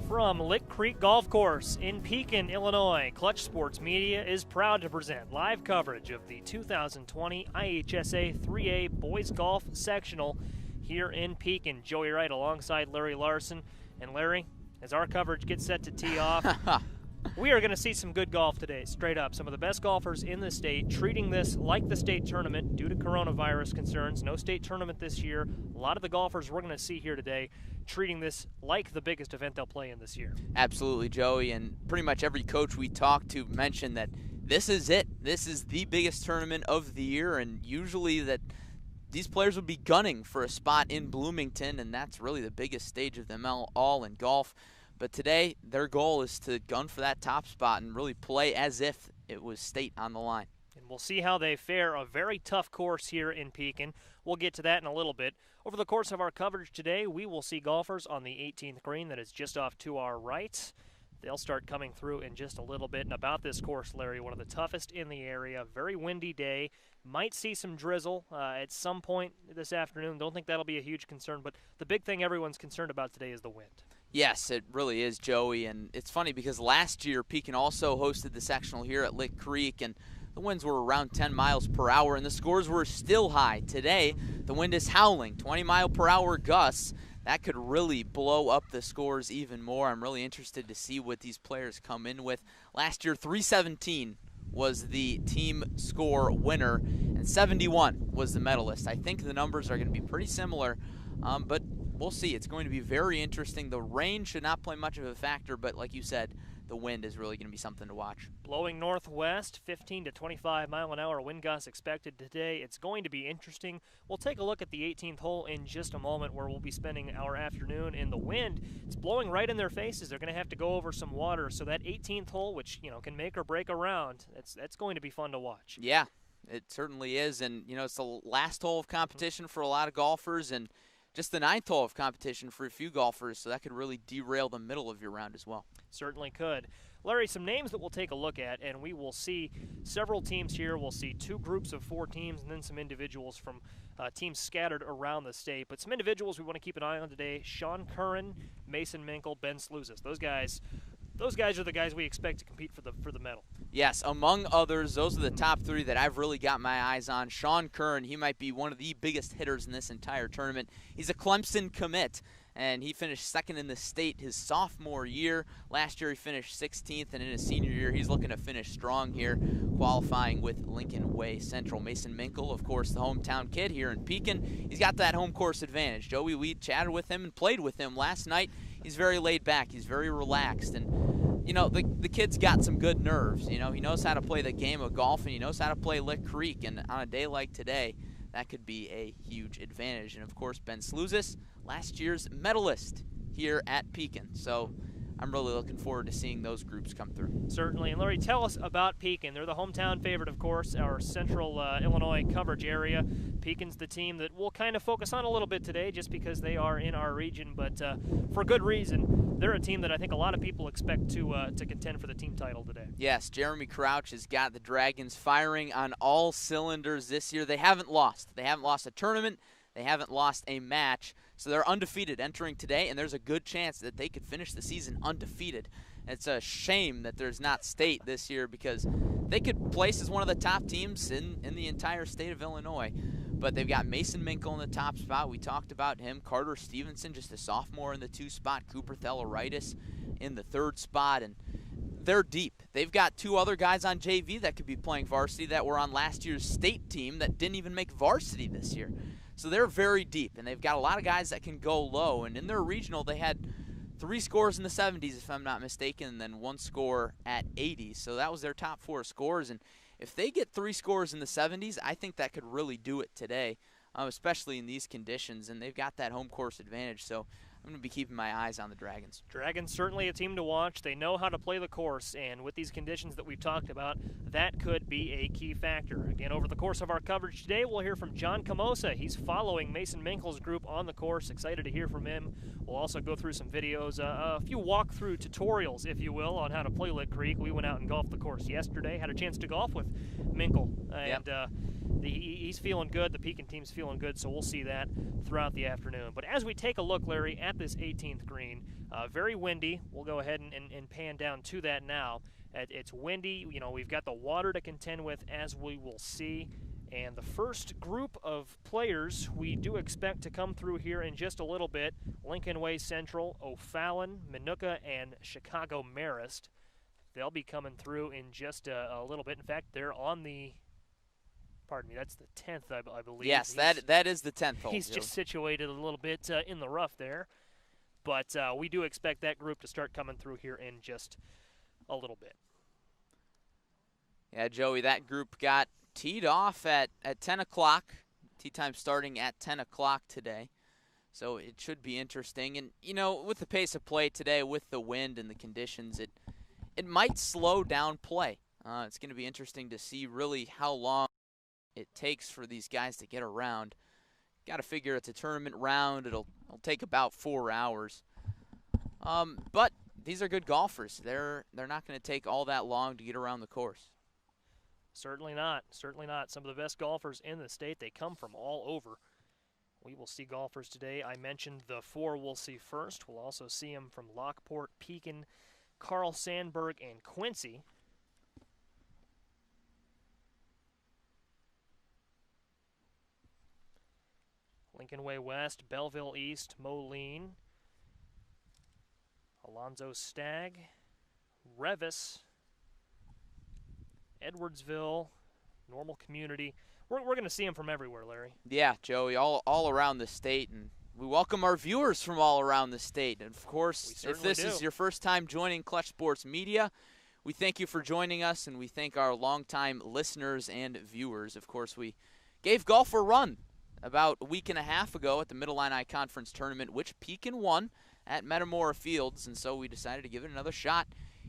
From Lick Creek Golf Course in Pekin, Illinois, Clutch Sports Media is proud to present live coverage of the 2020 IHSA 3A Boys Golf Sectional here in Pekin. Joey Wright alongside Larry Larson. And Larry, as our coverage gets set to tee off, we are going to see some good golf today, straight up. Some of the best golfers in the state treating this like the state tournament due to coronavirus concerns. No state tournament this year. A lot of the golfers we're going to see here today treating this like the biggest event they'll play in this year. Absolutely, Joey, and pretty much every coach we talked to mentioned that this is it. This is the biggest tournament of the year, and usually that these players would be gunning for a spot in Bloomington, and that's really the biggest stage of them all in golf. But today, their goal is to gun for that top spot and really play as if it was state on the line. And we'll see how they fare. A very tough course here in Pekin. We'll get to that in a little bit. Over the course of our coverage today, we will see golfers on the 18th green that is just off to our right. They'll start coming through in just a little bit. And about this course, Larry, one of the toughest in the area. Very windy day. Might see some drizzle at some point this afternoon. Don't think that'll be a huge concern. But the big thing everyone's concerned about today is the wind. Yes, it really is, Joey. And it's funny because last year Pekin also hosted the sectional here at Lick Creek, and the winds were around 10 miles per hour, and the scores were still high. Today, the wind is howling, 20-mile-per-hour gusts. That could really blow up the scores even more. I'm really interested to see what these players come in with. Last year, 317 was the team score winner, and 71 was the medalist. I think the numbers are going to be pretty similar, but we'll see. It's going to be very interesting. The rain should not play much of a factor, but like you said, the wind is really going to be something to watch. Blowing northwest, 15 to 25 mile-an-hour wind gusts expected today. It's going to be interesting. We'll take a look at the 18th hole in just a moment, where we'll be spending our afternoon in the wind. It's blowing right in their faces. They're going to have to go over some water. So that 18th hole, which can make or break a round, that's going to be fun to watch. Yeah, it certainly is. And it's the last hole of competition for a lot of golfers, and just the 9th hole of competition for a few golfers, so that could really derail the middle of your round as well. Certainly could. Larry, some names that we'll take a look at, and we will see several teams here. We'll see 2 groups of 4 teams, and then some individuals from teams scattered around the state. But some individuals we want to keep an eye on today: Sean Curran, Mason Minkle, Ben Sluzis. Those guys are the guys we expect to compete for the medal. Yes, among others, those are the top 3 that I've really got my eyes on. Sean Curran, he might be one of the biggest hitters in this entire tournament. He's a Clemson commit, and he finished 2nd in the state his sophomore year. Last year he finished 16th, and in his senior year he's looking to finish strong here, qualifying with Lincoln Way Central. Mason Minkle, of course, the hometown kid here in Pekin. He's got that home course advantage. Joey, we chatted with him and played with him last night. He's very laid back. He's very relaxed, and the kid's got some good nerves. He knows how to play the game of golf, and he knows how to play Lick Creek. And on a day like today, that could be a huge advantage. And, of course, Ben Sluzis, last year's medalist here at Pekin. So I'm really looking forward to seeing those groups come through. Certainly. And, Larry, tell us about Pekin. They're the hometown favorite, of course, our central Illinois coverage area. Pekin's the team that we'll kind of focus on a little bit today just because they are in our region, but for good reason. They're a team that I think a lot of people expect to contend for the team title today. Yes, Jeremy Crouch has got the Dragons firing on all cylinders this year. They haven't lost. They haven't lost a tournament. They haven't lost a match. So they're undefeated entering today, and there's a good chance that they could finish the season undefeated. It's a shame that there's not state this year, because they could place as one of the top teams in the entire state of Illinois. But they've got Mason Minkle in the top spot. We talked about him. Carter Stevenson, just a sophomore, in the 2 spot. Cooper Theloritis in the 3rd spot. And they're deep. They've got 2 other guys on JV that could be playing varsity that were on last year's state team that didn't even make varsity this year. So they're very deep, and they've got a lot of guys that can go low. And in their regional, they had 3 scores in the 70s, if I'm not mistaken, and then 1 score at 80. So that was their top 4 scores. And if they get 3 scores in the 70s, I think that could really do it today, especially in these conditions. And they've got that home course advantage. So I'm going to be keeping my eyes on the Dragons. Dragons certainly a team to watch. They know how to play the course, and with these conditions that we've talked about, that could be a key factor. Again, over the course of our coverage today, we'll hear from John Camosa. He's following Mason Minkle's group on the course. Excited to hear from him. We'll also go through some videos, a few walkthrough tutorials, if you will, on how to play Lick Creek. We went out and golfed the course yesterday, had a chance to golf with Minkle, and he's feeling good. The Pekin team's feeling good, so we'll see that throughout the afternoon. But as we take a look, Larry, at at this 18th green. Very windy. We'll go ahead and pan down to that now. It's windy. You know, we've got the water to contend with, as we will see. And the first group of players we do expect to come through here in just a little bit: Lincoln Way Central, O'Fallon, Minooka, and Chicago Marist. They'll be coming through in just a little bit. In fact, they're on the, pardon me, that's the 10th, I believe. Yes, that is the 10th hole. He's just situated a little bit in the rough there. But we do expect that group to start coming through here in just a little bit. Yeah, Joey, that group got teed off at 10 o'clock. Tee time starting at 10 o'clock today. So it should be interesting. And, you know, with the pace of play today, with the wind and the conditions, it might slow down play. It's going to be interesting to see really how long it takes for these guys to get around. Got to figure it's a tournament round. It'll take about 4 hours. But these are good golfers. They're not going to take all that long to get around the course. Certainly not. Certainly not. Some of the best golfers in the state. They come from all over. We will see golfers today. I mentioned the 4 we'll see first. We'll also see them from Lockport, Pekin, Carl Sandburg, and Quincy. Lincoln Way West, Belleville East, Moline, Alonzo Stagg, Revis, Edwardsville, Normal Community. We're going to see them from everywhere, Larry. Yeah, Joey, all around the state, and we welcome our viewers from all around the state. And, of course, if this is your first time joining Clutch Sports Media, we thank you for joining us, and we thank our longtime listeners and viewers. Of course, we gave golf a run about a week and a half ago at the Middle-Illini Conference Tournament, which Pekin won at Metamora Fields, and so we decided to give it another shot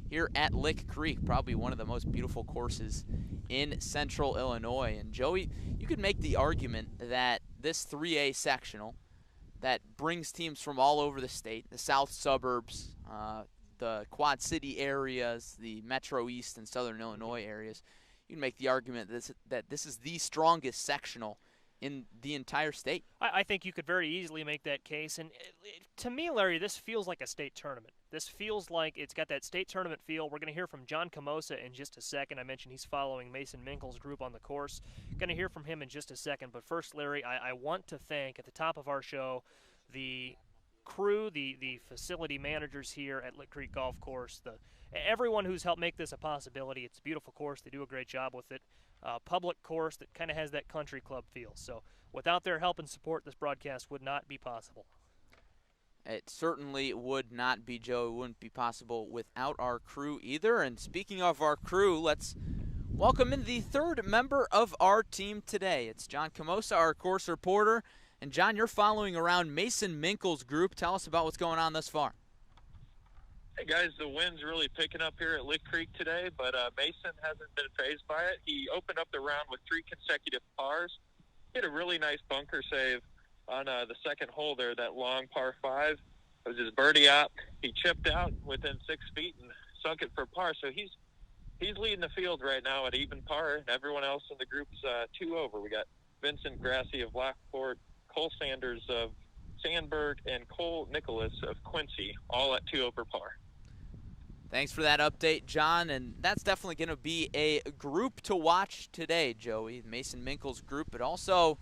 here at Lick Creek, probably one of the most beautiful courses in central Illinois. And Joey, you could make the argument that this 3A sectional that brings teams from all over the state, the south suburbs, the Quad City areas, the Metro East and Southern Illinois areas, you can make the argument that this is the strongest sectional in the entire state. I think you could very easily make that case. And to me, Larry, this feels like a state tournament. This feels like it's got that state tournament feel. We're going to hear from John Camosa in just a second. I mentioned he's following Mason Minkle's group on the course. Going to hear from him in just a second. But first, Larry, I want to thank, at the top of our show, the crew, the facility managers here at Lick Creek Golf Course, everyone who's helped make this a possibility. It's a beautiful course. They do a great job with it. Public course that kind of has that country club feel. So without their help and support, this broadcast would not be possible. It certainly would not be, Joe. It wouldn't be possible without our crew either. And speaking of our crew, let's welcome in the third member of our team today. It's John Camosa, our course reporter. And John, you're following around Mason Minkle's group. Tell us about what's going on thus far. Hey guys, the wind's really picking up here at Lick Creek today, but Mason hasn't been fazed by it. He opened up the round with 3 consecutive pars. He had a really nice bunker save on the second hole there, that long par 5. It was his birdie out. He chipped out within 6 feet and sunk it for par. So he's leading the field right now at even par, and everyone else in the group's 2 over. We got Vincent Grassi of Lockport, Cole Sanders of Sandburg, and Cole Nicholas of Quincy, all at 2 over par. Thanks for that update, John, and that's definitely going to be a group to watch today, Joey. Mason Minkle's group, but also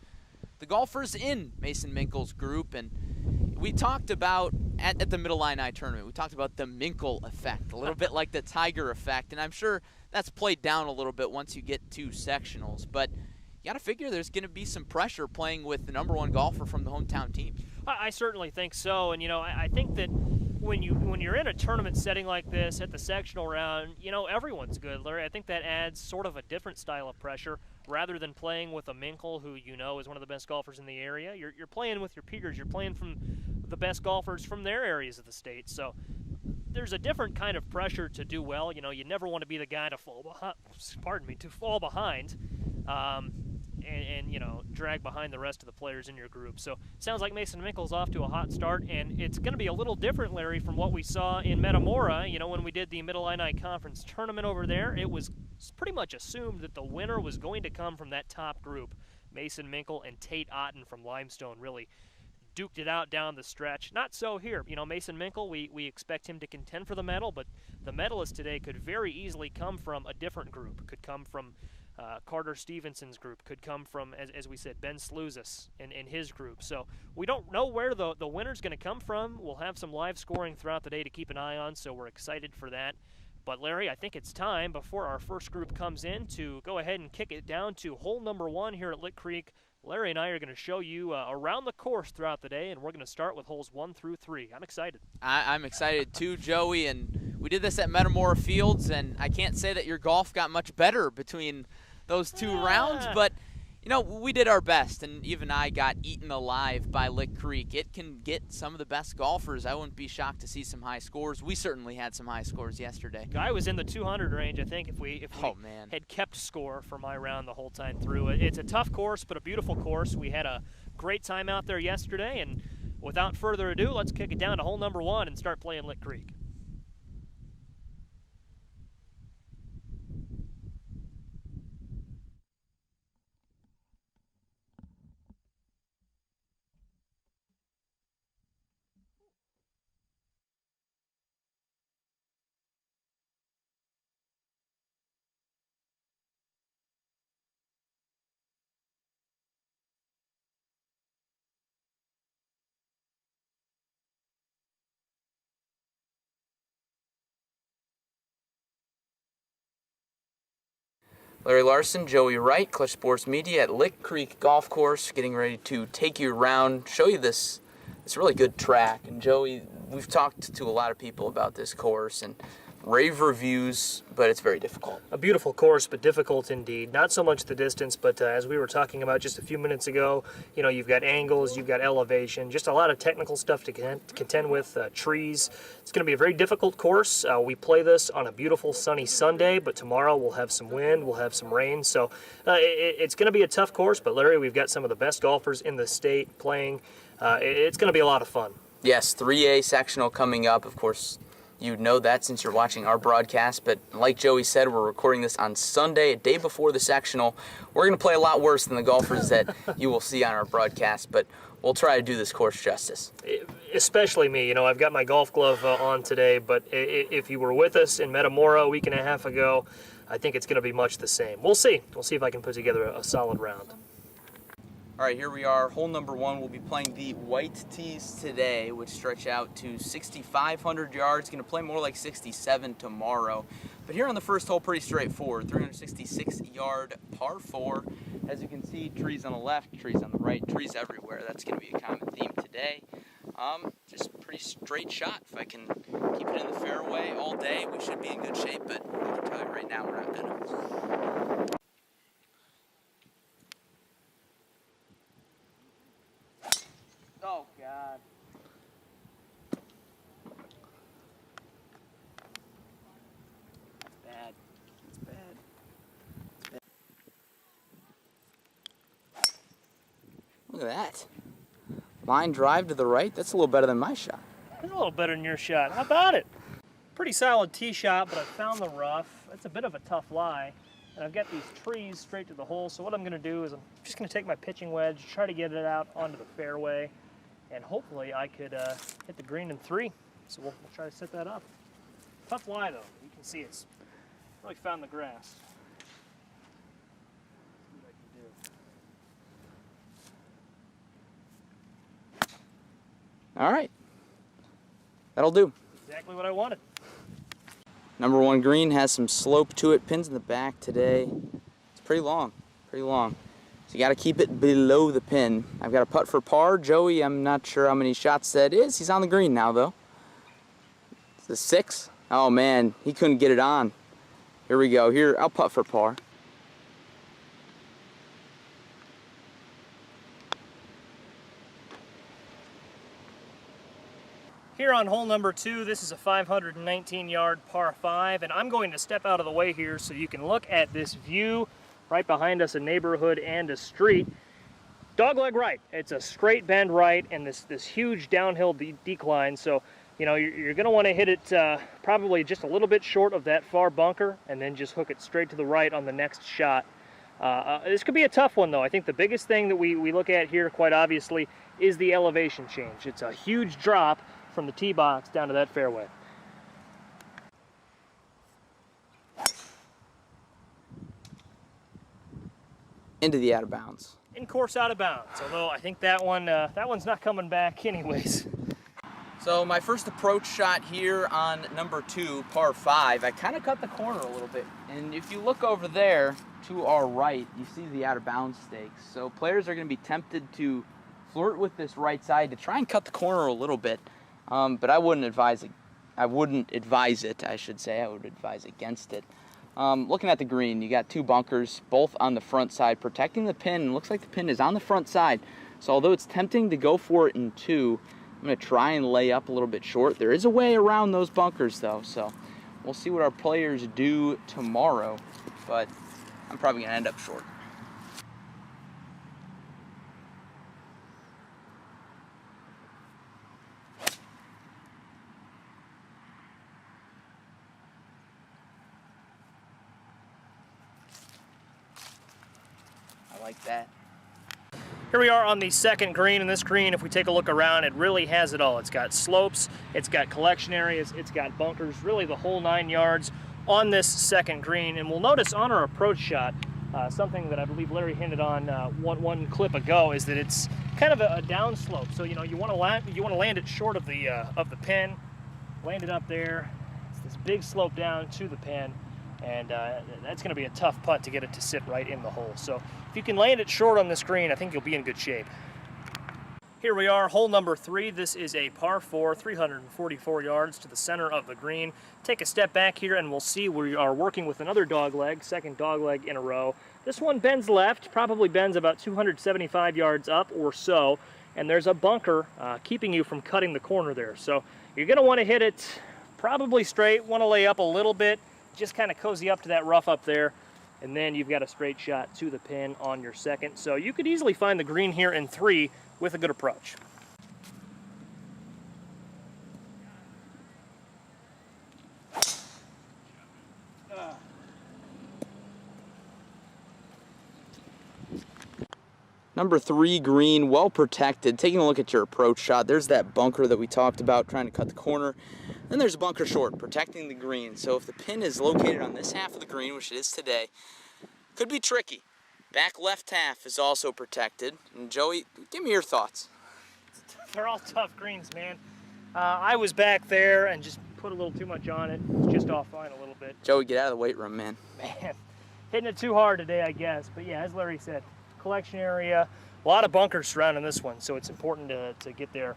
the golfers in Mason Minkle's group. And we talked about, at the Middle-Illini tournament, we talked about the Minkle effect, a little bit like the Tiger effect, and I'm sure that's played down a little bit once you get to sectionals. But you got to figure there's going to be some pressure playing with the #1 golfer from the hometown team. I certainly think so, and I think that when you're in a tournament setting like this at the sectional round, everyone's good, Larry. I think that adds sort of a different style of pressure rather than playing with a Minkle who is one of the best golfers in the area. You're playing with your peers. You're playing from the best golfers from their areas of the state. So there's a different kind of pressure to do well. You never want to be the guy to fall behind. And drag behind the rest of the players in your group. So it sounds like Mason Minkle's off to a hot start, and it's going to be a little different, Larry, from what we saw in Metamora. When we did the Middle-Illini Conference tournament over there, it was pretty much assumed that the winner was going to come from that top group. Mason Minkle and Tate Otten from Limestone really duked it out down the stretch. Not so here. You know, Mason Minkle, we expect him to contend for the medal, but the medalist today could very easily come from a different group. Could come from Carter Stevenson's group, could come from, as we said, Ben Slouzis in his group. So we don't know where the winner's going to come from. We'll have some live scoring throughout the day to keep an eye on, so we're excited for that. But Larry, I think it's time, before our first group comes in, to go ahead and kick it down to hole number 1 here at Lick Creek. Larry and I are going to show you around the course throughout the day, and we're going to start with holes 1 through 3. I'm excited. I'm excited too, Joey, and we did this at Metamora Fields, and I can't say that your golf got much better between those 2 rounds, but you know, we did our best, and even I got eaten alive by Lick Creek. It can get some of the best golfers. I wouldn't be shocked to see some high scores. We certainly had some high scores yesterday. Guy was in the 200 range, I think, if we had kept score for my round the whole time through. It's a tough course, but a beautiful course. We had a great time out there yesterday, and without further ado, let's kick it down to hole number 1 and start playing Lick Creek. Larry Larson, Joey Wright, Clutch Sports Media at Lick Creek Golf Course, getting ready to take you around, show you this really good track. And Joey, we've talked to a lot of people about this course and rave reviews, but it's very difficult. A beautiful course, but difficult indeed. Not so much the distance, but as we were talking about just a few minutes ago, you know, you've got angles, you've got elevation, just a lot of technical stuff to contend with, trees. It's going to be a very difficult course. We play this on a beautiful sunny Sunday, but tomorrow we'll have some wind, we'll have some rain, so it's going to be a tough course, but Larry, we've got some of the best golfers in the state playing. It's going to be a lot of fun. Yes, 3A sectional coming up, of course. You'd know that since you're watching our broadcast, but like Joey said, we're recording this on Sunday, a day before the sectional. We're going to play a lot worse than the golfers that you will see on our broadcast, but we'll try to do this course justice. Especially me. You know, I've got my golf glove on today, but if you were with us in Metamora a week and a half ago, I think it's going to be much the same. We'll see. We'll see if I can put together a solid round. All right, here we are. Hole number 1. We'll be playing the white tees today, which stretch out to 6,500 yards. Going to play more like 67 tomorrow. But here on the first hole, pretty straightforward. 366-yard par 4. As you can see, trees on the left, trees on the right, trees everywhere. That's going to be a common theme today. Just a pretty straight shot. If I can keep it in the fairway all day, we should be in good shape. But I can tell you right now, we're not going to. Oh, God. That's bad. That's bad. That's bad. Look at that. Line drive to the right. That's a little better than my shot. It's a little better than your shot. How about it? Pretty solid tee shot, but I found the rough. It's a bit of a tough lie. And I've got these trees straight to the hole, so what I'm going to do is I'm just going to take my pitching wedge, try to get it out onto the fairway, and hopefully I could hit the green in 3. So we'll try to set that up. Tough lie though. You can see it's really found the grass. See what I can do. All right. That'll do. Exactly what I wanted. Number 1 green has some slope to it. Pins in the back today. It's pretty long. Pretty long. So you got to keep it below the pin. I've got a putt for par. Joey, I'm not sure how many shots that is. He's on the green now, though. It's the 6. Oh, man. He couldn't get it on. Here we go. Here, I'll putt for par. Here on hole number 2, this is a 519-yard par 5, and I'm going to step out of the way here so you can look at this view. Right behind us, a neighborhood and a street. Dogleg right. It's a straight bend right and this huge downhill decline. So, you know, you're going to want to hit it probably just a little bit short of that far bunker and then just hook it straight to the right on the next shot. This could be a tough one, though. I think the biggest thing that we look at here, quite obviously, is the elevation change. It's a huge drop from the tee box down to that fairway. Into the out of bounds. In course out of bounds, although I think that one's not coming back anyways. So my first approach shot here on number 2, par 5, I kind of cut the corner a little bit. And if you look over there to our right, you see the out of bounds stakes. So players are going to be tempted to flirt with this right side to try and cut the corner a little bit. But I wouldn't advise it. I would advise against it. Looking at the green, you got 2 bunkers, both on the front side, protecting the pin. It looks like the pin is on the front side. So although it's tempting to go for it in 2, I'm going to try and lay up a little bit short. There is a way around those bunkers, though, so we'll see what our players do tomorrow, but I'm probably going to end up short. I like that. Here we are on the second green, and this green, if we take a look around, it really has it all. It's got slopes, it's got collection areas, it's got bunkers, really the whole 9 yards on this second green. And we'll notice on our approach shot, something that I believe Larry hinted on one clip ago, is that it's kind of a downslope. So you want to land it short of the pin, land it up there. It's this big slope down to the pin. And that's going to be a tough putt to get it to sit right in the hole. So if you can land it short on this green, I think you'll be in good shape. Here we are, hole number 3. This is a par 4, 344 yards to the center of the green. Take a step back here and we'll see we are working with another dog leg, second dog leg in a row. This one bends left, probably bends about 275 yards up or so. And there's a bunker keeping you from cutting the corner there. So you're going to want to hit it probably straight, want to lay up a little bit. Just kind of cozy up to that rough up there, and then you've got a straight shot to the pin on your second. So you could easily find the green here in 3 with a good approach. Number 3 green, well protected. Taking a look at your approach shot, there's that bunker that we talked about, trying to cut the corner. Then there's a bunker short, protecting the green. So if the pin is located on this half of the green, which it is today, could be tricky. Back left half is also protected. And Joey, give me your thoughts. They're all tough greens, man. I was back there and just put a little too much on it. It's just offline a little bit. Joey, get out of the weight room, man. Man, hitting it too hard today, I guess. But yeah, as Larry said, collection area, a lot of bunkers surrounding this one, so it's important to get there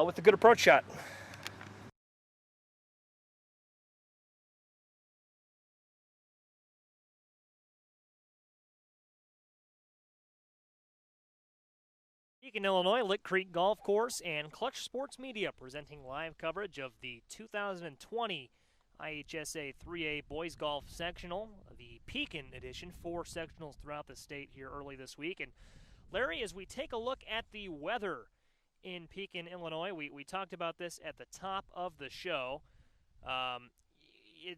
with a good approach shot. Pekin, Illinois, Lick Creek Golf Course and Clutch Sports Media presenting live coverage of the 2020 IHSA 3A Boys Golf Sectional, the Pekin edition, 4 sectionals throughout the state here early this week. And Larry, as we take a look at the weather in Pekin, Illinois, we talked about this at the top of the show.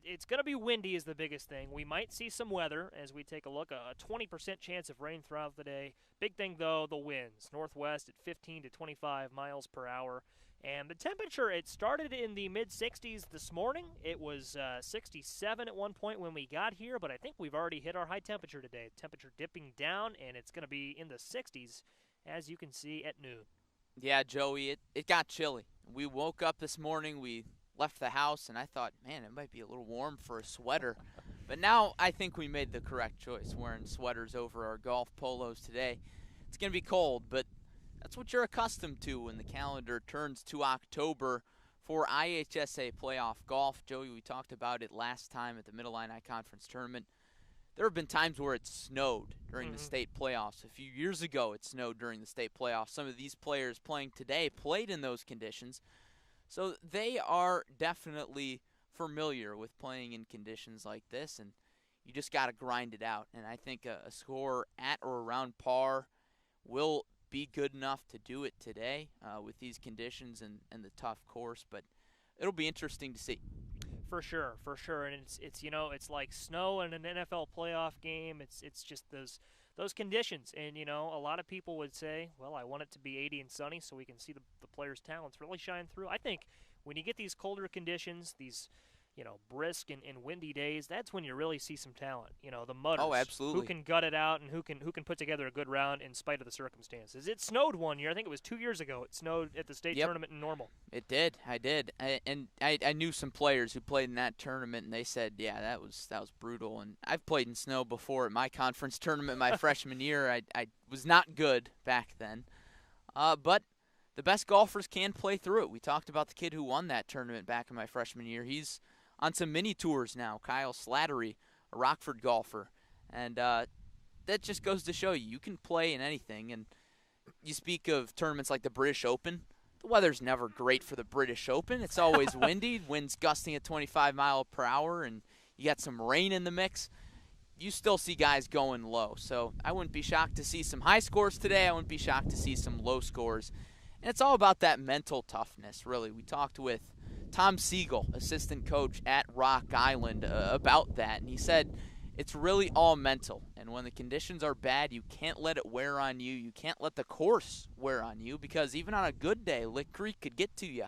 It's going to be windy is the biggest thing. We might see some weather as we take a look. A 20% chance of rain throughout the day. Big thing, though, the winds. Northwest at 15 to 25 miles per hour. And the temperature, it started in the mid-60s this morning. It was 67 at one point when we got here, but I think we've already hit our high temperature today. Temperature dipping down, and it's going to be in the 60s, as you can see, at noon. Yeah, Joey, it got chilly. We woke up this morning, we left the house, and I thought, man, it might be a little warm for a sweater. But now I think we made the correct choice, wearing sweaters over our golf polos today. It's going to be cold, but that's what you're accustomed to when the calendar turns to October for IHSA playoff golf. Joey, we talked about it last time at the Mid-Illini Conference Tournament. There have been times where it snowed during the state playoffs. A few years ago it snowed during the state playoffs. Some of these players playing today played in those conditions. So they are definitely familiar with playing in conditions like this, and you just got to grind it out. And I think a score at or around par will be good enough to do it today with these conditions and the tough course, but it'll be interesting to see. For sure, for sure. And it's you know, it's like snow in an NFL playoff game. It's just those those conditions. And, you know, a lot of people would say, well, I want it to be 80 and sunny so we can see the players' talents really shine through. I think when you get these colder conditions, these, you know, brisk and windy days, that's when you really see some talent. You know, the mudders. Oh, absolutely. Who can gut it out and who can put together a good round in spite of the circumstances. It snowed one year. I think it was 2 years ago. It snowed at the state tournament in Normal. It did. I did. I knew some players who played in that tournament, and they said, yeah, that was brutal. And I've played in snow before at my conference tournament my freshman year. I was not good back then. But the best golfers can play through it. We talked about the kid who won that tournament back in my freshman year. He's on some mini tours now, Kyle Slattery, a Rockford golfer. And that just goes to show you can play in anything. And you speak of tournaments like the British Open. The weather's never great for the British Open. It's always windy, winds gusting at 25 miles per hour, and you got some rain in the mix. You still see guys going low. So I wouldn't be shocked to see some high scores today. I wouldn't be shocked to see some low scores. And it's all about that mental toughness, really. We talked with Tom Siegel, assistant coach at Rock Island, about that. And he said it's really all mental. And when the conditions are bad, you can't let it wear on you. You can't let the course wear on you, because even on a good day, Lick Creek could get to you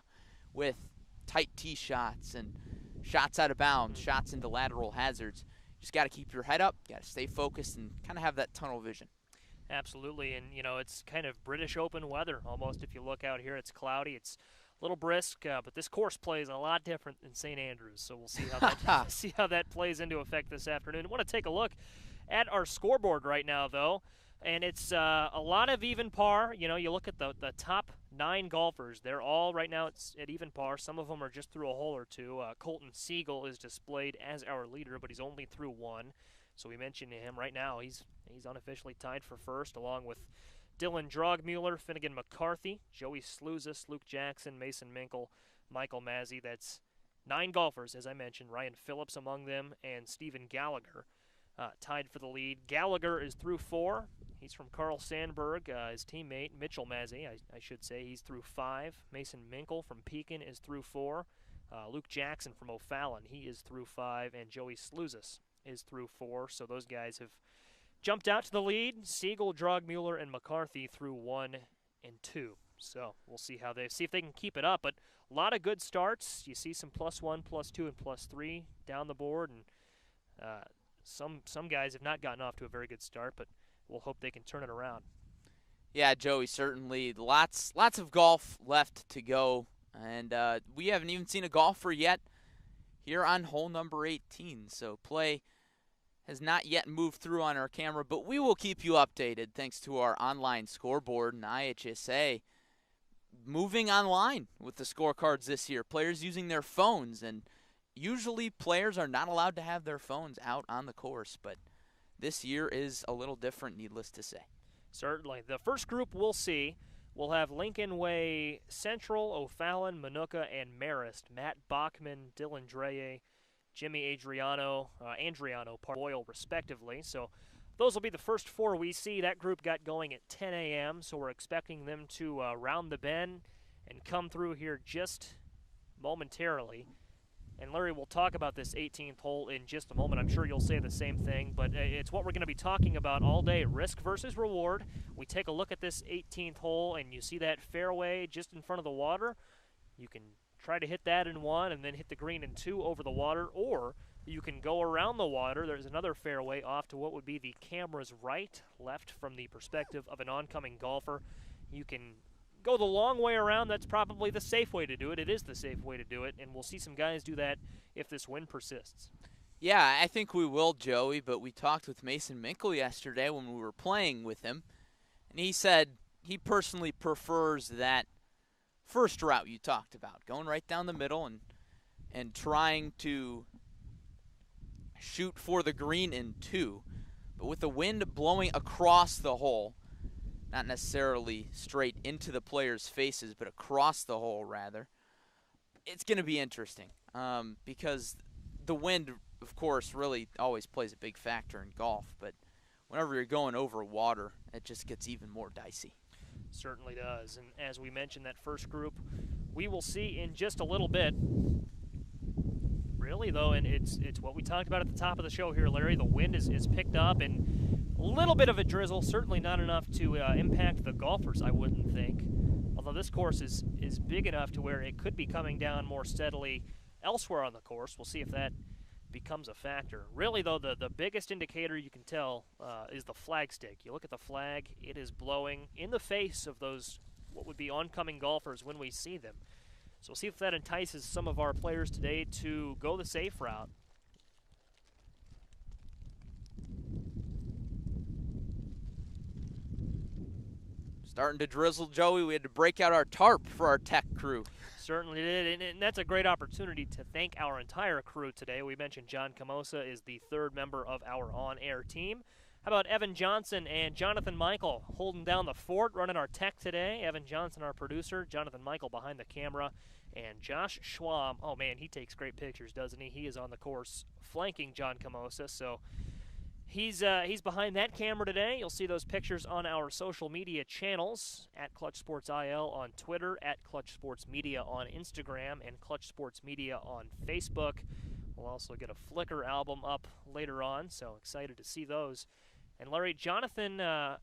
with tight tee shots and shots out of bounds, shots into lateral hazards. You just got to keep your head up, got to stay focused, and kind of have that tunnel vision. Absolutely. And, you know, it's kind of British Open weather almost. If you look out here, it's cloudy. It's a little brisk, but this course plays a lot different than St. Andrews, so we'll see how that see how that plays into effect this afternoon. I want to take a look at our scoreboard right now, though, and it's a lot of even par. You know, you look at the top 9 golfers; they're all right now it's at even par. Some of them are just through a hole or two. Colton Siegel is displayed as our leader, but he's only through 1. So we mentioned him right now. He's unofficially tied for first, along with Dylan Drogmuller, Finnegan McCarthy, Joey Sluzis, Luke Jackson, Mason Minkle, Michael Mazzy. That's 9 golfers, as I mentioned. Ryan Phillips among them, and Stephen Gallagher tied for the lead. Gallagher is through 4. He's from Carl Sandburg. His teammate, Mitchell Mazzy, I should say, he's through 5. Mason Minkle from Pekin is through 4. Luke Jackson from O'Fallon, he is through 5. And Joey Sluzis is through 4. So those guys have jumped out to the lead. Siegel, Drogmuller, and McCarthy through 1 and 2. So we'll see if they can keep it up. But a lot of good starts. You see some +1, +2, and +3 down the board, and some guys have not gotten off to a very good start. But we'll hope they can turn it around. Yeah, Joey, certainly lots of golf left to go, and we haven't even seen a golfer yet here on hole number 18. So play has not yet moved through on our camera, but we will keep you updated thanks to our online scoreboard and IHSA moving online with the scorecards this year. Players using their phones, and usually players are not allowed to have their phones out on the course, but this year is a little different, needless to say. Certainly. The first group we'll see will have Lincoln Way Central, O'Fallon, Manuka, and Marist. Matt Bachman, Dylan Dreye, Jimmy Andriano, Boyle, respectively. So those will be the first 4 we see. That group got going at 10 a.m., so we're expecting them to round the bend and come through here just momentarily. And Larry, we'll talk about this 18th hole in just a moment. I'm sure you'll say the same thing, but it's what we're going to be talking about all day, risk versus reward. We take a look at this 18th hole, and you see that fairway just in front of the water. You can try to hit that in 1 and then hit the green in 2 over the water, or you can go around the water. There's another fairway off to what would be the camera's right, left from the perspective of an oncoming golfer. You can go the long way around. That's probably the safe way to do it. It is the safe way to do it, and we'll see some guys do that if this wind persists. Yeah, I think we will, Joey, but we talked with Mason Minkle yesterday when we were playing with him, and he said he personally prefers that first route you talked about, going right down the middle and trying to shoot for the green in 2. But with the wind blowing across the hole, not necessarily straight into the players' faces, but across the hole, rather, it's going to be interesting because the wind, of course, really always plays a big factor in golf. But whenever you're going over water, it just gets even more dicey. Certainly does. And as we mentioned, that first group, we will see in just a little bit. Really, though, and it's what we talked about at the top of the show here, Larry. The wind is picked up, and A little bit of a drizzle, certainly not enough to impact the golfers, I wouldn't think. Although this course is big enough to where it could be coming down more steadily elsewhere on the course. We'll see if that becomes a factor. Really, though, the biggest indicator you can tell is the flag stick. You look at the flag, it is blowing in the face of those what would be oncoming golfers when we see them. So we'll see if that entices some of our players today to go the safe route. Starting to drizzle, Joey. We had to break out our tarp for our tech crew. Certainly did, and that's a great opportunity to thank our entire crew today. We mentioned John Camosa is the third member of our on-air team. How about Evan Johnson and Jonathan Michael holding down the fort, running our tech today? Evan Johnson, our producer, Jonathan Michael behind the camera, and Josh Schwam. Oh, man, he takes great pictures, doesn't he? He is on the course flanking John Camosa, so he's behind that camera today. You'll see those pictures on our social media channels, at Clutch Sports IL on Twitter, at Clutch Sports Media on Instagram, and Clutch Sports Media on Facebook. We'll also get a Flickr album up later on, so excited to see those. And Larry, John Camosa,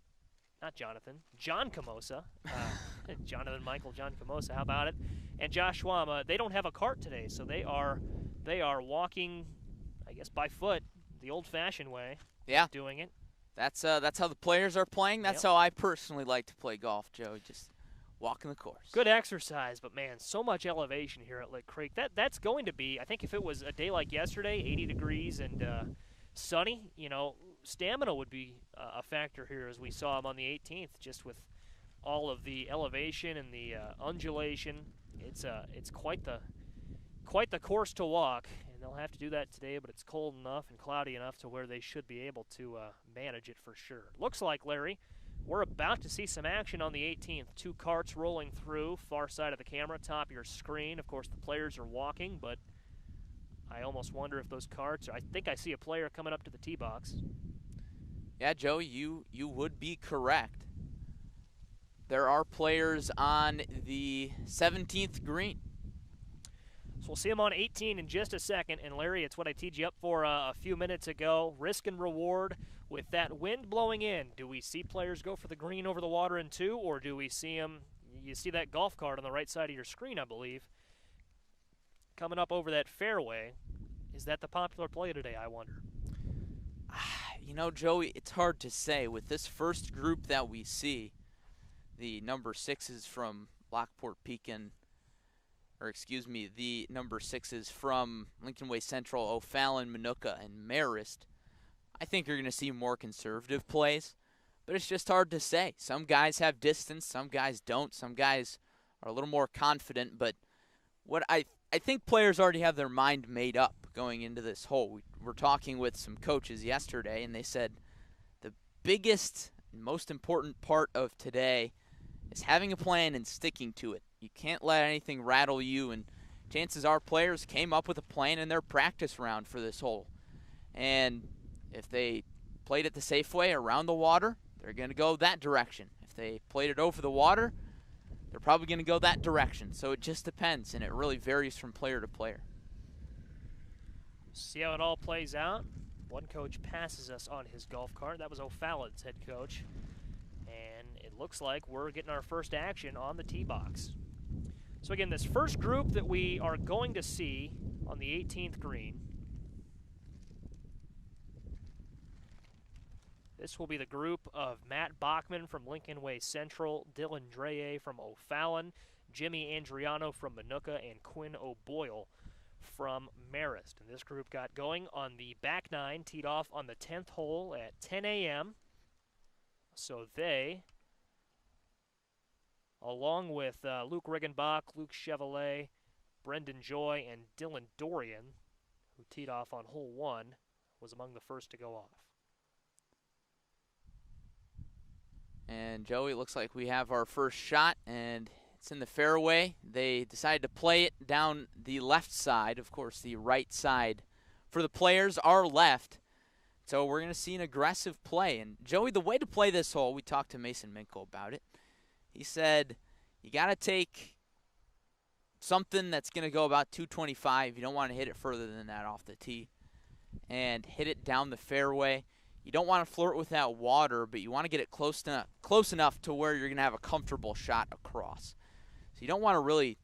Jonathan Michael, John Camosa, how about it? And Josh Schwam, they don't have a cart today, so they are walking, I guess, by foot, the old-fashioned way. Yeah, doing it. That's how the players are playing. That's how I personally like to play golf, Joe. Just walking the course. Good exercise, but man, so much elevation here at Lick Creek. That's going to be, I think, if it was a day like yesterday, 80 degrees and sunny, stamina would be a factor here, as we saw him on the 18th, just with all of the elevation and the undulation. It's quite the course to walk, and they'll have to do that today, but it's cold enough and cloudy enough to where they should be able to manage it for sure. Looks like, Larry, we're about to see some action on the 18th. Two carts rolling through, far side of the camera, top of your screen. Of course, the players are walking, but I almost wonder if those carts, I think I see a player coming up to the tee box. Yeah, Joe, you would be correct. There are players on the 17th green. So we'll see him on 18 in just a second. And, Larry, it's what I teed you up for a few minutes ago. Risk and reward with that wind blowing in. Do we see players go for the green over the water in two, or do we see them, you see that golf cart on the right side of your screen, I believe, coming up over that fairway. Is that the popular play today, I wonder? Joey, it's hard to say. With this first group that we see, the number 6s from Lockport Pekin, the number 6s from Lincoln Way Central, O'Fallon, Minooka, and Marist, I think you're going to see more conservative plays, but it's just hard to say. Some guys have distance, some guys don't. Some guys are a little more confident, but what I think players already have their mind made up going into this hole. We were talking with some coaches yesterday, and they said the biggest and most important part of today is having a plan and sticking to it. You can't let anything rattle you, and chances are players came up with a plan in their practice round for this hole. And if they played it the safe way around the water, they're going to go that direction. If they played it over the water, they're probably going to go that direction. So it just depends, and it really varies from player to player. See how it all plays out. One coach passes us on his golf cart. That was O'Fallon's head coach. And it looks like we're getting our first action on the tee box. So again, this first group that we are going to see on the 18th green, this will be the group of Matt Bachman from Lincoln Way Central, Dylan Dreye from O'Fallon, Jimmy Andriano from Minooka, and Quinn O'Boyle from Marist. And this group got going on the back nine, teed off on the 10th hole at 10 a.m. So they, along with Luke Riggenbach, Luke Chevrolet, Brendan Joy, and Dylan Dorian, who teed off on hole 1, was among the first to go off. And Joey, it looks like we have our first shot, and it's in the fairway. They decided to play it down the left side. Of course, the right side for the players are left. So we're going to see an aggressive play. And Joey, the way to play this hole, we talked to Mason Minko about it. He said you got to take something that's going to go about 225. You don't want to hit it further than that off the tee. And hit it down the fairway. You don't want to flirt with that water, but you want to get it close enough to where you're going to have a comfortable shot across. So you don't want to really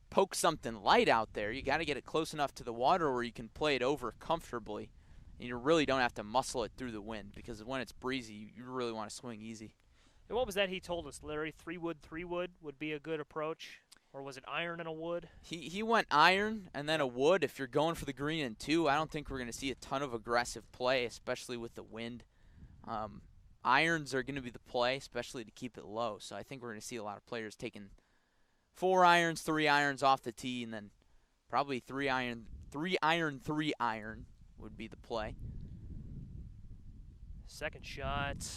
poke something light out there. You got to get it close enough to the water where you can play it over comfortably. And you really don't have to muscle it through the wind, because when it's breezy, you really want to swing easy. And what was that he told us, Larry? 3-wood would be a good approach? Or was it iron and a wood? He went iron and then a wood. If you're going for the green in 2, I don't think we're going to see a ton of aggressive play, especially with the wind. Irons are going to be the play, especially to keep it low. So I think we're going to see a lot of players taking 4 irons, 3 irons off the tee, and then probably 3 iron would be the play. Second shot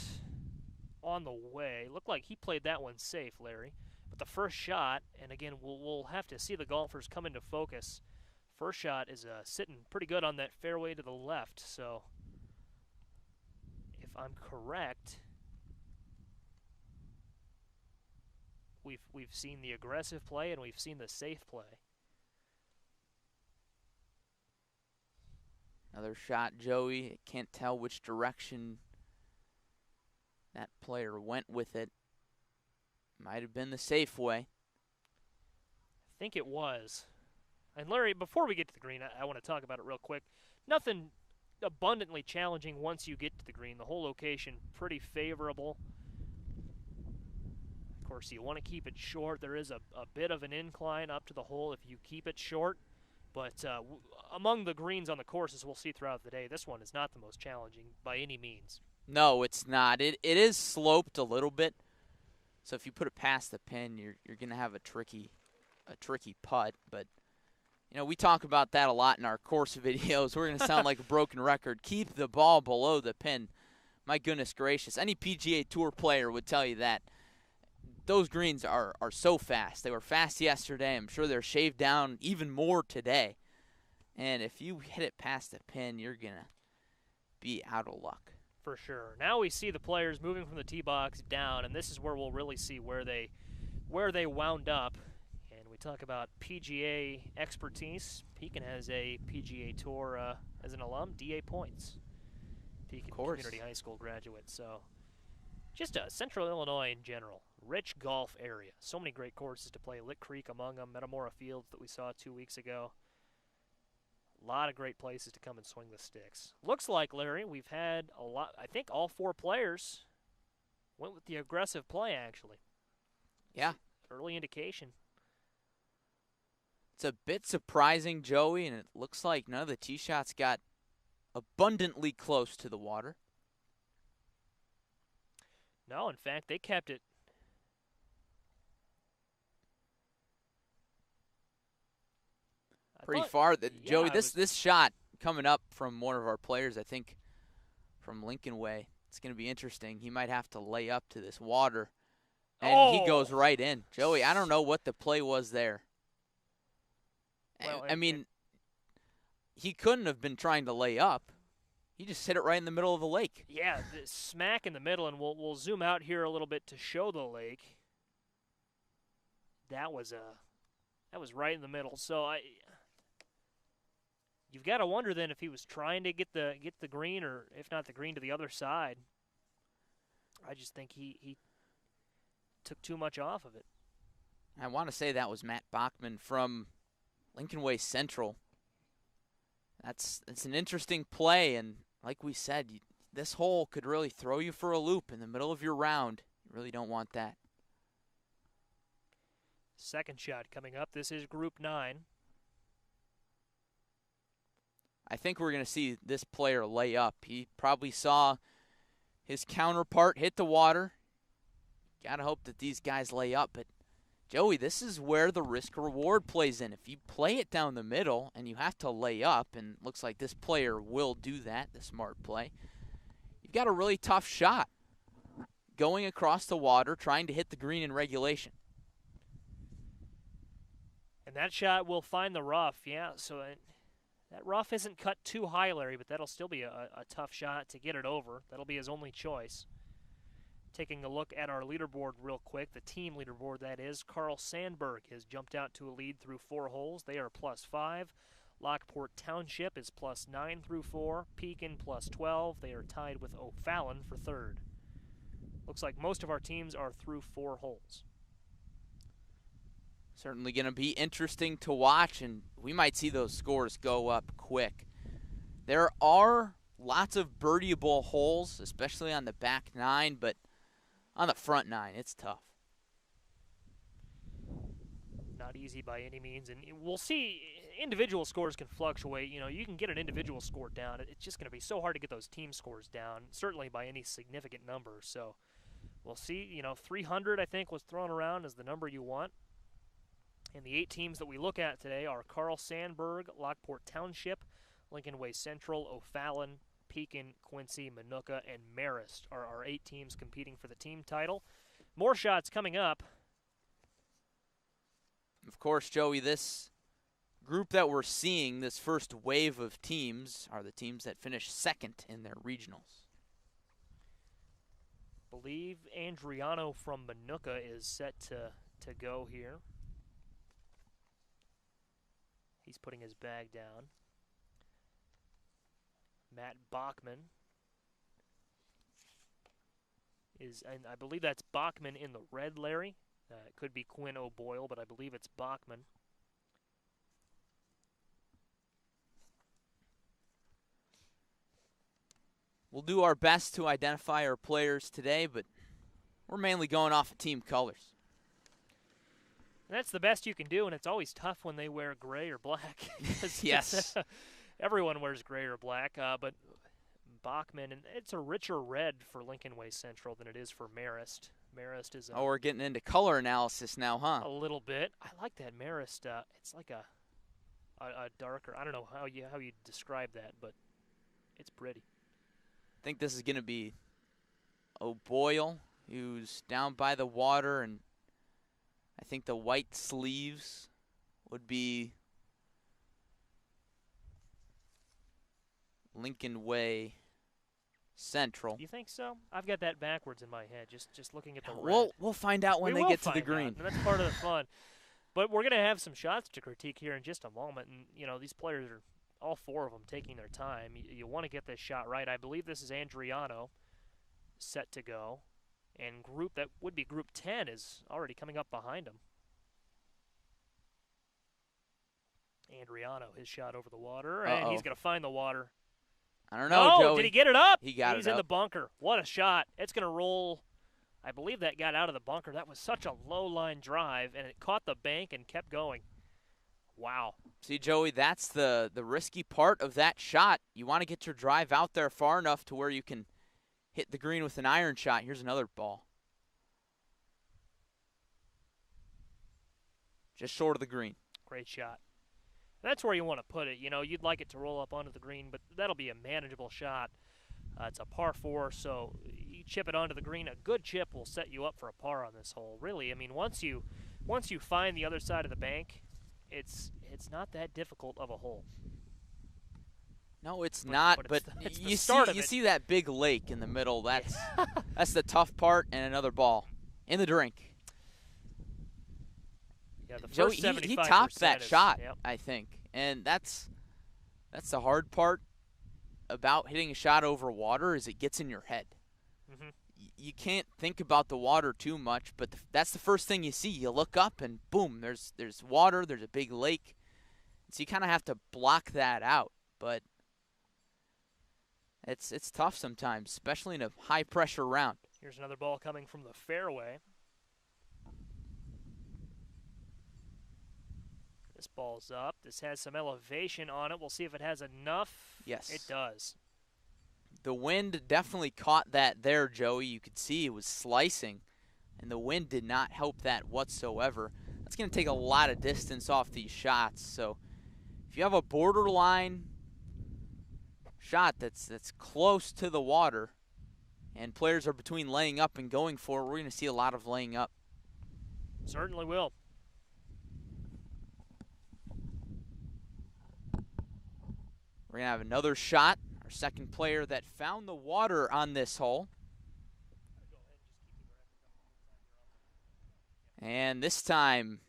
on the way. Looked like he played that one safe, Larry. But the first shot, and again, we'll have to see the golfers come into focus. First shot is sitting pretty good on that fairway to the left. So if I'm correct, we've seen the aggressive play and we've seen the safe play. Another shot, Joey. Can't tell which direction that player went with it. Might have been the safe way. I think it was. And Larry, before we get to the green, I want to talk about it real quick. Nothing abundantly challenging once you get to the green. The whole location pretty favorable. Of course, you want to keep it short. There is a bit of an incline up to the hole if you keep it short. But among the greens on the courses we'll see throughout the day, this one is not the most challenging by any means. No, it's not. It is sloped a little bit. So if you put it past the pin, you're going to have a tricky putt. But, we talk about that a lot in our course videos. We're going to sound like a broken record. Keep the ball below the pin. My goodness gracious. Any PGA Tour player would tell you that. Those greens are so fast. They were fast yesterday. I'm sure they're shaved down even more today. And if you hit it past the pin, you're going to be out of luck. For sure. Now we see the players moving from the tee box down, and this is where we'll really see where they wound up. And we talk about PGA expertise. Pekin has a PGA Tour as an alum, DA points. Pekin Community High School graduate. So just Central Illinois in general. Rich golf area. So many great courses to play. Lick Creek among them. Metamora Fields that we saw 2 weeks ago. A lot of great places to come and swing the sticks. Looks like, Larry, we've had a lot. I think all 4 players went with the aggressive play, actually. Yeah. Early indication. It's a bit surprising, Joey, and it looks like none of the tee shots got abundantly close to the water. No, in fact, they kept it. Pretty far. Joey, this shot coming up from one of our players, I think, from Lincoln Way, it's going to be interesting. He might have to lay up to this water, and he goes right in. Joey, I don't know what the play was there. Well, I mean, he couldn't have been trying to lay up. He just hit it right in the middle of the lake. Yeah, smack in the middle, and we'll zoom out here a little bit to show the lake. That was right in the middle. So you've got to wonder then if he was trying to get the green, or if not the green, to the other side. I just think he took too much off of it. I want to say that was Matt Bachman from Lincoln Way Central. It's an interesting play, and like we said, this hole could really throw you for a loop in the middle of your round. You really don't want that. Second shot coming up. This is Group 9. I think we're going to see this player lay up. He probably saw his counterpart hit the water. Got to hope that these guys lay up. But, Joey, this is where the risk-reward plays in. If you play it down the middle and you have to lay up, and it looks like this player will do that, the smart play, you've got a really tough shot going across the water, trying to hit the green in regulation. And that shot will find the rough, yeah. So that rough isn't cut too high, Larry, but that'll still be a tough shot to get it over. That'll be his only choice. Taking a look at our leaderboard real quick, the team leaderboard that is, Carl Sandberg has jumped out to a lead through 4 holes. They are +5. Lockport Township is +9 through 4. Pekin +12. They are tied with O'Fallon for third. Looks like most of our teams are through 4 holes. Certainly going to be interesting to watch, and we might see those scores go up quick. There are lots of birdieable holes, especially on the back 9, but on the front 9, it's tough. Not easy by any means, and we'll see. Individual scores can fluctuate. You know, you can get an individual score down. It's just going to be so hard to get those team scores down, certainly by any significant number. So we'll see. You know, 300, I think, was thrown around as the number you want. And the 8 teams that we look at today are Carl Sandburg, Lockport Township, Lincoln Way Central, O'Fallon, Pekin, Quincy, Minooka, and Marist are our 8 teams competing for the team title. More shots coming up. Of course, Joey, this group that we're seeing, this first wave of teams, are the teams that finished second in their regionals. Believe Andriano from Minooka is set to go here. He's putting his bag down. Matt Bachman is, and I believe that's Bachman in the red, Larry. It could be Quinn O'Boyle, but I believe it's Bachman. We'll do our best to identify our players today, but we're mainly going off of team colors. And that's the best you can do, and it's always tough when they wear gray or black. Yes. Everyone wears gray or black, but Bachman, and it's a richer red for Lincoln Way Central than it is for Marist. Marist is oh, we're getting into color analysis now, huh? A little bit. I like that Marist. It's like a darker. I don't know how you describe that, but it's pretty. I think this is going to be O'Boyle, who's down by the water, and I think the white sleeves would be Lincoln Way Central. You think so? I've got that backwards in my head, just looking at the red. We'll find out when they get to the green. And that's part of the fun. But we're going to have some shots to critique here in just a moment. And, you know, these players are, all 4 of them, taking their time. You want to get this shot right. I believe this is Andriano set to go. And group that would be Group 10 is already coming up behind him. Andriano, his shot over the water, and he's going to find the water. I don't know, Joey. Did he get it up? He got it up. He's in the bunker. What a shot. It's going to roll. I believe that got out of the bunker. That was such a low-line drive, and it caught the bank and kept going. Wow. See, Joey, that's the risky part of that shot. You want to get your drive out there far enough to where you can hit the green with an iron shot. Here's another ball. Just short of the green. Great shot. That's where you want to put it. You know, you'd like it to roll up onto the green, but that'll be a manageable shot. It's a par 4, so you chip it onto the green. A good chip will set you up for a par on this hole. Really, I mean, once you find the other side of the bank, it's not that difficult of a hole. No, it's not. But you see that big lake in the middle. That's that's the tough part. And another ball in the drink. Yeah, the Joey, first he topped that shot, yep. I think, and that's the hard part about hitting a shot over water is it gets in your head. Mm-hmm. You can't think about the water too much, but that's the first thing you see. You look up and boom, there's water, there's a big lake, so you kind of have to block that out. But it's tough sometimes, especially in a high pressure round. Here's another ball coming from the fairway. This ball's up. This has some elevation on it. We'll see if it has enough. Yes. It does. The wind definitely caught that there, Joey. You could see it was slicing, and the wind did not help that whatsoever. That's going to take a lot of distance off these shots. So if you have a borderline shot that's close to the water and players are between laying up and going for it, we're going to see a lot of laying up. Certainly will. We're going to have another shot. Our second player that found the water on this hole. And this time,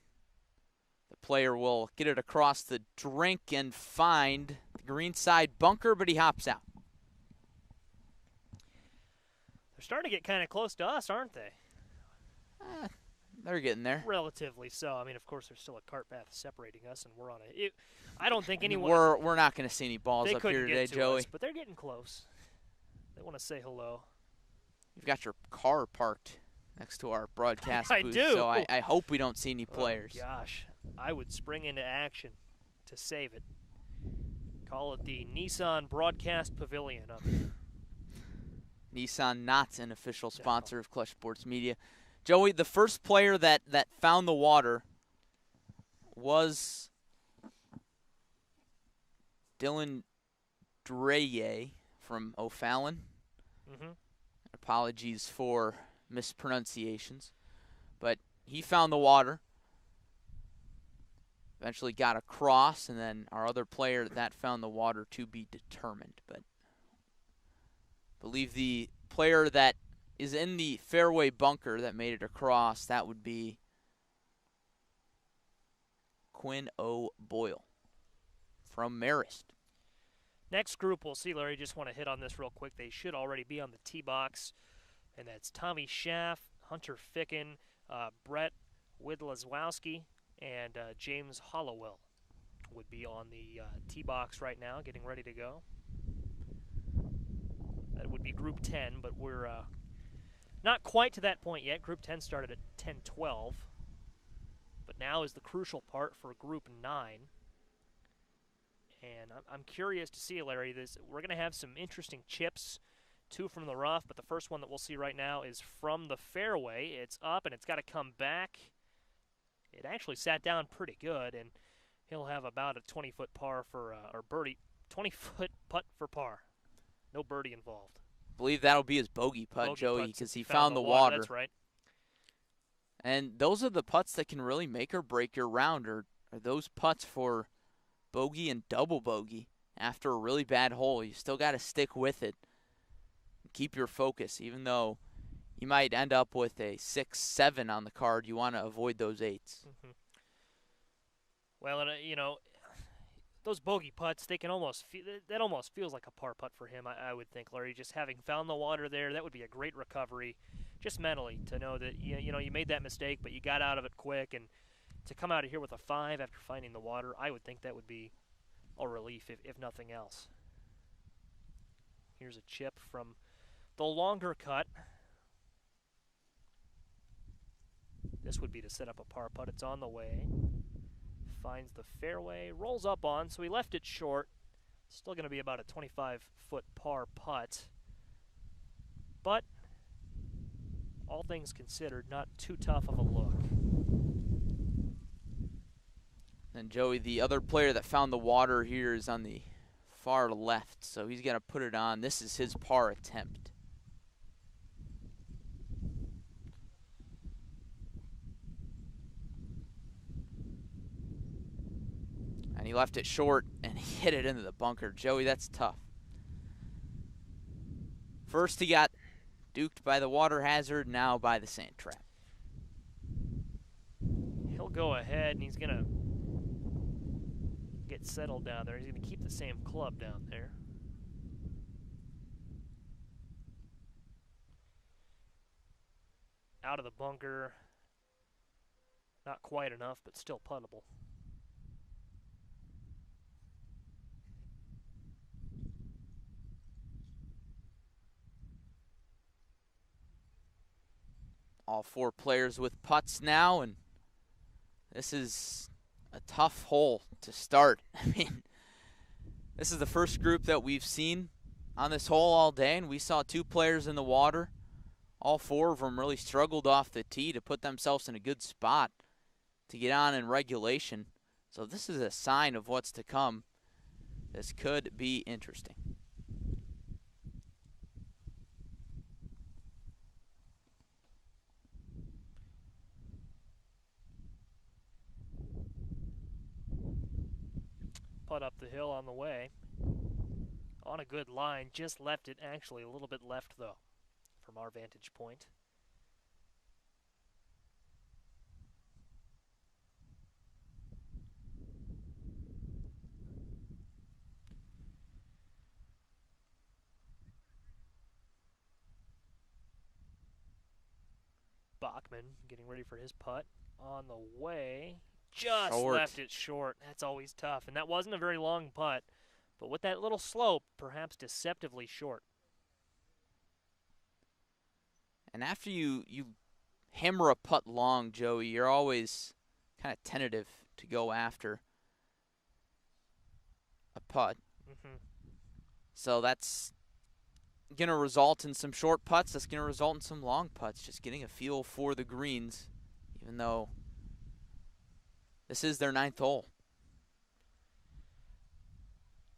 the player will get it across the drink and find the green side bunker, but he hops out. They're starting to get kind of close to us, aren't they? They're getting there. Relatively so. I mean, of course, there's still a cart path separating us, and we're on a. I don't think anyone. We're not going to see any balls they up here today, get to Joey. us, but they're getting close. They want to say hello. You've got your car parked next to our broadcast I booth, do. so I hope we don't see any players. Oh, gosh, I would spring into action to save it. Call it the Nissan Broadcast Pavilion. Nissan not an official sponsor of Clutch Sports Media. Joey, the first player that found the water was Dylan Dreye from O'Fallon. Mm-hmm. Apologies for mispronunciations. But he found the water, eventually got across, and then our other player that found the water to be determined. But I believe the player that is in the fairway bunker that made it across, that would be Quinn O'Boyle from Marist. Next group we'll see, Larry, just want to hit on this real quick. They should already be on the tee box, and that's Tommy Schaff, Hunter Ficken, Brett Widlazwowski, and James Hollowell would be on the tee box right now, getting ready to go. That would be Group 10, but we're not quite to that point yet. Group 10 started at 10:12, but now is the crucial part for Group 9. And I'm curious to see, Larry, we're going to have some interesting chips, 2 from the rough, but the first one that we'll see right now is from the fairway. It's up, and it's got to come back. It actually sat down pretty good, and he'll have about a 20-foot par for, or birdie, 20-foot putt for par. No birdie involved. I believe that'll be his bogey putt, Joey, because he found the water. water. That's right. And those are the putts that can really make or break your round, or those putts for bogey and double bogey after a really bad hole. You still got to stick with it. Keep your focus. Even though you might end up with a 6-7 on the card, you want to avoid those 8s. Mm-hmm. Well, and, those bogey putts, they can almost that almost feels like a par putt for him, I would think, Larry. Just having found the water there, that would be a great recovery, just mentally, to know that you made that mistake, but you got out of it quick, and to come out of here with a 5 after finding the water, I would think that would be a relief, if nothing else. Here's a chip from the longer cut. This would be to set up a par putt. It's on the way. Finds the fairway, rolls up on, so he left it short. Still going to be about a 25-foot par putt. But, all things considered, not too tough of a look. And Joey, the other player that found the water here is on the far left, so he's going to put it on. This is his par attempt. And he left it short and he hit it into the bunker. Joey, that's tough. First he got duked by the water hazard, now by the sand trap. He'll go ahead and he's going to get settled down there. He's going to keep the same club down there. Out of the bunker. Not quite enough, but still puttable. All 4 players with putts now, and this is a tough hole to start. I mean, this is the first group that we've seen on this hole all day, and we saw 2 players in the water. All 4 of them really struggled off the tee to put themselves in a good spot to get on in regulation. So this is a sign of what's to come. This could be interesting. Putt up the hill on the way. On a good line, just left it actually a little bit left though from our vantage point. Bachman getting ready for his putt on the way. Just Short. left it short. That's always tough. And that wasn't a very long putt. But with that little slope, perhaps deceptively short. And after you hammer a putt long, Joey, you're always kind of tentative to go after a putt. Mm-hmm. So that's going to result in some short putts. That's going to result in some long putts. Just getting a feel for the greens, even though this is their 9th hole.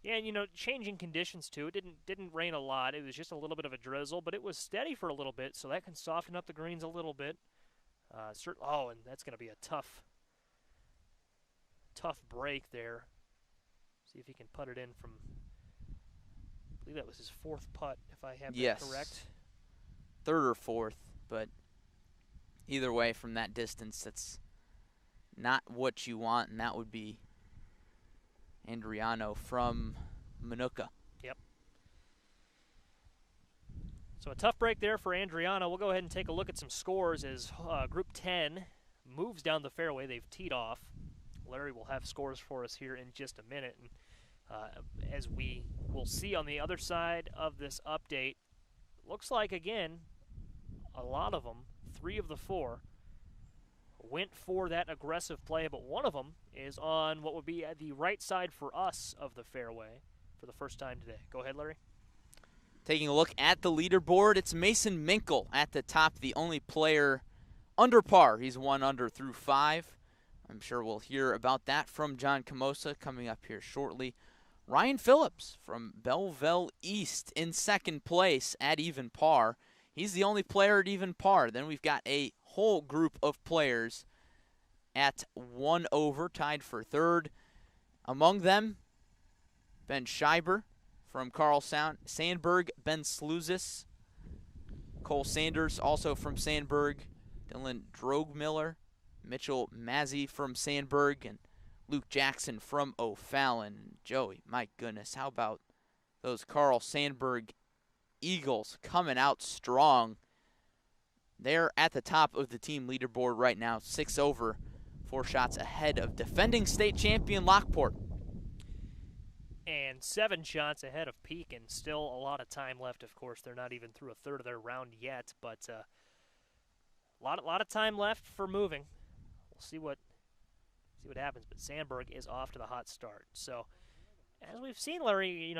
Yeah, and changing conditions too. It didn't rain a lot. It was just a little bit of a drizzle, but it was steady for a little bit, so that can soften up the greens a little bit. And that's going to be a tough break there. See if he can putt it in from. I believe that was his 4th putt, if I have that correct. 3rd or 4th, but either way, from that distance, that's not what you want, and that would be Andriano from Manuka. Yep. So a tough break there for Andriano. We'll go ahead and take a look at some scores as Group 10 moves down the fairway. They've teed off. Larry will have scores for us here in just a minute. And as we will see on the other side of this update, looks like, again, a lot of them, 3 of the 4, went for that aggressive play, but one of them is on what would be at the right side for us of the fairway for the first time today. Go ahead, Larry. Taking a look at the leaderboard, it's Mason Minkle at the top, the only player under par. He's 1 under through 5. I'm sure we'll hear about that from John Camosa coming up here shortly. Ryan Phillips from Belleville East in 2nd place at even par. He's the only player at even par. Then we've got a whole group of players at 1 over, tied for 3rd. Among them, Ben Scheiber from Carl Sandburg, Ben Sluzis, Cole Sanders also from Sandburg, Dylan Drogmiller, Mitchell Mazzy from Sandburg, and Luke Jackson from O'Fallon. Joey, my goodness, how about those Carl Sandburg Eagles coming out strong? They're at the top of the team leaderboard right now, 6 over, 4 shots ahead of defending state champion Lockport. And 7 shots ahead of Pekin. Still a lot of time left, of course. They're not even through a third of their round yet, but a lot of time left for moving. We'll see what happens, but Sandburg is off to the hot start. So, as we've seen, Larry,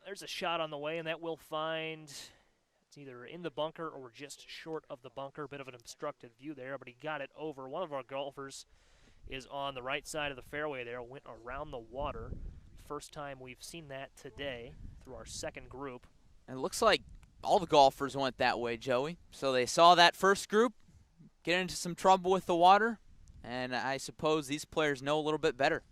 there's a shot on the way, and that will find it's either in the bunker or just short of the bunker. Bit of an obstructed view there, but he got it over. One of our golfers is on the right side of the fairway there, went around the water. First time we've seen that today through our 2nd group. And it looks like all the golfers went that way, Joey. So they saw that first group get into some trouble with the water, and I suppose these players know a little bit better.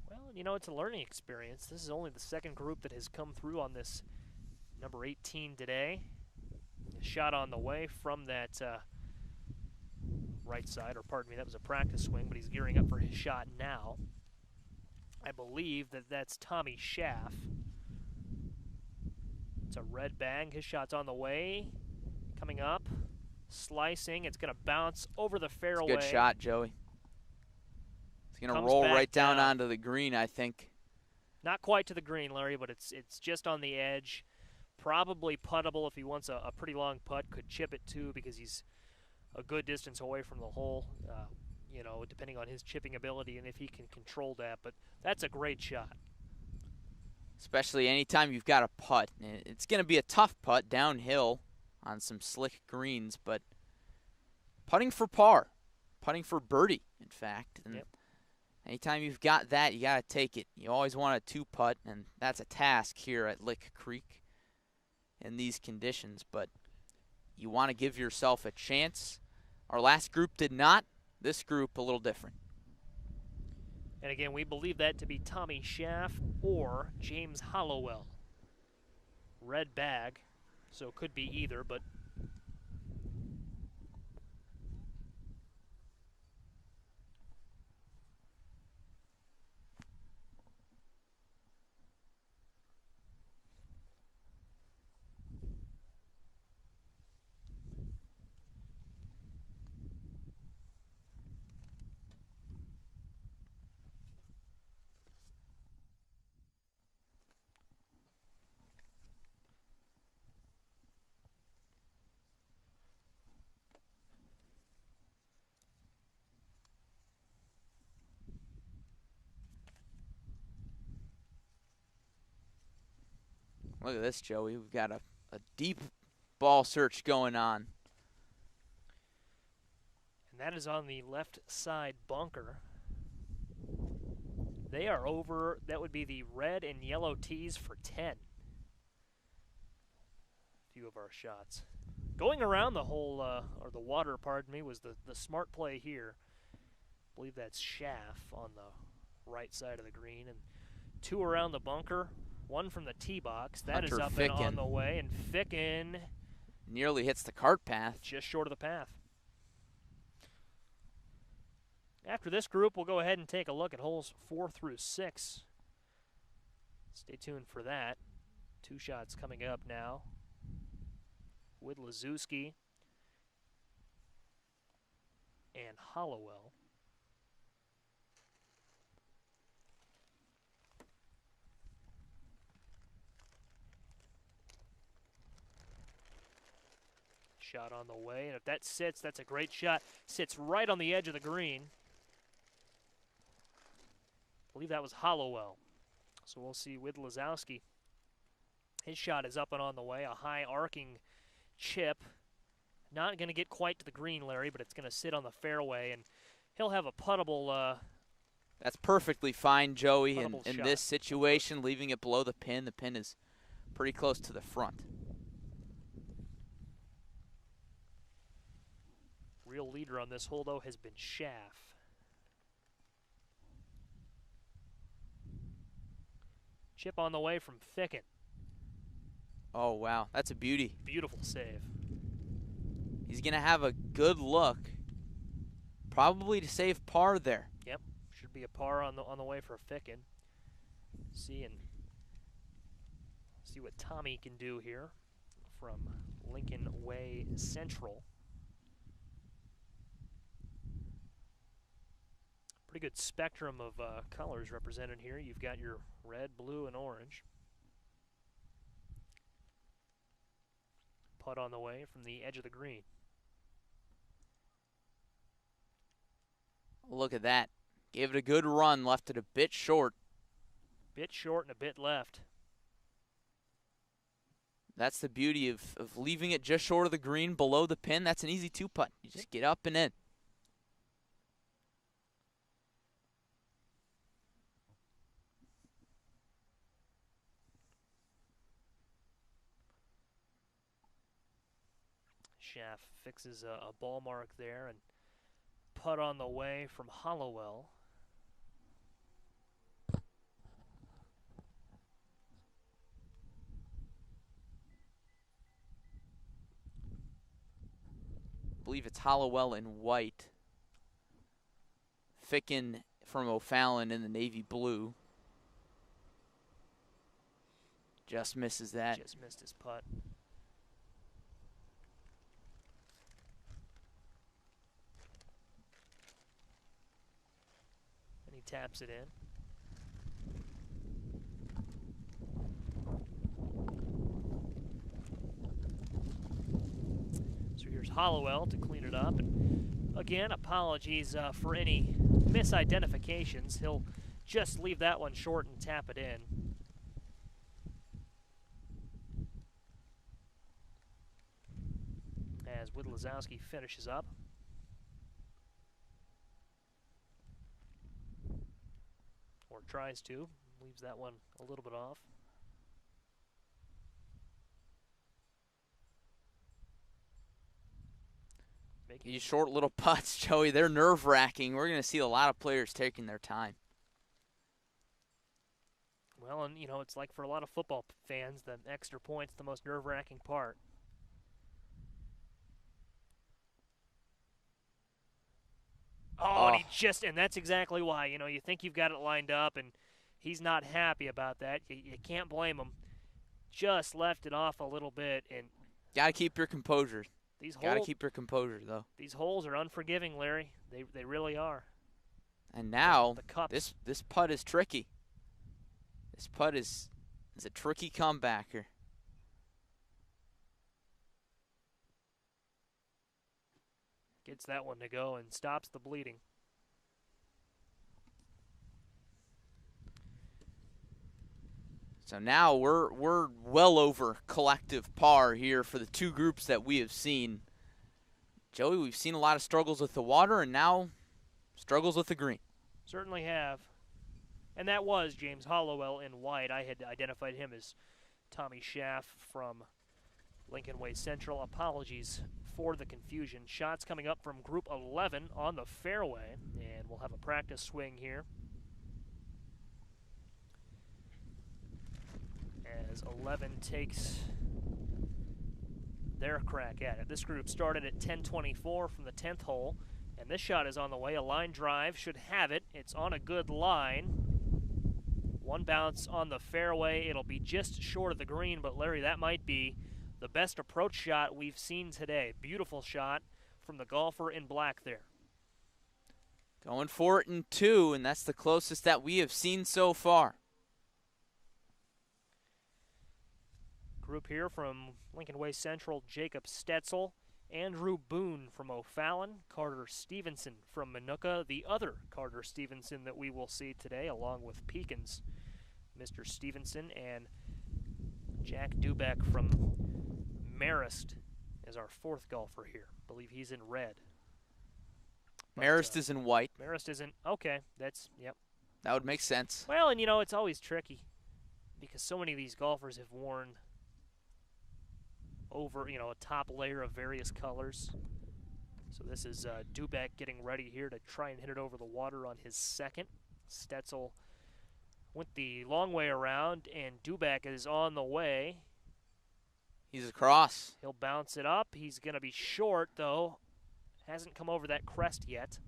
Well, it's a learning experience. This is only the 2nd group that has come through on this number 18 today. A shot on the way from that right side, or pardon me, that was a practice swing, but he's gearing up for his shot now. I believe that's Tommy Schaff. It's a red bag. His shot's on the way. Coming up. Slicing. It's going to bounce over the fairway. It's a good shot, Joey. It's going to roll right down onto the green, I think. Not quite to the green, Larry, but it's just on the edge. Probably puttable if he wants a pretty long putt. Could chip it too because he's a good distance away from the hole, depending on his chipping ability and if he can control that. But that's a great shot. Especially anytime you've got a putt. It's going to be a tough putt downhill on some slick greens, but putting for par, putting for birdie, in fact. And yep. Anytime you've got that, you got to take it. You always want a 2-putt, and that's a task here at Lick Creek in these conditions, but you want to give yourself a chance. Our last group did not. This group a little different. And again, we believe that to be Tommy Schaff or James Hollowell. Red bag, so it could be either, but Look at this, Joey. We've got a deep ball search going on. And that is on the left side bunker. They are over. That would be the red and yellow tees for 10. Few of our shots. Going around the hole, or the water, pardon me, was the smart play here. I believe that's Schaff on the right side of the green. And 2 around the bunker, 1 from the tee box. That Hunter is up Ficken. and on the way. And Ficken Nearly hits the cart path. just short of the path. After this group, we'll go ahead and take a look at holes 4 through 6. Stay tuned for that. 2 shots coming up now. With Lazewski and Hollowell. Shot on the way, and if that sits, that's a great shot. Sits right on the edge of the green. I believe that was Hollowell. So we'll see with Lazowski. His shot is up and on the way, a high arcing chip. Not going to get quite to the green, Larry, but it's going to sit on the fairway, and he'll have a puttable. That's perfectly fine, Joey, in shot. this situation, leaving it below the pin. The pin is pretty close to the front. Real leader on this hole, though, has been Schaff. Chip on the way from Ficken. Oh, wow. That's a beauty. Beautiful save. He's going to have a good look, probably to save par there. Yep. Should be a par on the way for Ficken. See what Tommy can do here from Lincoln Way Central. Pretty good spectrum of colors represented here. You've got your red, blue, and orange. Putt on the way from the edge of the green. Look at that. Gave it a good run, left it a bit short. Bit short and a bit left. That's the beauty of leaving it just short of the green, below the pin. That's an easy 2-putt. You just get up and in. Schaff fixes a ball mark there, and putt on the way from Hollowell. I believe it's Hollowell in white. Ficken from O'Fallon in the navy blue. Just misses that. Just missed his putt. And he taps it in. So here's Hollowell to clean it up. And again, apologies for any misidentifications. He'll just leave that one short and tap it in. As Widlazowski finishes up. Or tries to. Leaves that one a little bit off. These short little putts, Joey, they're nerve-wracking. We're going to see a lot of players taking their time. Well, and, you know, it's like for a lot of football fans, the extra point's the most nerve-wracking part. Oh, and he just, and that's exactly why, you know, you think you've got it lined up, and he's not happy about that. You can't blame him. Just left it off a little bit, and Got to keep your composure. Got to holes, keep your composure, though. these holes are unforgiving, Larry. They really are. And now, The cups. this putt is tricky. This putt is a tricky comebacker. Gets that one to go and stops the bleeding. So now we're well over collective par here for the two groups that we have seen. Joey, we've seen a lot of struggles with the water and now struggles with the green. Certainly have. And that was James Hollowell in white. I had identified him as Tommy Schaff from Lincoln Way Central. Apologies for the confusion. Shots coming up from Group 11 on the fairway, and we'll have a practice swing here. As 11 takes their crack at it. This group started at 10:24 from the 10th hole, and this shot is on the way. A line drive should have it. It's on a good line. One bounce on the fairway. It'll be just short of the green, but Larry, that might be the best approach shot we've seen today. Beautiful shot from the golfer in black there. Going for it in two, and that's the closest that we have seen so far. Group here from Lincoln Way Central, Jacob Stetzel, Andrew Boone from O'Fallon, Carter Stevenson from Minooka, the other Carter Stevenson that we will see today, along with Pekin's Mr. Stevenson, and Jack Dubeck from Marist is our fourth golfer here. I believe he's in red. Marist is in white. Marist isn't. Okay, that's, yep. That would make sense. Well, and you know, it's always tricky because so many of these golfers have worn over, you know, a top layer of various colors. So this is Dubeck getting ready here to try and hit it over the water on his second. Stetzel went the long way around, and Dubeck is on the way. He's across. He'll bounce it up. He's going to be short, though. Hasn't come over that crest yet.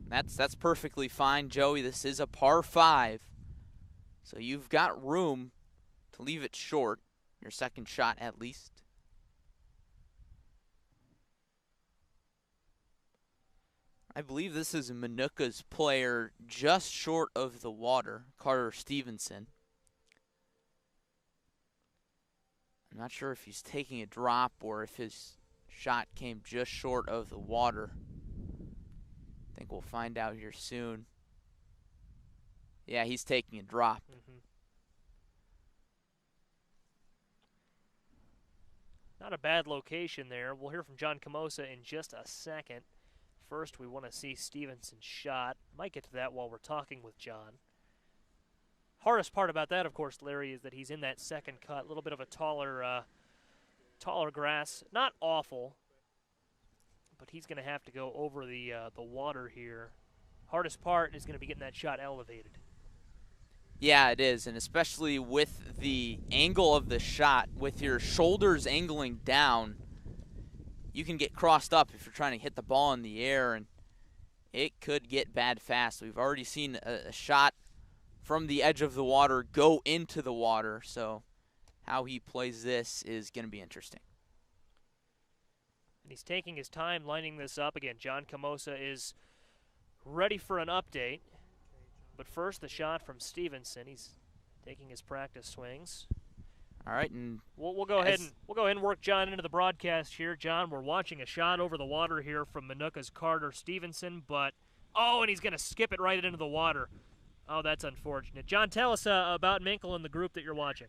That's perfectly fine, Joey. This is a par 5. So you've got room to leave it short, your second shot at least. I believe this is Minooka's player just short of the water, Carter Stevenson. I'm not sure if he's taking a drop or if his shot came just short of the water. I think we'll find out here soon. Yeah, he's taking a drop. Not a bad location there. We'll hear from John Camosa in just a second. First, we want to see Stevenson's shot. Might get to that while we're talking with John. Hardest part about that, of course, Larry, is that he's in that second cut. A little bit of a taller grass. Not awful, but he's going to have to go over the water here. Hardest part is going to be getting that shot elevated. Yeah, it is, and especially with the angle of the shot, with your shoulders angling down, you can get crossed up if you're trying to hit the ball in the air, and it could get bad fast. We've already seen a shot from the edge of the water go into the water, so how he plays this is going to be interesting. And he's taking his time lining this up. Again, John Camosa is ready for an update. But first, the shot from Stevenson. He's taking his practice swings. All right, and we'll go ahead and work John into the broadcast here. John, we're watching a shot over the water here from Minooka's Carter Stevenson, but and he's going to skip it right into the water. Oh, that's unfortunate. John, tell us about Minkle and the group that you're watching.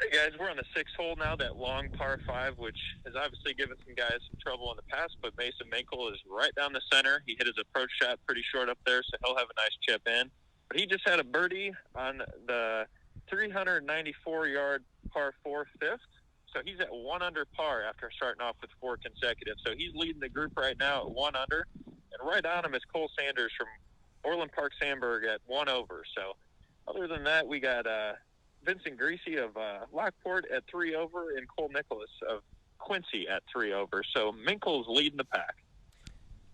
Hey guys, we're on the 6th hole now, that long par 5, which has obviously given some guys some trouble in the past, but Mason Minkle is right down the center. He hit his approach shot pretty short up there, so he'll have a nice chip in. But he just had a birdie on the 394-yard par 4 fifth, so he's at 1 under par after starting off with 4 consecutive. So he's leading the group right now at 1 under, and right on him is Cole Sanders from Orland Park Sandburg at 1 over. So other than that, we got Vincent Greasy of Lockport at 3 over, and Cole Nicholas of Quincy at 3 over. So Minkle's leading the pack.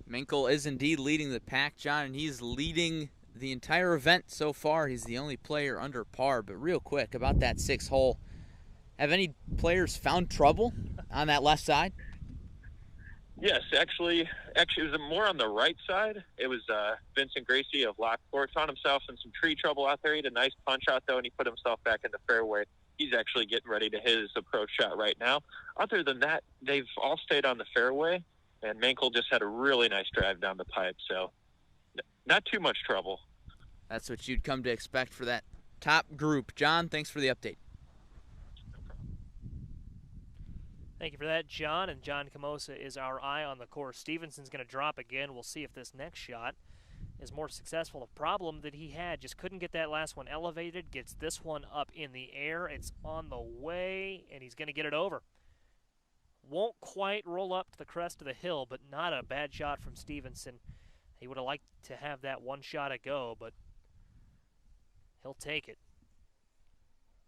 Minkle is indeed leading the pack, John, and he's leading the entire event so far. He's the only player under par. But real quick, about that 6th hole, have any players found trouble on that left side? Yes, actually, it was more on the right side. It was Vincent Gracie of Lockport. Found himself in some tree trouble out there. He had a nice punch out, though, and he put himself back in the fairway. He's actually getting ready to hit his approach shot right now. Other than that, they've all stayed on the fairway, and Minkle just had a really nice drive down the pipe. So not too much trouble. That's what you'd come to expect for that top group. John, thanks for the update. Thank you for that, John. And John Camosa is our eye on the course. Stevenson's going to drop again. We'll see if this next shot is more successful. The problem that he had, just couldn't get that last one elevated, gets this one up in the air. It's on the way, and he's going to get it over. Won't quite roll up to the crest of the hill, but not a bad shot from Stevenson. He would have liked to have that one shot a go, but he'll take it.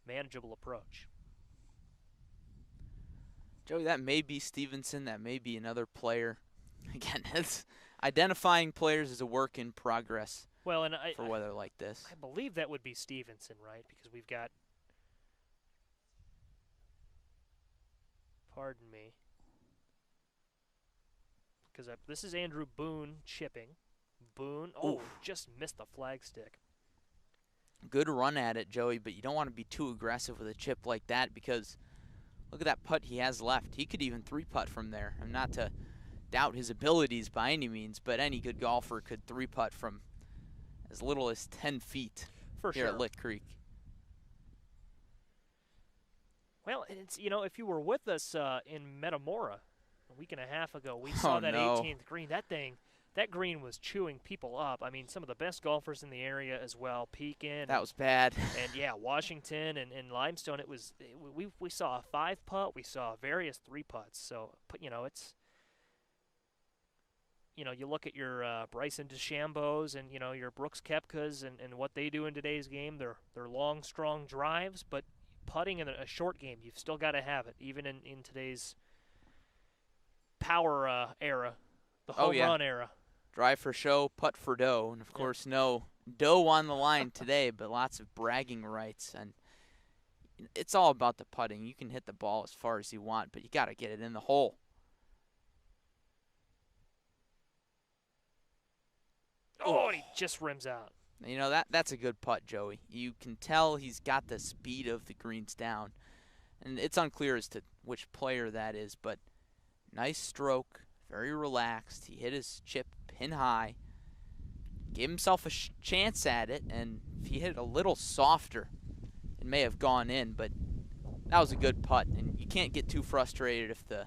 Manageable approach. Joey, that may be Stevenson. That may be another player. Again, it's identifying players is a work in progress. Well, and for weather like this. I believe that would be Stevenson, right? Because we've got, pardon me, because this is Andrew Boone chipping. Boone, just missed the flagstick. Good run at it, Joey, but you don't want to be too aggressive with a chip like that because look at that putt he has left. He could even three-putt from there. I'm not to doubt his abilities by any means, but any good golfer could three-putt from as little as 10 feet here at Lick Creek. Well, it's, you know, if you were with us in Metamora a week and a half ago, we saw that 18th green. That green was chewing people up. I mean, some of the best golfers in the area as well. Pekin. That was bad. And yeah, Washington and Limestone. We saw a 5-putt. We saw various 3-putts. So, you know, it's, you know, you look at your Bryson DeChambeaus and, you know, your Brooks Koepkas and what they do in today's game. They're long, strong drives, but putting in a short game, you've still got to have it, even in today's power era, the home run era. Drive for show, putt for dough, and of course no dough on the line today, but lots of bragging rights. And it's all about the putting. You can hit the ball as far as you want, but you got to get it in the hole. Oh, and he just rims out. You know, that's a good putt, Joey. You can tell he's got the speed of the greens down. And it's unclear as to which player that is, but nice stroke, very relaxed. He hit his chip pin high, gave himself a chance at it, and if he hit it a little softer, it may have gone in, but that was a good putt, and you can't get too frustrated if the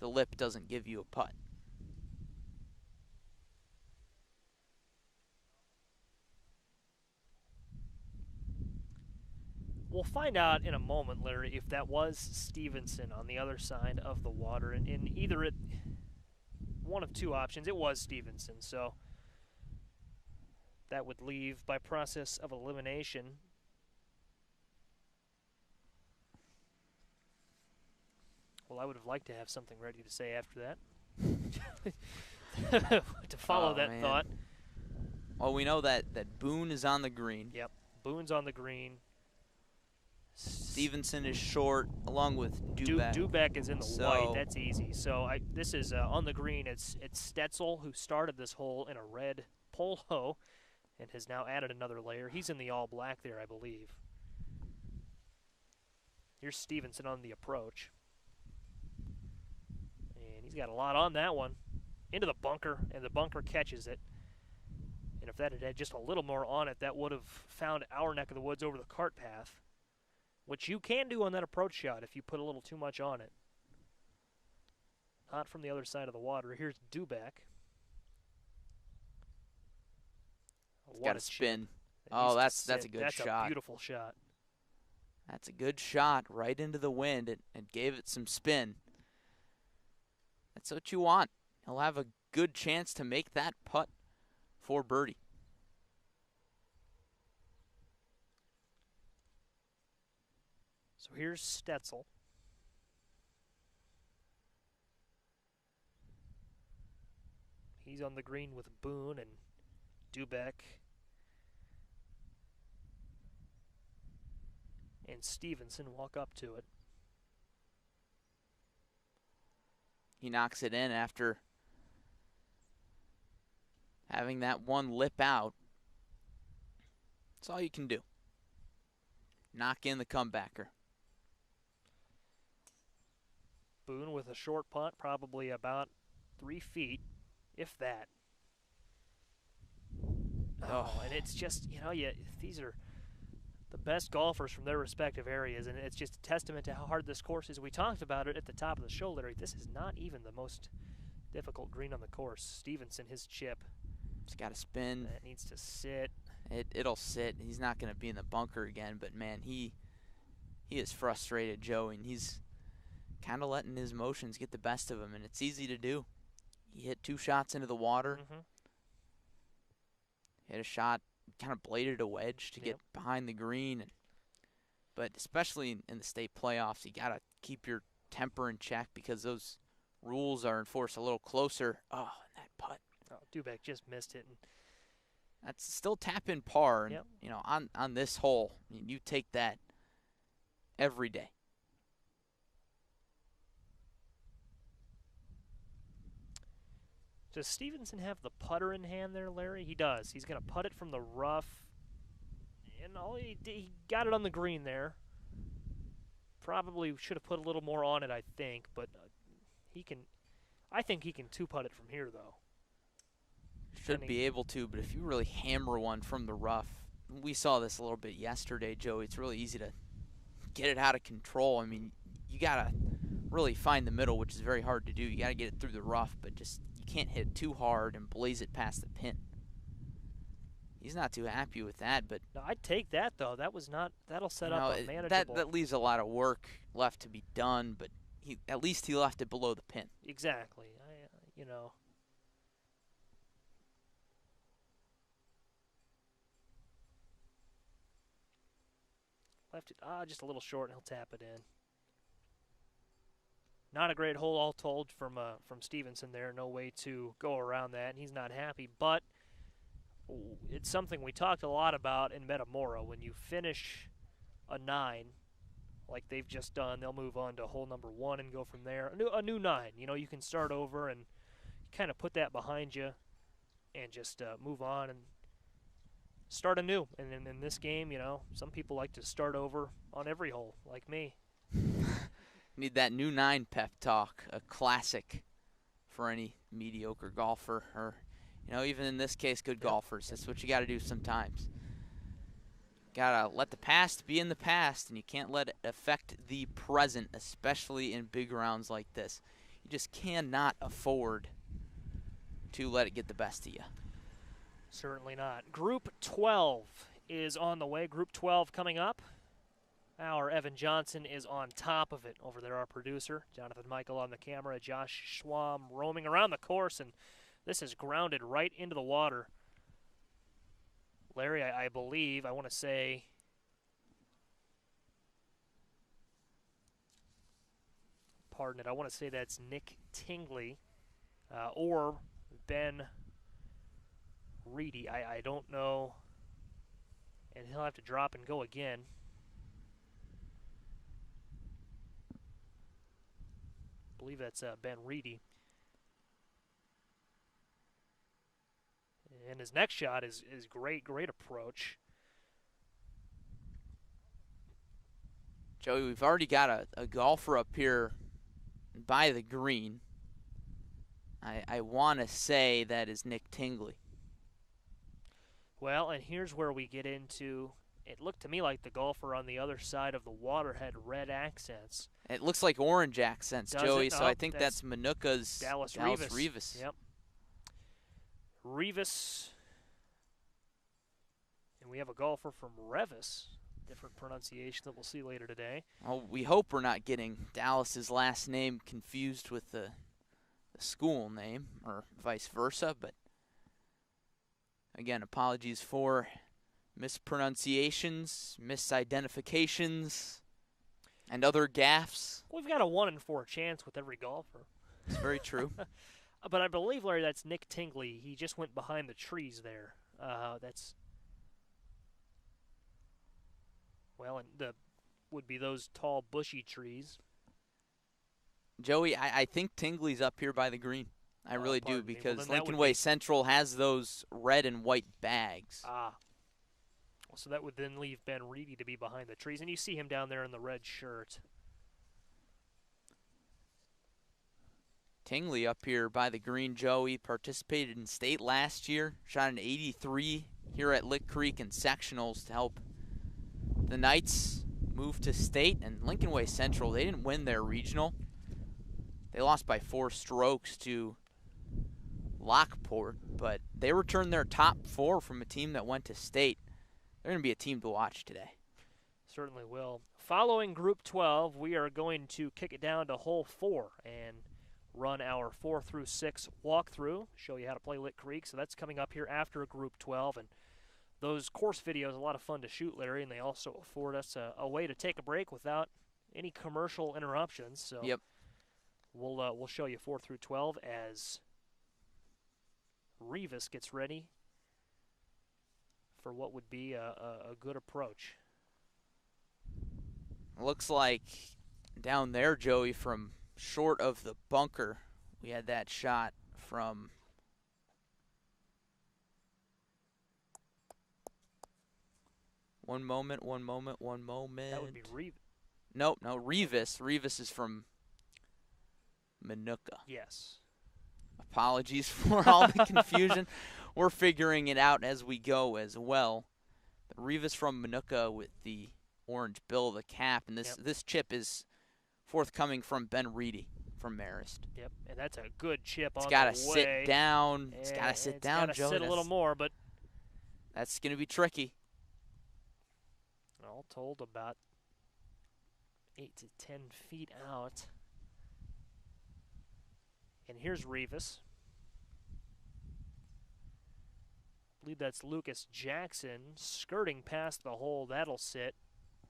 lip doesn't give you a putt. We'll find out in a moment, Larry, if that was Stevenson on the other side of the water. And either one of two options, it was Stevenson. So that would leave, by process of elimination, well, I would have liked to have something ready to say after that. To follow that thought. Well, we know that Boone is on the green. Yep, Boone's on the green. Stevenson is short, along with Dubeck. Dubeck is in the white. That's easy. So this is on the green. It's Stetzel, who started this hole in a red polo and has now added another layer. He's in the all-black there, I believe. Here's Stevenson on the approach. And he's got a lot on that one. Into the bunker, and the bunker catches it. And if that had just a little more on it, that would have found our neck of the woods over the cart path, which you can do on that approach shot if you put a little too much on it. Not from the other side of the water. Here's Dubeck. Got a spin. Oh, that's a good shot. That's a beautiful shot. That's a good shot right into the wind and gave it some spin. That's what you want. He'll have a good chance to make that putt for birdie. So here's Stetzel. He's on the green with Boone and Dubeck. And Stevenson walk up to it. He knocks it in after having that one lip out. That's all you can do. Knock in the comebacker. Boone with a short putt, probably about 3 feet, if that. Oh, and it's just, these are the best golfers from their respective areas, and it's just a testament to how hard this course is. We talked about it at the top of the show, Larry. This is not even the most difficult green on the course. Stevenson, his chip. It's got to spin. It needs to sit. It'll sit. He's not going to be in the bunker again, but, man, he is frustrated, Joe, and he's kind of letting his emotions get the best of him, and it's easy to do. He hit 2 shots into the water. Hit a shot, kind of bladed a wedge to get behind the green. But especially in the state playoffs, you got to keep your temper in check because those rules are enforced a little closer. Oh, and that putt. Oh, Dubek just missed it. And that's still tap-in par. And, on this hole, you take that every day. Does Stevenson have the putter in hand there, Larry? He does. He's going to putt it from the rough. And he got it on the green there. Probably should have put a little more on it, I think. But I think he can 2-putt it from here, though. Should be able to, but if you really hammer one from the rough, we saw this a little bit yesterday, Joey. It's really easy to get it out of control. I mean, you got to really find the middle, which is very hard to do. You got to get it through the rough, but just can't hit too hard and blaze it past the pin. He's not too happy with that, but no, I'd take that though. That'll set up a manageable. That leaves a lot of work left to be done, but at least he left it below the pin. Exactly. Left it just a little short, and he'll tap it in. Not a great hole all told from Stevenson there. No way to go around that, and he's not happy. But it's something we talked a lot about in Metamora. When you finish a 9, like they've just done, they'll move on to hole number 1 and go from there. A new 9. You can start over and kind of put that behind you and just move on and start anew. And in this game, some people like to start over on every hole, like me. Need that new 9 pep talk, a classic for any mediocre golfer or, even in this case, good golfers. That's what you got to do sometimes. Got to let the past be in the past, and you can't let it affect the present, especially in big rounds like this. You just cannot afford to let it get the best of you. Certainly not. Group 12 is on the way. Group 12 coming up. Our Evan Johnson is on top of it over there, our producer. Jonathan Michael on the camera. Josh Schwam roaming around the course, and this is grounded right into the water. Larry, I believe, I want to say, pardon it, I want to say that's Nick Tingley or Ben Reedy. I don't know, and he'll have to drop and go again. I believe that's Ben Reedy. And his next shot is great approach. Joey, we've already got a golfer up here by the green. I want to say that is Nick Tingley. Well, and here's where we get into, it looked to me like the golfer on the other side of the water had red accents. It looks like orange accents, Joey, so I think that's Manuka's Dallas Rivas. Yep. Rivas. And we have a golfer from Revis. Different pronunciation that we'll see later today. Well, we hope we're not getting Dallas's last name confused with the school name or vice versa, but again, apologies for mispronunciations, misidentifications, and other gaffes. We've got a 1 in 4 chance with every golfer. It's very true. But I believe, Larry, that's Nick Tingley. He just went behind the trees there. And would be those tall, bushy trees. Joey, I think Tingley's up here by the green. I really do, because Lincoln Way Central has those red and white bags. So that would then leave Ben Reedy to be behind the trees. And you see him down there in the red shirt. Tingley up here by the green, Joey, participated in state last year, shot an 83 here at Lick Creek and sectionals to help the Knights move to state. And Lincoln Way Central, they didn't win their regional. They lost by 4 strokes to Lockport, but they returned their top 4 from a team that went to state. They're going to be a team to watch today. Certainly will. Following Group 12, we are going to kick it down to hole 4 and run our 4 through 6 walkthrough, show you how to play Lick Creek. So that's coming up here after Group 12. And those course videos are a lot of fun to shoot, Larry, and they also afford us a way to take a break without any commercial interruptions. So yep. We'll show you 4 through 12 as Revis gets ready for what would be a good approach. Looks like down there, Joey, from short of the bunker, we had that shot from one moment. That would be Revis. No, Revis. Revis is from Minooka. Yes. Apologies for all the confusion. We're figuring it out as we go as well. But Revis from Minooka with the orange bill of the cap, and this chip is forthcoming from Ben Reedy from Marist. Yep, and that's a good chip on the way. It's got to sit down. It's got to sit down, Joe. It's got to sit a little more, but that's going to be tricky. All told, about 8 to 10 feet out. And here's Revis. I believe that's Lucas Jackson skirting past the hole. That'll sit.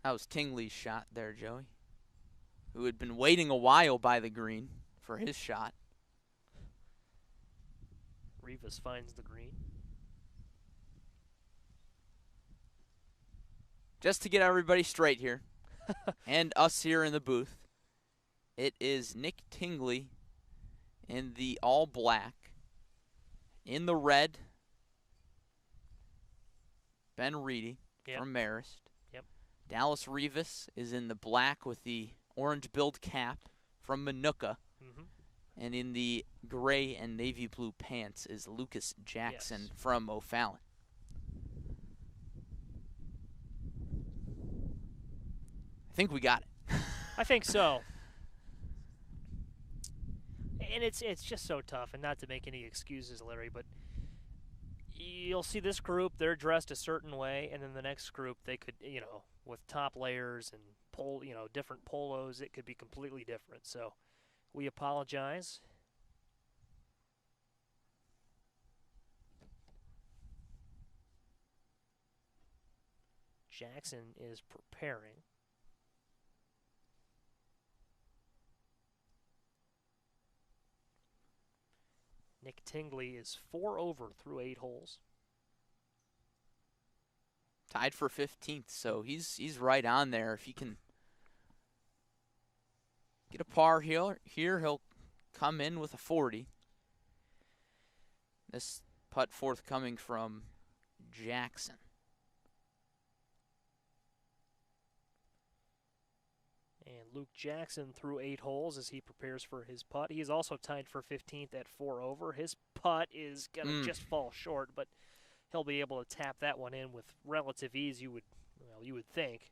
That was Tingley's shot there, Joey, who had been waiting a while by the green for his shot. Revis finds the green. Just to get everybody straight here, and us here in the booth, it is Nick Tingley in the all black. In the red, Ben Reedy from Marist. Yep. Dallas Revis is in the black with the orange billed cap from Minooka. Mm-hmm. And in the gray and navy blue pants is Lucas Jackson from O'Fallon. I think we got it. I think so. And it's just so tough, and not to make any excuses, Larry, but you'll see this group, they're dressed a certain way, and then the next group, they could, with top layers and different polos, it could be completely different. So we apologize. Jackson is preparing. Nick Tingley is 4 over through 8 holes. Tied for 15th, so he's right on there. If he can get a par here, he'll come in with a 40. This putt forthcoming from Jackson. And Luke Jackson through 8 holes as he prepares for his putt. He is also tied for 15th at 4 over. His putt is going to just fall short, but he'll be able to tap that one in with relative ease, you would think.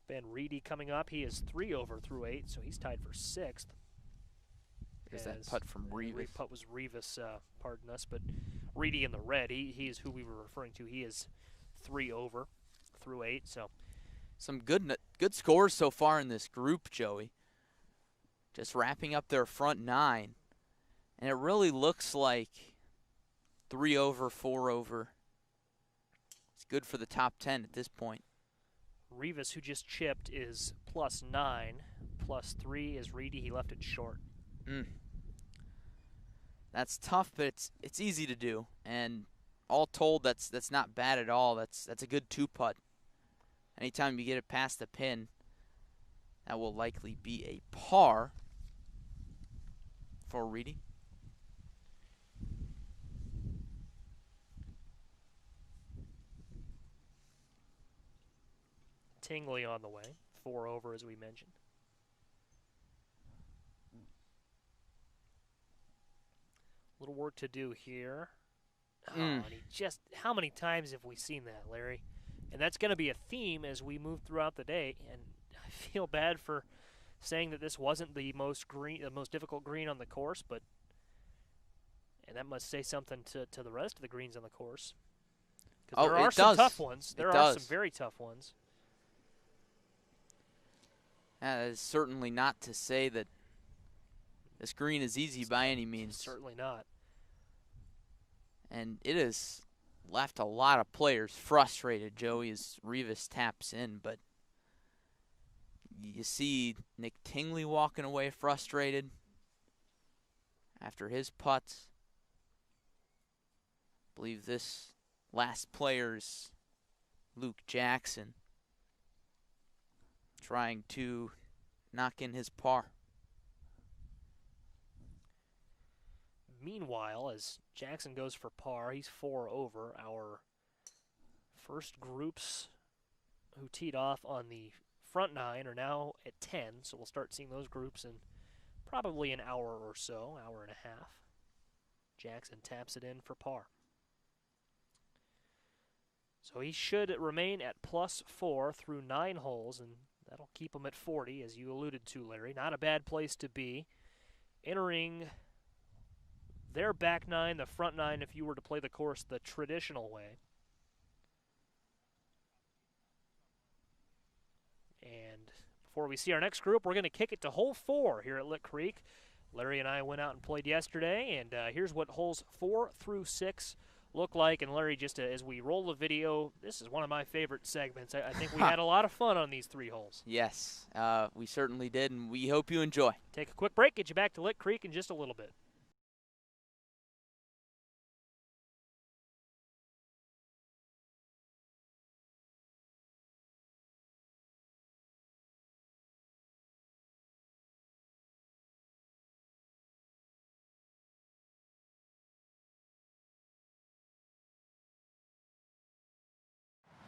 Ben Reedy coming up. He is 3 over through 8, so he's tied for 6th. There's that putt from Revis. Putt was Revis, pardon us, but Reedy in the red, he is who we were referring to. He is 3 over through 8. So some good scores so far in this group, Joey. Just wrapping up their front 9. And it really looks like 3 over, 4 over. It's good for the top 10 at this point. Revis, who just chipped, is +9. +3 is Reedy. He left it short. That's tough, but it's easy to do. And all told, that's not bad at all. That's a good 2-putt. Anytime you get it past the pin, that will likely be a par for Reedy. Tingley on the way, 4 over as we mentioned. Little work to do here. Oh, and he just, how many times have we seen that, Larry? And that's going to be a theme as we move throughout the day. And I feel bad for saying that this wasn't the most difficult green on the course, and that must say something to the rest of the greens on the course. Because there are some tough ones. There are some very tough ones. That is certainly not to say that this green is easy by any means. Certainly not. And it has left a lot of players frustrated, Joey, as Rivas taps in. But you see Nick Tingley walking away frustrated after his putts. I believe this last player's Luke Jackson, trying to knock in his par. Meanwhile, as Jackson goes for par, he's 4 over. Our first groups who teed off on the front 9 are now at 10, so we'll start seeing those groups in probably an hour or so, hour and a half. Jackson taps it in for par. So he should remain at +4 through 9 holes, and that'll keep him at 40, as you alluded to, Larry. Not a bad place to be. Entering their back 9, the front 9, if you were to play the course the traditional way. And before we see our next group, we're going to kick it to hole 4 here at Lick Creek. Larry and I went out and played yesterday, and here's what holes 4 through 6 look like. And Larry, just as we roll the video, this is one of my favorite segments. I think we had a lot of fun on these 3 holes. Yes, we certainly did, and we hope you enjoy. Take a quick break, get you back to Lick Creek in just a little bit.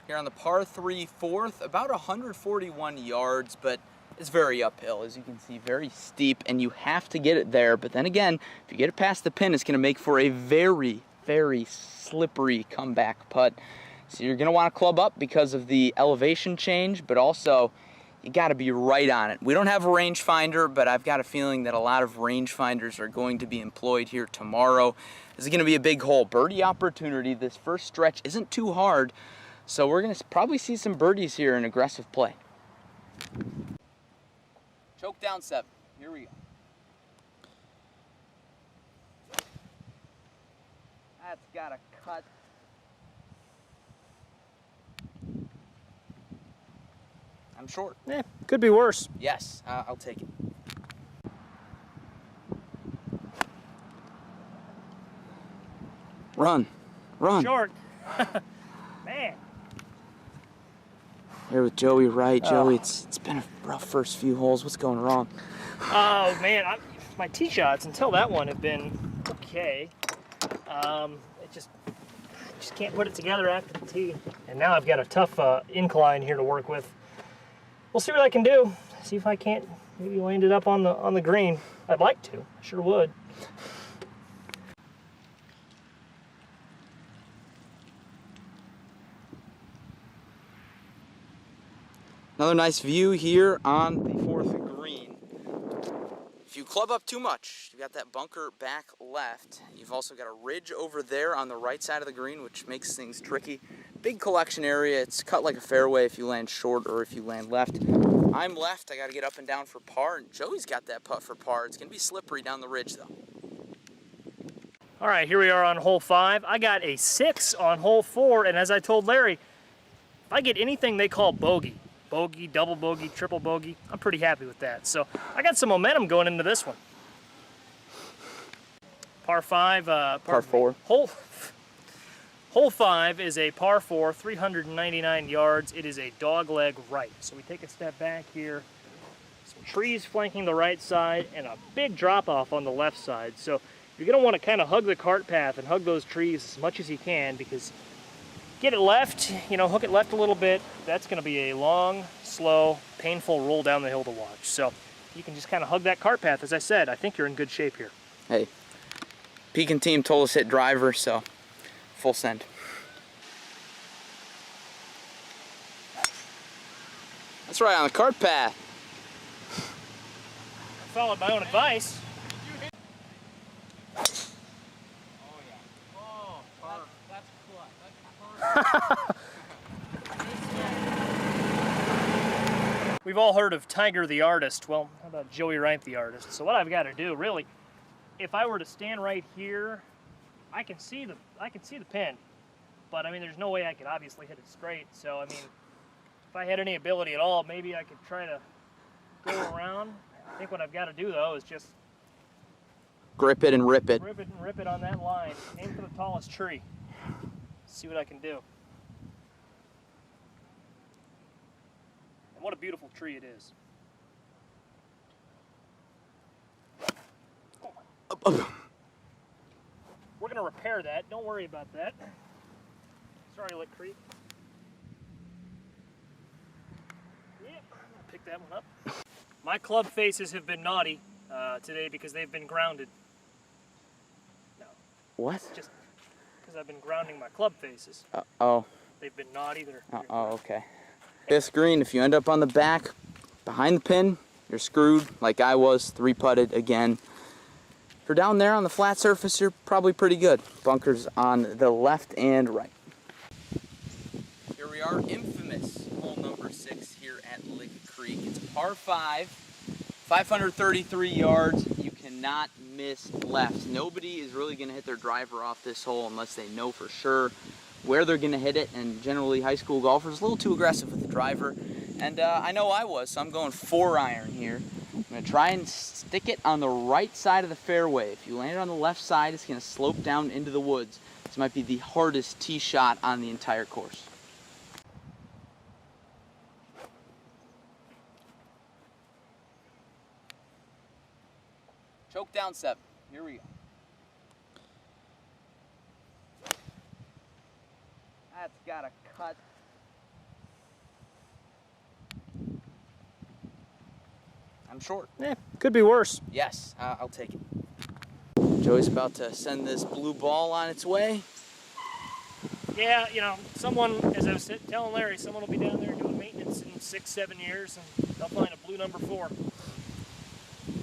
Here on the par 3 fourth, about 141 yards, but it's very uphill, as you can see, very steep, and you have to get it there. But then again, if you get it past the pin, it's going to make for a very, very slippery comeback putt. So you're going to want to club up because of the elevation change, but also you got to be right on it. We don't have a rangefinder, but I've got a feeling that a lot of rangefinders are going to be employed here tomorrow. This is going to be a big hole. Birdie opportunity. This first stretch isn't too hard. So we're going to probably see some birdies here in aggressive play. Choke down 7. Here we go. That's got to cut. I'm short. Could be worse. Yes, I'll take it. Run. Run. Short. Man. Here with Joey Wright. Joey, it's been a rough first few holes. What's going wrong? Oh, man. My tee shots until that one have been okay. It just can't put it together after the tee. And now I've got a tough incline here to work with. We'll see what I can do. See if I can't maybe land it up on the green. I'd like to. I sure would. Another nice view here on the 4th green. If you club up too much, you've got that bunker back left. You've also got a ridge over there on the right side of the green, which makes things tricky. Big collection area. It's cut like a fairway if you land short or if you land left. I'm left. I got to get up and down for par, and Joey's got that putt for par. It's going to be slippery down the ridge, though. All right, here we are on hole 5. I got a 6 on hole 4, and as I told Larry, if I get anything they call bogey, double bogey, triple bogey, I'm pretty happy with that. So I got some momentum going into this one. Par 5. Par 4. Hole 5 is a par 4, 399 yards. It is a dogleg right. So we take a step back here. Some trees flanking the right side and a big drop off on the left side. So you're going to want to kind of hug the cart path and hug those trees as much as you can, because get it left, hook it left a little bit. That's going to be a long, slow, painful roll down the hill to watch. So you can just kind of hug that cart path. As I said, I think you're in good shape here. Hey, Pekin team told us hit driver, so full send. That's right, on the cart path. I followed my own advice. We've all heard of Tiger the artist. Well, how about Joey Wright the artist? So what I've got to do, really, if I were to stand right here, I can see the pin, but I mean, there's no way I could obviously hit it straight. So I mean, if I had any ability at all, maybe I could try to go around. I think what I've got to do though is just grip it and rip it. Rip it on that line. Aim for the tallest tree. See what I can do. And what a beautiful tree it is. We're going to repair that. Don't worry about that. Sorry, Lick Creek. Yeah, I'll pick that one up. My club faces have been naughty today because they've been grounded. No. What? Just because I've been grounding my club faces. Oh. They've been naughty. They're oh, okay. This green, if you end up on the back, behind the pin, you're screwed, like I was, 3-putted again. For down there on the flat surface, you're probably pretty good. Bunkers on the left and right. Here we are, infamous hole number 6 here at Lick Creek. It's par 5, 533 yards. You cannot miss left. Nobody is really going to hit their driver off this hole unless they know for sure where they're going to hit it, and generally high school golfers a little too aggressive with the driver, and I know I was, so I'm going 4-iron here. I'm going to try and stick it on the right side of the fairway. If you land it on the left side, it's going to slope down into the woods. This might be the hardest tee shot on the entire course. Choke down 7. Here we go. That's got a cut. I'm short. could be worse. Yes, I'll take it. Joey's about to send this blue ball on its way. Yeah, you know, someone, as I was telling Larry, someone will be down there doing maintenance in 6-7 years, and they'll find a blue number 4.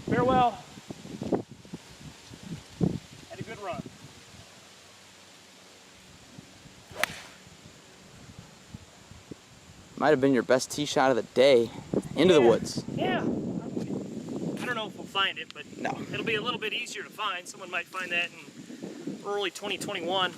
Farewell. Had a good run. Might have been your best tee shot of the day. Into the woods. Yeah. I don't know if we'll find it, but no. It'll be a little bit easier to find. Someone might find that in early 2021.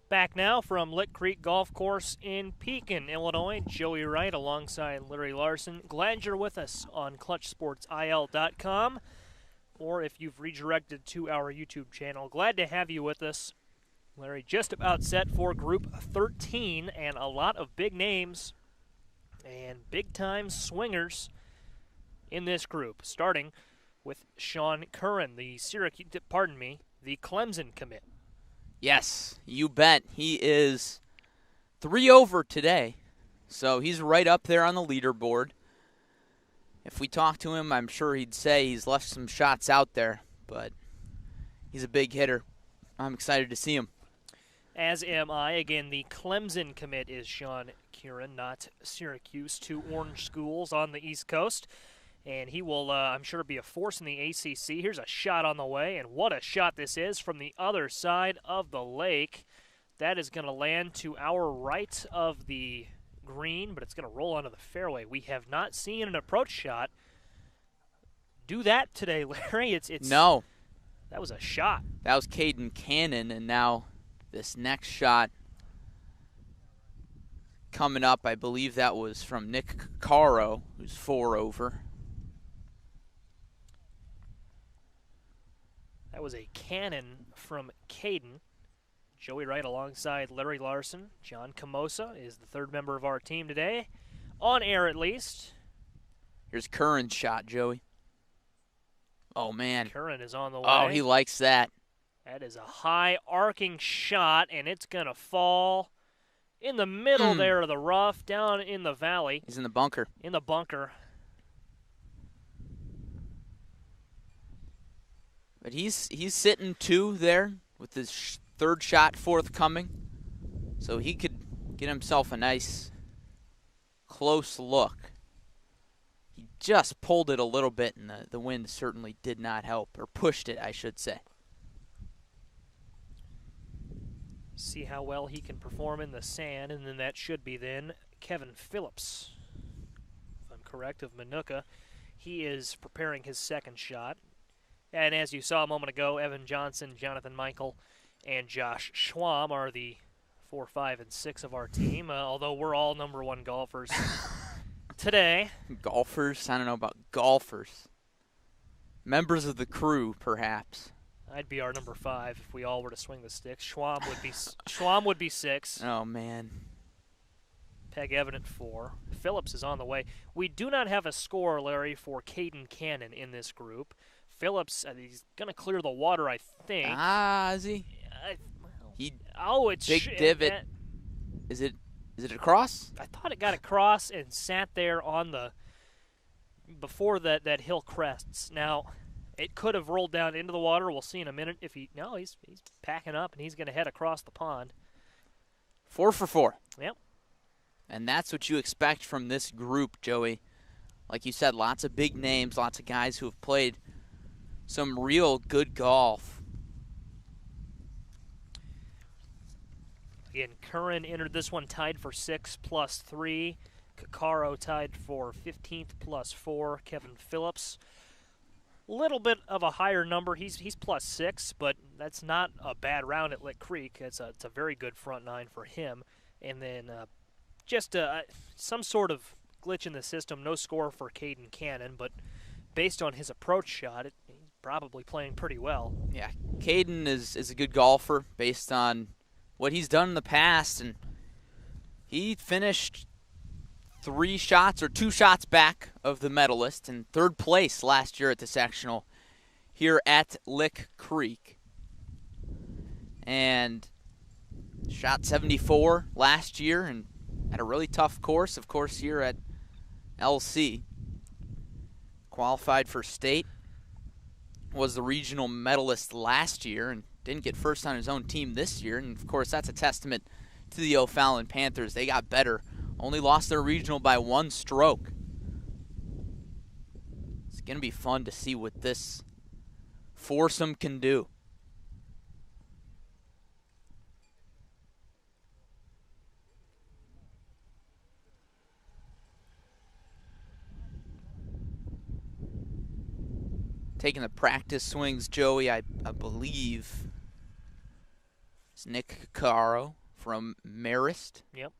Back now from Lick Creek Golf Course in Pekin, Illinois. Joey Wright alongside Larry Larson. Glad you're with us on ClutchSportsIL.com, or if you've redirected to our YouTube channel. Glad to have you with us. Larry just about set for Group 13, and a lot of big names and big-time swingers in this group, starting with Sean Curran, the Clemson commit. Yes, you bet. He is 3 over today, so he's right up there on the leaderboard. If we talk to him, I'm sure he'd say he's left some shots out there, but he's a big hitter. I'm excited to see him. As am I. Again, the Clemson commit is Sean Curran, not Syracuse, 2 orange schools on the East Coast. And he will, I'm sure, be a force in the ACC. Here's a shot on the way, and what a shot this is from the other side of the lake. That is going to land to our right of the green, but it's going to roll onto the fairway. We have not seen an approach shot do that today, Larry. No. That was a shot. That was Caden Cannon, and now this next shot coming up, I believe that was from Nick Caro, who's 4 over. That was a cannon from Caden. Joey Wright alongside Larry Larson. John Camosa is the third member of our team today. On air, at least. Here's Curran's shot, Joey. Oh, man. Curran is on the way. Oh, he likes that. That is a high arcing shot, and it's going to fall in the middle there of the rough, down in the valley. He's in the bunker. In the bunker. But he's sitting 2 there with his third shot forthcoming. So he could get himself a nice close look. He just pulled it a little bit, and the wind certainly did not help, or pushed it, I should say. See how well he can perform in the sand, and then that should be then Kevin Phillips, if I'm correct, of Manuka. He is preparing his second shot. And as you saw a moment ago, Evan Johnson, Jonathan Michael, and Josh Schwam are the 4, 5, and 6 of our team, although we're all number 1 golfers today. Golfers? I don't know about golfers. Members of the crew, perhaps. I'd be our number 5 if we all were to swing the sticks. Schwam would be 6. Oh, man. Peg Evan at 4. Phillips is on the way. We do not have a score, Larry, for Caden Cannon in this group. Phillips, he's going to clear the water, I think. Is he? It's big divot. Is it across? I thought it got across and sat there on before that hill crests. Now, it could have rolled down into the water. We'll see in a minute if he's packing up and he's going to head across the pond. 4 for 4. Yep. And that's what you expect from this group, Joey. Like you said, lots of big names, lots of guys who have played some real good golf. Again, Curran entered this one tied for 6 plus 3. Kakaro tied for 15th plus 4. Kevin Phillips, little bit of a higher number. He's plus 6, but that's not a bad round at Lick Creek. It's a very good front 9 for him. And then just some sort of glitch in the system. No score for Caden Cannon, but based on his approach shot, he's probably playing pretty well. Yeah, Caden is a good golfer based on what he's done in the past, and he finished 2 shots back of the medalist in 3rd place last year at the sectional here at Lick Creek. And shot 74 last year and at a really tough course, of course, here at LC. Qualified for state, was the regional medalist last year, and didn't get first on his own team this year. And, of course, that's a testament to the O'Fallon Panthers. They got better. Only lost their regional by 1 stroke. It's going to be fun to see what this foursome can do. Taking the practice swings, Joey, I believe, is Nick Caro from Marist. Yep.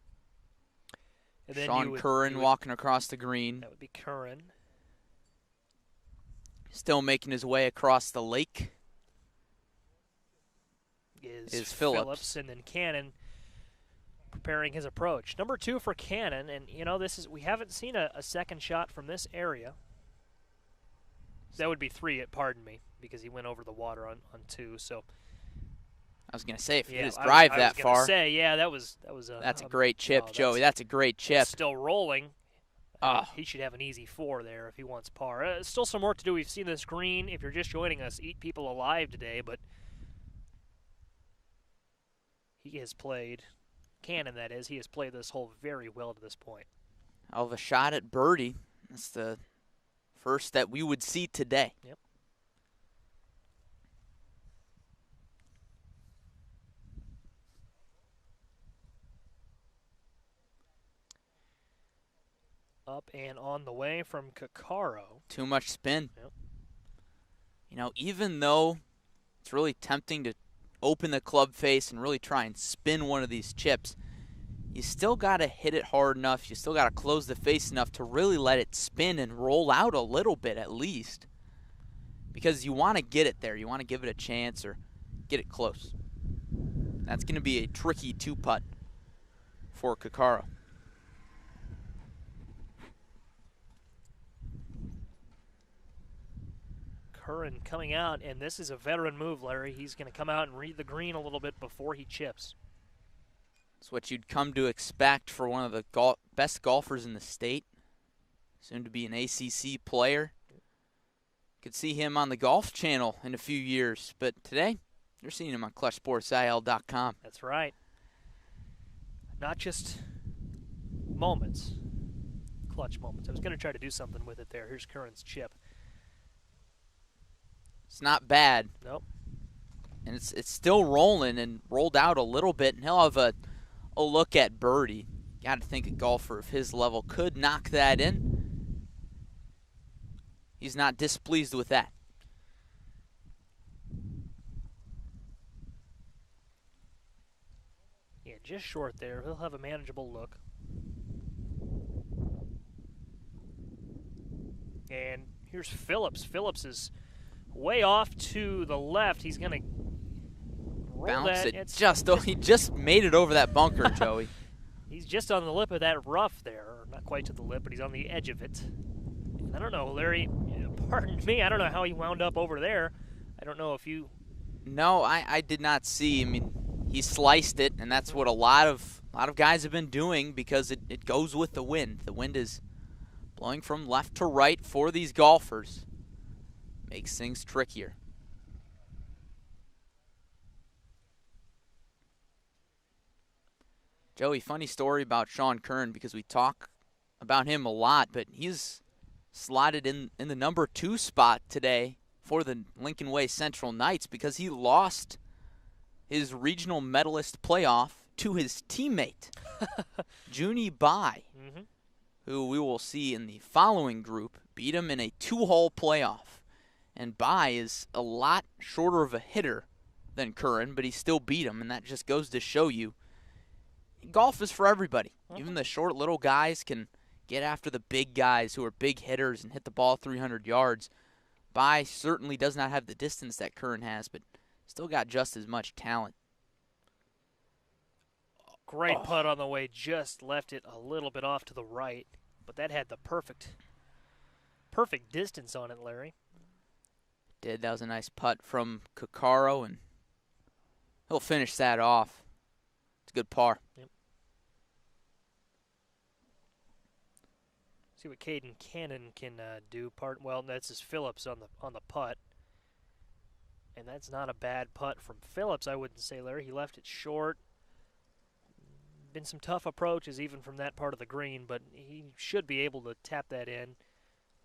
And then Sean Curran walking across the green. That would be Curran. Still making his way across the lake is Phillips. And then Cannon preparing his approach. Number 2 for Cannon, and we haven't seen a second shot from this area. That would be 3, pardon me, because he went over the water on 2. So I was going to say, if he could just drive that far. I was going to say, that's a great chip, Joey. That's a great chip. Still rolling. He should have an easy 4 there if he wants par. Still some work to do. We've seen this green. If you're just joining us, eat people alive today, but he has played, Cannon that is, he has played this hole very well to this point. Hell of a shot at birdie. That's the first that we would see today. Yep. Up and on the way from Kakaro. Too much spin. Yep. Even though it's really tempting to open the club face and really try and spin one of these chips, you still got to hit it hard enough. You still got to close the face enough to really let it spin and roll out a little bit at least. because you want to get it there. You want to give it a chance or get it close. That's going to be a tricky 2-putt for Kokoro. Curran coming out, and this is a veteran move, Larry. He's going to come out and read the green a little bit before he chips. It's what you'd come to expect for one of the best golfers in the state, soon to be an ACC player. Could see him on the Golf Channel in a few years, but today you're seeing him on ClutchSportsIL.com. That's right. Not just moments, clutch moments. I was going to try to do something with it there. Here's Curran's chip. It's not bad. Nope. And it's still rolling and rolled out a little bit, and he'll have a look at birdie. Got to think a golfer of his level could knock that in. He's not displeased with that. Yeah, just short there. He'll have a manageable look. And here's Phillips. Phillips is way off to the left. He's going to bounce it. He just made it over that bunker, Joey. He's just on the lip of that rough there. Not quite to the lip, but he's on the edge of it. And I don't know, Larry, pardon me, I don't know how he wound up over there. I don't know if you... No, I did not see. I mean, he sliced it, and that's what a lot of guys have been doing because it goes with the wind. The wind is blowing from left to right for these golfers. Makes things trickier. Joey, funny story about Sean Curran because we talk about him a lot, but he's slotted in the number 2 spot today for the Lincoln Way Central Knights because he lost his regional medalist playoff to his teammate, Junie Bai, who we will see in the following group, beat him in a 2-hole playoff. And Bai is a lot shorter of a hitter than Curran, but he still beat him, and that just goes to show you golf is for everybody. Even the short little guys can get after the big guys who are big hitters and hit the ball 300 yards. Bai certainly does not have the distance that Curran has, but still got just as much talent. Great putt on the way, just left it a little bit off to the right, but that had the perfect distance on it, Larry. That was a nice putt from Kokoro, and he'll finish that off. It's a good par. Yep. See what Caden Cannon can do. Well, that's his Phillips on the putt, and that's not a bad putt from Phillips, I wouldn't say, Larry. He left it short. Been some tough approaches even from that part of the green, but he should be able to tap that in.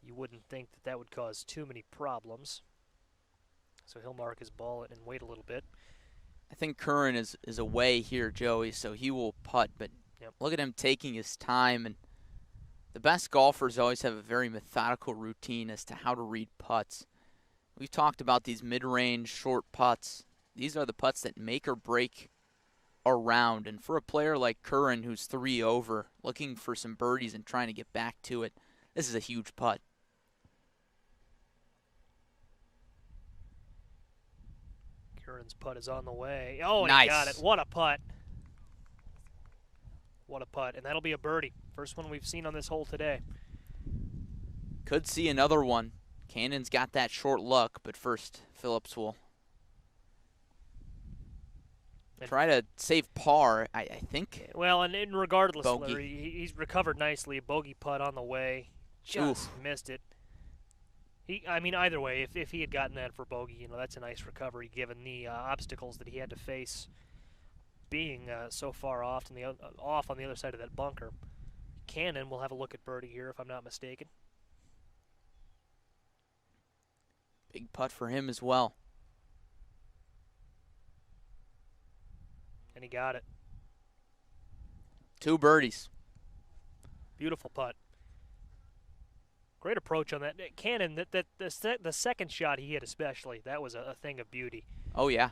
You wouldn't think that would cause too many problems. So he'll mark his ball and wait a little bit. I think Curran is away here, Joey, so he will putt, but look at him taking his time. And the best golfers always have a very methodical routine as to how to read putts. We've talked about these mid-range short putts. These are the putts that make or break a round. And for a player like Curran, who's 3 over, looking for some birdies and trying to get back to it, this is a huge putt. Curran's putt is on the way. Oh, and nice. He got it. What a putt. What a putt. And that'll be a birdie. First one we've seen on this hole today. Could see another one. Cannon's got that short luck, but first Phillips will try to save par, I think. Well, and regardless, bogey. Larry, he's recovered nicely. A bogey putt on the way. Just missed it. Either way, if he had gotten that for bogey, that's a nice recovery given the obstacles that he had to face being so far off on the other side of that bunker. Cannon will have a look at birdie here, if I'm not mistaken. Big putt for him as well. And he got it. 2 birdies. Beautiful putt. Great approach on that. Cannon, the second shot he hit especially, that was a thing of beauty. Oh, yeah.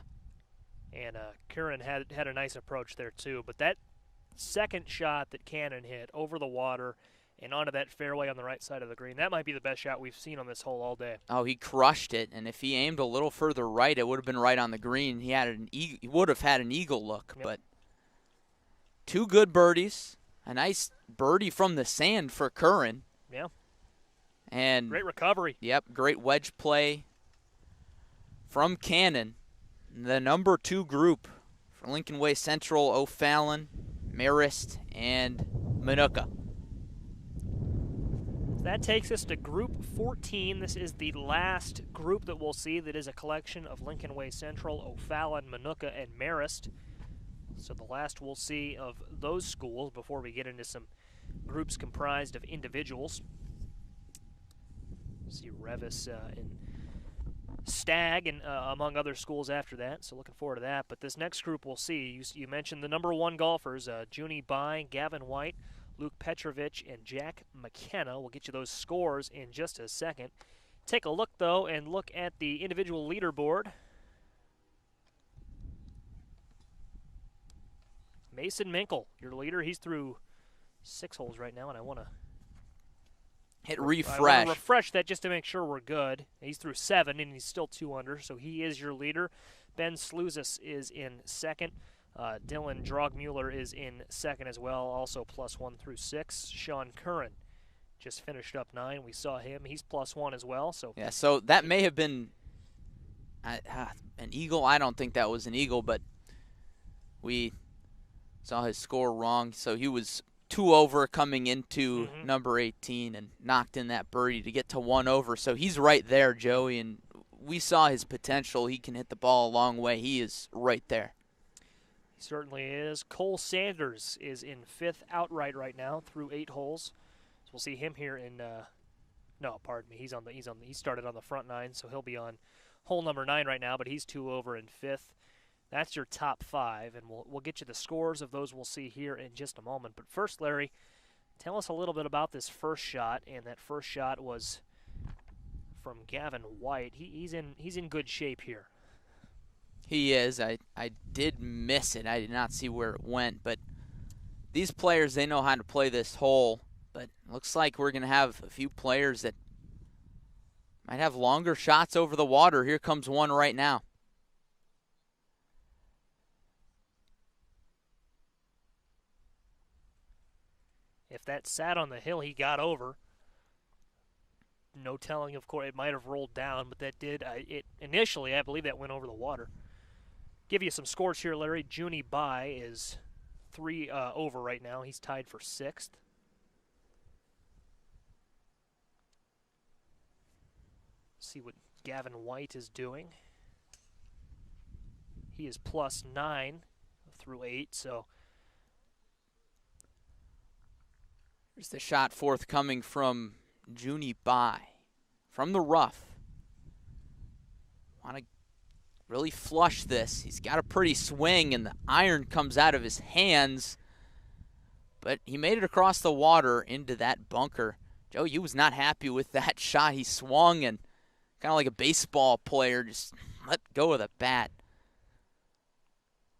And Curran had a nice approach there too. But that second shot that Cannon hit over the water and onto that fairway on the right side of the green. That might be the best shot we've seen on this hole all day. Oh, he crushed it, and if he aimed a little further right, it would have been right on the green. He would have had an eagle look, Yep. but 2 good birdies. A nice birdie from the sand for Curran. Yeah. And great recovery. Yep, great wedge play from Cannon. The number 2 group for Lincoln Way Central: O'Fallon, Marist, and Manuka. That takes us to Group 14. This is the last group that we'll see that is a collection of Lincoln Way Central, O'Fallon, Manuka, and Marist. So the last we'll see of those schools before we get into some groups comprised of individuals. See Revis and Stagg and among other schools after that, so looking forward to that. But this next group we'll see, you mentioned the number 1 golfers, Junie Bai, Gavin White, Luke Petrovich, and Jack McKenna. We'll get you those scores in just a second. Take a look, though, and look at the individual leaderboard. Mason Minkle, your leader. He's through 6 holes right now, and I want to hit refresh. I want to refresh that just to make sure we're good. He's through 7, and he's still 2 under, so he is your leader. Ben Sluzis is in second. Dylan Drogmuller is in second as well, also +1 through 6. Sean Curran just finished up 9. We saw him. He's +1 as well. So yeah, so that may have been an eagle. I don't think that was an eagle, but we saw his score wrong. So he was 2 over coming into number 18 and knocked in that birdie to get to 1 over. So he's right there, Joey, and we saw his potential. He can hit the ball a long way. He is right there. He certainly is. Cole Sanders is in 5th outright right now through 8 holes. So we'll see him here in no, pardon me. He started on the front 9, so he'll be on hole number 9 right now, but he's 2 over in 5th. That's your top 5, and we'll get you the scores of those we'll see here in just a moment. But first, Larry, tell us a little bit about this first shot, and that first shot was from Gavin White. He's in good shape here. He is. I did miss it. I did not see where it went, but these players, they know how to play this hole. But it looks like we're going to have a few players that might have longer shots over the water. Here comes one right now. If that sat on the hill, he got over. No telling, of course, it might have rolled down, but that did. Initially, I believe that went over the water. Give you some scores here, Larry. Junie Bai is 3 over right now. He's tied for 6th. See what Gavin White is doing. He is +9 through 8, so. Here's the shot forthcoming from Junie Bai from the rough. Want to really flush this. He's got a pretty swing, and the iron comes out of his hands. But he made it across the water into that bunker. Joe, he was not happy with that shot. He swung and kind of like a baseball player, just let go of the bat.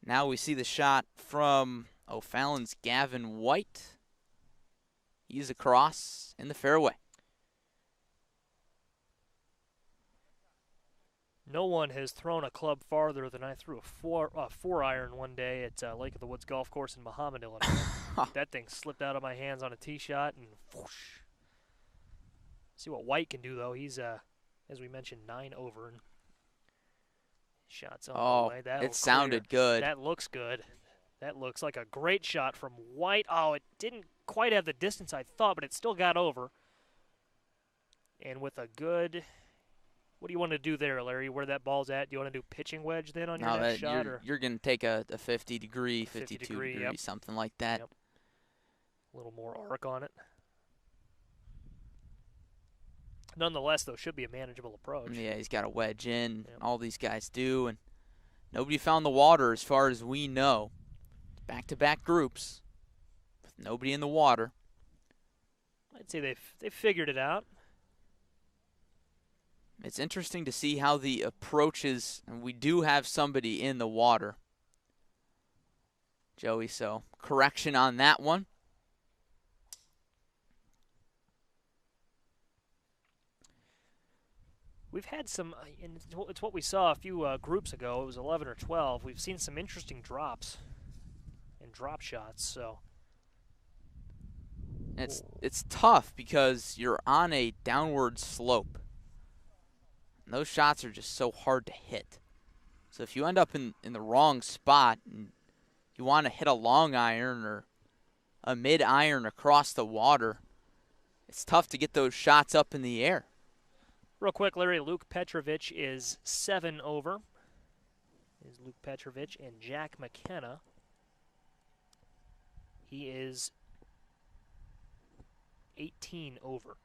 Now we see the shot from O'Fallon's Gavin White. He's across in the fairway. No one has thrown a club farther than I threw a 4-iron one day at Lake of the Woods Golf Course in Muhammad, Illinois. That thing slipped out of my hands on a tee shot and whoosh. See what White can do, though. He's, as we mentioned, 9 over. And shots on the way. It sounded good. That looks good. That looks like a great shot from White. Oh, it didn't quite have the distance I thought, but it still got over. And with a good, what do you want to do there, Larry? Where that ball's at? Do you want to do pitching wedge then on your next shot? You're going to take a 50-degree, 52-degree, yep. Something like that. Yep. A little more arc on it. Nonetheless, though, should be a manageable approach. Yeah, he's got a wedge in. Yep. All these guys do, and nobody found the water as far as we know. Back-to-back groups with nobody in the water. I'd say they've figured it out. It's interesting to see how the approaches, and we do have somebody in the water, Joey, so correction on that one. We've had some, and it's what we saw a few groups ago. It was 11 or 12. We've seen some interesting drops and drop shots. So it's tough because you're on a downward slope. And those shots are just so hard to hit. So if you end up in the wrong spot and you want to hit a long iron or a mid iron across the water, it's tough to get those shots up in the air. real quick, Larry, Luke Petrovic is 7 over. Is Luke Petrovic, and Jack McKenna, he is 18 over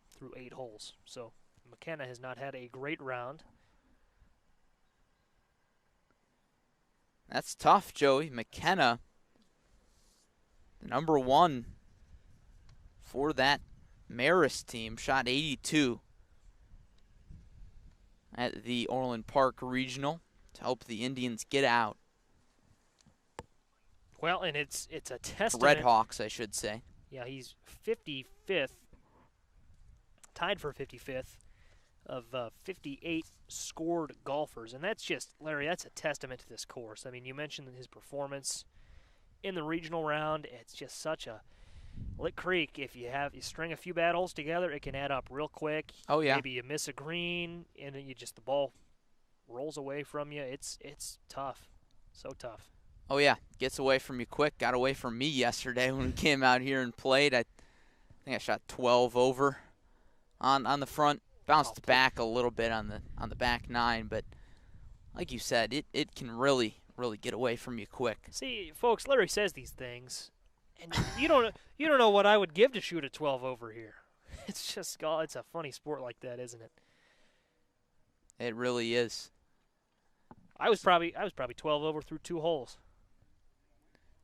through 8 holes. So McKenna has not had a great round. That's tough, Joey. McKenna, the number 1 for that Marist team, shot 82 at the Orland Park Regional to help the Indians get out. Well, and it's a testament. Red Hawks, I should say. Yeah, he's 55th, tied for 55th of 58 scored golfers. And that's just, Larry, that's a testament to this course. I mean, you mentioned his performance in the regional round. It's just such a Lick Creek. If you string a few bad holes together, it can add up real quick. Oh, yeah. Maybe you miss a green, and then the ball rolls away from you. It's tough. So tough. Oh, yeah. Gets away from you quick. Got away from me yesterday when we came out here and played. I think I shot 12 over on the front. Bounced back a little bit on the back 9, but like you said, it can really get away from you quick. See, folks, Larry says these things, and you don't know what I would give to shoot a 12 over here. It's just, it's a funny sport like that, isn't it? It really is. I was probably 12 over through 2 holes.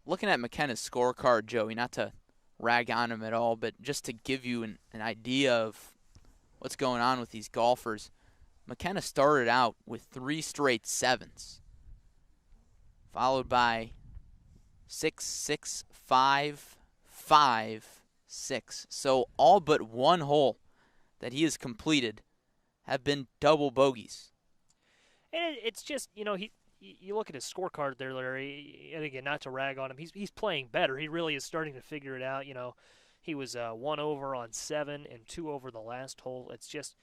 Looking at McKenna's scorecard, Joey, not to rag on him at all, but just to give you an idea of what's going on with these golfers. McKenna started out with 3 straight 7s, followed by 6, 6, 5, 5, 6. So all but 1 hole that he has completed have been double bogeys. And it's just, you look at his scorecard there, Larry, and again, not to rag on him, he's playing better. He really is starting to figure it out. He was 1 over on 7 and 2 over the last hole. It's just,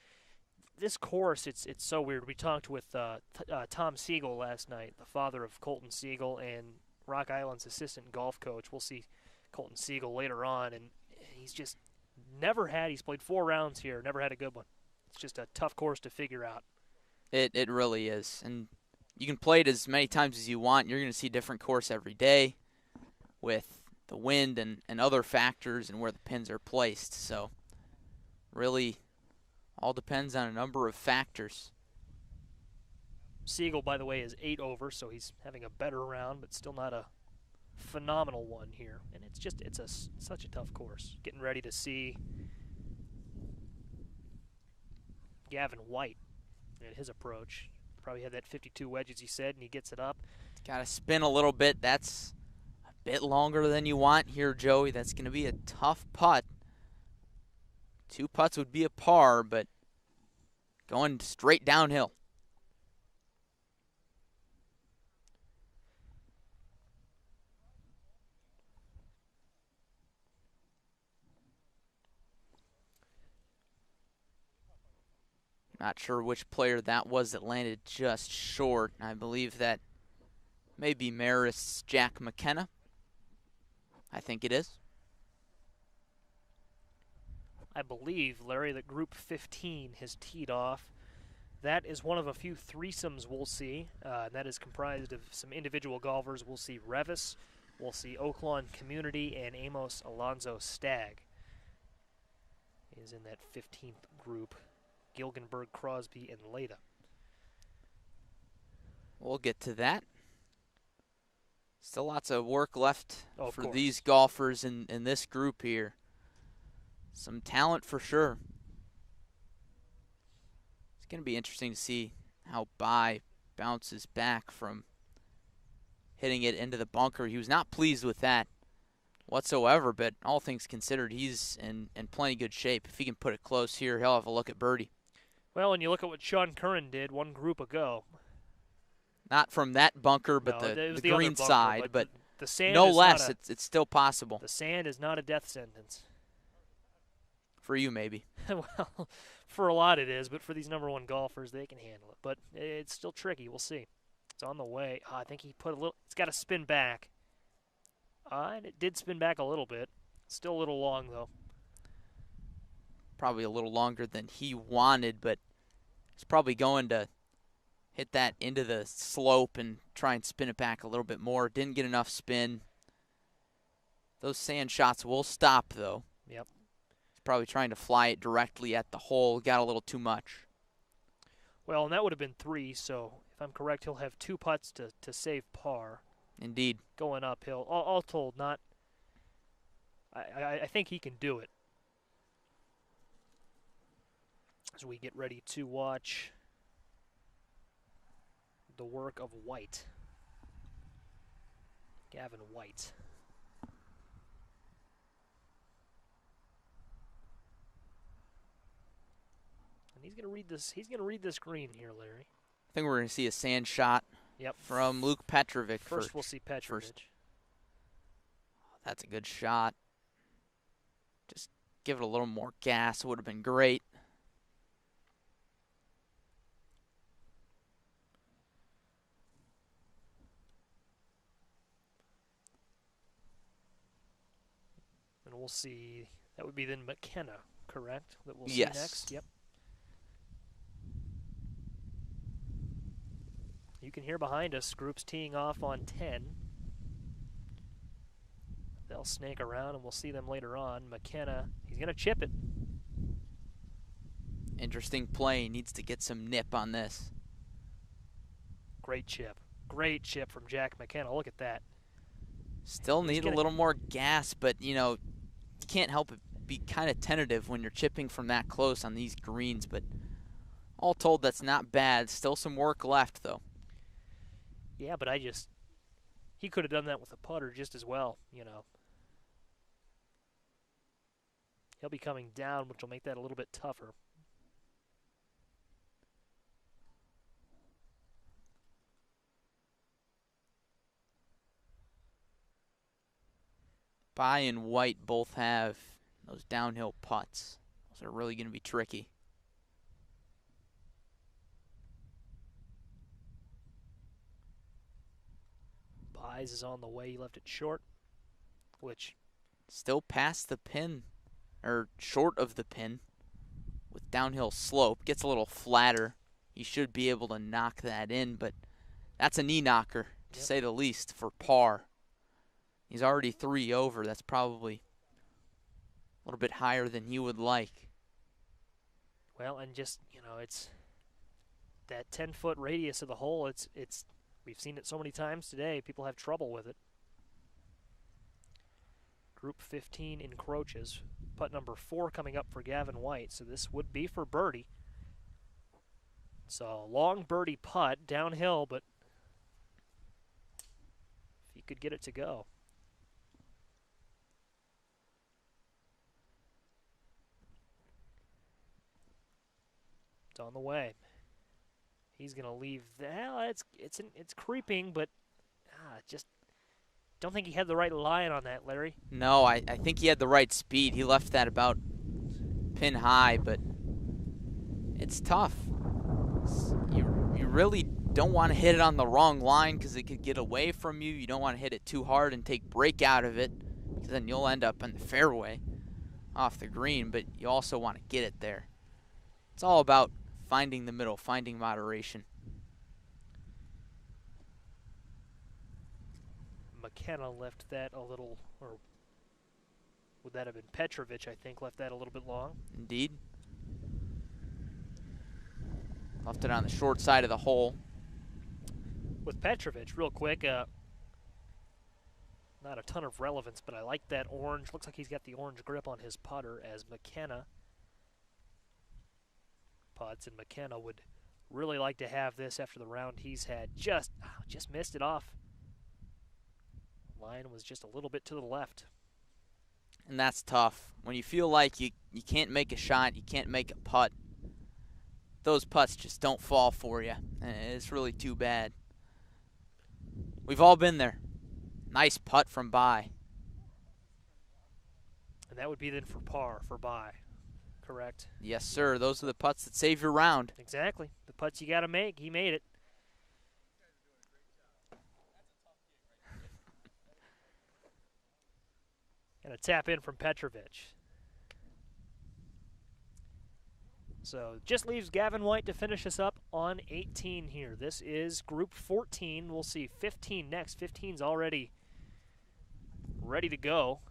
this course, it's so weird. We talked with Tom Siegel last night, the father of Colton Siegel and Rock Island's assistant golf coach. We'll see Colton Siegel later on, and he's just he's played 4 rounds here, never had a good one. It's just a tough course to figure out. It really is. And you can play it as many times as you want. You're going to see a different course every day with the wind and other factors and where the pins are placed. So really all depends on a number of factors. Siegel, by the way, is 8 over, so he's having a better round, but still not a phenomenal one here. And it's such a tough course. Getting ready to see Gavin White and his approach. Probably had that 52 wedge, as he said, and he gets it up. Got to spin a little bit. That's a bit longer than you want here, Joey. That's going to be a tough putt. 2 putts would be a par, but going straight downhill. Not sure which player that was that landed just short. I believe that may be Marist's Jack McKenna. I think it is. I believe, Larry, that Group 15 has teed off. That is one of a few threesomes we'll see. That is comprised of some individual golfers. We'll see Revis, we'll see Oaklawn Community, and Amos Alonzo Stagg is in that 15th group. Gilgenberg, Crosby, and Leda. We'll get to that. Still lots of work left for course. These golfers in this group here. Some talent for sure. It's going to be interesting to see how Bai bounces back from hitting it into the bunker. He was not pleased with that whatsoever, but all things considered, he's in plenty good shape. If he can put it close here, he'll have a look at birdie. Well, when you look at what Sean Curran did one group ago. Not from that bunker, but No, it the was green other bunker, side. But the sand no is less, not it's still possible. the sand is not a death sentence. For you, maybe. Well, for a lot it is, but for these number 1 golfers, they can handle it. But it's still tricky. We'll see. It's on the way. I think he put a little. It's got to spin back. And it did spin back a little bit. Still a little long, though. Probably a little longer than he wanted, but he's probably going to hit that into the slope and try and spin it back a little bit more. Didn't get enough spin. Those sand shots will stop, though. Yep. He's probably trying to fly it directly at the hole. Got a little too much. Well, and that would have been 3, so if I'm correct, he'll have 2 putts to save par. Indeed. Going uphill. All told, not. I think he can do it. As we get ready to watch the work of White. Gavin White. And he's gonna read this. He's gonna read this green here, Larry. I think we're gonna see a sand shot. Yep. From Luke Petrovic. First, we'll see Petrovic. That's a good shot. Just give it a little more gas. Would have been great. And we'll see. That would be then McKenna, correct? That we'll see Yes. next. Yep. You can hear behind us groups teeing off on 10. They'll snake around, and we'll see them later on. McKenna, he's going to chip it. Interesting play. Needs to get some nip on this. Great chip. Great chip from Jack McKenna. Look at that. Still need a little more gas, but, you know, you can't help but be kind of tentative when you're chipping from that close on these greens. But all told, that's not bad. Still some work left, though. Yeah, but he could have done that with a putter just as well, you know. He'll be coming down, which will make that a little bit tougher. Bai and White both have those downhill putts. Those are really going to be tricky. Bai's is on the way. He left it short, which still past the pin, or short of the pin, with downhill slope. Gets a little flatter. He should be able to knock that in, but that's a knee knocker, to say the least, for par. He's already 3 over. That's probably a little bit higher than he would like. Well, and just, you know, it's that 10-foot radius of the hole. It's we've seen it so many times today. People have trouble with it. Group 15 encroaches. Putt number 4 coming up for Gavin White. So this would be for birdie. So long birdie putt downhill, but if he could get it to go. It's on the way. He's gonna leave. It's creeping, but just don't think he had the right line on that, Larry. No, I think he had the right speed. He left that about pin high, but it's tough. You really don't want to hit it on the wrong line because it could get away from you. You don't want to hit it too hard and take break out of it, because then you'll end up in the fairway off the green, but you also want to get it there. It's all about finding the middle, finding moderation. McKenna left that a little, or would that have been Petrovic, I think, left that a little bit long. Indeed. Left it on the short side of the hole. With Petrovic, real quick, not a ton of relevance, but I like that orange. Looks like he's got the orange grip on his putter as McKenna putts, and McKenna would really like to have this after the round he's had. Just missed it off. Line was just a little bit to the left. And that's tough. When you feel like you can't make a shot, you can't make a putt, those putts just don't fall for you. It's really too bad. We've all been there. Nice putt from Bai. And that would be then for par, for Bai, correct? Yes, sir. Those are the putts that save your round. Exactly. The putts you got to make. He made it. And a tap in from Petrovic. So just leaves Gavin White to finish us up on 18 here. This is Group 14. We'll see 15 next. 15's already ready to go.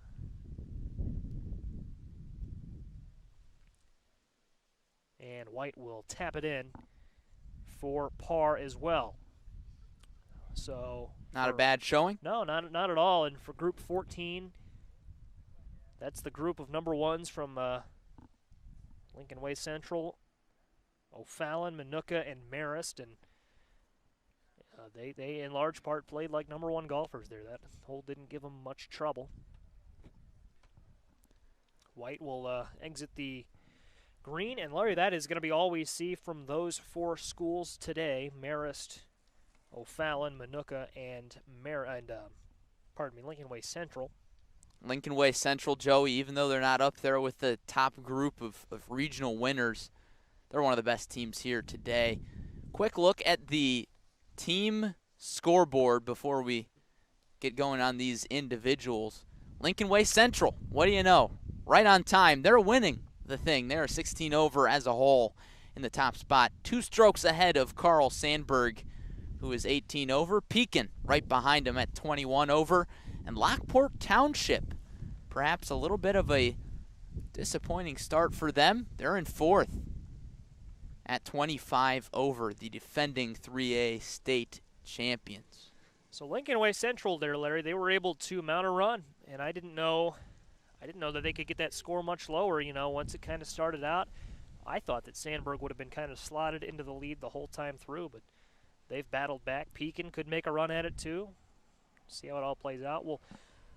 And White will tap it in for par as well. So not a bad showing? No, not at all. And for Group 14, that's the group of number ones from Lincoln Way Central, O'Fallon, Manuka, and Marist, and they in large part played like number one golfers there. That hole didn't give them much trouble. White will exit the green, and Larry, that is going to be all we see from those four schools today: Marist, O'Fallon, Manuka, and Lincoln Way Central. Lincoln Way Central, Joey, even though they're not up there with the top group of regional winners, they're one of the best teams here today. Quick look at the team scoreboard before we get going on these individuals. Lincoln Way Central, what do you know? Right on time. They're winning the thing. They're 16 over as a whole in the top spot. 2 strokes ahead of Carl Sandberg, who is 18 over. Pekin right behind him at 21 over. And Lockport Township, perhaps a little bit of a disappointing start for them. They're in 4th at 25 over, the defending 3A state champions. So Lincoln Way Central there, Larry, they were able to mount a run, and I didn't know that they could get that score much lower, once it kind of started out. I thought that Sandberg would have been kind of slotted into the lead the whole time through, but they've battled back. Pekin could make a run at it too. See how it all plays out. We'll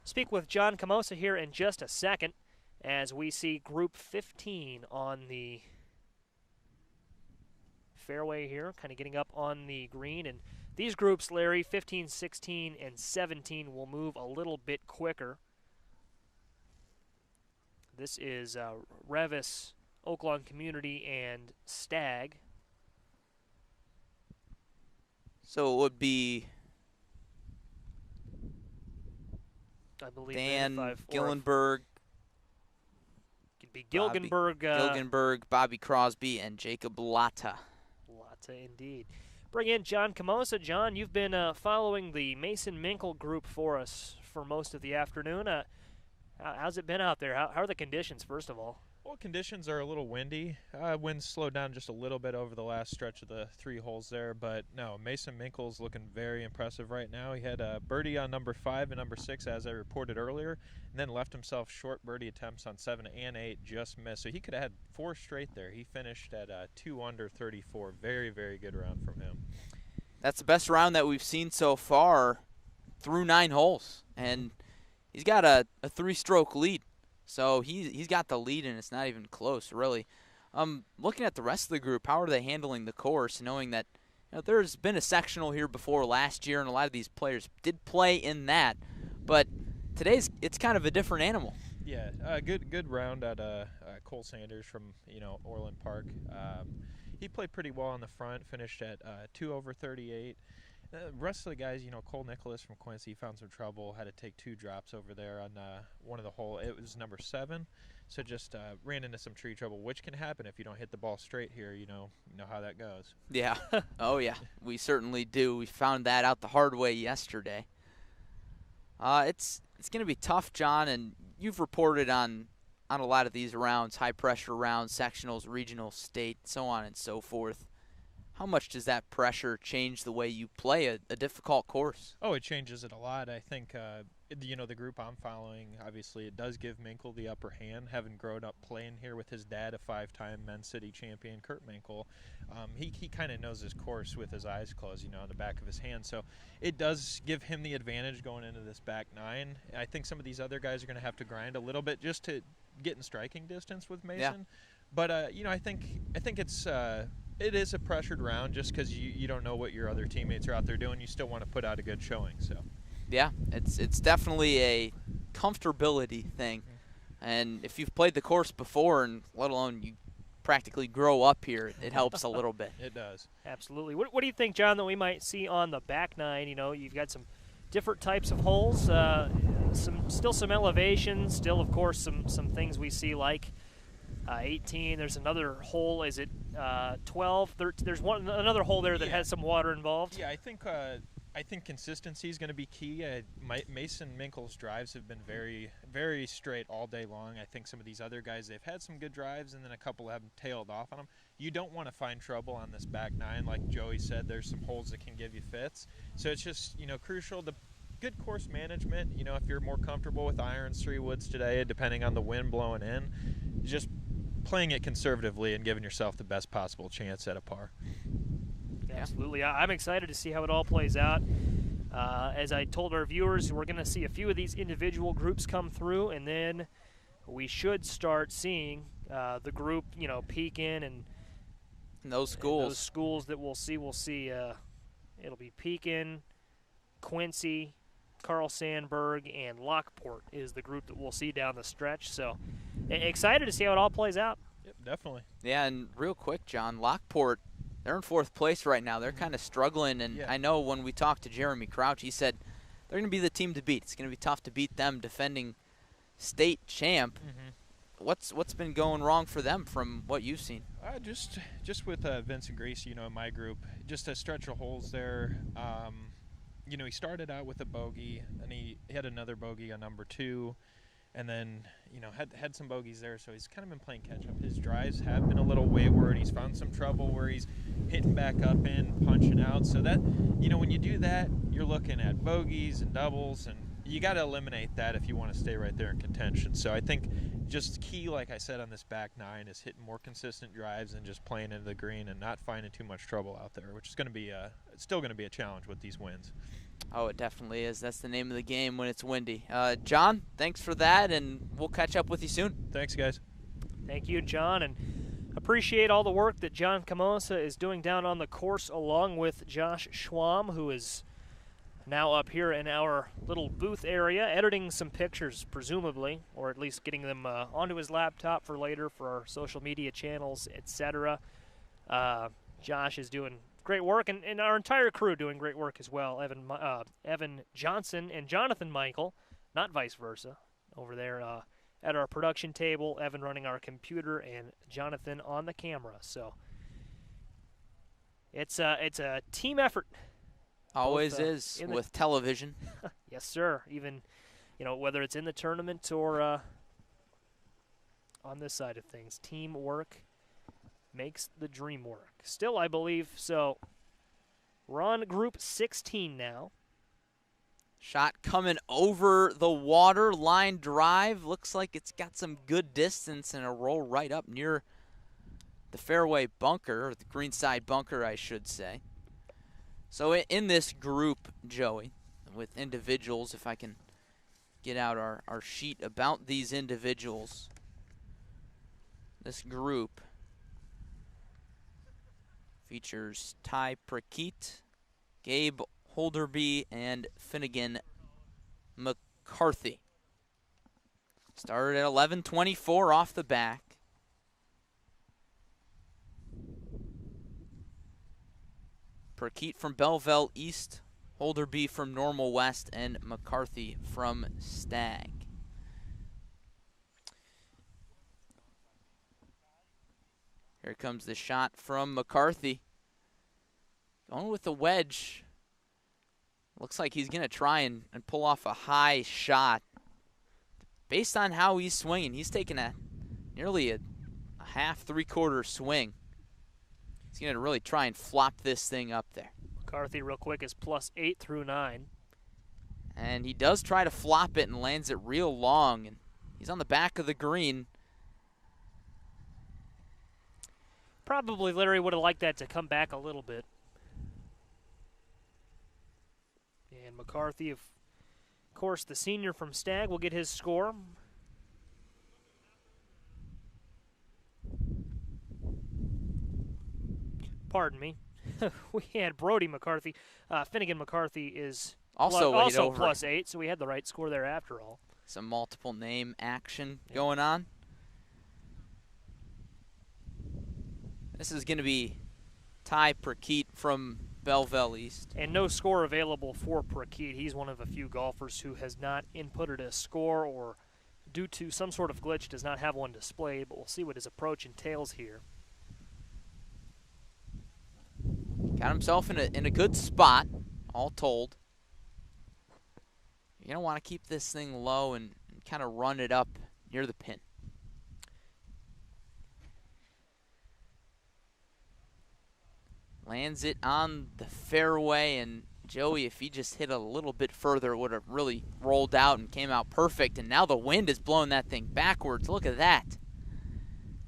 speak with John Camosa here in just a second as we see Group 15 on the fairway here, kind of getting up on the green. And these groups, Larry, 15, 16, and 17 will move a little bit quicker. This is Revis, Oaklawn Community, and Stag. So it would be I believe Dan Gillenberg. Could be Gilgenberg, Bobby Crosby, and Jacob Latta. Latta, indeed. Bring in John Camosa. John, you've been following the Mason Minkle group for us for most of the afternoon. How's it been out there? How are the conditions, first of all? Well, conditions are a little windy. Winds slowed down just a little bit over the last stretch of the 3 holes there, but no, Mason Minkle's looking very impressive right now. He had a birdie on number 5 and number 6, as I reported earlier, and then left himself short birdie attempts on 7 and 8, just missed. So he could have had 4 straight there. He finished at 2 under 34. Very, very good round from him. That's the best round that we've seen so far through 9 holes, and he's got a 3-stroke lead. So he's got the lead, and it's not even close, really. Looking at the rest of the group, how are they handling the course, knowing that there's been a sectional here before last year, and a lot of these players did play in that. But today's it's kind of a different animal. Yeah, good round at Cole Sanders from Orland Park. He played pretty well on the front, finished at 2 over 38. The rest of the guys, Cole Nicholas from Quincy found some trouble, had to take 2 drops over there on one of the hole. It was number 7, so just ran into some tree trouble, which can happen if you don't hit the ball straight here. You know how that goes. Yeah. Oh, yeah. We certainly do. We found that out the hard way yesterday. It's going to be tough, John, and you've reported on a lot of these rounds, high-pressure rounds, sectionals, regional, state, so on and so forth. How much does that pressure change the way you play a difficult course? Oh, it changes it a lot. I think, the group I'm following, obviously it does give Minkle the upper hand, having grown up playing here with his dad, a 5-time men's city champion, Kurt Minkle. He kind of knows his course with his eyes closed, on the back of his hand. So it does give him the advantage going into this back 9. I think some of these other guys are going to have to grind a little bit just to get in striking distance with Mason. Yeah. But, I think it's It is a pressured round just because you don't know what your other teammates are out there doing. You still want to put out a good showing. So. Yeah, it's definitely a comfortability thing. And if you've played the course before, and let alone you practically grow up here, it helps a little bit. It does. Absolutely. What do you think, John, that we might see on the back nine? You know, you've got some different types of holes, some elevation, still, of course, some things we see like 18. There's another hole. Is it 12? There's another hole there that has some water involved. Yeah, I think consistency is going to be key. Mason Minkle's drives have been very, very straight all day long. I think some of these other guys, they've had some good drives, and then a couple have tailed off on them. You don't want to find trouble on this back nine. Like Joey said, there's some holes that can give you fits. So it's just, crucial. The good course management, if you're more comfortable with irons, 3 woods today, depending on the wind blowing in, just playing it conservatively and giving yourself the best possible chance at a par. Absolutely. I'm excited to see how it all plays out. As I told our viewers, we're going to see a few of these individual groups come through, and then we should start seeing the group, Pekin and those schools. And those schools that we'll see. It'll be Pekin, Quincy, Carl Sandburg, and Lockport is the group that we'll see down the stretch. So excited to see how it all plays out. Yep, definitely. Yeah, and real quick, John, Lockport, they're in 4th place right now. They're kind of struggling, and I know when we talked to Jeremy Crouch, he said they're going to be the team to beat. It's going to be tough to beat them, defending state champ. What's been going wrong for them from what you've seen? Just with Vincent Gracie, in my group, just a stretch of holes there. He started out with a bogey, and he had another bogey on number 2. And then, had some bogeys there, so he's kind of been playing catch-up. His drives have been a little wayward. He's found some trouble where he's hitting back up in, punching out. So that, when you do that, you're looking at bogeys and doubles, and you got to eliminate that if you want to stay right there in contention. So I think just key, like I said, on this back nine is hitting more consistent drives and just playing into the green and not finding too much trouble out there, which is going to be still going to be a challenge with these winds. Oh, it definitely is. That's the name of the game when it's windy. John, thanks for that, and we'll catch up with you soon. Thanks, guys. Thank you, John, and appreciate all the work that John Camosa is doing down on the course, along with Josh Schwam, who is now up here in our little booth area, editing some pictures, presumably, or at least getting them onto his laptop for later for our social media channels, etc. Josh is doing great work, and our entire crew doing great work as well. Evan Johnson and Jonathan Michael, not vice versa, over there at our production table. Evan running our computer and Jonathan on the camera. So it's a team effort. Always is with television. Yes, sir. Even whether it's in the tournament or on this side of things, teamwork makes the dream work. Still, I believe so. We're on group 16 now. Shot coming over the water, line drive. Looks like it's got some good distance and a roll right up near the fairway bunker, or the greenside bunker, I should say. So in this group, Joey, with individuals, if I can get out our sheet about these individuals, this group features Ty Prakit, Gabe Holderby, and Finnegan McCarthy. Started at 11:24 off the back. Prakit from Belleville East, Holderby from Normal West, and McCarthy from Stag. Here comes the shot from McCarthy. Going with the wedge. Looks like he's going to try and pull off a high shot. Based on how he's swinging, he's taking nearly a half, three-quarter swing. He's going to really try and flop this thing up there. McCarthy, real quick, is +8 through 9. And he does try to flop it and lands it real long. And he's on the back of the green. Probably Larry would have liked that to come back a little bit. And McCarthy, of course, the senior from Stag, will get his score. Pardon me. We had Brody McCarthy. Finnegan McCarthy is Also weighed over. +8, so we had the right score there after all. Some multiple name action going on. This is going to be Ty Prakeet from Belleville East. And no score available for Prakeet. He's one of a few golfers who has not inputted a score or, due to some sort of glitch, does not have one displayed, but we'll see what his approach entails here. Got himself in a good spot, all told. You're going to want to keep this thing low and kind of run it up near the pin. Lands it on the fairway, and Joey, if he just hit a little bit further, would have really rolled out and came out perfect. And now the wind is blowing that thing backwards. Look at that.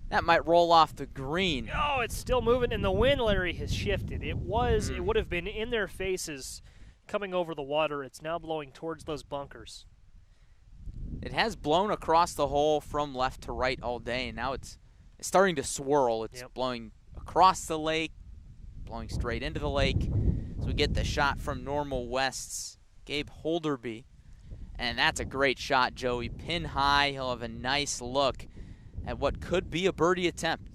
That might roll off the green. Oh, it's still moving, and the wind, Larry, has shifted. It would have been in their faces coming over the water. It's now blowing towards those bunkers. It has blown across the hole from left to right all day, and now it's starting to swirl. It's blowing across the lake, blowing straight into the lake. So we get the shot from Normal West's Gabe Holderby. And that's a great shot, Joey. Pin high. He'll have a nice look at what could be a birdie attempt.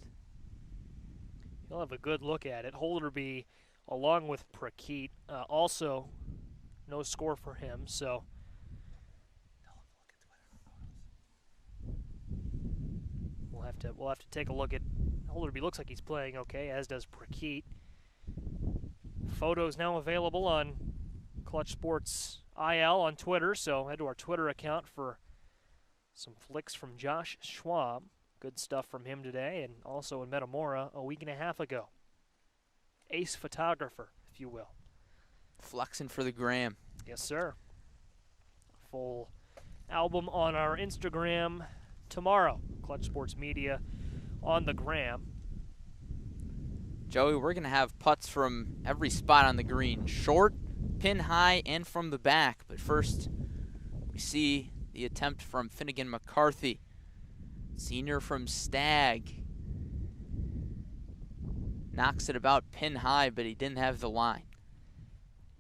He'll have a good look at it. Holderby, along with Prakeet, also no score for him. So we'll have to take a look at Holderby. Looks like he's playing okay, as does Prakeet. Photos now available on Clutch Sports IL on Twitter, so head to our Twitter account for some flicks from Josh Schwab. Good stuff from him today, and also in Metamora a week and a half ago. Ace photographer, if you will. Flexing for the gram. Yes, sir. Full album on our Instagram tomorrow. Clutch Sports Media on the gram. Joey, we're going to have putts from every spot on the green. Short, pin high, and from the back. But first, we see the attempt from Finnegan McCarthy. Senior from Stag. Knocks it about pin high, but he didn't have the line.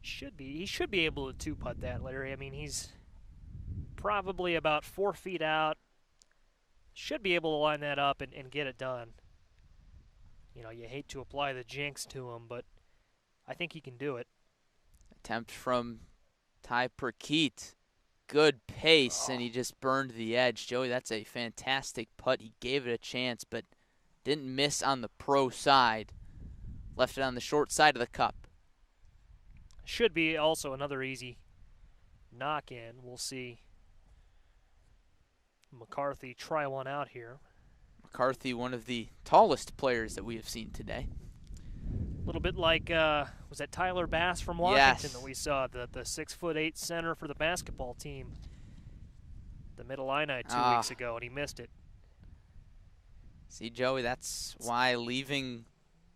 He should be able to two-putt that, Larry. I mean, he's probably about 4 feet out. Should be able to line that up and get it done. You know, you hate to apply the jinx to him, but I think he can do it. Attempt from Ty Prakeet. Good pace, and he just burned the edge. Joey, that's a fantastic putt. He gave it a chance, but didn't miss on the pro side. Left it on the short side of the cup. Should be also another easy knock-in. We'll see McCarthy try one out here. McCarthy, one of the tallest players that we have seen today. A little bit like, was that Tyler Bass from Washington Yes. that we saw, the 6'8" center for the basketball team, the Middle Illini 2 weeks ago, and he missed it. See, Joey, that's why leaving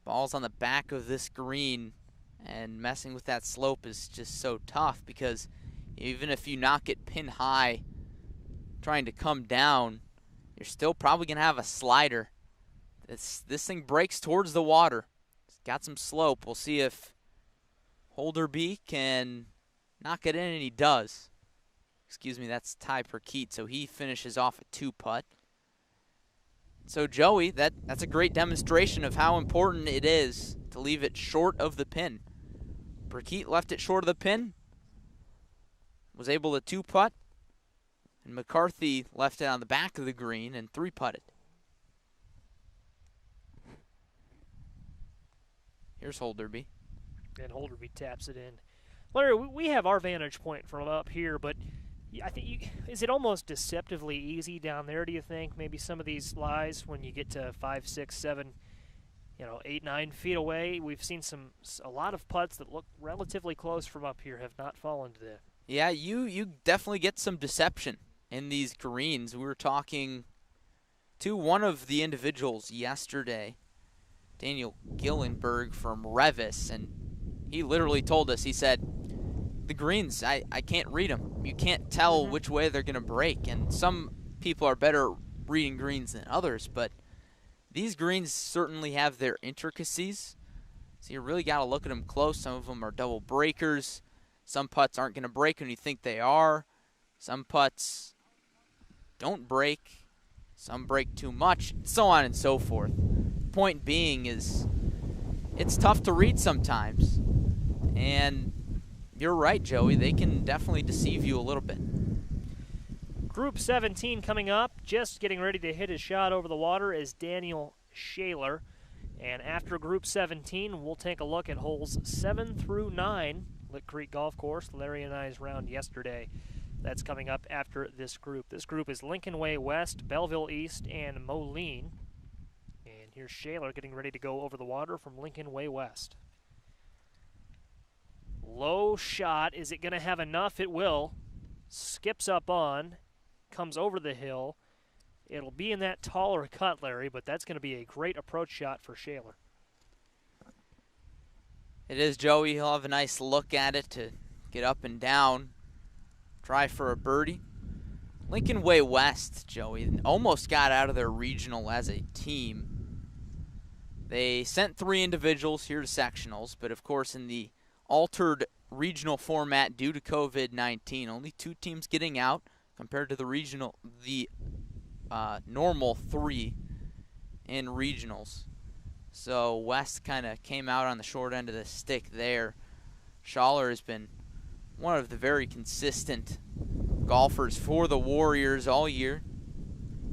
balls on the back of this green and messing with that slope is just so tough, because even if you knock it pin high, trying to come down, you're still probably going to have a slider. This thing breaks towards the water. It's got some slope. We'll see if Holderby can knock it in, and he does. Excuse me, that's Ty Prakeet, so he finishes off a 2-putt. So, Joey, that's a great demonstration of how important it is to leave it short of the pin. Prakeet left it short of the pin, was able to 2-putt, and McCarthy left it on the back of the green and 3-putted. Here's Holderby. And Holderby taps it in. Larry, we have our vantage point from up here, but I think is it almost deceptively easy down there, do you think? Maybe some of these lies when you get to 5, 6, 7, 8, 9 feet away. We've seen a lot of putts that look relatively close from up here have not fallen to that. Yeah, you definitely get some deception in these greens. We were talking to one of the individuals yesterday, Daniel Gillenberg from Revis, and he literally told us, he said, the greens, I can't read them. You can't tell which way they're going to break, and some people are better reading greens than others, but these greens certainly have their intricacies, So you really got to look at them close. Some of them are double breakers. Some putts aren't going to break when you think they are. Some putts don't break. Some break too much, so on and so forth. Point being is it's tough to read sometimes. And you're right, Joey. They can definitely deceive you a little bit. Group 17 coming up. Just getting ready to hit his shot over the water is Daniel Shaler. And after Group 17, we'll take a look at holes 7 through 9, Lick Creek Golf Course, Larry and I's round yesterday. That's coming up after this group. This group is Lincoln Way West, Belleville East, and Moline. And here's Shaler getting ready to go over the water from Lincoln Way West. Low shot. Is it going to have enough? It will. Skips up on, comes over the hill. It'll be in that taller cut, Larry, but that's going to be a great approach shot for Shaler. It is, Joey. He'll have a nice look at it to get up and down. Try for a birdie. Lincoln Way West, Joey, almost got out of their regional as a team. They sent 3 individuals here to sectionals, but of course in the altered regional format due to COVID-19, only 2 teams getting out compared to the normal 3 in regionals. So West kind of came out on the short end of the stick there. Schaller has been one of the very consistent golfers for the Warriors all year.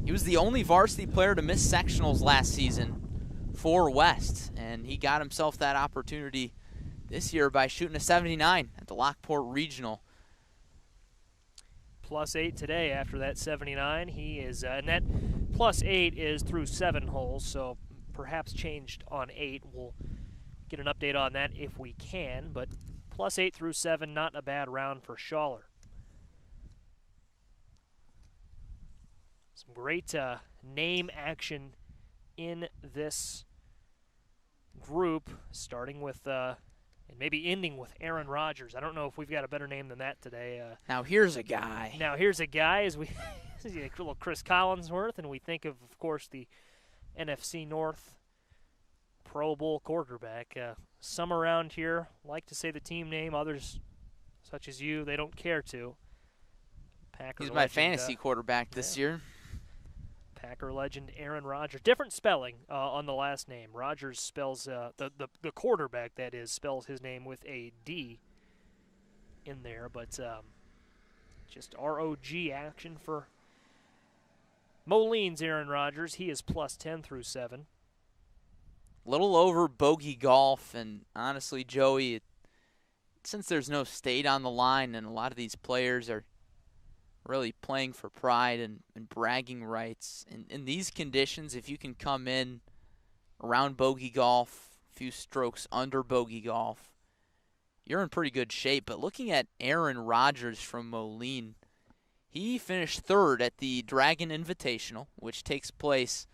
He was the only varsity player to miss sectionals last season for West, and he got himself that opportunity this year by shooting a 79 at the Lockport Regional. +8 today after that 79. He is, and that +8 is through 7 holes, so perhaps changed on 8. We'll get an update on that if we can, but +8 through 7, not a bad round for Schaller. Some great name action in this group, starting with and maybe ending with Aaron Rodgers. I don't know if we've got a better name than that today. Now here's a guy. As we see a little Chris Collinsworth, and we think of course, the NFC North Pro Bowl quarterback. Some around here like to say the team name. Others, such as you, they don't care to. Packer He's my fantasy quarterback this year. Packer legend Aaron Rodgers. Different spelling on the last name. Rodgers spells, the quarterback, that is, spells his name with a D in there. But just ROG action for Moline's Aaron Rodgers. He is +10 through 7. Little over bogey golf, and honestly, Joey, since there's no state on the line and a lot of these players are really playing for pride and bragging rights. In these conditions, if you can come in around bogey golf, a few strokes under bogey golf, you're in pretty good shape. But looking at Aaron Rodgers from Moline, he finished 3rd at the Dragon Invitational, which takes place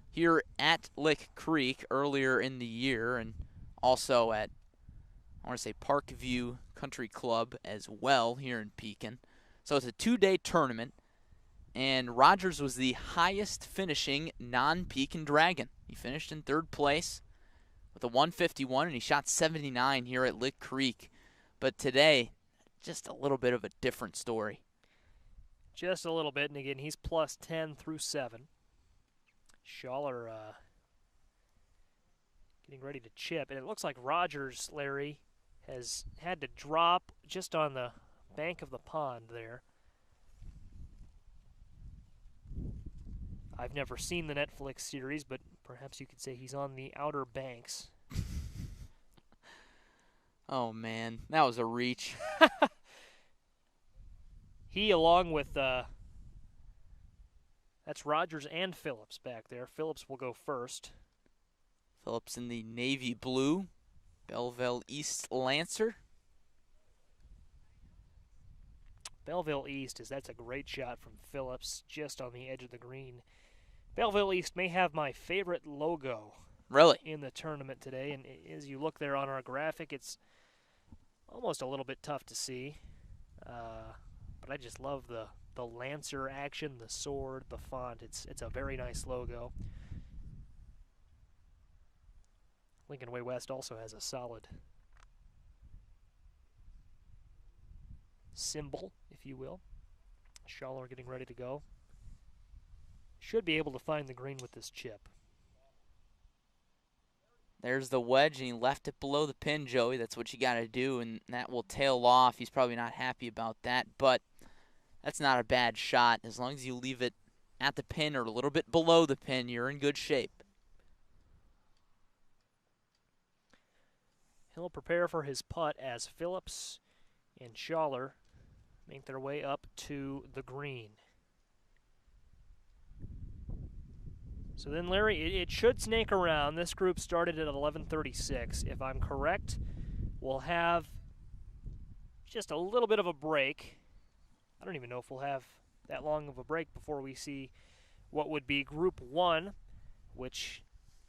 here at Lick Creek earlier in the year, and also at, I want to say, Parkview Country Club as well here in Pekin. So it's a 2-day tournament, and Rodgers was the highest finishing non-Pekin Dragon. He finished in 3rd place with a 151, and he shot 79 here at Lick Creek. But today, just a little bit of a different story. Just a little bit, and again, he's +10 through 7. Schaller getting ready to chip, and it looks like Rodgers, Larry, has had to drop just on the bank of the pond there. I've never seen the Netflix series, but perhaps you could say he's on the Outer Banks. Oh, man, that was a reach. He, along with, that's Rodgers and Phillips back there. Phillips will go first. Phillips in the navy blue, Belleville East Lancer. Belleville East, that's a great shot from Phillips, just on the edge of the green. Belleville East may have my favorite logo Really? in the tournament today, and as you look there on our graphic, it's almost a little bit tough to see, but I just love the Lancer action, the sword, the font. It's a very nice logo. Lincoln Way West also has a solid symbol, if you will. Schaller getting ready to go. Should be able to find the green with this chip. There's the wedge, and he left it below the pin, Joey. That's what you got to do, and that will tail off. He's probably not happy about that, but that's not a bad shot. As long as you leave it at the pin or a little bit below the pin, you're in good shape. He'll prepare for his putt as Phillips and Schaller make their way up to the green. So then, Larry, it should snake around. This group started at 11:36. If I'm correct, we'll have just a little bit of a break. I don't even know if we'll have that long of a break before we see what would be Group 1, which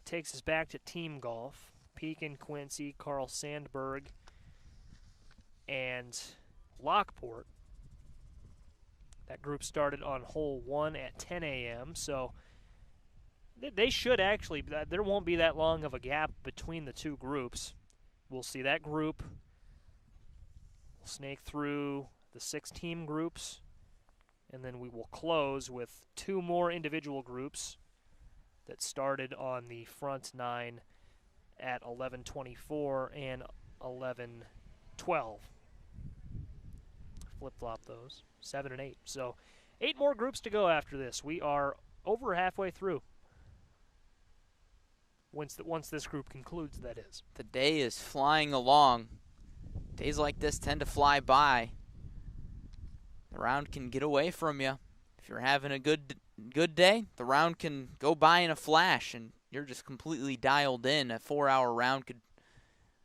takes us back to team golf. Pekin, Quincy, Carl Sandburg, and Lockport. That group started on hole 1 at 10 a.m., so they should actually, there won't be that long of a gap between the two groups. We'll see that group snake through the 6 team groups, and then we will close with 2 more individual groups that started on the front 9 at 11:24 and 11:12. Flip-flop those, 7 and 8. So 8 more groups to go after this. We are over halfway through. Once this group concludes, that is. The day is flying along. Days like this tend to fly by. The round can get away from you. If you're having a good day, the round can go by in a flash, and you're just completely dialed in. A 4-hour round could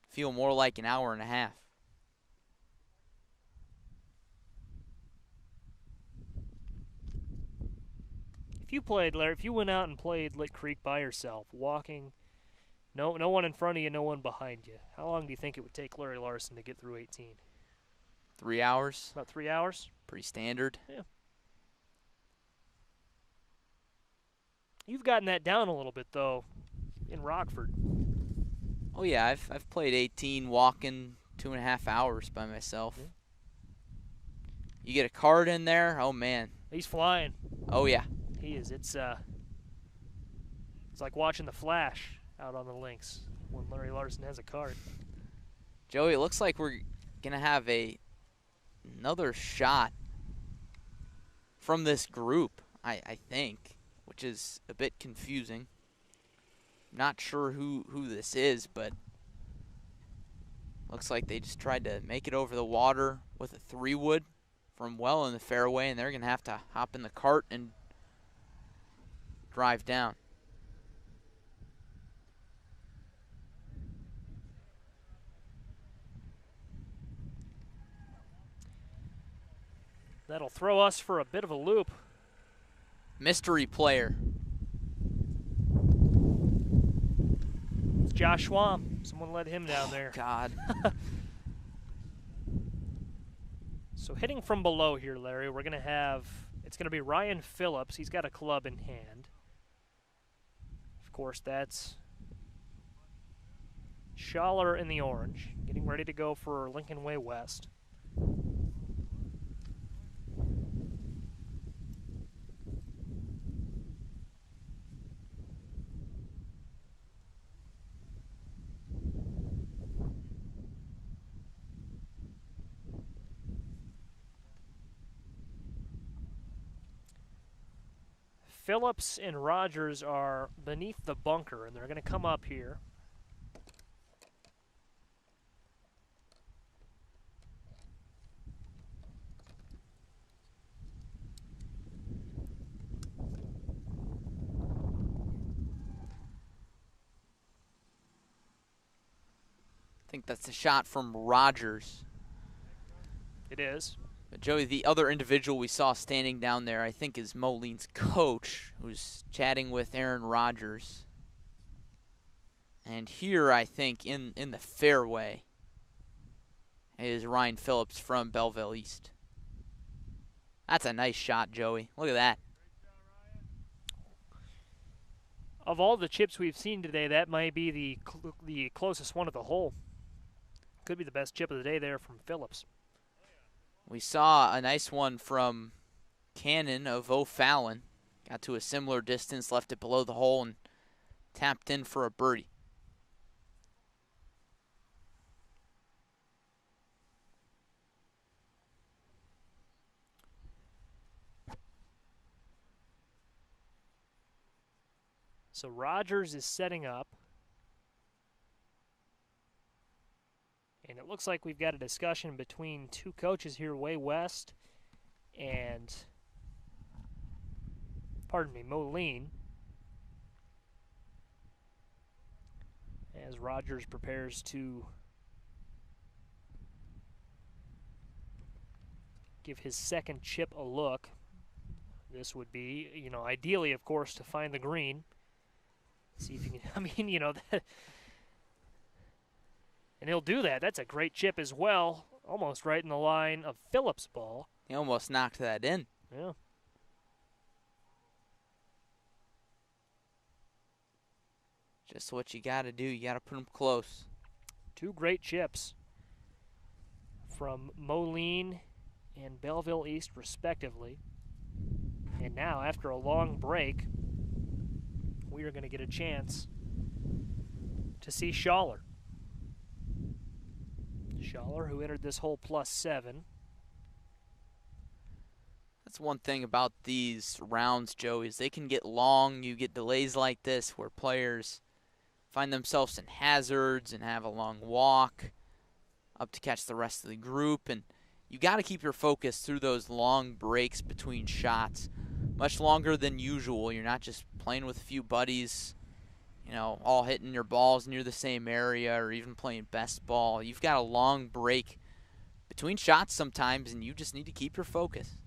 feel more like an hour and a half. If you played, Larry, if you went out and played Lick Creek by yourself, walking, no one in front of you, no one behind you, how long do you think it would take Larry Larson to get through 18? 3 hours. About 3 hours? Pretty standard. Yeah. You've gotten that down a little bit, though, in Rockford. Oh, yeah, I've played 18 walking 2.5 hours by myself. Yeah. You get a card in there, oh, man. He's flying. Oh, yeah. He is. It's like watching the Flash out on the links when Larry Larson has a card. Joey, it looks like we're going to have another shot from this group, I think, which is a bit confusing. Not sure who this is, but looks like they just tried to make it over the water with a 3-wood from well in the fairway, and they're going to have to hop in the cart and drive down. That'll throw us for a bit of a loop. Mystery player. It's Josh Schwam. Someone let him down there. God. So hitting from below here, Larry, we're going to have, it's going to be Ryan Phillips. He's got a club in hand. Of course, that's Schaller in the orange, getting ready to go for Lincoln Way West. Phillips and Rogers are beneath the bunker, and they're going to come up here. I think that's a shot from Rogers. It is. But Joey, the other individual we saw standing down there, I think, is Moline's coach, who's chatting with Aaron Rodgers. And here, I think, in the fairway, is Ryan Phillips from Belleville East. That's a nice shot, Joey. Look at that. of all the chips we've seen today, that might be the closest one to the hole. Could be the best chip of the day there from Phillips. We saw a nice one from Cannon of O'Fallon. Got to a similar distance, left it below the hole, and tapped in for a birdie. So Rogers is setting up. And it looks like we've got a discussion between two coaches here way west and, Moline, as Rogers prepares to give his second chip a look. This would be, ideally, of course, to find the green. See if you can, and he'll do that. That's a great chip as well, almost right in the line of Phillips' ball. He almost knocked that in. Yeah. Just what you got to do. You got to put them close. Two great chips from Moline and Belleville East, respectively. And now, after a long break, we are going to get a chance to see Schaller. Schaller, who entered this hole +7. That's one thing about these rounds, Joey, is they can get long. You get delays like this where players find themselves in hazards and have a long walk up to catch the rest of the group. And you got to keep your focus through those long breaks between shots, much longer than usual. You're not just playing with a few buddies, all hitting your balls near the same area or even playing best ball. You've got a long break between shots sometimes, and you just need to keep your focus.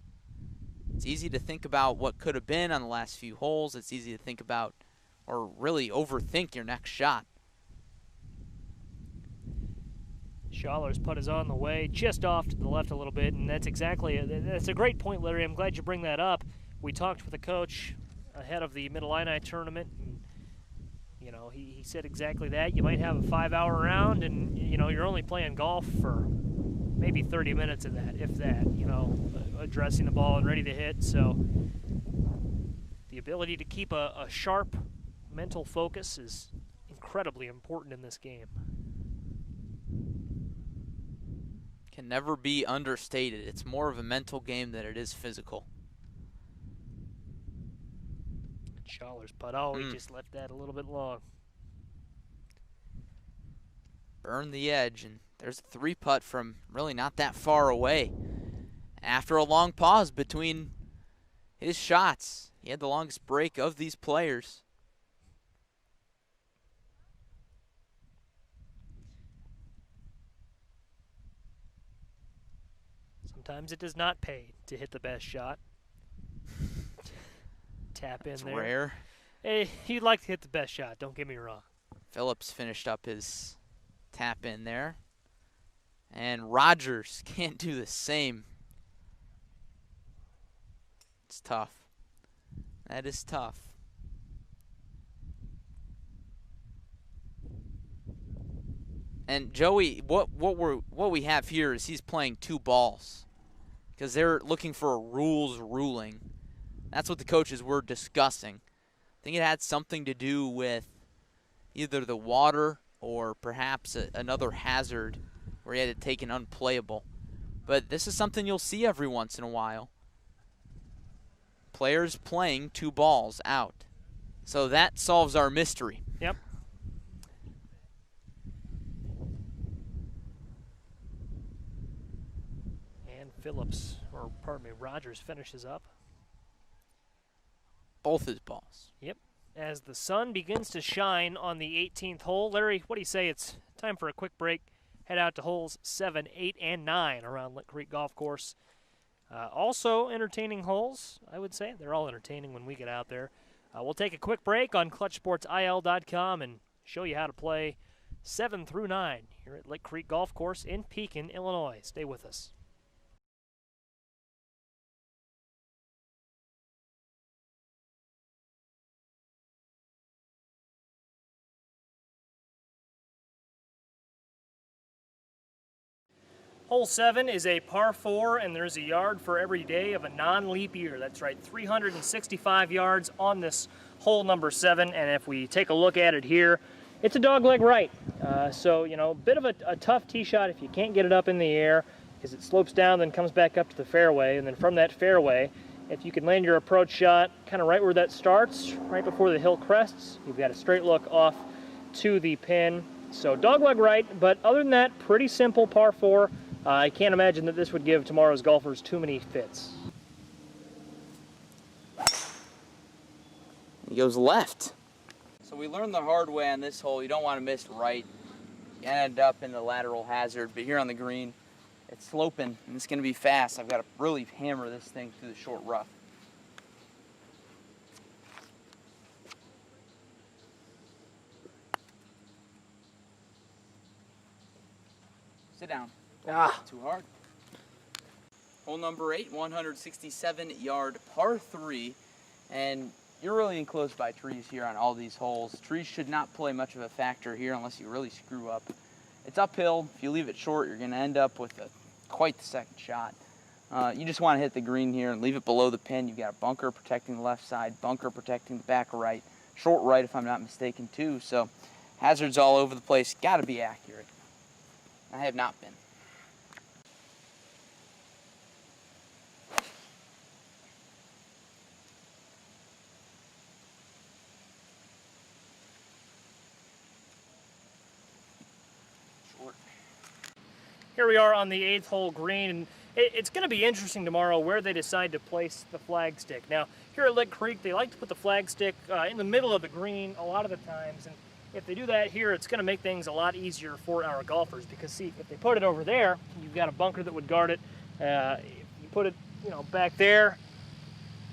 It's easy to think about what could have been on the last few holes. It's easy to think about or really overthink your next shot. Schaller's putt is on the way, just off to the left a little bit, and that's a great point, Larry. I'm glad you bring that up. We talked with the coach ahead of the Mid-Illini tournament, and he said exactly that. You might have a 5-hour round, and you're only playing golf for maybe 30 minutes of that, if that. Addressing the ball and ready to hit. So the ability to keep a sharp mental focus is incredibly important in this game. Can never be understated. It's more of a mental game than it is physical. Schaller's putt. He just left that a little bit long. Burn the edge, and there's a 3-putt from really not that far away. After a long pause between his shots, he had the longest break of these players. Sometimes it does not pay to hit the best shot. Tap in there. Rare. Hey, you'd like to hit the best shot, don't get me wrong. Phillips finished up his tap in there. And Rogers can't do the same. It's tough. That is tough. And Joey, what we have here is he's playing 2 balls because they're looking for a rules ruling. That's what the coaches were discussing. I think it had something to do with either the water or perhaps another hazard where he had it taken unplayable. But this is something you'll see every once in a while. Players playing 2 balls out. So that solves our mystery. Yep. And Rogers finishes up. Both his balls. Yep. As the sun begins to shine on the 18th hole. Larry, what do you say? It's time for a quick break. Head out to holes 7, 8, and 9 around Lick Creek Golf Course. Also entertaining holes, I would say. They're all entertaining when we get out there. We'll take a quick break on ClutchSportsIL.com and show you how to play 7 through 9 here at Lick Creek Golf Course in Pekin, Illinois. Stay with us. Hole 7 is a par 4, and there's a yard for every day of a non-leap year. That's right, 365 yards on this hole number 7, and if we take a look at it here, it's a dogleg right. So, you know, a bit of a tough tee shot if you can't get it up in the air, because it slopes down, then comes back up to the fairway, and then from that fairway, if you can land your approach shot kind of right where that starts, right before the hill crests, you've got a straight look off to the pin. So dogleg right, but other than that, pretty simple par 4. I can't imagine that this would give tomorrow's golfers too many fits. He goes left. So we learned the hard way on this hole. You don't want to miss right. You end up in the lateral hazard, but here on the green, it's sloping, and it's going to be fast. I've got to really hammer this thing through the short rough. Sit down. Too hard. Hole number 8, 167-yard par 3, and you're really enclosed by trees here on all these holes. Trees should not play much of a factor here unless you really screw up. It's uphill. If you leave it short, you're going to end up with quite the second shot. You just want to hit the green here and leave it below the pin. You've got a bunker protecting the left side, bunker protecting the back right, short right if I'm not mistaken too. So hazards all over the place. Got to be accurate. I have not been. Here we are on the 8th hole green, and it's going to be interesting tomorrow where they decide to place the flagstick. Now, here at Lick Creek, they like to put the flagstick in the middle of the green a lot of the times, and if they do that here, it's going to make things a lot easier for our golfers, because see, if they put it over there, you've got a bunker that would guard it. If you put it, you know, back there,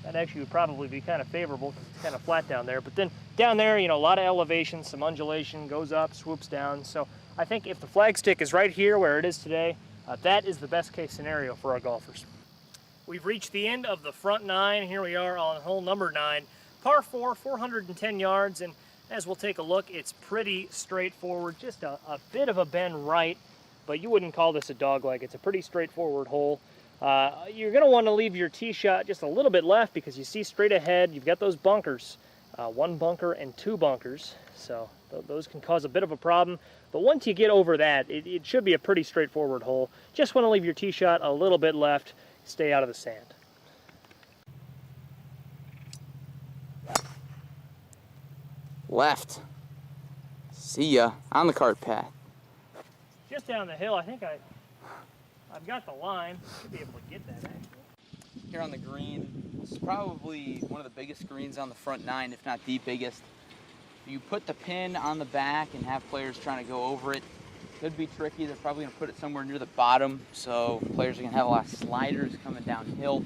that actually would probably be kind of favorable because it's kind of flat down there. But then down there, you know, a lot of elevation, some undulation, goes up, swoops down. So I think if the flagstick is right here where it is today, that is the best case scenario for our golfers. We've reached the end of the front 9. Here we are on hole number 9. Par 4, 410 yards, and as we'll take a look, it's pretty straightforward. Just a bit of a bend right, but you wouldn't call this a dogleg. It's a pretty straightforward hole. You're going to want to leave your tee shot just a little bit left because you see straight ahead, you've got those bunkers. 1 bunker and 2 bunkers, so those can cause a bit of a problem. But once you get over that, it should be a pretty straightforward hole. Just want to leave your tee shot a little bit left, stay out of the sand. Left. See ya on the cart path. Just down the hill, I think I've got the line. Should be able to get that actually. Here on the green, this is probably one of the biggest greens on the front 9, if not the biggest. You put the pin on the back and have players trying to go over it. Could be tricky. They're probably going to put it somewhere near the bottom, so players are going to have a lot of sliders coming downhill.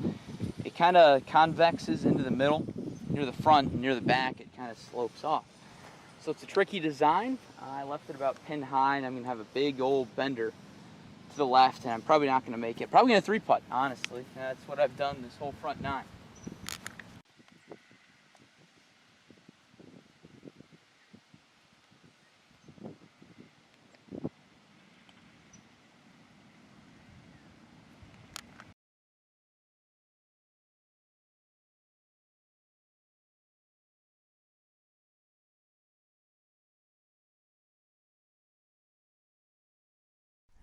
It kind of convexes into the middle. Near the front and near the back, it kind of slopes off. So it's a tricky design. I left it about pin high, and I'm going to have a big old bender to the left, and I'm probably not going to make it. Probably going to 3-putt, honestly. That's what I've done this whole front 9.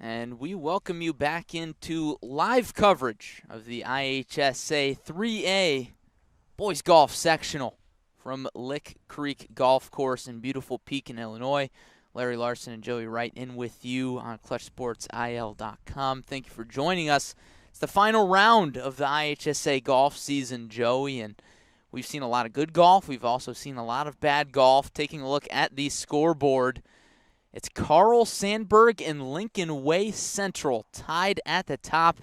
And we welcome you back into live coverage of the IHSA 3A Boys Golf Sectional from Lick Creek Golf Course in beautiful Pekin, Illinois. Larry Larson and Joey Wright in with you on ClutchSportsIL.com. Thank you for joining us. It's the final round of the IHSA golf season, Joey, and we've seen a lot of good golf. We've also seen a lot of bad golf. Taking a look at the scoreboard, it's Carl Sandburg and Lincoln Way Central tied at the top.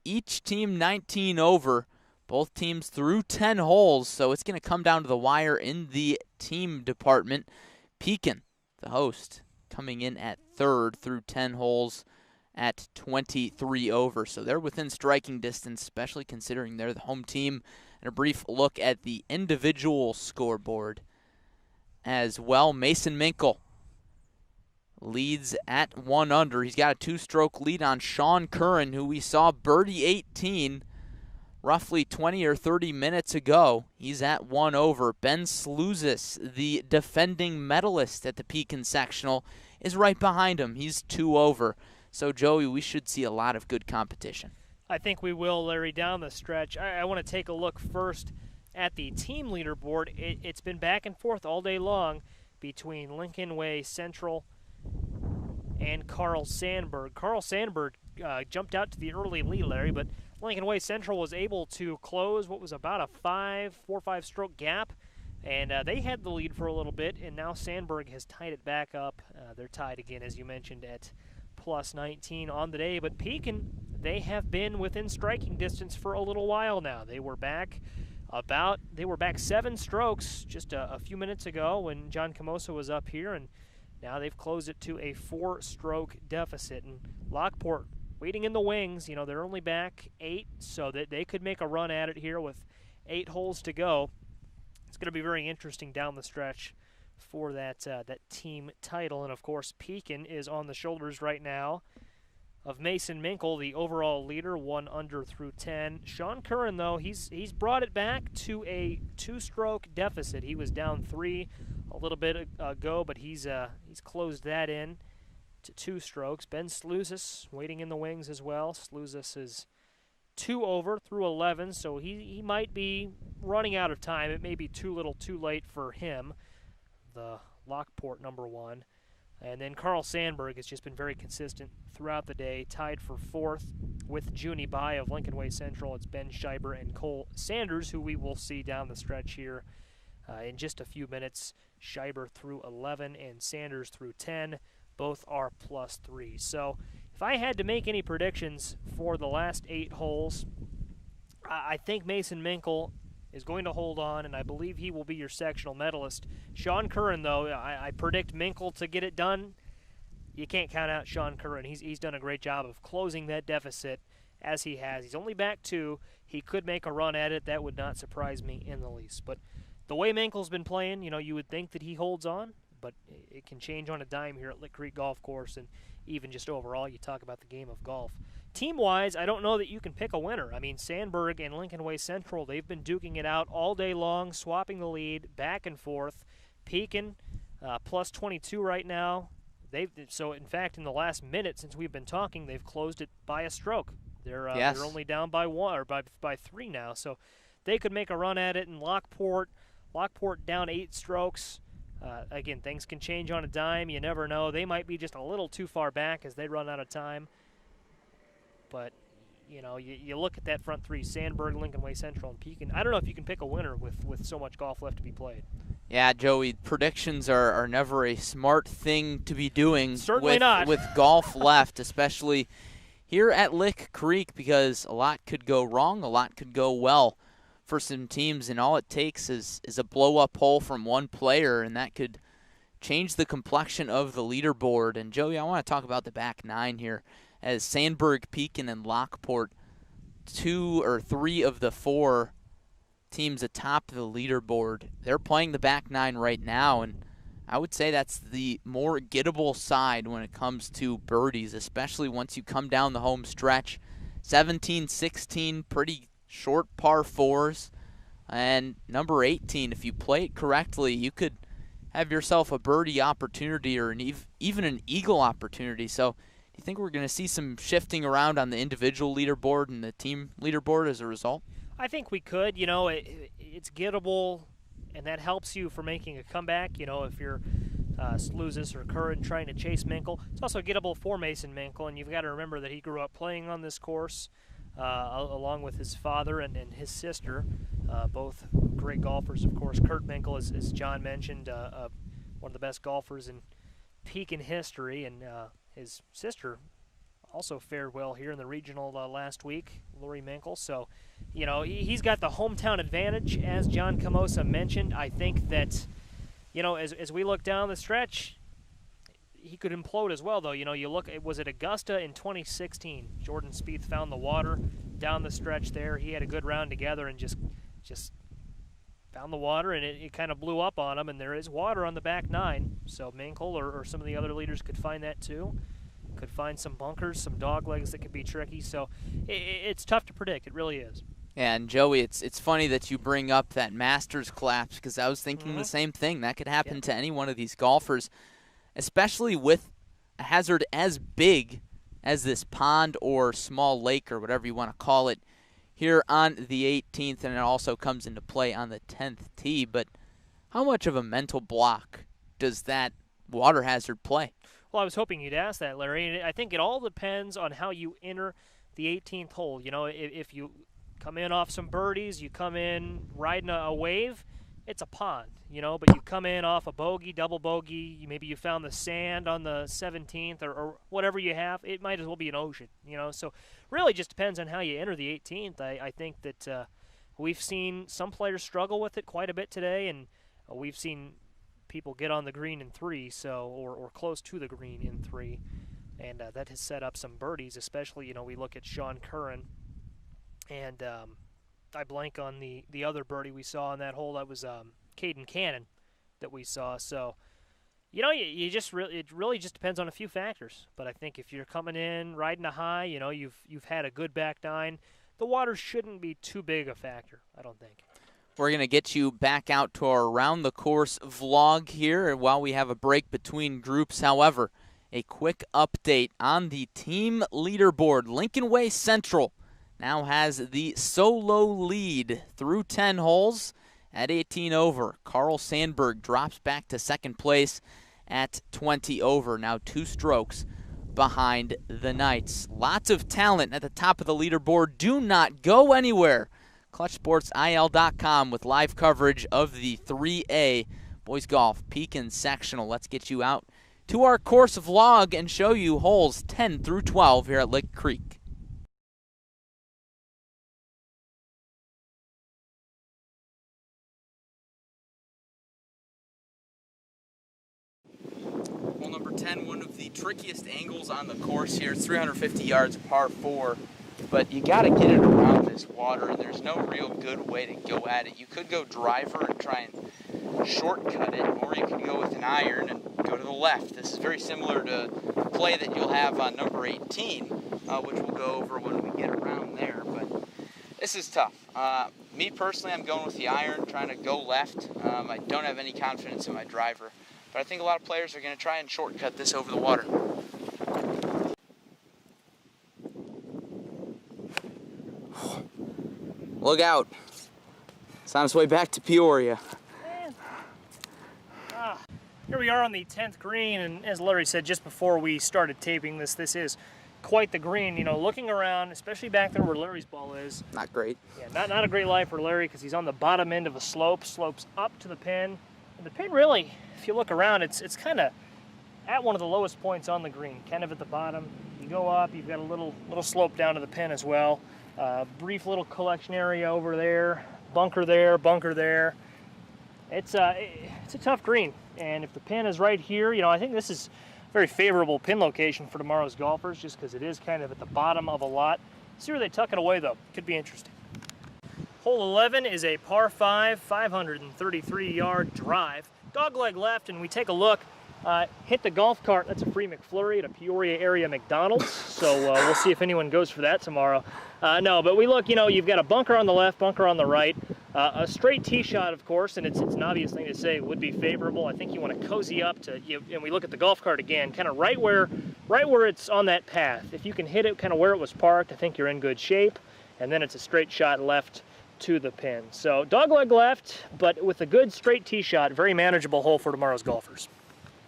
Each team 19 over. Both teams through 10 holes, so it's going to come down to the wire in the team department. Pekin, the host, coming in at 3rd through 10 holes at 23 over. So they're within striking distance, especially considering they're the home team. And a brief look at the individual scoreboard as well. Mason Minkle leads at 1 under. He's got a 2-stroke lead on Sean Curran, who we saw birdie 18 roughly 20 or 30 minutes ago. He's at 1 over. Ben Sluzis, the defending medalist at the Pekin Sectional, is right behind him. He's 2 over. So, Joey, we should see a lot of good competition. I think we will, Larry, down the stretch. I want to take a look first at the team leaderboard. It's been back and forth all day long between Lincoln Way Central and Carl Sandburg. Carl Sandburg jumped out to the early lead, Larry, but Lincoln Way Central was able to close what was about a 4 or 5 stroke gap, and they had the lead for a little bit, and now Sandburg has tied it back up. They're tied again, as you mentioned, at plus 19 on the day, but Pekin, they have been within striking distance for a little while now. They were back 7 strokes just a few minutes ago when John Camosa was up here, and now they've closed it to a 4-stroke deficit. And Lockport waiting in the wings. You know, they're only back 8, so that they could make a run at it here with 8 holes to go. It's going to be very interesting down the stretch for that team title. And, of course, Pekin is on the shoulders right now of Mason Minkle, the overall leader, 1 under through 10. Sean Curran, though, he's brought it back to a 2-stroke deficit. He was down 3 a little bit ago, but he's closed that in to 2 strokes. Ben Sluzis waiting in the wings as well. Sluzis is 2 over through 11, so he might be running out of time. It may be too little too late for him, the Lockport number 1. And then Carl Sandburg has just been very consistent throughout the day, tied for 4th with Junie Bai of Lincoln Way Central. It's Ben Scheiber and Cole Sanders, who we will see down the stretch here in just a few minutes. Scheiber through 11 and Sanders through 10. Both are plus 3. So if I had to make any predictions for the last 8 holes, I think Mason Minkle is going to hold on, and I believe he will be your sectional medalist. Sean Curran, though, I predict Minkle to get it done. You can't count out Sean Curran. He's done a great job of closing that deficit as he has. He's only back 2. He could make a run at it. That would not surprise me in the least. But the way Minkle's been playing, you know, you would think that he holds on, but it can change on a dime here at Lick Creek Golf Course, and even just overall, you talk about the game of golf. Team-wise, I don't know that you can pick a winner. I mean, Sandburg and Lincoln Way Central, they've been duking it out all day long, swapping the lead back and forth. Pekin, plus 22 right now. So, in fact, in the last minute since we've been talking, they've closed it by a stroke. They're only down by 1 or by 3 now. So they could make a run at it. And Lockport down 8 strokes. Again, things can change on a dime. You never know. They might be just a little too far back as they run out of time. But, you know, you look at that front 3, Sandburg, Lincoln Way Central, and Pekin. I don't know if you can pick a winner with so much golf left to be played. Yeah, Joey, predictions are never a smart thing to be doing. Certainly not. With golf left, especially here at Lick Creek, because a lot could go wrong, a lot could go well for some teams, and all it takes is a blow-up hole from one player, and that could change the complexion of the leaderboard. And, Joey, I want to talk about the back 9 here, as Sandburg, Pekin, and Lockport, 2 or 3 of the 4 teams atop the leaderboard, they're playing the back 9 right now, and I would say that's the more gettable side when it comes to birdies, especially once you come down the home stretch. 17, 16, pretty short par 4s, and number 18, if you play it correctly, you could have yourself a birdie opportunity or even an eagle opportunity. So do you think we're going to see some shifting around on the individual leaderboard and the team leaderboard as a result? I think we could. You know, it's gettable, and that helps you for making a comeback. You know, if you're Sluzis or Curran trying to chase Minkle. It's also gettable for Mason Minkle, and you've got to remember that he grew up playing on this course along with his father and his sister, both great golfers, of course. Kurt Minkle, as John mentioned, one of the best golfers in Pekin history, and his sister also fared well here in the regional last week, Lori Minkle. So, you know, he's got the hometown advantage, as John Camosa mentioned. I think that, you know, as we look down the stretch, he could implode as well, though. You know, you look, was it Augusta in 2016? Jordan Spieth found the water down the stretch there. He had a good round together and just found the water, and it kind of blew up on him, and there is water on the back 9, so Mankle or some of the other leaders could find that too. Could find some bunkers, some dog legs that could be tricky, so it's tough to predict. It really is. And Joey, it's funny that you bring up that Masters collapse, because I was thinking the same thing. That could happen to any one of these golfers, especially with a hazard as big as this pond or small lake or whatever you want to call it here on the 18th, and it also comes into play on the 10th tee. But how much of a mental block does that water hazard play? Well, I was hoping you'd ask that, Larry. I think it all depends on how you enter the 18th hole. You know, if you come in off some birdies, you come in riding a wave, it's a pond, you know, but you come in off a bogey, double bogey, maybe you found the sand on the 17th or whatever you have, it might as well be an ocean, you know. So really just depends on how you enter the 18th. I think that we've seen some players struggle with it quite a bit today, and we've seen people get on the green in 3, so or close to the green in 3, and that has set up some birdies, especially, you know, we look at Sean Curran, and I blank on the other birdie we saw on that hole. That was Caden Cannon that we saw. So, you know, you just it really just depends on a few factors. But I think if you're coming in riding a high, you know, you've had a good back 9, the water shouldn't be too big a factor, I don't think. We're going to get you back out to our Around the Course vlog here while we have a break between groups. However, a quick update on the team leaderboard. Lincoln Way Central now has the solo lead through 10 holes at 18 over. Carl Sandberg drops back to second place at 20 over. Now 2 strokes behind the Knights. Lots of talent at the top of the leaderboard. Do not go anywhere. ClutchSportsIL.com with live coverage of the 3A Boys Golf Pekin Sectional. Let's get you out to our course vlog and show you holes 10 through 12 here at Lick Creek. Hole number 10, one of the trickiest angles on the course here. It's 350 yards, par 4. But you got to get it around this water, and there's no real good way to go at it. You could go driver and try and shortcut it, or you could go with an iron and go to the left. This is very similar to the play that you'll have on number 18, which we'll go over when we get around there. But this is tough. Me personally, I'm going with the iron, trying to go left. I don't have any confidence in my driver, but I think a lot of players are going to try and shortcut this over the water. Look out. It's on its way back to Peoria. Here we are on the 10th green, and as Larry said just before we started taping this, this is quite the green. You know, looking around, especially back there where Larry's ball is. Not great. Yeah, not a great lie for Larry, because he's on the bottom end of a slope, slopes up to the pin. And the pin really, if you look around, it's kind of at one of the lowest points on the green, kind of at the bottom. You go up, you've got a little slope down to the pin as well. Brief little collection area over there, bunker there, bunker there. It's a tough green, and if the pin is right here, you know, I think this is a very favorable pin location for tomorrow's golfers, just because it is kind of at the bottom of a lot. See where they tuck it away, though. Could be interesting. Hole 11 is a par 5, 533-yard drive. Dogleg left, and we take a look. Hit the golf cart. That's a free McFlurry at a Peoria area McDonald's, so we'll see if anyone goes for that tomorrow. No, but we look, you know, you've got a bunker on the left, bunker on the right. A straight tee shot, of course, and it's an obvious thing to say, would be favorable. I think you want to cozy up to, and we look at the golf cart again, kind of right where it's on that path. If you can hit it kind of where it was parked, I think you're in good shape, and then it's a straight shot left to the pin. So dogleg left, but with a good straight tee shot, very manageable hole for tomorrow's golfers.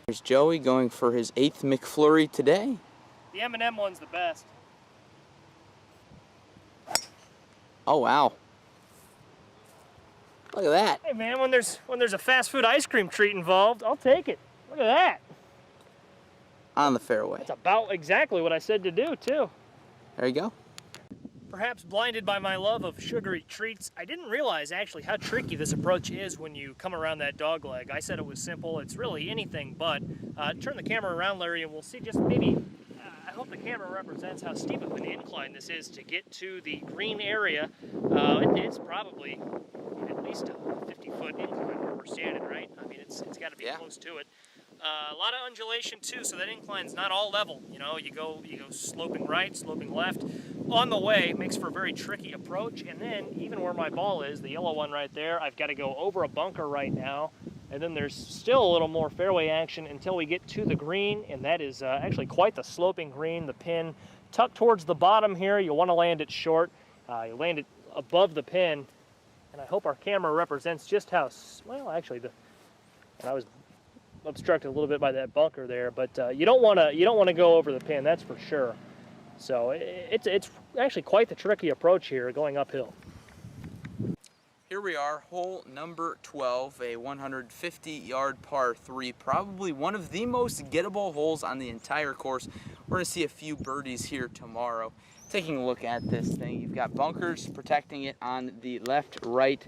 There's Joey going for his 8th McFlurry today. The M&M one's the best. Oh, wow. Look at that. Hey man, when there's a fast food ice cream treat involved, I'll take it. Look at that. On the fairway. That's about exactly what I said to do, too. There you go. Perhaps blinded by my love of sugary treats, I didn't realize actually how tricky this approach is when you come around that dog leg. I said it was simple. It's really anything but. Turn the camera around, Larry, and we'll see just maybe, I hope the camera represents how steep of an incline this is to get to the green area. It's probably at least least a 50-foot incline where we're standing, right? I mean, it's got to be close to it. A lot of undulation too, so that incline's not all level. You know, you go sloping right, sloping left. On the way, makes for a very tricky approach. And then even where my ball is, the yellow one right there, I've got to go over a bunker right now. And then there's still a little more fairway action until we get to the green, and that is actually quite the sloping green. The pin tucked towards the bottom here. You want to land it short. You land it above the pin, and I hope our camera represents just how well. Actually, and I was obstructed a little bit by that bunker there, but you don't want to go over the pin. That's for sure. So it's actually quite the tricky approach here, going uphill. Here we are, hole number 12, a 150-yard par 3, probably one of the most gettable holes on the entire course. We're going to see a few birdies here tomorrow. Taking a look at this thing, you've got bunkers protecting it on the left, right,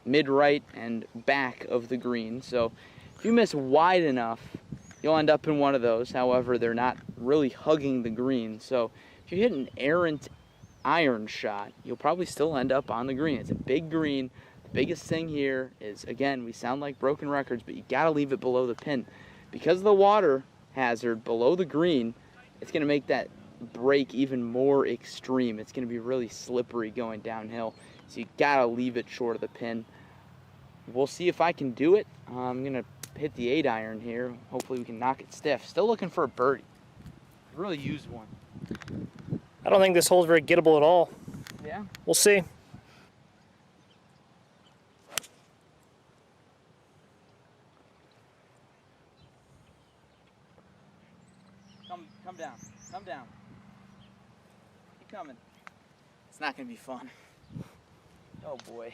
mid-right, and back of the green. So if you miss wide enough, you'll end up in one of those. However, they're not really hugging the green. So if you hit an errant iron shot, you'll probably still end up on the green. It's a big green. The biggest thing here is, again, we sound like broken records, but you got to leave it below the pin. Because of the water hazard below the green, it's going to make that break even more extreme. It's going to be really slippery going downhill, so you got to leave it short of the pin. We'll see if I can do it. I'm going to hit the 8-iron here. Hopefully we can knock it stiff. Still looking for a birdie. Could really use one. I don't think this hole's very gettable at all. Yeah? We'll see. Come down. Come down. Keep coming. It's not going to be fun. Oh boy.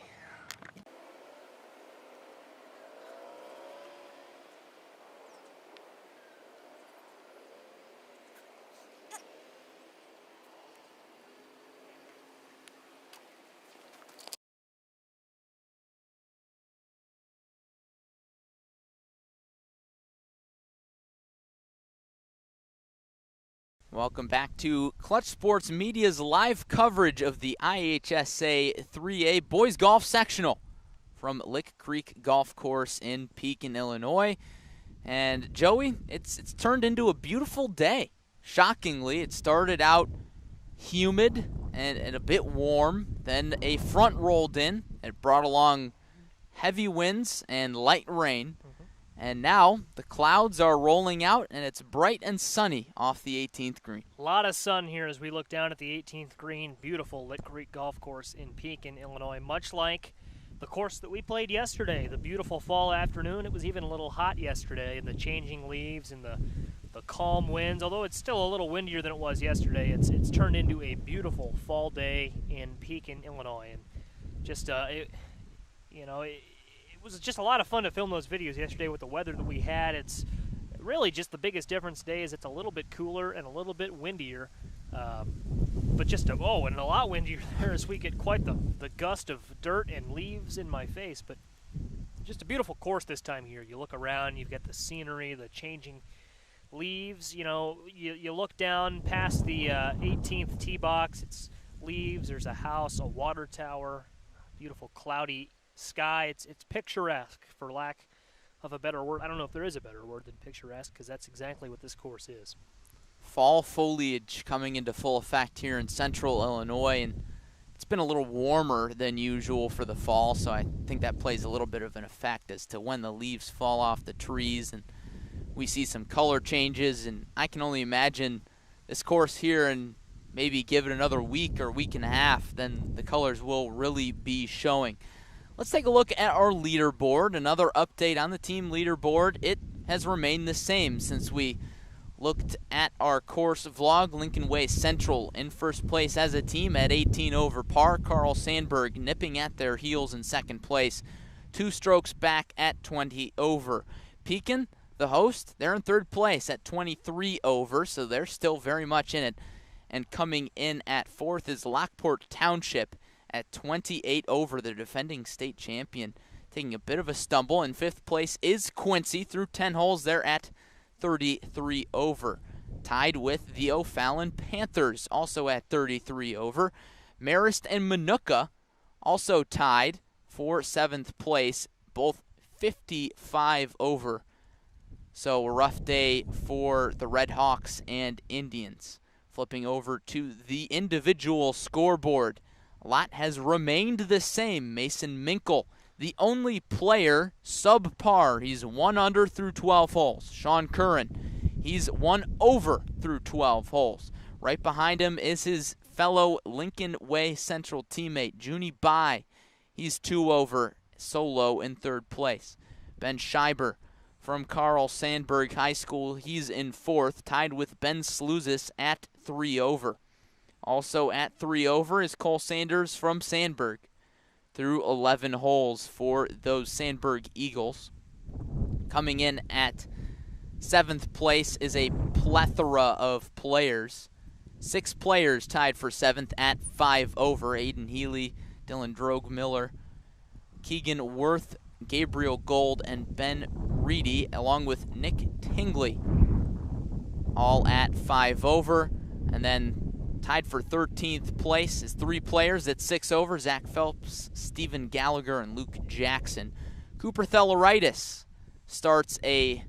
Welcome back to Clutch Sports Media's live coverage of the IHSA 3A Boys Golf Sectional from Lick Creek Golf Course in Pekin, Illinois. And Joey, it's turned into a beautiful day. Shockingly, it started out humid and a bit warm. Then a front rolled in. It brought along heavy winds and light rain. And now the clouds are rolling out, and it's bright and sunny off the 18th green. A lot of sun here as we look down at the 18th green. Beautiful Lick Creek Golf Course in Pekin, Illinois. Much like the course that we played yesterday, the beautiful fall afternoon. It was even a little hot yesterday, and the changing leaves and the calm winds. Although it's still a little windier than it was yesterday, it's turned into a beautiful fall day in Pekin, Illinois. And just, it was just a lot of fun to film those videos yesterday with the weather that we had. It's really just the biggest difference today is it's a little bit cooler and a little bit windier. But just, and a lot windier there as we get quite the gust of dirt and leaves in my face. But just a beautiful course this time here. You look around, you've got the scenery, the changing leaves. You know, you look down past the 18th tee box. It's leaves. There's a house, a water tower, beautiful cloudy sky. It's picturesque, for lack of a better word. I don't know if there is a better word than picturesque, because that's exactly what this course is. Fall foliage coming into full effect here in central Illinois, and it's been a little warmer than usual for the fall, so I think that plays a little bit of an effect as to when the leaves fall off the trees, and we see some color changes. And I can only imagine this course here, and maybe give it another week or week and a half, then the colors will really be showing. Let's take a look at our leaderboard. Another update on the team leaderboard. It has remained the same since we looked at our course vlog. Lincoln Way Central in first place as a team at 18 over par. Carl Sandberg nipping at their heels in second place, 2 strokes back at 20 over. Pekin, the host, they're in third place at 23 over, so they're still very much in it. And coming in at fourth is Lockport Township at 28 over, the defending state champion, taking a bit of a stumble. In fifth place is Quincy through 10 holes. They're at 33 over. Tied with the O'Fallon Panthers, also at 33 over. Marist and Minooka also tied for 7th place, both 55 over. So a rough day for the Red Hawks and Indians. Flipping over to the individual scoreboard, a lot has remained the same. Mason Minkle, the only player subpar. He's 1 under through 12 holes. Sean Curran, he's 1 over through 12 holes. Right behind him is his fellow Lincoln Way Central teammate, Junie Bai. He's 2 over, solo in 3rd place. Ben Scheiber from Carl Sandburg High School, he's in 4th, tied with Ben Sluzis at 3 over. Also at 3 over is Cole Sanders from Sandburg through 11 holes for those Sandburg Eagles. Coming in at 7th place is a plethora of players. 6 players tied for 7th at 5 over. Aiden Healy, Dylan Drogue-Miller, Keegan Worth, Gabriel Gold, and Ben Reedy, along with Nick Tingley, all at 5 over. And then tied for 13th place is 3 players at 6 over, Zach Phelps, Stephen Gallagher, and Luke Jackson. Cooper Theloritis starts a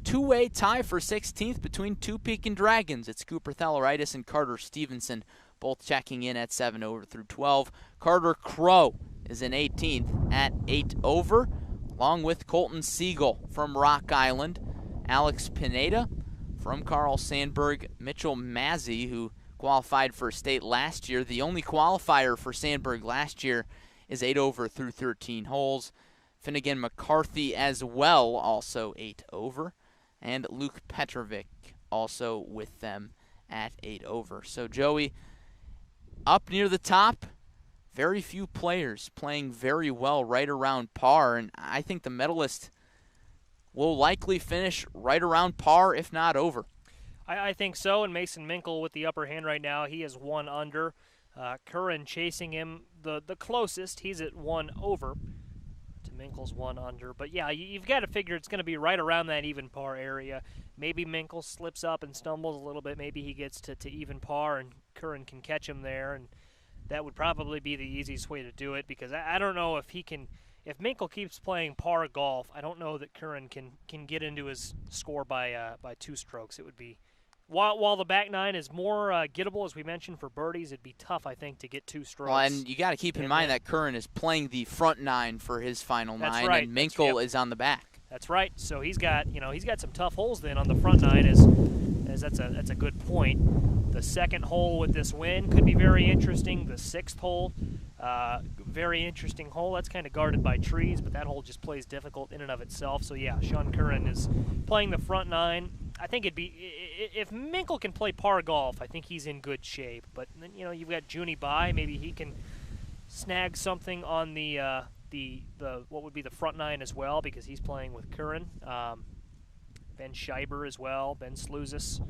2-way tie for 16th between 2 Pekin Dragons. It's Cooper Theloritis and Carter Stevenson, both checking in at 7 over through 12. Carter Crow is in 18th at 8 over, along with Colton Siegel from Rock Island, Alex Pineda from Carl Sandburg, Mitchell Mazzy, who qualified for state last year. The only qualifier for Sandburg last year is 8 over through 13 holes. Finnegan McCarthy as well, also 8 over. And Luke Petrovic also with them at 8 over. So Joey, up near the top, very few players playing very well right around par, and I think the medalist will likely finish right around par, if not over. I think so, and Mason Minkle with the upper hand right now. He is 1 under. Curran chasing him the closest. He's at 1 over. To Minkle's 1 under. But yeah, you've got to figure it's going to be right around that even par area. Maybe Minkle slips up and stumbles a little bit. Maybe he gets to even par and Curran can catch him there, and that would probably be the easiest way to do it, because I don't know if he can. If Minkle keeps playing par golf, I don't know that Curran can get into his score by 2 strokes. It would be, while the back 9 is more gettable, as we mentioned, for birdies, it'd be tough, I think, to get 2 strokes. Well, and you got to keep in mind that Curran is playing the front 9 for his final 9, right. and Minkle is on the back. That's right. So he's got some tough holes then on the front 9. As that's a good point. The second hole with this wind could be very interesting. The 6th hole, very interesting hole. That's kind of guarded by trees, but that hole just plays difficult in and of itself. So yeah, Sean Curran is playing the front 9. I think it'd be, if Minkle can play par golf, I think he's in good shape. But then you've got Junie Bai. Maybe he can snag something on the what would be the front 9 as well, because he's playing with Curran. Ben Scheiber as well, Ben Sluzis.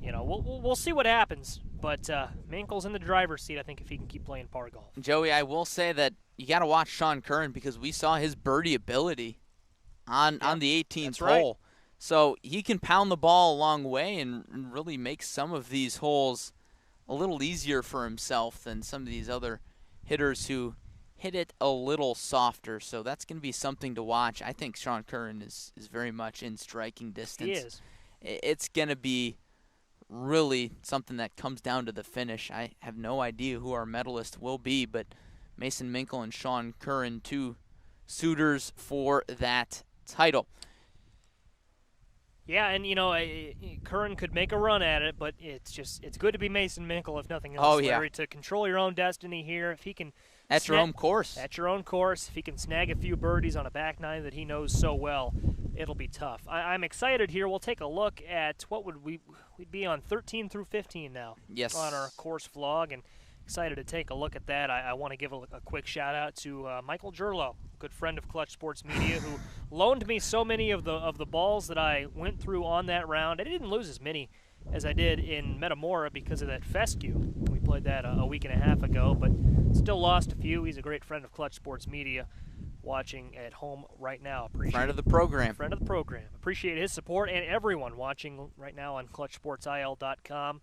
We'll see what happens, but Minkle's in the driver's seat, I think, if he can keep playing par golf. Joey, I will say that you got to watch Sean Curran, because we saw his birdie ability on the 18th hole. Right. So he can pound the ball a long way and really make some of these holes a little easier for himself than some of these other hitters who hit it a little softer. So that's going to be something to watch. I think Sean Curran is very much in striking distance. He is. It's going to be really something that comes down to the finish. I have no idea who our medalist will be, but Mason Minkle and Sean Curran, 2 suitors for that title. Yeah, and Curran could make a run at it, but it's good to be Mason Minkle, if nothing else. Oh, yeah. Larry, to control your own destiny here. If he can, at your own course. At your own course, if he can snag a few birdies on a back 9 that he knows so well, it'll be tough. I'm excited here. We'll take a look at what we'd be on 13 through 15 now. Yes. On our course vlog, and excited to take a look at that. I want to give a quick shout out to Michael Gerlo, good friend of Clutch Sports Media, who loaned me so many of the balls that I went through on that round. I didn't lose as many as I did in Metamora because of that fescue. We played that a week and a half ago, but still lost a few. He's a great friend of Clutch Sports Media, watching at home right now. Friend of the program. Friend of the program. Appreciate his support, and everyone watching right now on ClutchSportsIL.com.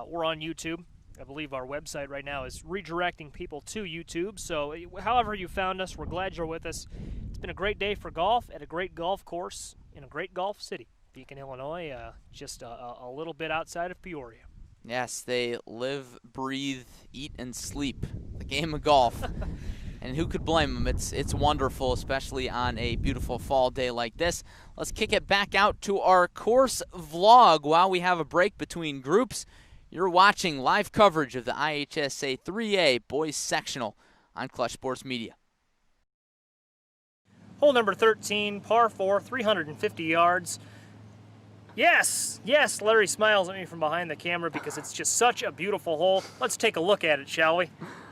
We're on YouTube I believe our website right now is redirecting people to YouTube. So however you found us, we're glad you're with us. It's been a great day for golf at a great golf course in a great golf city, Pekin, Illinois, just a little bit outside of Peoria. Yes, they live, breathe, eat, and sleep the game of golf. And who could blame them? It's wonderful, especially on a beautiful fall day like this. Let's kick it back out to our course vlog while we have a break between groups. You're watching live coverage of the IHSA 3A Boys Sectional on Clutch Sports Media. Hole number 13, par 4, 350 yards. Yes, Larry smiles at me from behind the camera because it's just such a beautiful hole. Let's take a look at it, shall we?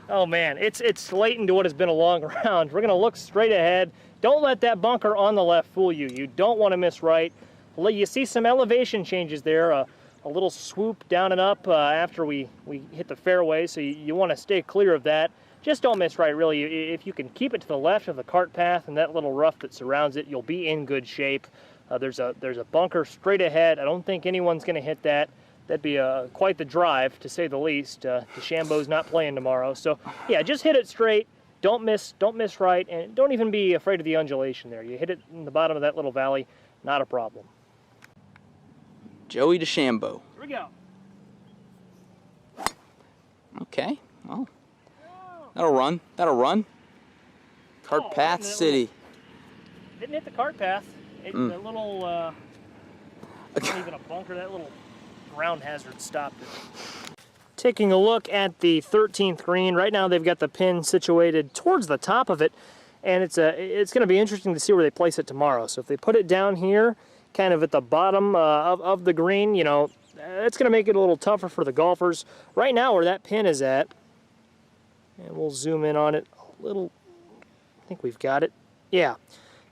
Oh man, it's slating to what has been a long round. We're gonna look straight ahead. Don't let that bunker on the left fool you. You don't want to miss right. You see some elevation changes there, a little swoop down and up after we hit the fairway, so you want to stay clear of that. Just don't miss right, really. If you can keep it to the left of the cart path and that little rough that surrounds it, you'll be in good shape. There's a bunker straight ahead. I don't think anyone's going to hit that. That'd be quite the drive, to say the least. DeChambeau's not playing tomorrow, so yeah, just hit it straight. Don't miss right, and don't even be afraid of the undulation there. You hit it in the bottom of that little valley, not a problem. Joey DeChambeau. Here we go. Okay, well, that'll run. That'll run. Cart Path City. Didn't hit the cart path. That little, not even a bunker, that little ground hazard stopped it. Taking a look at the 13th green, right now they've got the pin situated towards the top of it, and it's going to be interesting to see where they place it tomorrow. So if they put it down here, kind of at the bottom of the green, you know, it's going to make it a little tougher for the golfers. Right now where that pin is at, and we'll zoom in on it a little, I think we've got it. Yeah.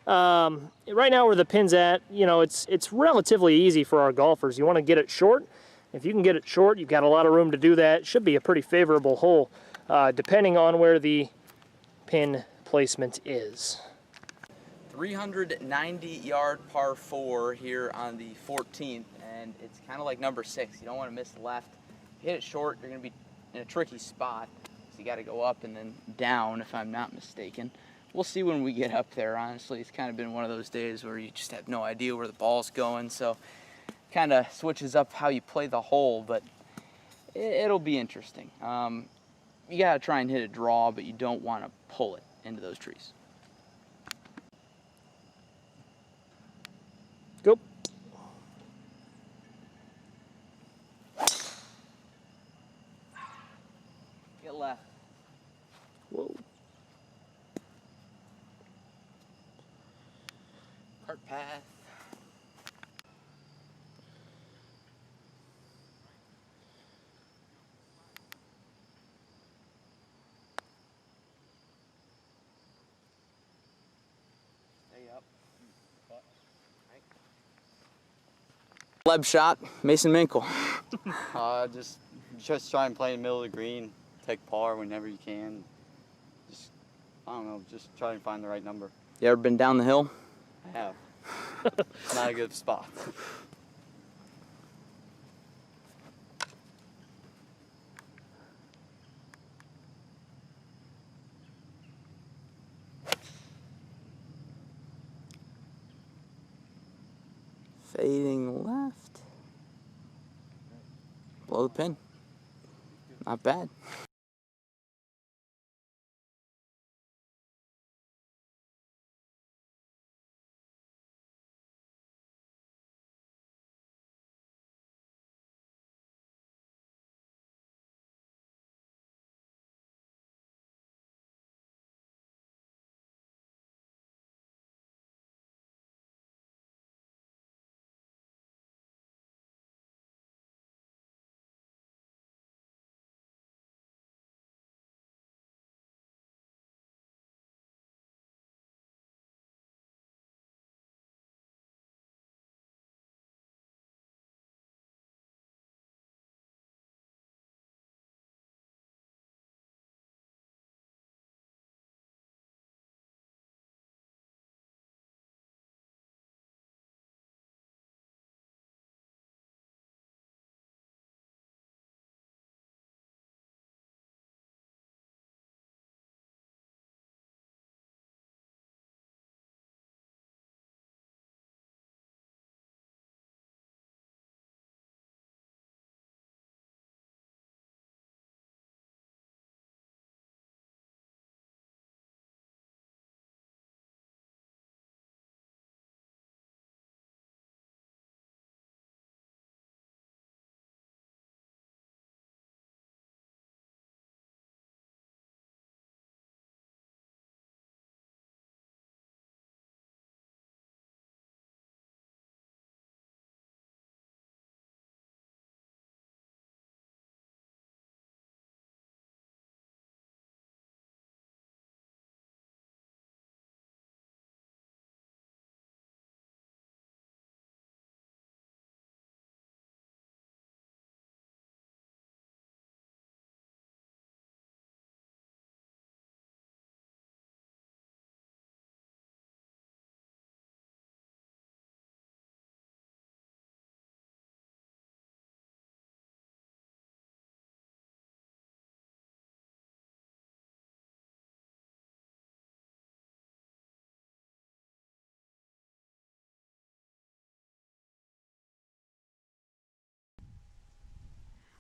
Right now where the pin's at, you know, it's relatively easy for our golfers. You want to get it short. If you can get it short, you've got a lot of room to do that. It should be a pretty favorable hole, depending on where the pin placement is. 390-yard par 4 here on the 14th, and it's kind of like number 6. You don't want to miss the left. If you hit it short, you're going to be in a tricky spot. So you got to go up and then down, if I'm not mistaken. We'll see when we get up there. Honestly, it's kind of been one of those days where you just have no idea where the ball's going, so kind of switches up how you play the hole, but it'll be interesting. You got to try and hit a draw, but you don't want to pull it into those trees. Go. Get left. Whoa. Cart path. Stay up. Leb shot, Mason Minkle. Just try and play in the middle of the green, take par whenever you can. Just, I don't know, just try and find the right number. You ever been down the hill? I have. It's not a good spot. Fading left. Blow the pin. Not bad.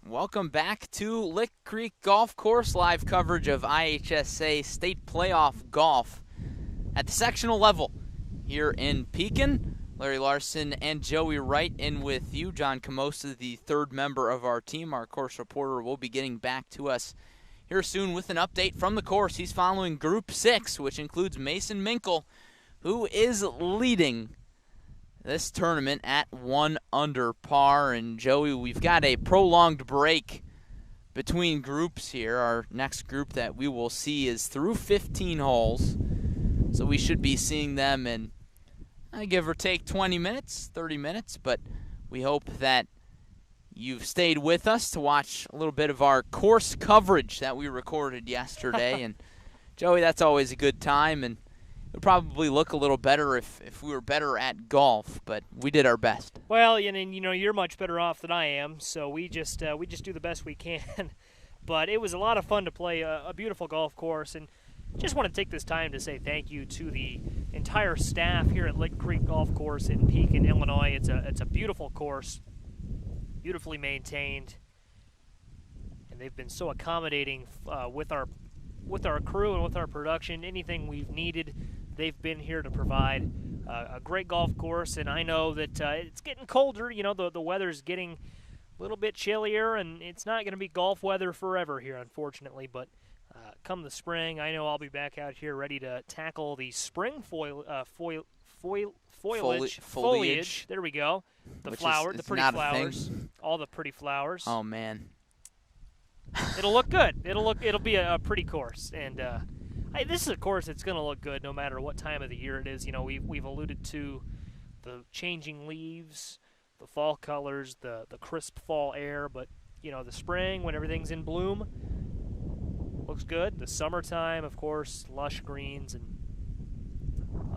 Welcome back to Lick Creek Golf Course, live coverage of IHSA State Playoff Golf at the sectional level here in Pekin. Larry Larson and Joey Wright in with you. John Camosa, the third member of our team, our course reporter, will be getting back to us here soon with an update from the course. He's following Group 6, which includes Mason Minkle, who is leading this tournament at 1 under par. And Joey, we've got a prolonged break between groups here. Our next group that we will see is through 15 holes, so we should be seeing them in give or take 20 minutes, 30 minutes, but we hope that you've stayed with us to watch a little bit of our course coverage that we recorded yesterday. And Joey, that's always a good time, and would probably look a little better if we were better at golf, but we did our best. Well, and you're much better off than I am, so we just do the best we can. But it was a lot of fun to play a beautiful golf course, and just want to take this time to say thank you to the entire staff here at Lick Creek Golf Course in Pekin, Illinois. It's a beautiful course, beautifully maintained, and they've been so accommodating with our crew and with our production. Anything we've needed, they've been here to provide. A great golf course, and I know that it's getting colder. The weather's getting a little bit chillier, and it's not going to be golf weather forever here, unfortunately. But come the spring, I know I'll be back out here ready to tackle the spring foliage. There we go. The pretty flowers, all the pretty flowers. Oh man. It'll look good. It'll be a pretty course, and this is a course that's going to look good no matter what time of the year it is. We've alluded to the changing leaves, the fall colors, the crisp fall air, but the spring when everything's in bloom looks good. The summertime, of course, lush greens and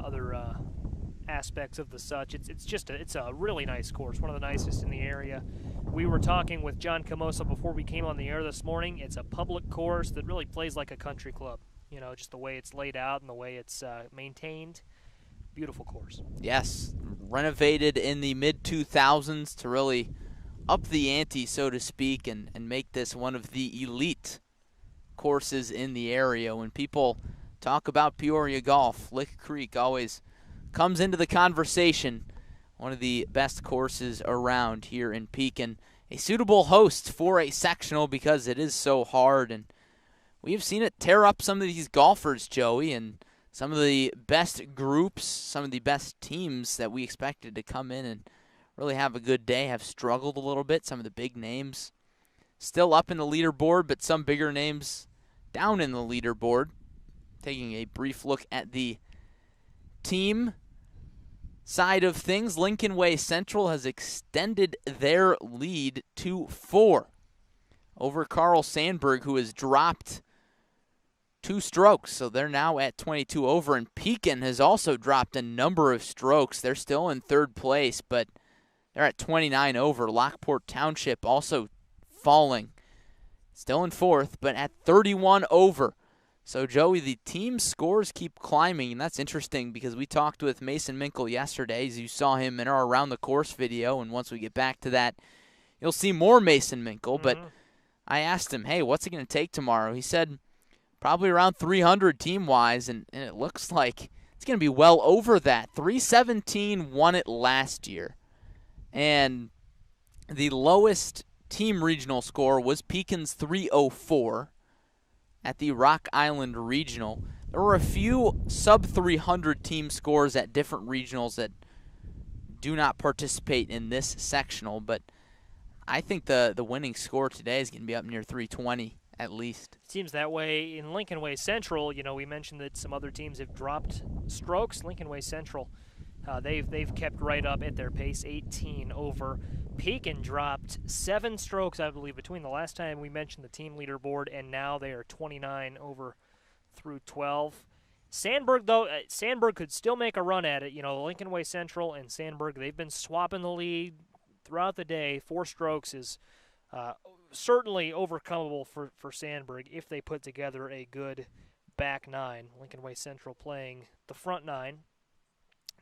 other aspects of the such. It's a really nice course, one of the nicest in the area. We were talking with John Camosa before we came on the air this morning. It's a public course that really plays like a country club. Just the way it's laid out and the way it's maintained. Beautiful course. Yes, renovated in the mid-2000s to really up the ante, so to speak, and make this one of the elite courses in the area. When people talk about Peoria golf, Lick Creek always comes into the conversation. One of the best courses around here in Pekin. A suitable host for a sectional because it is so hard, and we've seen it tear up some of these golfers, Joey, and some of the best groups, some of the best teams that we expected to come in and really have a good day have struggled a little bit. Some of the big names still up in the leaderboard, but some bigger names down in the leaderboard. Taking a brief look at the team side of things, Lincoln Way Central has extended their lead to 4 over Carl Sandberg, who has dropped 2 strokes, so they're now at 22 over, and Pekin has also dropped a number of strokes. They're still in 3rd place, but they're at 29 over. Lockport Township also falling, still in 4th, but at 31 over. So, Joey, the team scores keep climbing, and that's interesting because we talked with Mason Minkle yesterday, as you saw him in our Around the Course video, and once we get back to that, you'll see more Mason Minkle. But I asked him, hey, what's it going to take tomorrow? He said probably around 300 team-wise, and it looks like it's going to be well over that. 317 won it last year, and the lowest team regional score was Pekin's 304 at the Rock Island Regional. There were a few sub-300 team scores at different regionals that do not participate in this sectional, but I think the winning score today is going to be up near 320 at least. It seems that way. In Lincoln Way Central, we mentioned that some other teams have dropped strokes. Lincoln Way Central, they've kept right up at their pace, 18 over. Pekin dropped 7 strokes, I believe, between the last time we mentioned the team leaderboard and now they are 29 over through 12. Sandberg, though, Sandberg could still make a run at it. Lincoln Way Central and Sandberg, they've been swapping the lead throughout the day. 4 strokes is certainly overcomable for Sandberg if they put together a good back 9. Lincoln Way Central playing the front 9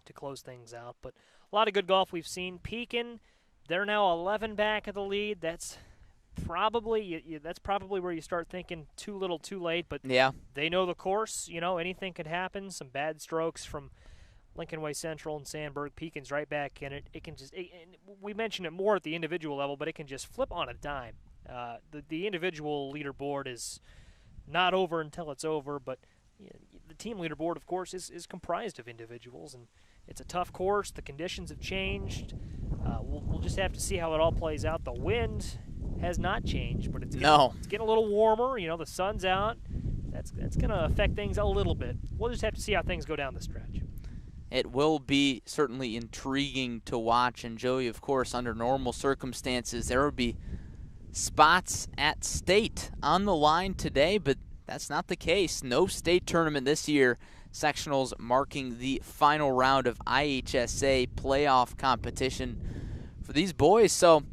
to close things out. But a lot of good golf we've seen. Pekin, they're now 11 back of the lead. That's probably that's probably where you start thinking too little, too late. But Yeah. they know the course. Anything could happen. Some bad strokes from Lincoln Way Central and Sandburg. Pekin's right back in it. It can just and we mentioned it more at the individual level, but it can just flip on a dime. The individual leaderboard is not over until it's over, but the team leaderboard, of course, is comprised of individuals, and it's a tough course. The conditions have changed. We'll just have to see how it all plays out. The wind has not changed, but it's getting a little warmer. The sun's out. That's going to affect things a little bit. We'll just have to see how things go down the stretch. It will be certainly intriguing to watch. And, Joey, of course, under normal circumstances, there would be spots at state on the line today, but that's not the case. No state tournament this year. Sectionals marking the final round of IHSA playoff competition for these boys. So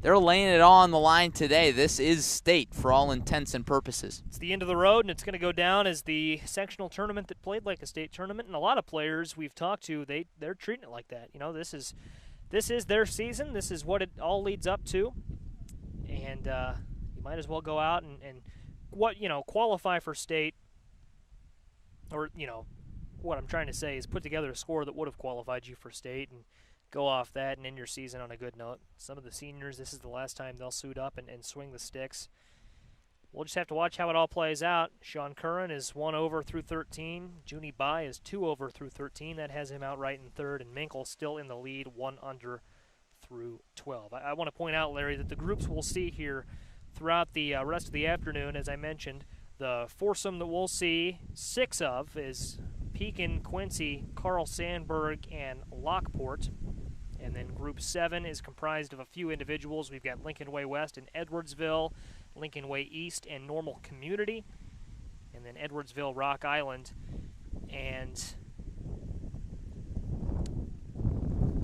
they're laying it all on the line today. This is state for all intents and purposes. It's the end of the road, and it's going to go down as the sectional tournament that played like a state tournament. And a lot of players we've talked to, they're treating it like that. This is their season. This is what it all leads up to. And you might as well go out and qualify for state. Or, what I'm trying to say is put together a score that would have qualified you for state and go off that and end your season on a good note. Some of the seniors, this is the last time they'll suit up and swing the sticks. We'll just have to watch how it all plays out. Sean Curran is 1 over through 13. Junie Bai is 2 over through 13. That has him outright in third. And Minkle still in the lead, 1 under through 12. I want to point out, Larry, that the groups we'll see here throughout the rest of the afternoon, as I mentioned, the foursome that we'll see 6 of is Pekin, Quincy, Carl Sandburg, and Lockport. And then Group 7 is comprised of a few individuals. We've got Lincoln Way West and Edwardsville, Lincoln Way East and Normal Community, and then Edwardsville, Rock Island. And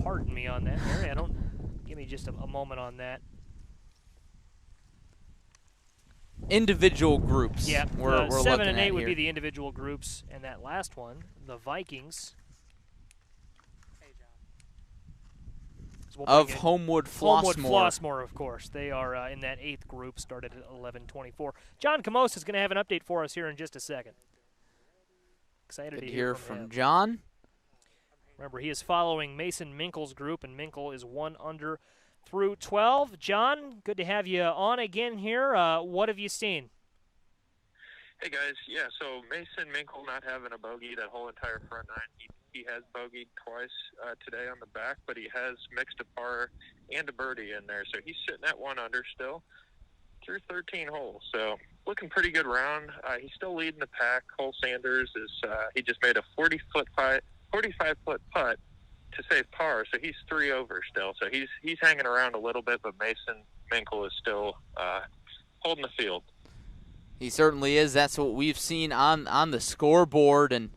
pardon me on that, Mary. Give me just a moment on that. Individual groups. Yeah, we're 7 and 8 here would be the individual groups, and that last one, the Vikings. Of Homewood Flossmoor. Of course. They are in that 8th group, started at 11:24. John Camos is going to have an update for us here in just a second. Excited Good to hear from him. John. Remember, he is following Mason Minkle's group, and Minkle is 1 under through 12. John, good to have you on again here. What have you seen? Hey, guys. Yeah, so Mason Minkle not having a bogey that whole entire front nine. He has bogeyed twice today on the back, but he has mixed a par and a birdie in there. So he's sitting at 1 under still through 13 holes. So looking pretty good round. He's still leading the pack. Cole Sanders he just made a 45-foot putt to save par. So he's 3 over still. So he's hanging around a little bit, but Mason Minkle is still holding the field. He certainly is. That's what we've seen on the scoreboard. And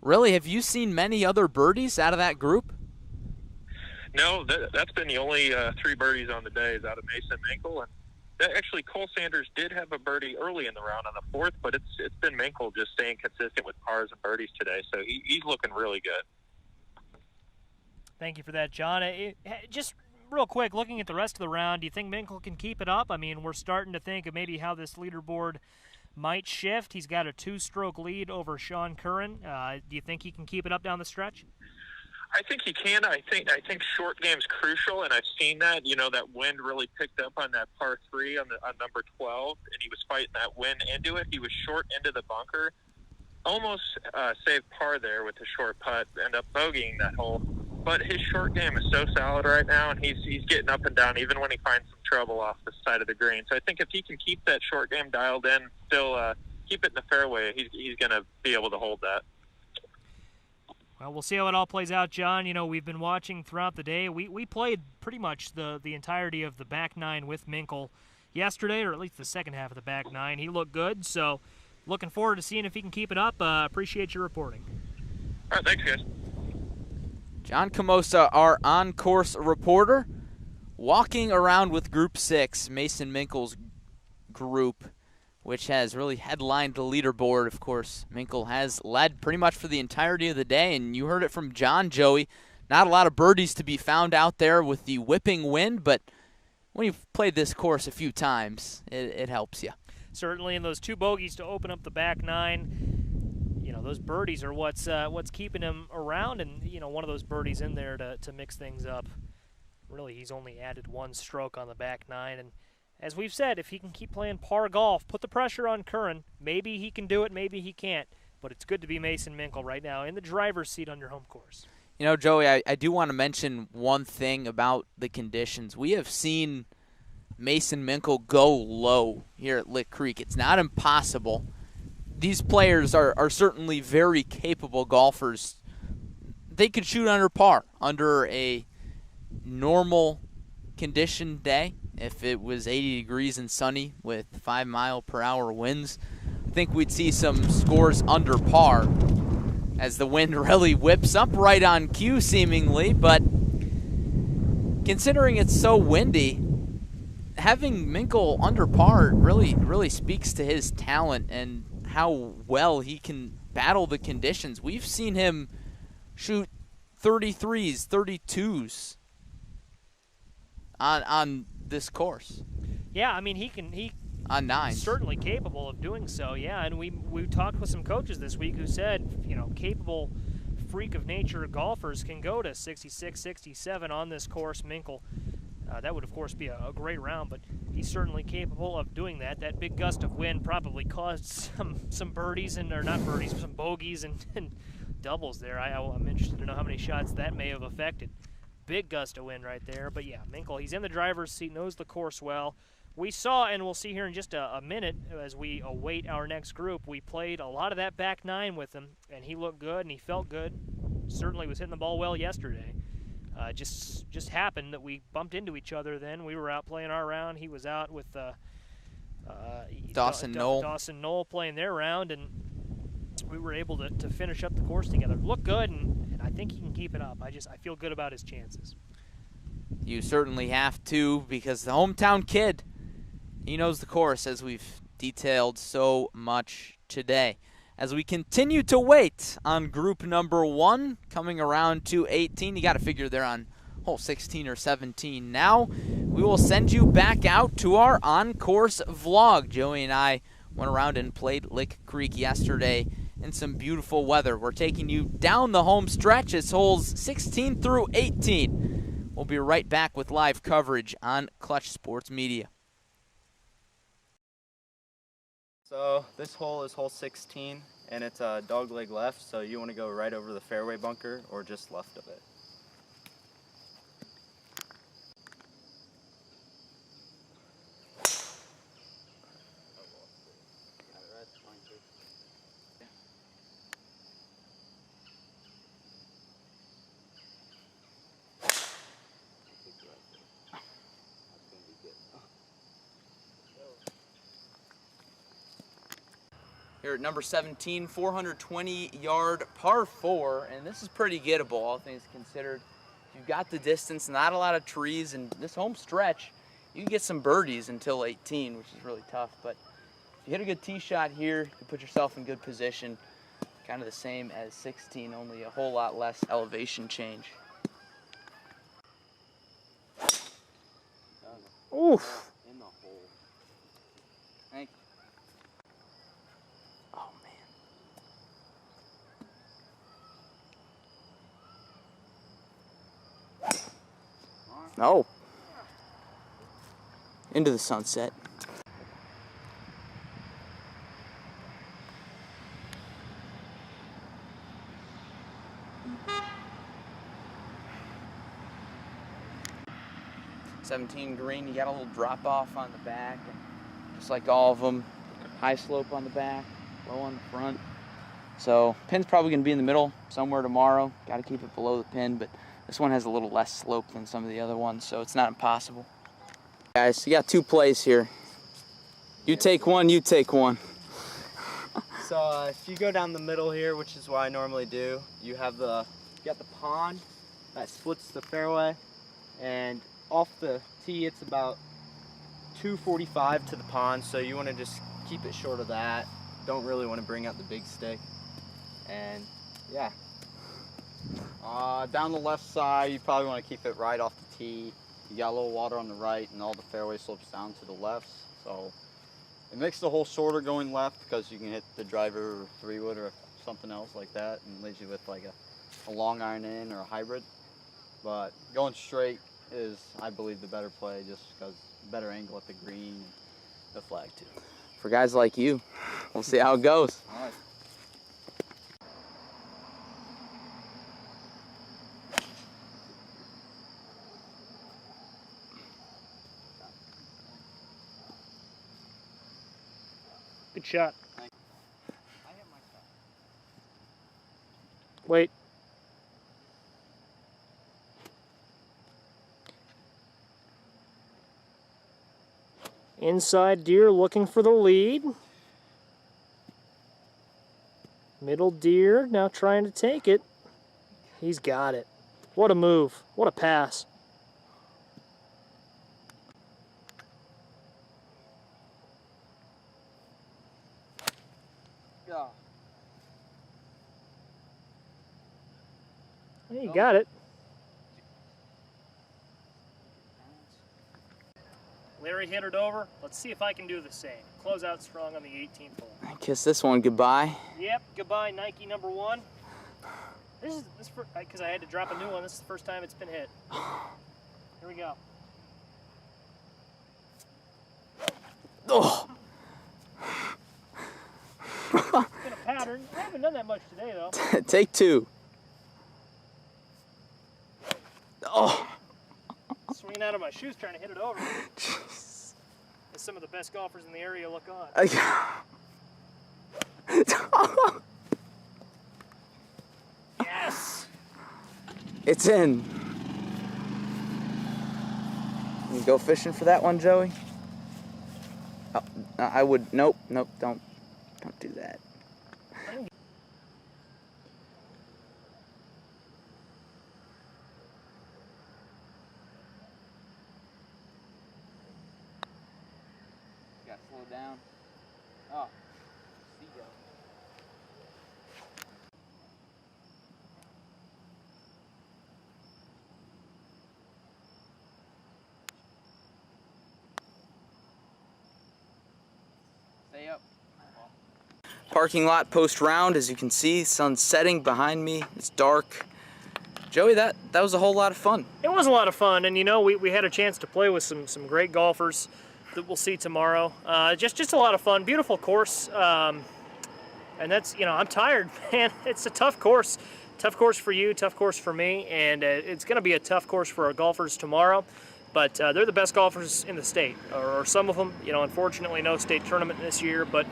really, have you seen many other birdies out of that group? No, that's been the only 3 birdies on the day is out of Mason Minkle. And actually, Cole Sanders did have a birdie early in the round on the 4th, but it's been Minkle just staying consistent with pars and birdies today. So he's looking really good. Thank you for that, John. Just real quick, looking at the rest of the round, do you think Minkle can keep it up? I mean, we're starting to think of maybe how this leaderboard might shift. He's got a 2-stroke lead over Sean Curran. Do you think he can keep it up down the stretch? I think he can. I think short game's crucial, and I've seen that. That wind really picked up on that par 3 on number 12, and he was fighting that wind into it. He was short into the bunker, almost saved par there with the short putt, end up bogeying that hole. But his short game is so solid right now, and he's getting up and down even when he finds some trouble off the side of the green. So I think if he can keep that short game dialed in, still keep it in the fairway, he's going to be able to hold that. Well, we'll see how it all plays out, John. We've been watching throughout the day. We played pretty much the entirety of the back 9 with Minkle yesterday, or at least the second half of the back 9. He looked good, so looking forward to seeing if he can keep it up. Appreciate your reporting. All right, thanks, guys. John Camosa, our on-course reporter, walking around with Group 6, Mason Minkle's group, which has really headlined the leaderboard. Of course, Minkle has led pretty much for the entirety of the day, and you heard it from John, Joey. Not a lot of birdies to be found out there with the whipping wind, but when you've played this course a few times, it helps you. Certainly, and those 2 bogeys to open up the back 9, you know, those birdies are what's keeping him around, and, you know, one of those birdies in there to mix things up. Really, he's only added 1 stroke on the back 9, and as we've said, if he can keep playing par golf, put the pressure on Curran, maybe he can do it, maybe he can't, but it's good to be Mason Minkle right now in the driver's seat on your home course. You know, Joey, I do want to mention one thing about the conditions. We have seen Mason Minkle go low here at Lick Creek. It's not impossible. These players are certainly very capable golfers. They could shoot under par under a normal condition day. If it was 80 degrees and sunny with 5-mile-per-hour winds, I think we'd see some scores under par as the wind really whips up right on cue seemingly. But considering it's so windy, having Minkle under par really speaks to his talent and how well he can battle the conditions. We've seen him shoot 33s, 32s on this course. Yeah, I mean, he on 9s. Certainly capable of doing so, yeah. And we talked with some coaches this week who said, you know, capable freak of nature golfers can go to 66, 67 on this course. Minkle, that would, of course, be a great round, but he's certainly capable of doing that. That big gust of wind probably caused some birdies, or not birdies, some bogeys and doubles there. I'm interested to know how many shots that may have affected. Big gust of wind right there. But, yeah, Minkle, he's in the driver's seat, knows the course well. We saw, and we'll see here in just a minute as we await our next group, we played a lot of that back 9 with him, and he looked good and he felt good. Certainly was hitting the ball well yesterday. Just happened that we bumped into each other then. We were out playing our round. He was out with Dawson Knoll playing their round, and we were able to finish up the course together. Looked good, and I think he can keep it up. I feel good about his chances. You certainly have to, because the hometown kid, he knows the course, as we've detailed so much today. As we continue to wait on group number 1, coming around to 18. You got to figure they're on hole 16 or 17 now. We will send you back out to our on-course vlog. Joey and I went around and played Lick Creek yesterday in some beautiful weather. We're taking you down the home stretch. It's holes 16 through 18. We'll be right back with live coverage on Clutch Sports Media. So this hole is hole 16, and it's a dog leg left, so you want to go right over the fairway bunker or just left of it. Here at number 17, 420-yard par 4, and this is pretty gettable, all things considered. You've got the distance, not a lot of trees, and this home stretch, you can get some birdies until 18, which is really tough. But if you hit a good tee shot here, you can put yourself in good position. Kind of the same as 16, only a whole lot less elevation change. Oof. In the hole. Thank you. Oh, man. No. Into the sunset. '17 green, you got a little drop off on the back, and just like all of them, high slope on the back, low on the front. So pin's probably going to be in the middle somewhere tomorrow. Got to keep it below the pin, but this one has a little less slope than some of the other ones, so it's not impossible. Guys, you got 2 plays here. You take one, you take one. So if you go down the middle here, which is what I normally do, you got the pond that splits the fairway, and off the tee it's about 245 to the pond, so you want to just keep it short of that. Don't really want to bring out the big stick. And yeah, down the left side you probably want to keep it right off the tee. You got a little water on the right, and all the fairway slopes down to the left. So it makes the hole shorter going left because you can hit the driver or 3-wood or something else like that, and leaves you with like a long iron in or a hybrid. But going straight is, I believe, the better play just because better angle at the green, and the flag too. For guys like you, we'll see how it goes. All right. Good shot. Wait. Inside deer looking for the lead. Middle deer now trying to take it. He's got it. What a move. What a pass. Yeah. He got it. Larry hit it over. Let's see if I can do the same. Close out strong on the 18th hole. Kiss this one goodbye. Yep, goodbye Nike number 1. This is because I had to drop a new one. This is the first time it's been hit. Here we go. Oh. It's been a pattern. I haven't done that much today though. Take 2. Oh. Swinging out of my shoes trying to hit it over. As some of the best golfers in the area look on. Yes! It's in. You go fishing for that one, Joey? Oh, I would. Nope, don't do that. Got to slow down. Oh, seagull. Stay up. Parking lot post round, as you can see, sun's setting behind me. It's dark. Joey, that was a whole lot of fun. It was a lot of fun, and you know, we had a chance to play with some great golfers that we'll see tomorrow. Just a lot of fun, beautiful course, and that's, you know, I'm tired, man. It's a tough course for you, tough course for me, and it's going to be a tough course for our golfers tomorrow. But they're the best golfers in the state, or some of them. You know, unfortunately, no state tournament this year, but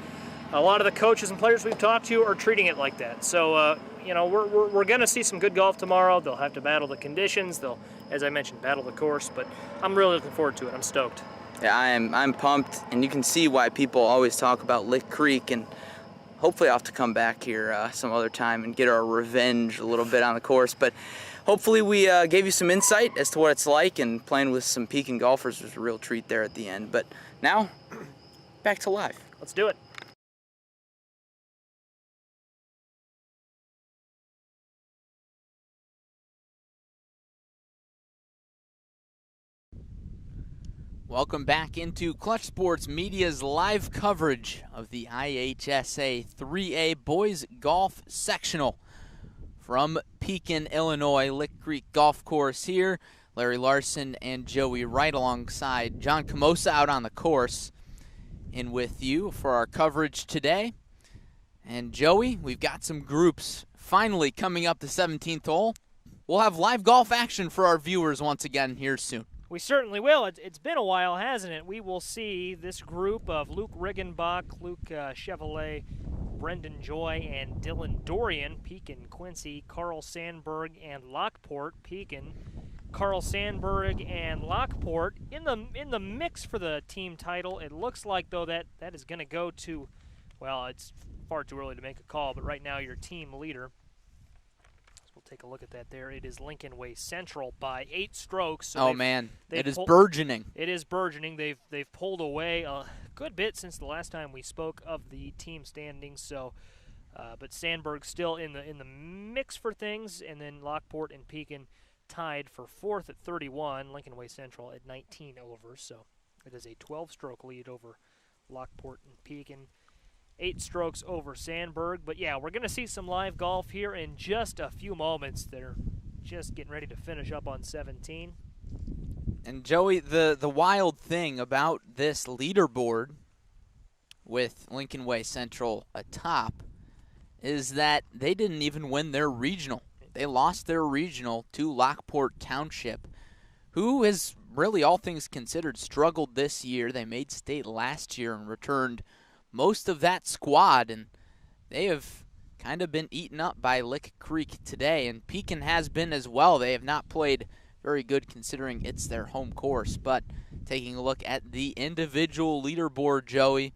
a lot of the coaches and players we've talked to are treating it like that. So, you know, we're going to see some good golf tomorrow. They'll have to battle the conditions. They'll, as I mentioned, battle the course. But I'm really looking forward to it. I'm stoked. Yeah, I'm pumped, and you can see why people always talk about Lick Creek, and hopefully I'll have to come back here some other time and get our revenge a little bit on the course. But hopefully we gave you some insight as to what it's like, and playing with some Pekin golfers was a real treat there at the end. But now, back to live. Let's do it. Welcome back into Clutch Sports Media's live coverage of the IHSA 3A Boys Golf Sectional from Pekin, Illinois, Lick Creek Golf Course here. Larry Larson and Joey Wright alongside John Camosa out on the course and with you for our coverage today. And Joey, we've got some groups finally coming up the 17th hole. We'll have live golf action for our viewers once again here soon. We certainly will. It's been a while, hasn't it? We will see this group of Luke Riggenbach, Luke Chevrolet, Brendan Joy, and Dylan Dorian, Pekin, Quincy, Carl Sandberg, and Lockport, Pekin. Carl Sandberg and Lockport in the mix for the team title. It looks like, though, that is going to go to, well, it's far too early to make a call, but right now your team leader. We'll take a look at that there. It is Lincoln Way Central by 8 strokes. So oh man, it is burgeoning. It is burgeoning. They've pulled away a good bit since the last time we spoke of the team standings. So, but Sandberg's still in the mix for things, and then Lockport and Pekin tied for 4th at 31. Lincoln Way Central at 19 over, so it is a 12-stroke lead over Lockport and Pekin. 8 strokes over Sandburg. But yeah, we're going to see some live golf here in just a few moments. They're just getting ready to finish up on 17. And Joey, the wild thing about this leaderboard with Lincoln Way Central atop is that they didn't even win their regional. They lost their regional to Lockport Township, who has really, all things considered, struggled this year. They made state last year and returned most of that squad, and they have kind of been eaten up by Lick Creek today, and Pekin has been as well. They have not played very good considering it's their home course, but taking a look at the individual leaderboard, Joey,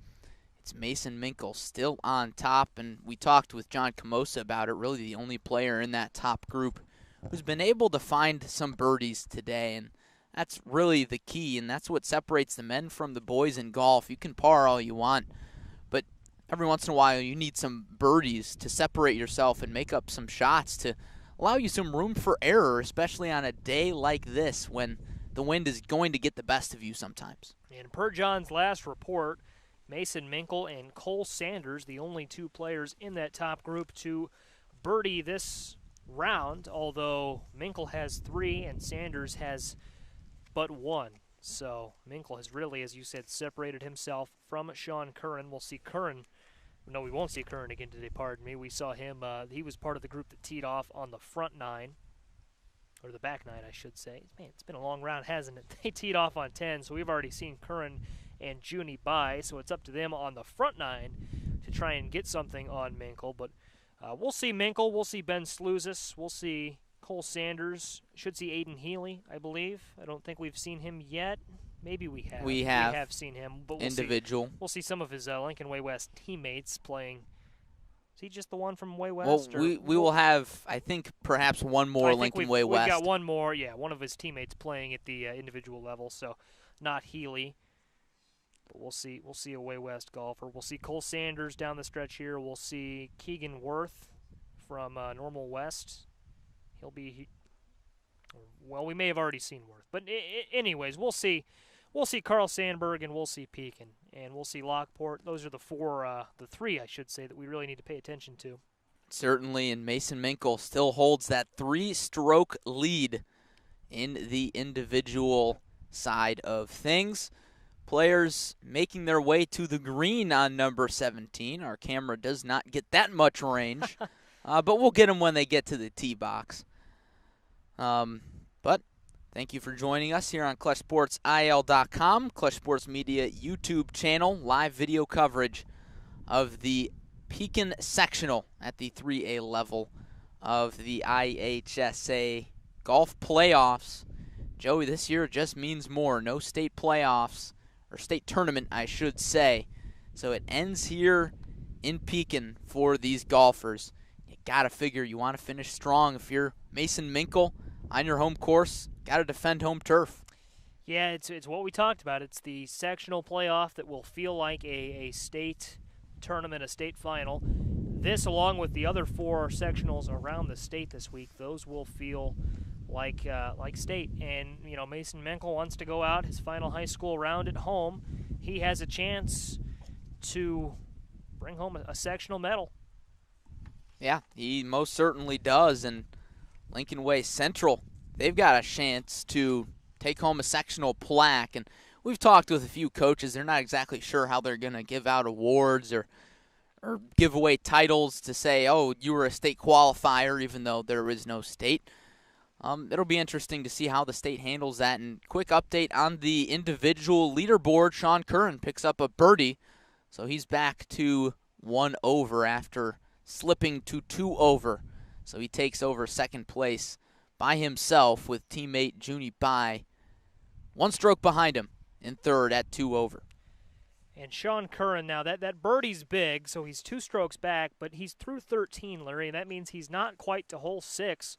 it's Mason Minkle still on top, and we talked with John Camosa about it, really the only player in that top group who's been able to find some birdies today, and that's really the key, and that's what separates the men from the boys in golf. You can par all you want, but every once in a while you need some birdies to separate yourself and make up some shots to allow you some room for error, especially on a day like this when the wind is going to get the best of you sometimes. And per John's last report, Mason Minkle and Cole Sanders, the only 2 players in that top group to birdie this round, although Minkle has 3 and Sanders has but 1. So Minkle has really, as you said, separated himself from Sean Curran. We'll see Curran. No, we won't see Curran again today, pardon me. We saw him. He was part of the group that teed off on the front 9, or the back 9, I should say. Man, it's been a long round, hasn't it? They teed off on 10, so we've already seen Curran and Junie by, so it's up to them on the front 9 to try and get something on Minkle. But we'll see Minkle, we'll see Ben Slouzis, we'll see Cole Sanders, should see Aiden Healy, I believe. I don't think we've seen him yet. Maybe we have. We have seen him, but we'll see some of his Lincoln Way West teammates playing. Is he just the one from Way West? Well, we will have, I think, perhaps one more Lincoln Way West. We've got one more, yeah, one of his teammates playing at the individual level, so not Healy. But we'll see a Way West golfer. We'll see Cole Sanders down the stretch here. We'll see Keegan Worth from Normal West. He'll be, well, we may have already seen Worth. But anyways, we'll see Carl Sandburg and we'll see Pekin. And we'll see Lockport. Those are the 3, I should say, that we really need to pay attention to. Certainly, and Mason Minkle still holds that 3-stroke lead in the individual side of things. Players making their way to the green on number 17. Our camera does not get that much range, but we'll get them when they get to the tee box. But thank you for joining us here on ClutchSportsIL.com, Clutch Sports Media YouTube channel, live video coverage of the Pekin Sectional at the 3A level of the IHSA Golf Playoffs. Joey, this year just means more. No state playoffs, or state tournament, I should say. So it ends here in Pekin for these golfers. You got to figure you want to finish strong. If you're Mason Minkle on your home course, got to defend home turf. Yeah, it's what we talked about. It's the sectional playoff that will feel like a state tournament, a state final. This, along with the other 4 sectionals around the state this week, those will feel like state. And, you know, Mason Minkle wants to go out his final high school round at home. He has a chance to bring home a sectional medal. Yeah, he most certainly does. And Lincoln Way Central, they've got a chance to take home a sectional plaque. And we've talked with a few coaches. They're not exactly sure how they're going to give out awards or give away titles to say, oh, you were a state qualifier, even though there is no state. It'll be interesting to see how the state handles that. And quick update on the individual leaderboard. Sean Curran picks up a birdie, so he's back to 1 over after slipping to 2 over. So he takes over second place by himself with teammate Junie Bai 1 stroke behind him in third at 2 over. And Sean Curran, now that birdie's big, so he's 2 strokes back, but he's through 13, Larry, and that means he's not quite to hole 6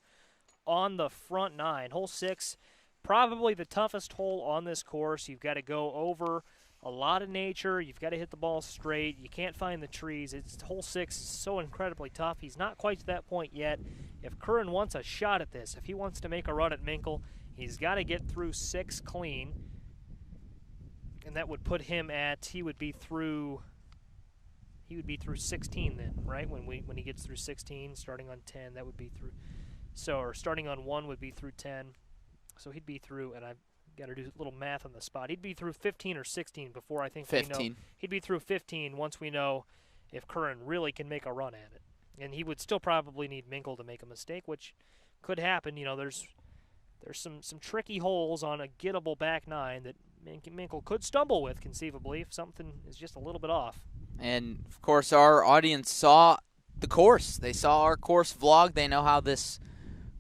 on the front 9. Hole 6, probably the toughest hole on this course. You've got to go over a lot of nature. You've got to hit the ball straight. You can't find the trees. It's hole 6 is so incredibly tough. He's not quite to that point yet. If Curran wants a shot at this, if he wants to make a run at Minkle, he's got to get through 6 clean. And that would put him at, he would be through 16 then, right? When he gets through 16, starting on 10, that would be through. So, or starting on 1 would be through 10. So he'd be through, and I've got to do a little math on the spot. He'd be through 15 or 16 before I think 15. we know. He'd be through 15 once we know if Curran really can make a run at it. And he would still probably need Minkle to make a mistake, which could happen. You know, there's some tricky holes on a gettable back 9 that Minkle could stumble with, conceivably, if something is just a little bit off. And, of course, our audience saw the course. They saw our course vlog. They know how this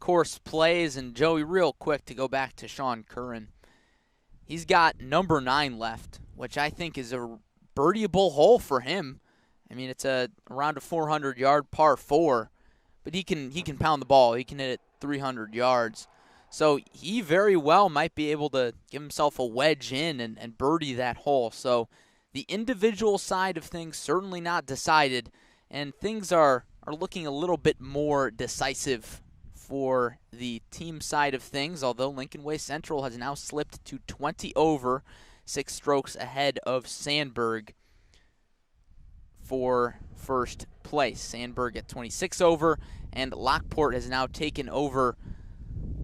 course plays. And, Joey, real quick to go back to Sean Curran, he's got number 9 left, which I think is a birdieable hole for him. I mean, it's around a 400-yard par 4, but he can pound the ball. He can hit it 300 yards. So he very well might be able to give himself a wedge in and birdie that hole. So the individual side of things certainly not decided, and things are looking a little bit more decisive for the team side of things, although Lincoln Way Central has now slipped to 20 over, 6 strokes ahead of Sandburg for first place. Sandburg at 26 over, and Lockport has now taken over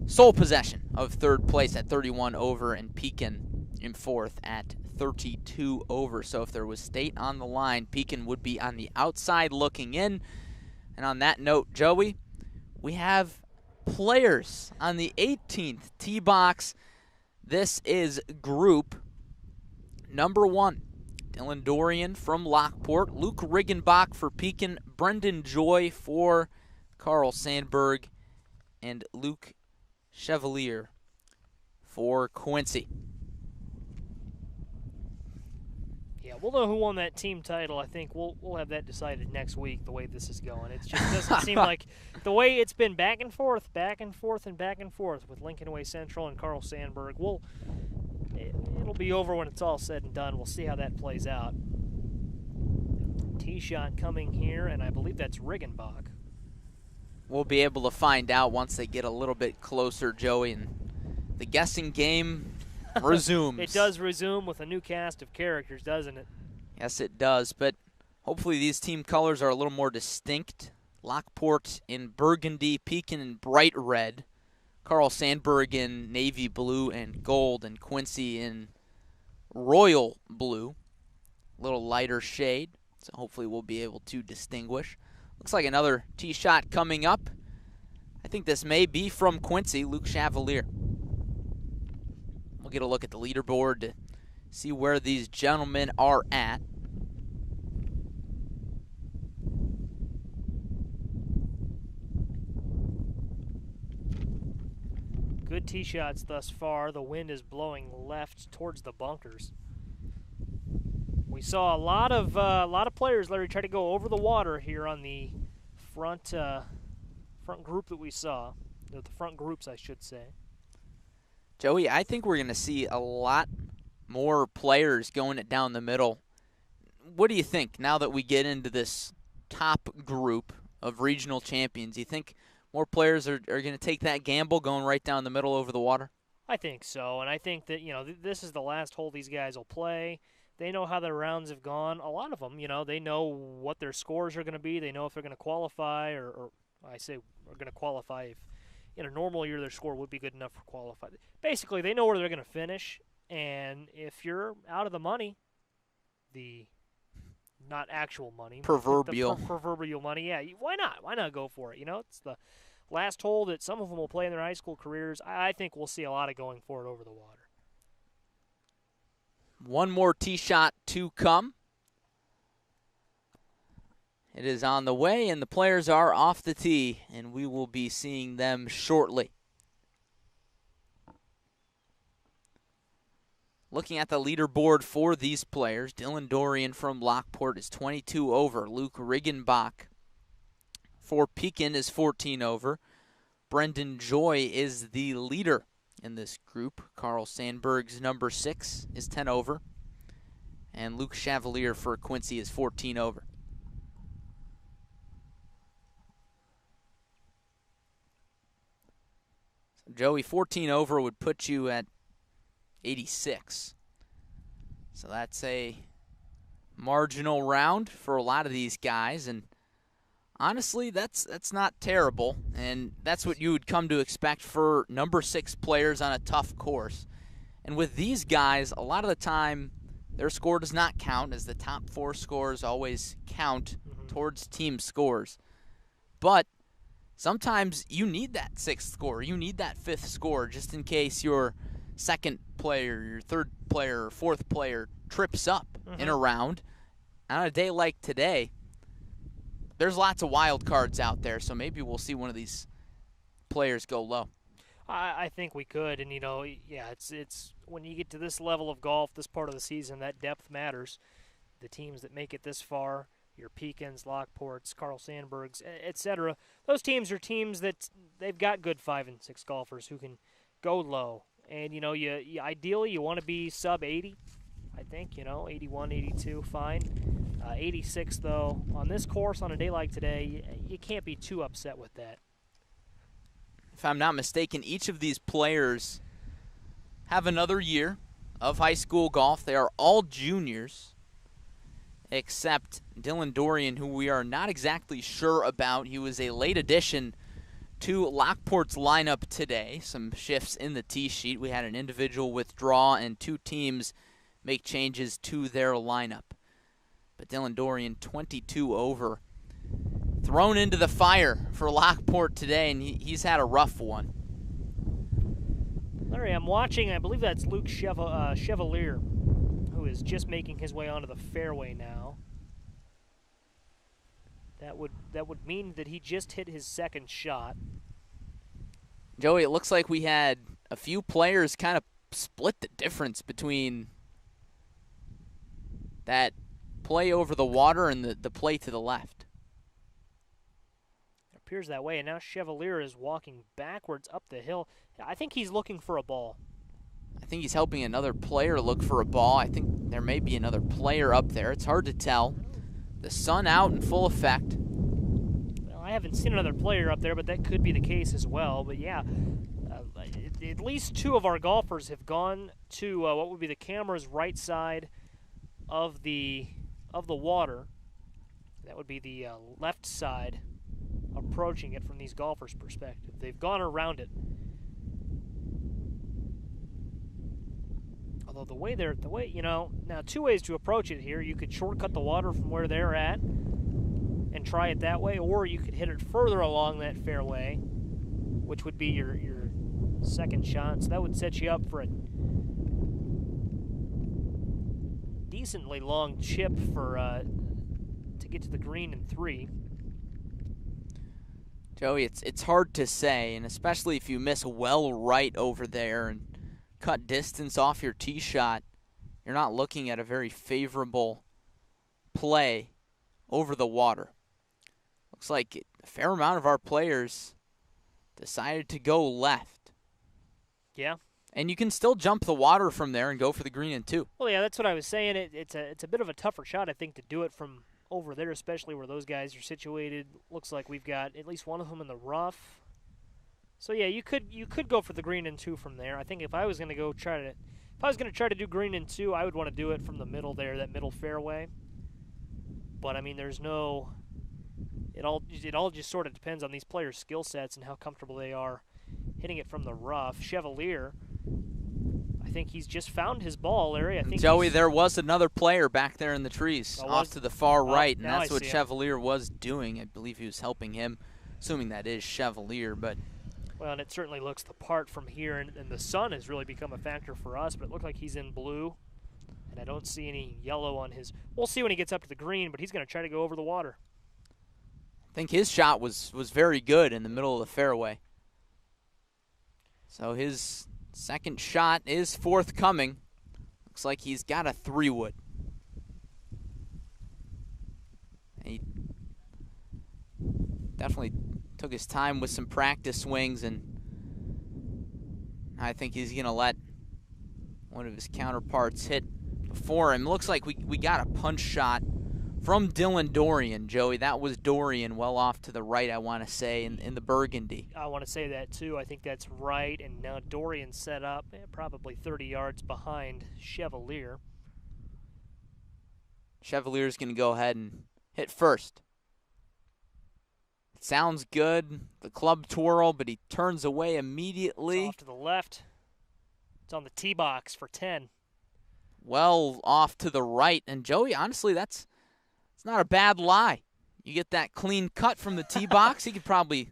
sole possession of third place at 31 over, and Pekin in fourth at 32 over. So if there was state on the line, Pekin would be on the outside looking in. And on that note, Joey, we have players on the 18th tee box. This is group number 1. Dylan Dorian from Lockport, Luke Riggenbach for Pekin, Brendan Joy for Carl Sandburg, and Luke Chevalier for Quincy. Yeah, we'll know who won that team title. I think we'll have that decided next week, the way this is going. It just doesn't seem like the way it's been back and forth, and back and forth with Lincoln Way Central and Carl Sandburg. It'll be over when it's all said and done. We'll see how that plays out. Tee shot coming here, and I believe that's Riggenbach. We'll be able to find out once they get a little bit closer, Joey, and the guessing game resumes. It does resume with a new cast of characters, doesn't it? Yes, it does, but hopefully these team colors are a little more distinct. Lockport in burgundy, Pekin in bright red, Carl Sandburg in navy blue and gold, and Quincy in royal blue, a little lighter shade, so hopefully we'll be able to distinguish. Looks like another tee shot coming up. I think this may be from Quincy, Luke Chevalier. We'll get a look at the leaderboard to see where these gentlemen are at. Good tee shots thus far. The wind is blowing left towards the bunkers. We saw a lot of players, Larry, try to go over the water here on the front group that we saw. The front groups, I should say. Joey, I think we're going to see a lot more players going it down the middle. What do you think now that we get into this top group of regional champions? Do you think more players are going to take that gamble going right down the middle over the water? I think so, and I think that, this is the last hole these guys will play. They know how their rounds have gone. A lot of them, they know what their scores are going to be. They know if they're going to qualify, or I say are going to qualify. If in a normal year their score would be good enough for qualify. Basically, they know where they're going to finish, and if you're out of the money, the not actual money, proverbial money, yeah, why not? Why not go for it? It's the last hole that some of them will play in their high school careers. I think we'll see a lot of going for it over the water. One more tee shot to come. It is on the way, and the players are off the tee, and we will be seeing them shortly. Looking at the leaderboard for these players, Dylan Dorian from Lockport is 22 over. Luke Riggenbach for Pekin is 14 over. Brendan Joy is the leader in this group. Carl Sandburg's number 6 is 10 over. And Luke Chevalier for Quincy is 14 over. So Joey, 14 over would put you at 86. So that's a marginal round for a lot of these guys, and honestly, that's not terrible, and that's what you would come to expect for number 6 players on a tough course. And with these guys, a lot of the time, their score does not count, as the top 4 scores always count towards team scores. But sometimes you need that 6th score, you need that 5th score, just in case your 2nd player, your 3rd player, or 4th player trips up in a round. On a day like today, there's lots of wild cards out there, so maybe we'll see one of these players go low. I think we could, and yeah, it's when you get to this level of golf, this part of the season, that depth matters. The teams that make it this far, your Pekins, Lockports, Carl Sandburgs, etc., those teams are teams that they've got good 5 and 6 golfers who can go low. And you ideally you want to be sub 80. I think 81, 82, fine. 86 though, on this course on a day like today, you can't be too upset with that. If I'm not mistaken, each of these players have another year of high school golf. They are all juniors, except Dylan Dorian, who we are not exactly sure about. He was a late addition to Lockport's lineup today. Some shifts in the tee sheet. We had an individual withdraw and 2 teams make changes to their lineup. But Dylan Dorian, 22 over, thrown into the fire for Lockport today, and he's had a rough one. Larry, I'm watching, I believe that's Luke Chevalier, who is just making his way onto the fairway now. That would mean that he just hit his 2nd shot. Joey, it looks like we had a few players kind of split the difference between that play over the water and the play to the left. It appears that way, and now Chevalier is walking backwards up the hill. I think he's looking for a ball. I think he's helping another player look for a ball. I think there may be another player up there. It's hard to tell. The sun out in full effect. Well, I haven't seen another player up there, but that could be the case as well. But yeah, at least 2 of our golfers have gone to what would be the camera's right side of the water. That would be the left side, approaching it from these golfers' perspective. They've gone around it. Although now 2 ways to approach it here. You could shortcut the water from where they're at and try it that way, or you could hit it further along that fairway, which would be your 2nd shot. So that would set you up for a decently long chip for to get to the green in 3. Joey, it's hard to say, and especially if you miss well right over there and cut distance off your tee shot, you're not looking at a very favorable play over the water. Looks like a fair amount of our players decided to go left. Yeah. And you can still jump the water from there and go for the green in 2. Well, yeah, that's what I was saying. It's a bit of a tougher shot, I think, to do it from over there, especially where those guys are situated. Looks like we've got at least one of them in the rough. So yeah, you could go for the green in 2 from there. I think if I was going to try to do green in 2, I would want to do it from the middle there, that middle fairway. But I mean, there's no. It all just sort of depends on these players' skill sets and how comfortable they are hitting it from the rough. Chevalier, I think he's just found his ball, Larry. I think Joey, there was another player back there in the trees, off to the far right, and that's what Chevalier was doing. I believe he was helping him, assuming that is Chevalier, but. Well, and it certainly looks the part from here, and the sun has really become a factor for us, but it looked like he's in blue, and I don't see any yellow on his. We'll see when he gets up to the green, but he's going to try to go over the water. I think his shot was very good in the middle of the fairway. So his 2nd shot is forthcoming. Looks like he's got a 3-wood. He definitely took his time with some practice swings, and I think he's going to let one of his counterparts hit for him. Looks like we got a punch shot from Dylan Dorian, Joey. That was Dorian well off to the right, I want to say, in the burgundy. I want to say that too. I think that's right. And now Dorian set up probably 30 yards behind Chevalier. Chevalier's going to go ahead and hit first. It sounds good. The club twirl, but he turns away immediately. It's off to the left. It's on the tee box for 10. Well off to the right. And Joey, honestly, it's not a bad lie. You get that clean cut from the tee box, he could probably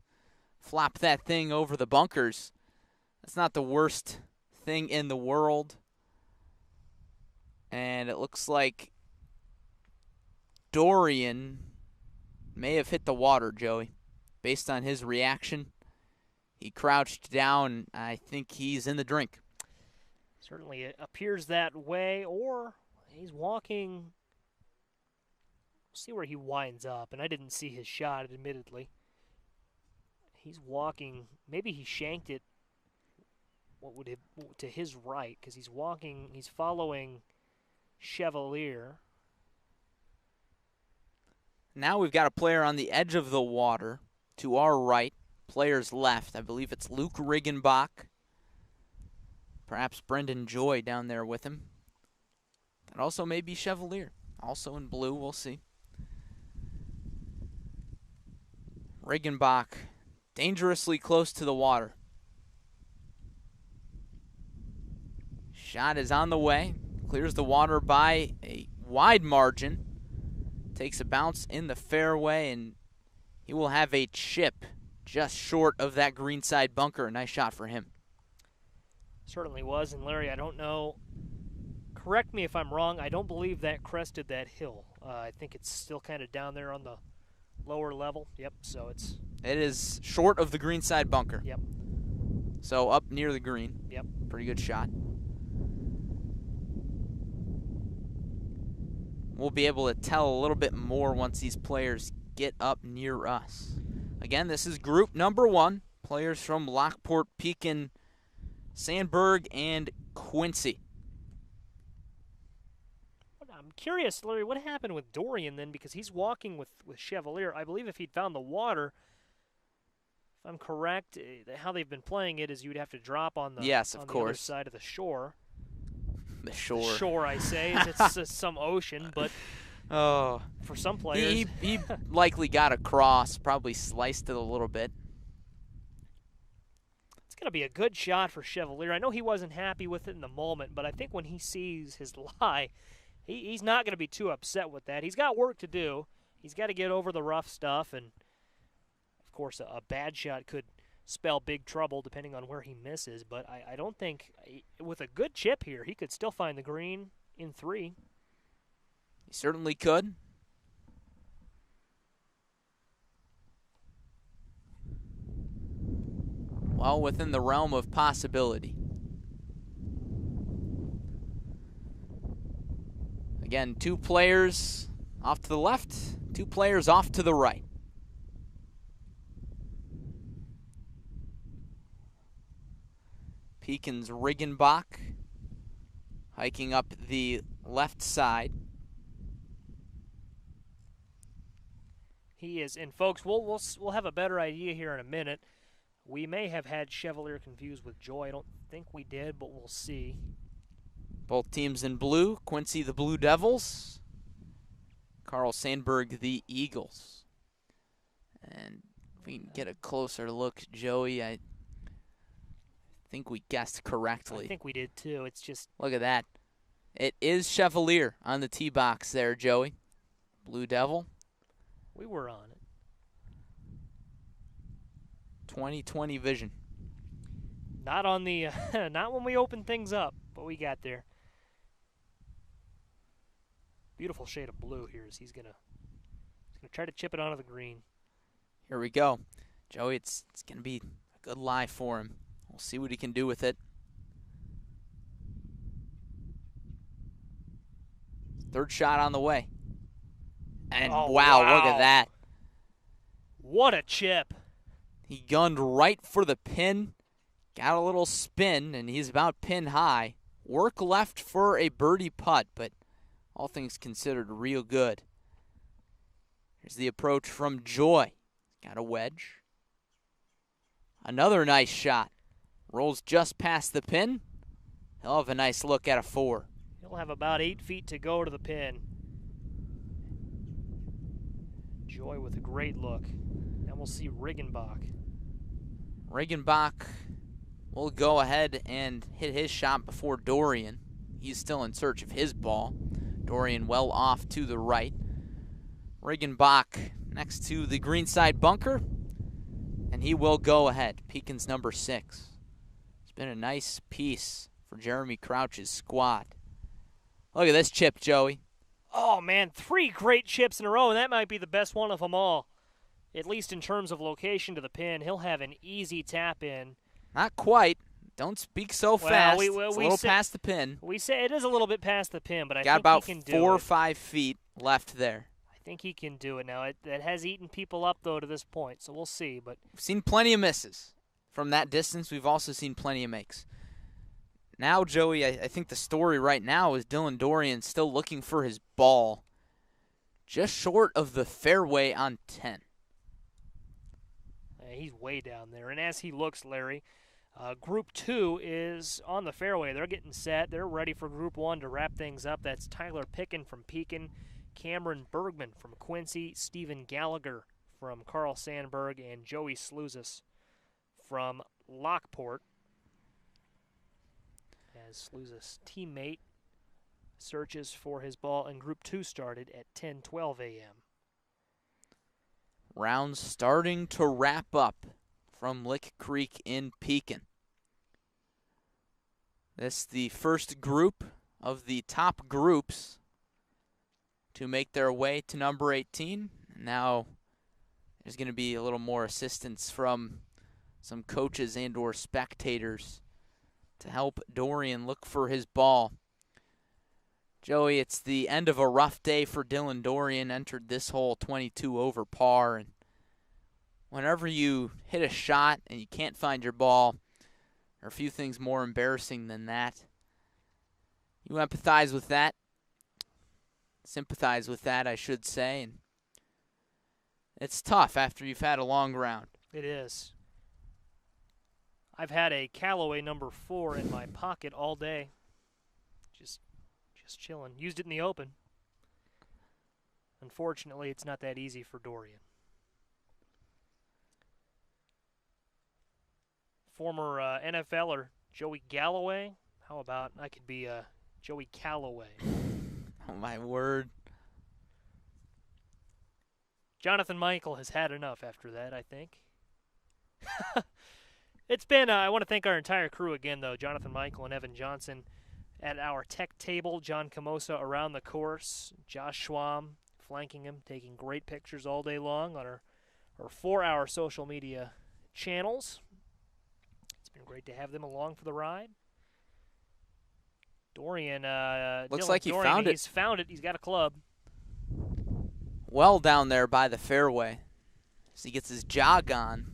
flop that thing over the bunkers. That's not the worst thing in the world. And it looks like Dorian may have hit the water, Joey. Based on his reaction, he crouched down. I think he's in the drink. Certainly it appears that way, or he's walking. We'll see where he winds up, and I didn't see his shot, admittedly. He's walking. Maybe he shanked it to his right, because he's walking. He's following Chevalier. Now we've got a player on the edge of the water to our right. Players left. I believe it's Luke Riggenbach. Perhaps Brendan Joy down there with him. That also may be Chevalier. Also in blue, we'll see. Riggenbach dangerously close to the water. Shot is on the way. Clears the water by a wide margin. Takes a bounce in the fairway, and he will have a chip just short of that greenside bunker. A nice shot for him. Certainly was, and Larry, I don't know. Correct me if I'm wrong. I don't believe that crested that hill. I think it's still kind of down there on the lower level. Yep, so It is short of the greenside bunker. Yep. So up near the green. Yep. Pretty good shot. We'll be able to tell a little bit more once these players get up near us. Again, this is group number 1. Players from Lockport, Pekin, Sandburg, and Quincy. I'm curious, Larry, what happened with Dorian then? Because he's walking with Chevalier. I believe if he'd found the water, if I'm correct, how they've been playing it is you would have to drop on the, yes, on of the course. other side of the shore. The shore. The shore, I say. It's some ocean, but oh, for some players. He likely got across, probably sliced it a little bit. It's going to be a good shot for Chevalier. I know he wasn't happy with it in the moment, but I think when he sees his lie, he's not going to be too upset with that. He's got work to do. He's got to get over the rough stuff, and, of course, a bad shot could spell big trouble depending on where he misses, but I don't think, with a good chip here, he could still find the green in 3. He certainly could. Well, within the realm of possibility. Again, 2 players off to the left, 2 players off to the right. Pekin's Riggenbach hiking up the left side. He is, and folks, we'll have a better idea here in a minute. We may have had Chevalier confused with Joy. I don't think we did, but we'll see. Both teams in blue. Quincy the Blue Devils. Carl Sandburg the Eagles. And if we can get a closer look, Joey, I think we guessed correctly. I think we did too. It's just, look at that. It is Chevalier on the tee box there, Joey. Blue Devil. we were on it. 20/20 vision. Not on the, not when we opened things up, but we got there. Beautiful shade of blue here as he's gonna try to chip it onto the green. Here we go. Joey, it's gonna be a good lie for him. We'll see what he can do with it. Third shot on the way. And wow, look at that. What a chip. He gunned right for the pin. Got a little spin, and he's about pin high. Work left for a birdie putt, but all things considered, real good. Here's the approach from Joy. Got a wedge. Another nice shot. Rolls just past the pin. He'll have a nice look at a 4. He'll have about 8 feet to go to the pin. Joy with a great look. Then we'll see Riggenbach. Riggenbach will go ahead and hit his shot before Dorian. He's still in search of his ball. Dorian well off to the right. Riggenbach next to the green side bunker, and he will go ahead. Pekin's number 6. It's been a nice piece for Jeremy Crouch's squad. Look at this chip, Joey. Oh, man, 3 great chips in a row, and that might be the best one of them all. At least in terms of location to the pin. He'll have an easy tap in. Not quite. Don't speak so fast. It's a little past the pin. We say it is a little bit past the pin, but I think about he can do it. 4 or 5 feet left there. I think he can do it now. That has eaten people up, though, to this point, so we'll see. But we've seen plenty of misses. From that distance, we've also seen plenty of makes. Now, Joey, I think the story right now is Dylan Dorian still looking for his ball. Just short of the fairway on 10. He's way down there. And as he looks, Larry, Group 2 is on the fairway. They're getting set. They're ready for Group 1 to wrap things up. That's Tyler Pekin from Pekin, Cameron Bergman from Quincy, Stephen Gallagher from Carl Sandburg, and Joey Sluzis from Lockport. As Sluzis' teammate searches for his ball, and Group 2 started at 10:12 a.m. Rounds starting to wrap up from Lick Creek in Pekin. This is the first group of the top groups to make their way to number 18. Now there's going to be a little more assistance from some coaches and or spectators to help Dorian look for his ball. Joey, it's the end of a rough day for Dylan Dorian. Entered this hole 22 over par, and whenever you hit a shot and you can't find your ball, there are a few things more embarrassing than that. You empathize with that, sympathize with that, I should say, and it's tough after you've had a long round. It is. I've had a Callaway number 4 in my pocket all day. Just chilling. Used it in the Open. Unfortunately, it's not that easy for Dorian. Former NFLer Joey Galloway. How about I could be Joey Callaway? Oh, my word. Jonathan Michael has had enough after that, I think. It's been, I want to thank our entire crew again, though. Jonathan Michael and Evan Johnson at our tech table. John Camosa around the course. Josh Schwam flanking him, taking great pictures all day long on our 4-hour social media channels. It's been great to have them along for the ride. Dorian, looks Dylan like he Dorian, found it. He's found it. He's got a club. Well down there by the fairway as he gets his jog on.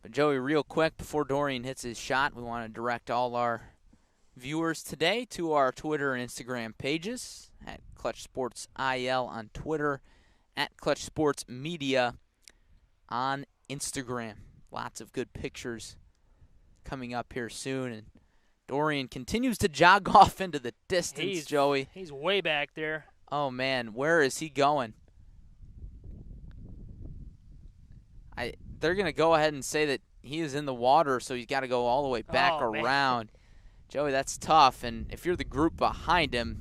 But Joey, real quick, before Dorian hits his shot, we want to direct all our viewers today to our Twitter and Instagram pages at Clutch Sports IL on Twitter, at Clutch Sports Media on Instagram. Lots of good pictures coming up here soon. And Dorian continues to jog off into the distance, Joey. He's way back there. Oh, man, where is he going? They're going to go ahead and say that he is in the water, so he's got to go all the way back around. Man. Joey, that's tough, and if you're the group behind him,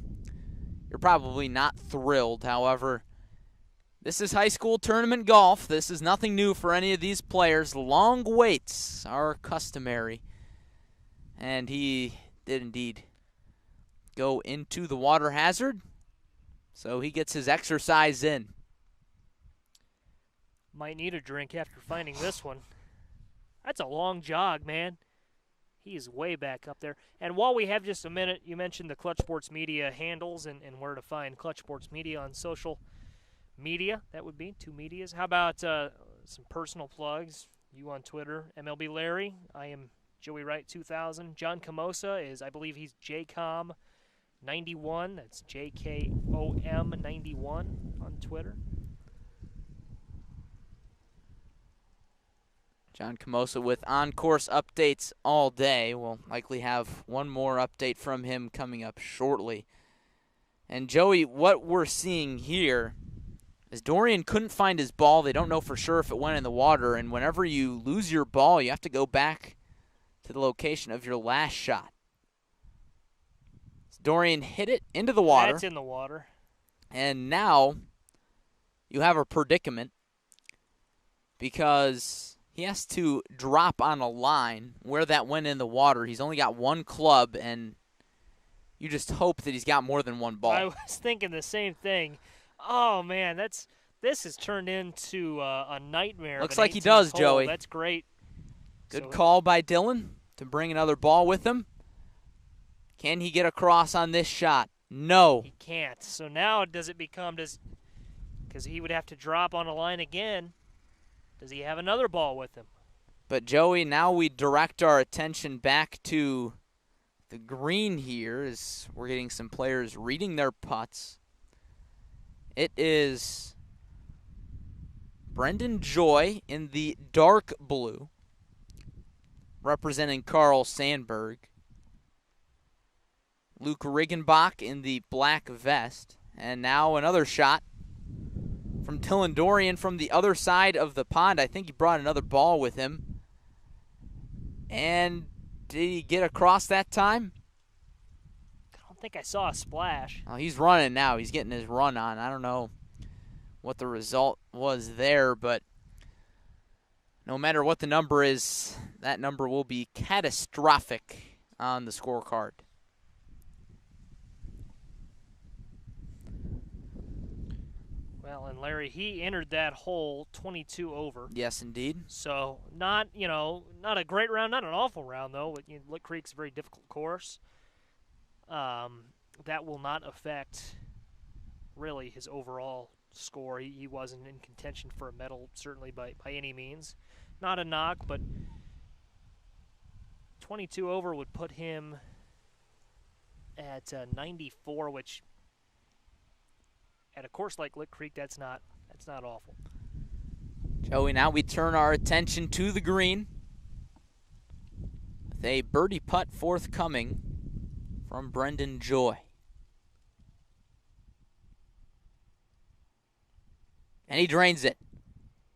you're probably not thrilled. However, this is high school tournament golf. This is nothing new for any of these players. Long waits are customary, and he did indeed go into the water hazard, so he gets his exercise in. Might need a drink after finding this one. That's a long jog, man. He is way back up there. And while we have just a minute, you mentioned the Clutch Sports Media handles and where to find Clutch Sports Media on social media. That would be 2 medias. How about some personal plugs? You on Twitter, MLB Larry. I am Joey Wright 2000. John Camosa is, I believe he's JCOM JKOM91. That's JKOM91 on Twitter. John Camosa with on-course updates all day. We'll likely have one more update from him coming up shortly. And Joey, what we're seeing here is Dorian couldn't find his ball. They don't know for sure if it went in the water. And whenever you lose your ball, you have to go back to the location of your last shot. So Dorian hit it into the water. That's in the water. And now you have a predicament because he has to drop on a line where that went in the water. He's only got one club, and you just hope that he's got more than one ball. I was thinking the same thing. Oh, man, this has turned into a nightmare. Looks like he does, hole. Joey. That's great. Good call by Dylan to bring another ball with him. Can he get across on this shot? No. He can't. So now does it become, because he would have to drop on a line again, does he have another ball with him? But, Joey, now we direct our attention back to the green here as we're getting some players reading their putts. It is Brendan Joy in the dark blue, representing Carl Sandburg. Luke Riggenbach in the black vest. And now another shot from Dylan Dorian from the other side of the pond. I think he brought another ball with him. And did he get across that time? I don't think I saw a splash. Oh, he's running now. He's getting his run on. I don't know what the result was there, but no matter what the number is, that number will be catastrophic on the scorecard. Well, and Larry, he entered that hole 22 over. Yes, indeed. So not a great round, not an awful round though. Lick Creek's a very difficult course. That will not affect really his overall score. He wasn't in contention for a medal certainly by any means. Not a knock, but 22 over would put him at 94, which at a course like Lick Creek, that's not awful. Joey, now we turn our attention to the green with a birdie putt forthcoming from Brendan Joy. And he drains it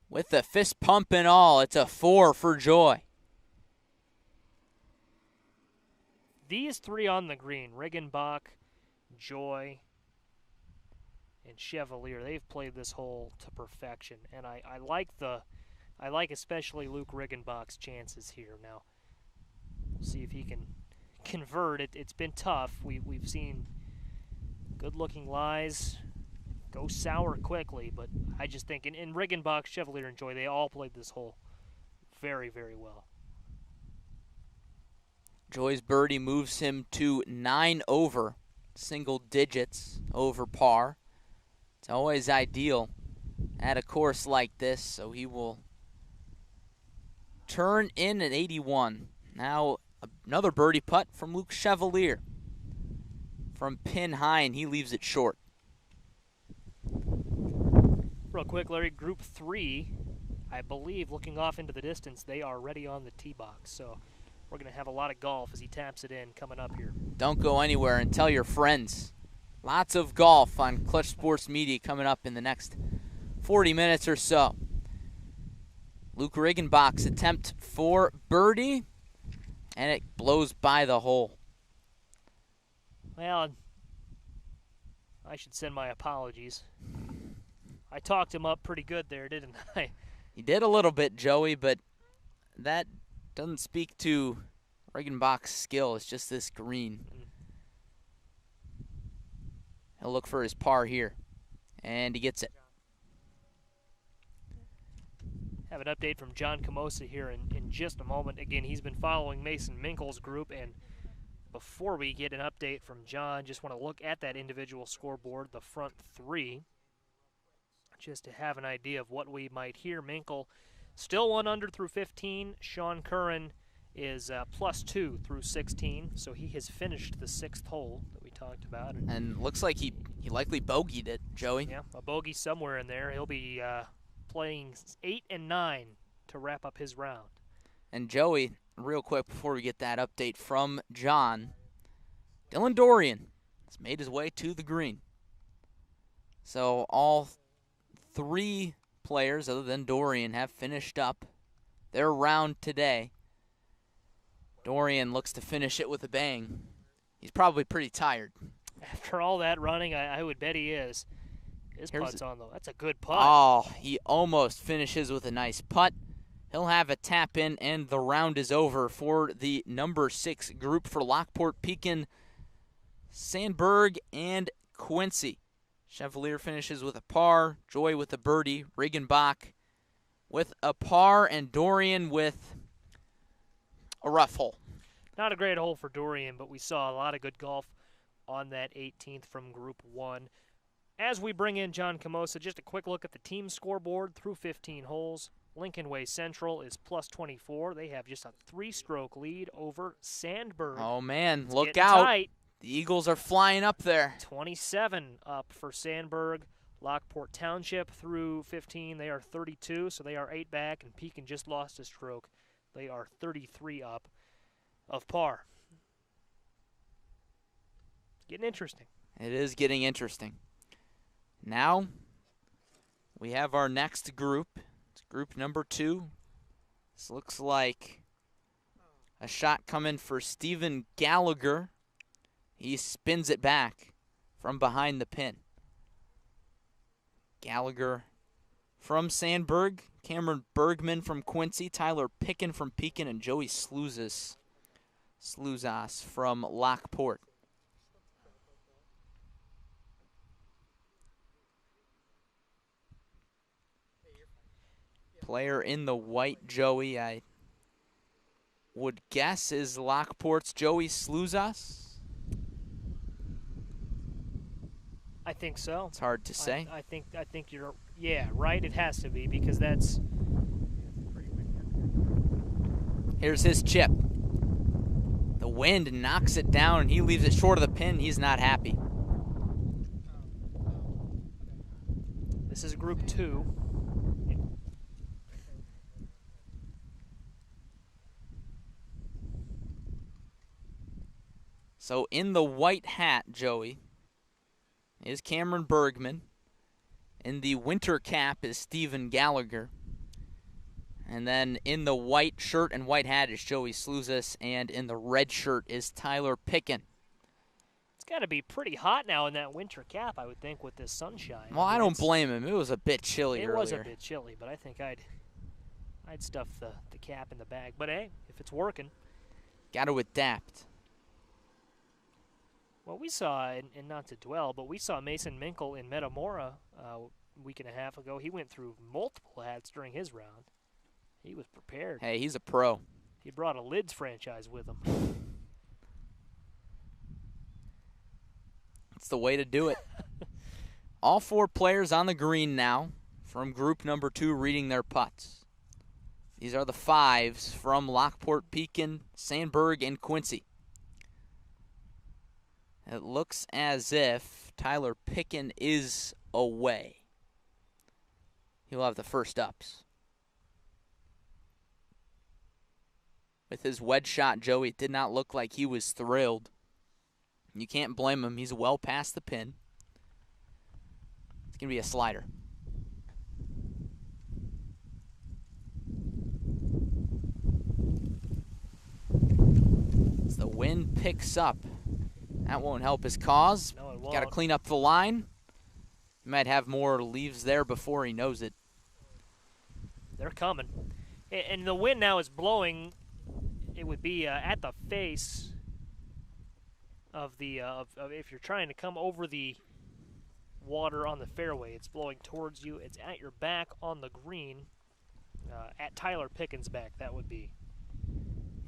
with the fist pump and all. It's a 4 for Joy. These three on the green, Riggenbach, Joy, and Chevalier, they've played this hole to perfection, and I like especially Luke Riggenbach's chances here. Now, we'll see if he can convert. It's been tough. We've seen good-looking lies go sour quickly, but I just think in Riggenbach, Chevalier, and Joy, they all played this hole very, very well. Joy's birdie moves him to 9 over, single digits over par. It's always ideal at a course like this, so he will turn in at 81. Now another birdie putt from Luke Chevalier. From pin high, and he leaves it short. Real quick, Larry, Group 3, I believe, looking off into the distance, they are ready on the tee box, so we're going to have a lot of golf as he taps it in coming up here. Don't go anywhere and tell your friends. Lots of golf on Clutch Sports Media coming up in the next 40 minutes or so. Luke Riggenbach's attempt for birdie, and it blows by the hole. Well, I should send my apologies. I talked him up pretty good there, didn't I? He did a little bit, Joey, but that doesn't speak to Riggenbach's skill. It's just this green. He'll look for his par here, and he gets it. Have an update from John Camosa here in just a moment. Again, he's been following Mason Minkle's group, and before we get an update from John, just want to look at that individual scoreboard, the front three, just to have an idea of what we might hear. Minkle still 1 under through 15. Sean Curran is +2 through 16, so he has finished the 6th hole that we talked about. And looks like he likely bogeyed it, Joey. Yeah, a bogey somewhere in there. He'll be playing 8 and 9 to wrap up his round. And Joey, real quick before we get that update from John, Dylan Dorian has made his way to the green. So all 3 players other than Dorian have finished up their round today. Dorian looks to finish it with a bang. He's probably pretty tired. After all that running, I would bet he is. His putt's on, though. That's a good putt. Oh, he almost finishes with a nice putt. He'll have a tap in, and the round is over for the number 6 group for Lockport, Pekin, Sandberg, and Quincy. Chevalier finishes with a par, Joy with a birdie, Regenbach with a par, and Dorian with a rough hole. Not a great hole for Dorian, but we saw a lot of good golf on that 18th from Group 1. As we bring in John Camosa, just a quick look at the team scoreboard through 15 holes. Lincoln Way Central is plus 24. They have just a 3-stroke lead over Sandberg. Oh, man, It's look getting out. tight. The Eagles are flying up there. 27 up for Sandberg. Lockport Township through 15, they are 32, so they are 8 back, and Pekin just lost a stroke. They are 33 up of par. Getting interesting. It is getting interesting. Now, we have our next group. It's group number 2. This looks like a shot coming for Stephen Gallagher. He spins it back from behind the pin. Gallagher from Sandberg, Cameron Bergman from Quincy, Tyler Pekin from Pekin, and Joey Slouzas from Lockport. Player in the white, Joey, I would guess is Lockport's Joey Slouzas. I think so. It's hard to say. I think you're, yeah, right. It has to be, because that's. Here's his chip. The wind knocks it down, and he leaves it short of the pin. He's not happy. This is Group 2. So in the white hat, Joey, is Cameron Bergman. In the winter cap is Stephen Gallagher. And then in the white shirt and white hat is Joey Slouzas, and in the red shirt is Tyler Pekin. It's got to be pretty hot now in that winter cap, I would think, with this sunshine. Well, I don't blame him. It was a bit chilly earlier. It was a bit chilly, but I think I'd stuff the cap in the bag. But hey, if it's working. Got to adapt. Well, we saw, and not to dwell, but we saw Mason Minkle in Metamora a week and a half ago. He went through multiple hats during his round. He was prepared. Hey, he's a pro. He brought a Lids franchise with him. That's the way to do it. All 4 players on the green now from group number 2 reading their putts. These are the 5s from Lockport, Pekin, Sandberg, and Quincy. It looks as if Tyler Pekin is away. He'll have the first ups. With his wedge shot, Joey did not look like he was thrilled. You can't blame him. He's well past the pin. It's going to be a slider. As the wind picks up, that won't help his cause. No, it won't. Got to clean up the line. He might have more leaves there before he knows it. They're coming. And the wind now is blowing. It would be at the face of the if you're trying to come over the water on the fairway. It's blowing towards you. It's at your back on the green, at Tyler Picken's back. That would be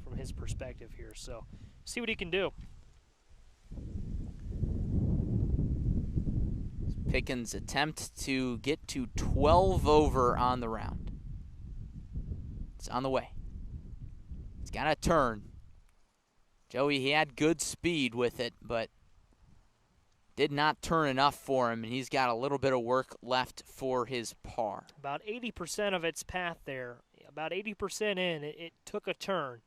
from his perspective here. So see what he can do. Pickens' attempt to get to 12 over on the round. It's on the way. It's got to turn. Joey, he had good speed with it, but did not turn enough for him, and he's got a little bit of work left for his par. About 80% of its path there, about 80% in, it took a turn.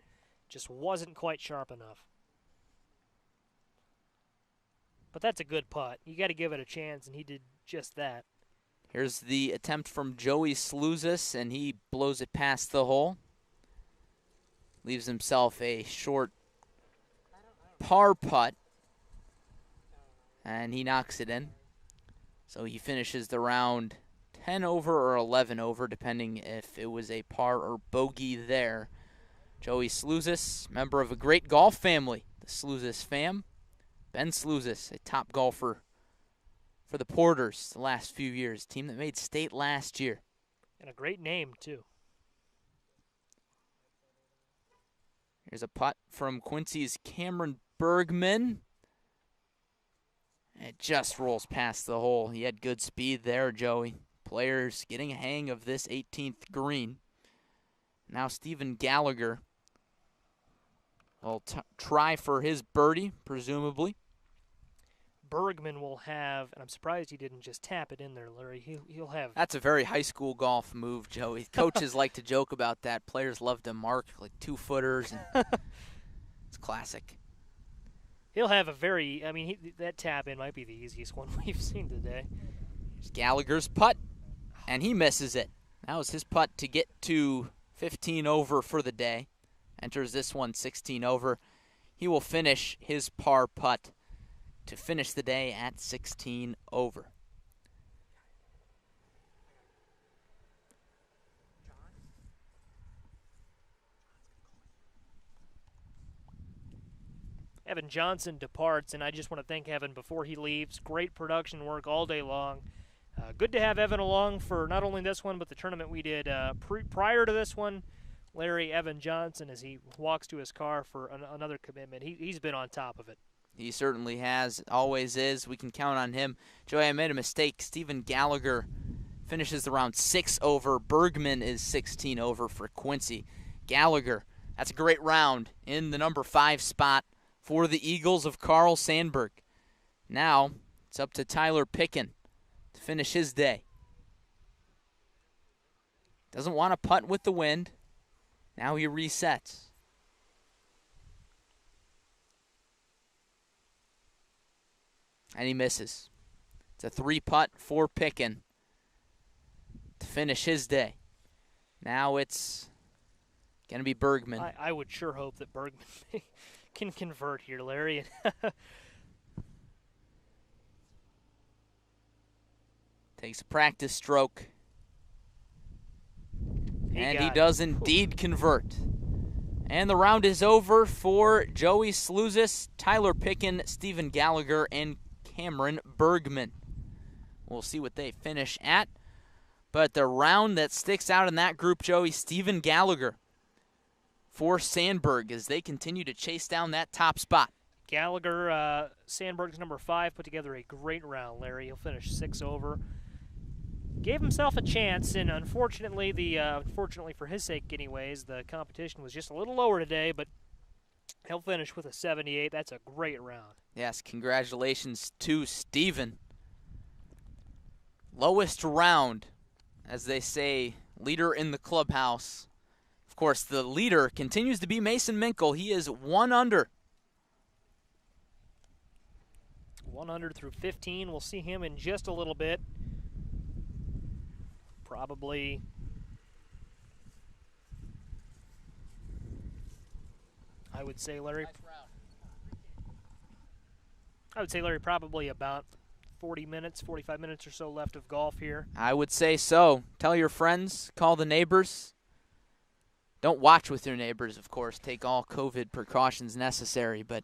Just wasn't quite sharp enough. But that's a good putt. You got to give it a chance, and he did just that. Here's the attempt from Joey Slouzis, and he blows it past the hole. Leaves himself a short par putt. And he knocks it in. So he finishes the round 10 over or 11 over, depending if it was a par or bogey there. Joey Slouzis, member of a great golf family, the Slouzis fam. Ben Slouzis, a top golfer for the Porters the last few years, team that made state last year. And a great name, too. Here's a putt from Quincy's Cameron Bergman. It just rolls past the hole. He had good speed there, Joey. Players getting a hang of this 18th green. Now Stephen Gallagher will try for his birdie, presumably. Bergman will have, and I'm surprised he didn't just tap it in there, Larry. He'll have. That's a very high school golf move, Joey. Coaches like to joke about that. Players love to mark like 2-footers. And it's classic. He'll have a very, that tap in might be the easiest one we've seen today. Here's Gallagher's putt, and he misses it. That was his putt to get to 15 over for the day. Enters this one 16 over. He will finish his par putt to finish the day at 16 over. Evan Johnson departs, and I just want to thank Evan before he leaves. Great production work all day long. Good to have Evan along for not only this one, but the tournament we did prior to this one. Larry, Evan Johnson, as he walks to his car for another commitment, he's been on top of it. He certainly has, always is. We can count on him. Joey, I made a mistake. Stephen Gallagher finishes the round 6 over. Bergman is 16 over for Quincy. Gallagher, that's a great round in the number 5 spot for the Eagles of Carl Sandburg. Now it's up to Tyler Pekin to finish his day. Doesn't want to putt with the wind. Now he resets. And he misses. It's a 3-putt for Pekin to finish his day. Now it's going to be Bergman. I would sure hope that Bergman can convert here, Larry. Takes a practice stroke. And he does indeed convert. And the round is over for Joey Slouzis, Tyler Pekin, Stephen Gallagher, and Cameron Bergman. We'll see what they finish at. But the round that sticks out in that group, Joey, Stephen Gallagher for Sandburg as they continue to chase down that top spot. Gallagher, Sandburg's number 5, put together a great round, Larry. He'll finish 6 over. Gave himself a chance, and unfortunately, unfortunately for his sake anyways, the competition was just a little lower today, but he'll finish with a 78. That's a great round. Yes, congratulations to Stephen. Lowest round, as they say, leader in the clubhouse. Of course, the leader continues to be Mason Minkle. He is 1 under. 1 under through 15. We'll see him in just a little bit. Probably I would say, Larry, probably about 40 minutes, 45 minutes or so left of golf here. I would say so. Tell your friends, call the neighbors. Don't watch with your neighbors, of course. Take all COVID precautions necessary, but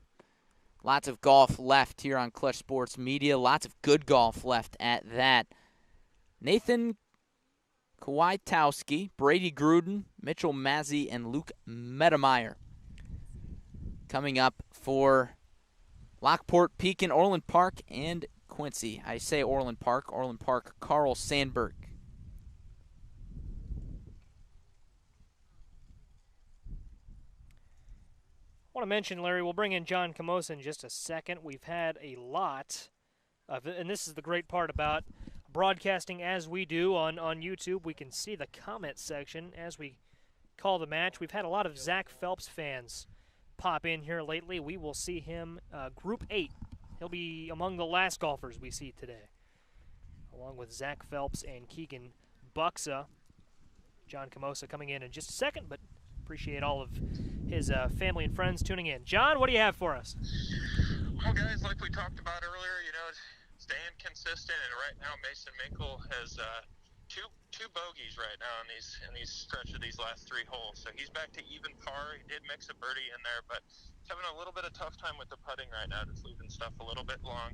lots of golf left here on Clutch Sports Media. Lots of good golf left at that. Nathan Kwiatkowski, Brady Gruden, Mitchell Mazzy, and Luke Medemeyer coming up for Lockport, Pekin, Orland Park, and Quincy. I say Orland Park, Carl Sandburg. I want to mention, Larry, we'll bring in John Camosa in just a second. We've had a lot And this is the great part about broadcasting as we do on YouTube. We can see the comment section as we call the match. We've had a lot of Zach Phelps fans pop in here lately. We will see him Group 8. He'll be among the last golfers we see today, along with Zach Phelps and Keegan Buxa. John Camosa coming in just a second, but appreciate all of his family and friends tuning in. John, what do you have for us? Well, guys, like we talked about earlier, staying consistent, and right now Mason Minkle has two bogeys right now in these stretch of these last 3 holes. So he's back to even par. He did mix a birdie in there, but he's having a little bit of tough time with the putting right now. Just leaving stuff a little bit long.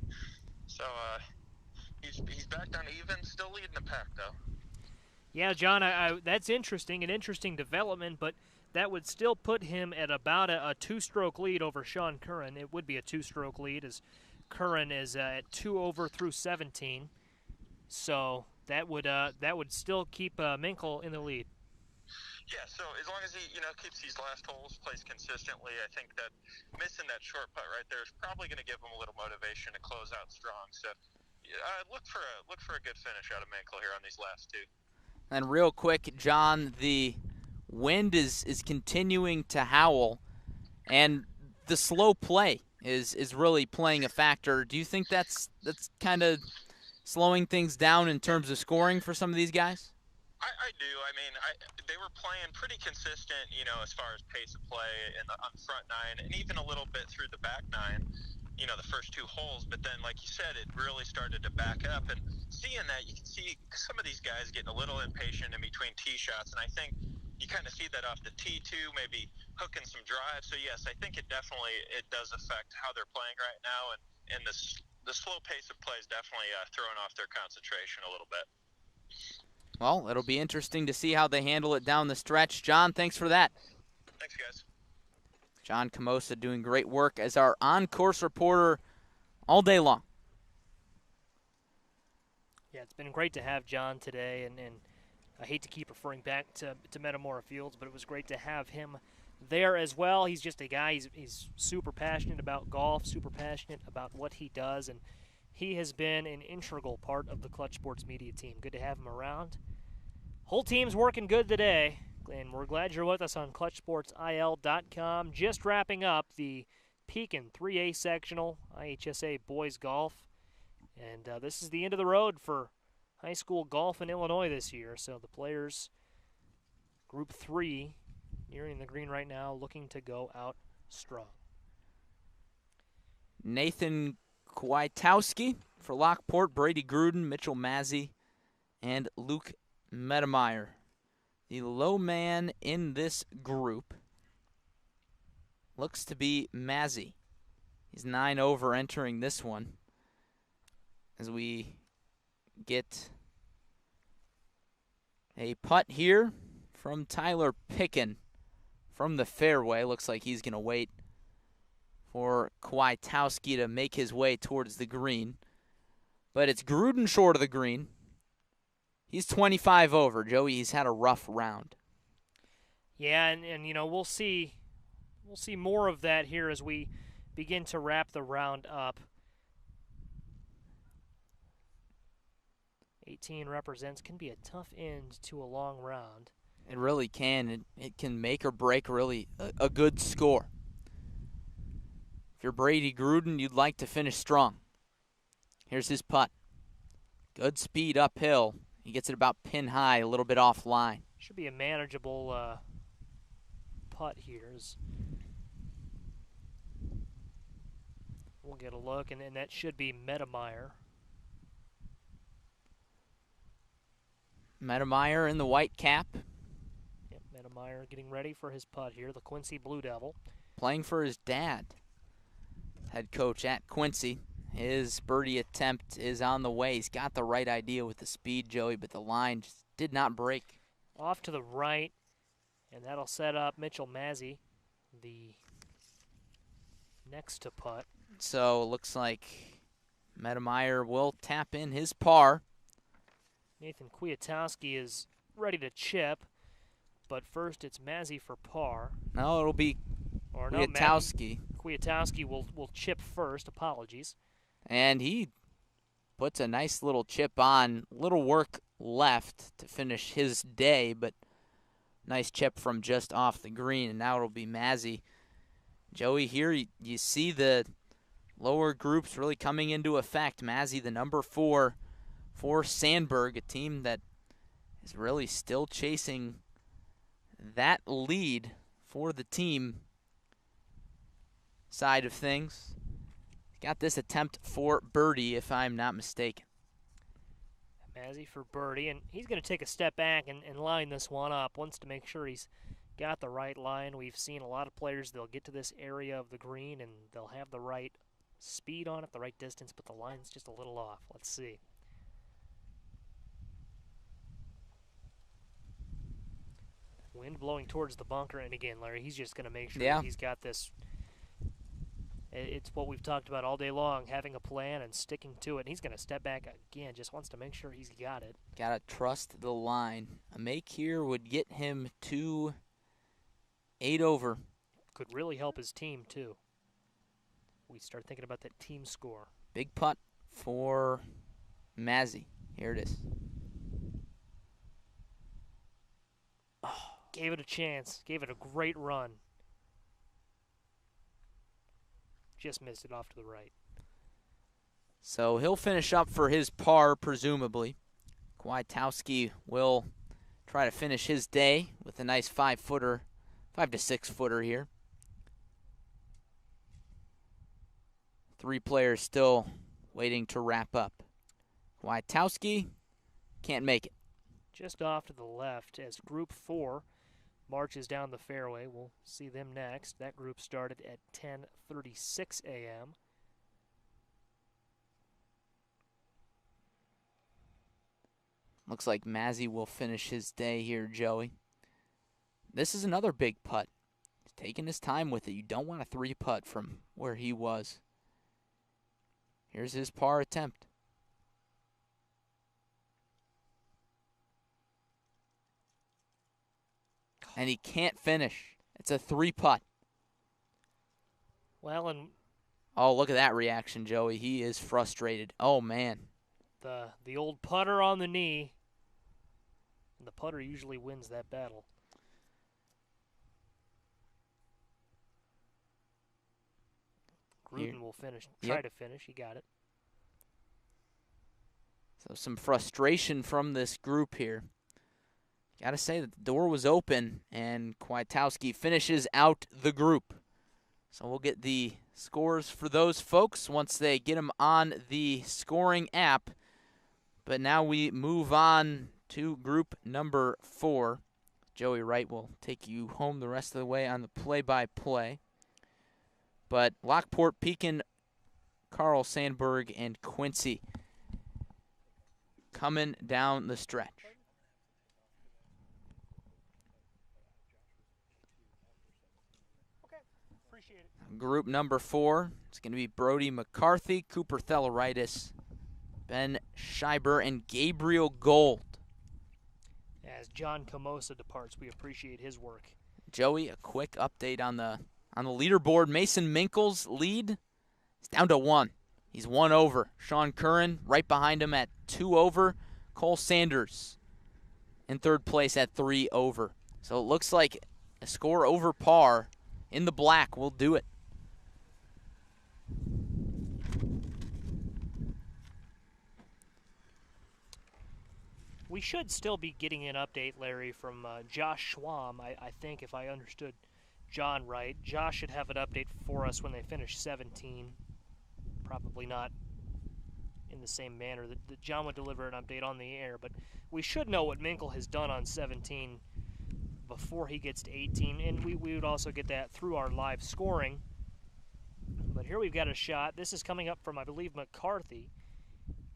So he's back down to even, still leading the pack though. Yeah, John, that's interesting, an interesting development, but that would still put him at about a 2-stroke lead over Sean Curran. It would be a 2-stroke lead as Curran is at 2 over through 17. So that would still keep Minkle in the lead. Yeah, so as long as he keeps these last holes, plays consistently, I think that missing that short putt right there is probably going to give him a little motivation to close out strong. So look for a good finish out of Minkle here on these last 2. And real quick, John, the wind is continuing to howl, and the slow play is really playing a factor. Do you think that's kind of slowing things down in terms of scoring for some of these guys? I do. I mean, they were playing pretty consistent, as far as pace of play on the front 9, and even a little bit through the back 9. The first 2 holes, but then, like you said, it really started to back up. And seeing that, you can see some of these guys getting a little impatient in between tee shots, and I think you kind of see that off the tee too, maybe hooking some drives. So yes, I think it does affect how they're playing right now, and the slow pace of play is definitely throwing off their concentration a little bit. Well, it'll be interesting to see how they handle it down the stretch. John, thanks for that. Thanks, guys. John Camosa doing great work as our on-course reporter all day long. Yeah, it's been great to have John today, and I hate to keep referring back to Metamora Fields, but it was great to have him there as well. He's just a guy, he's super passionate about golf, super passionate about what he does, and he has been an integral part of the Clutch Sports media team. Good to have him around. Whole team's working good today. And we're glad you're with us on ClutchSportsIL.com. Just wrapping up the Pekin 3A Sectional IHSA Boys Golf. And this is the end of the road for high school golf in Illinois this year. So the players, Group 3, nearing the green right now, looking to go out strong. Nathan Kwiatkowski for Lockport, Brady Gruden, Mitchell Mazzy, and Luke Medemeyer. The low man in this group looks to be Mazzy. He's 9 over entering this one. As we get a putt here from Tyler Pekin from the fairway. Looks like he's going to wait for Kwiatkowski to make his way towards the green. But it's Gruden short of the green. He's 25 over, Joey. He's had a rough round. Yeah, and we'll see more of that here as we begin to wrap the round up. 18 represents, can be a tough end to a long round. It really can. It can make or break really a good score. If you're Brady Gruden, you'd like to finish strong. Here's his putt. Good speed uphill. He gets it about pin high, a little bit offline. Should be a manageable putt here. We'll get a look, and that should be Medemeyer. Medemeyer in the white cap. Yep, Medemeyer getting ready for his putt here, the Quincy Blue Devil. Playing for his dad, head coach at Quincy. His birdie attempt is on the way. He's got the right idea with the speed, Joey, but the line just did not break. Off to the right, and that'll set up Mitchell Mazzy, the next to putt. So it looks like Medemeyer will tap in his par. Nathan Kwiatkowski is ready to chip, but first it's Mazzy for par. No, it'll be Kwiatkowski. Kwiatkowski will chip first. Apologies. And he puts a nice little chip on. Little work left to finish his day, but nice chip from just off the green, and now it'll be Mazzy. Joey, here you see the lower groups really coming into effect. Mazzy, the number 4 for Sandberg, a team that is really still chasing that lead for the team side of things. Got this attempt for birdie, if I'm not mistaken. Mazzy for birdie, and he's going to take a step back and line this one up. Wants to make sure he's got the right line. We've seen a lot of players, they'll get to this area of the green and they'll have the right speed on it, the right distance, but the line's just a little off. Let's see. Wind blowing towards the bunker, and again, Larry, he's just going to make sure that he's got this. It's what we've talked about all day long, having a plan and sticking to it. And he's going to step back again, just wants to make sure he's got it. Got to trust the line. A make here would get him to 8 over. Could really help his team, too. We start thinking about that team score. Big putt for Mazzy. Here it is. Oh, gave it a chance. Gave it a great run. Just missed it off to the right. So he'll finish up for his par, presumably. Kwiatkowski will try to finish his day with a nice 5-footer, 5 to 6-footer here. 3 players still waiting to wrap up. Kwiatkowski can't make it. Just off to the left as Group 4 marches down the fairway. We'll see them next. That group started at 10:36 a.m. Looks like Mazzy will finish his day here, Joey. This is another big putt. He's taking his time with it. You don't want a 3-putt from where he was. Here's his par attempt. And he can't finish. It's a 3-putt. Well, and oh, look at that reaction, Joey. He is frustrated. Oh, man. The old putter on the knee. And the putter usually wins that battle. Gruden will finish. Try to finish. He got it. So some frustration from this group here. Got to say that the door was open, and Kwiatkowski finishes out the group. So we'll get the scores for those folks once they get them on the scoring app. But now we move on to group number 4. Joey Wright will take you home the rest of the way on the play-by-play. But Lockport, Pekin, Carl Sandberg, and Quincy coming down the stretch. Group number 4, it's going to be Brody McCarthy, Cooper Theloritis, Ben Scheiber, and Gabriel Gold. As John Camosa departs, we appreciate his work. Joey, a quick update on the leaderboard. Mason Minkle's lead is down to 1. He's 1 over. Sean Curran right behind him at 2 over. Cole Sanders in 3rd place at 3 over. So it looks like a score over par in the black will do it. We should still be getting an update, Larry, from Josh Schwam, I think, if I understood John right. Josh should have an update for us when they finish 17. Probably not in the same manner that John would deliver an update on the air, but we should know what Minkle has done on 17 before he gets to 18, and we would also get that through our live scoring. But here we've got a shot. This is coming up from, I believe, McCarthy.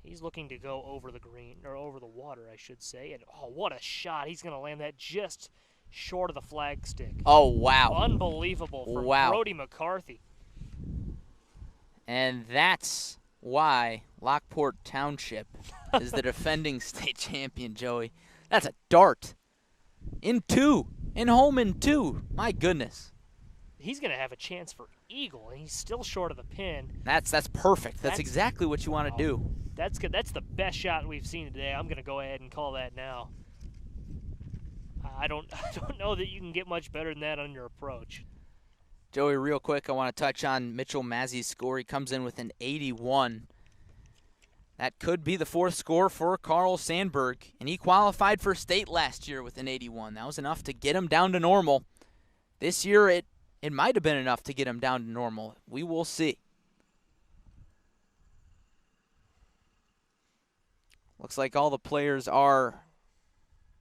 He's looking to go over the green, or over the water, I should say. And, oh, what a shot. He's going to land that just short of the flag stick. Oh, wow. Unbelievable from Brody McCarthy. And that's why Lockport Township is the defending state champion, Joey. That's a dart. In 2. In home in 2. My goodness. he's going to have a chance for eagle, and he's still short of the pin. That's perfect. That's exactly what you want to do. That's good. That's the best shot we've seen today. I'm going to go ahead and call that now. I don't know that you can get much better than that on your approach. Joey, real quick, I want to touch on Mitchell Mazzy's score. He comes in with an 81. That could be the 4th score for Carl Sandberg, and he qualified for state last year with an 81. That was enough to get him down to normal. This year, it might have been enough to get him down to normal. We will see. Looks like all the players are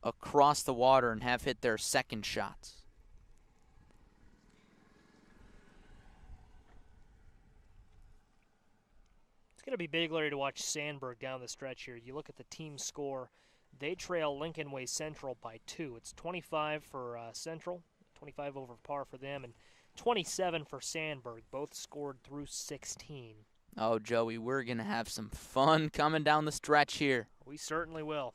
across the water and have hit their second shots. It's going to be big, Larry, to watch Sandberg down the stretch here. You look at the team score. They trail Lincoln Way Central by 2. It's 25 for Central, 25 over par for them, and 27 for Sandberg. Both scored through 16. Oh, Joey, we're going to have some fun coming down the stretch here. We certainly will.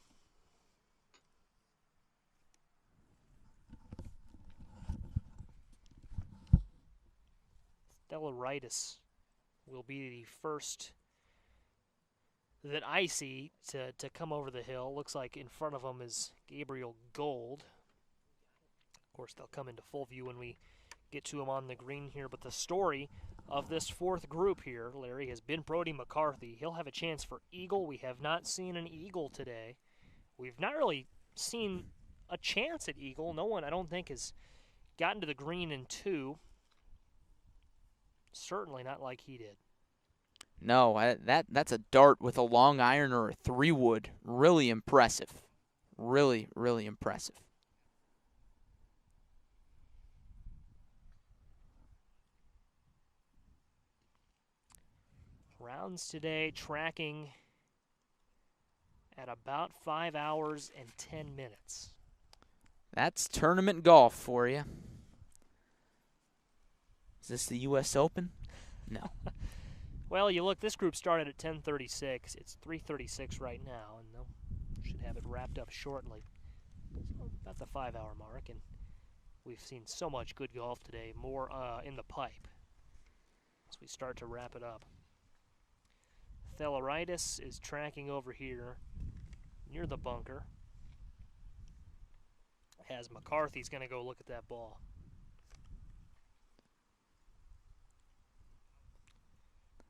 Stellaritis will be the first that I see to come over the hill. Looks like in front of him is Gabriel Gold. Of course, they'll come into full view when we get to him on the green here. But the story of this 4th group here, Larry, has been Brody McCarthy. He'll have a chance for eagle. We have not seen an eagle today. We've not really seen a chance at eagle. No one, I don't think, has gotten to the green in 2. Certainly not like he did. No, that's a dart with a long iron or a 3-wood. Really impressive. Really, really impressive. Rounds today tracking at about 5 hours and 10 minutes. That's tournament golf for you. Is this the U.S. Open? No. Well, you look, this group started at 10:36. It's 3:36 right now, and they should have it wrapped up shortly. So about the 5-hour mark, and we've seen so much good golf today, more in the pipe as we start to wrap it up. Stellaritis is tracking over here near the bunker, as McCarthy's going to go look at that ball.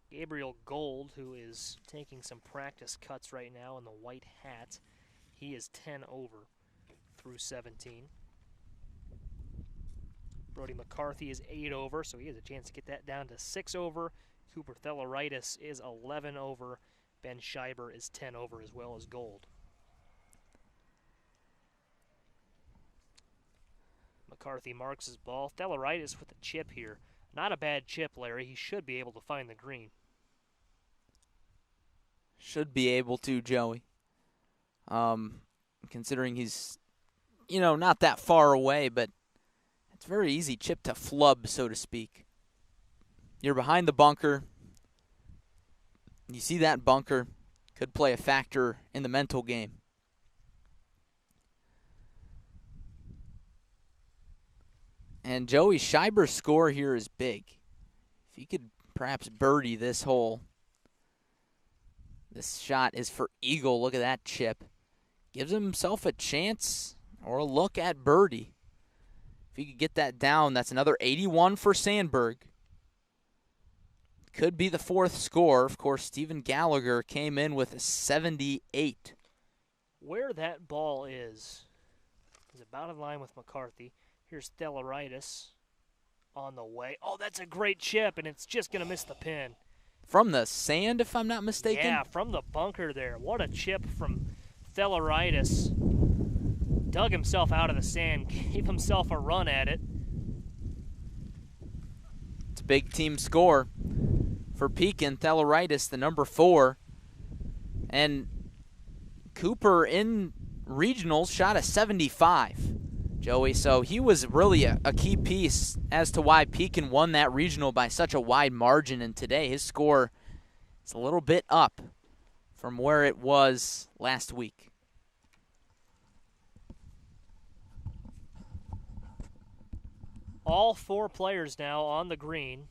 Gabriel Gold, who is taking some practice cuts right now in the white hat, he is 10 over through 17. Brody McCarthy is 8 over, so he has a chance to get that down to 6 over. Cooper Stellaritis is 11 over. Ben Scheiber is 10 over, as well as Gold. McCarthy marks his ball. Stellaritis with a chip here. Not a bad chip, Larry. He should be able to find the green. Should be able to, Joey. Considering he's, not that far away, but it's very easy chip to flub, so to speak. You're behind the bunker. You see that bunker could play a factor in the mental game. And Joey Scheiber's score here is big. If he could perhaps birdie this hole. This shot is for eagle. Look at that chip. Gives himself a chance or a look at birdie. If he could get that down, that's another 81 for Sandberg. Could be the 4th score. Of course, Stephen Gallagher came in with a 78. Where that ball is about in line with McCarthy. Here's Stellaritis on the way. Oh, that's a great chip, and it's just going to miss the pin. From the sand, if I'm not mistaken? Yeah, from the bunker there. What a chip from Stellaritis. Dug himself out of the sand, gave himself a run at it. It's a big team score for Pekin. Stellaritis, the number 4. And Cooper in regionals shot a 75. Joey, so he was really a key piece as to why Pekin won that regional by such a wide margin, and today his score is a little bit up from where it was last week. – All 4 players now on the green.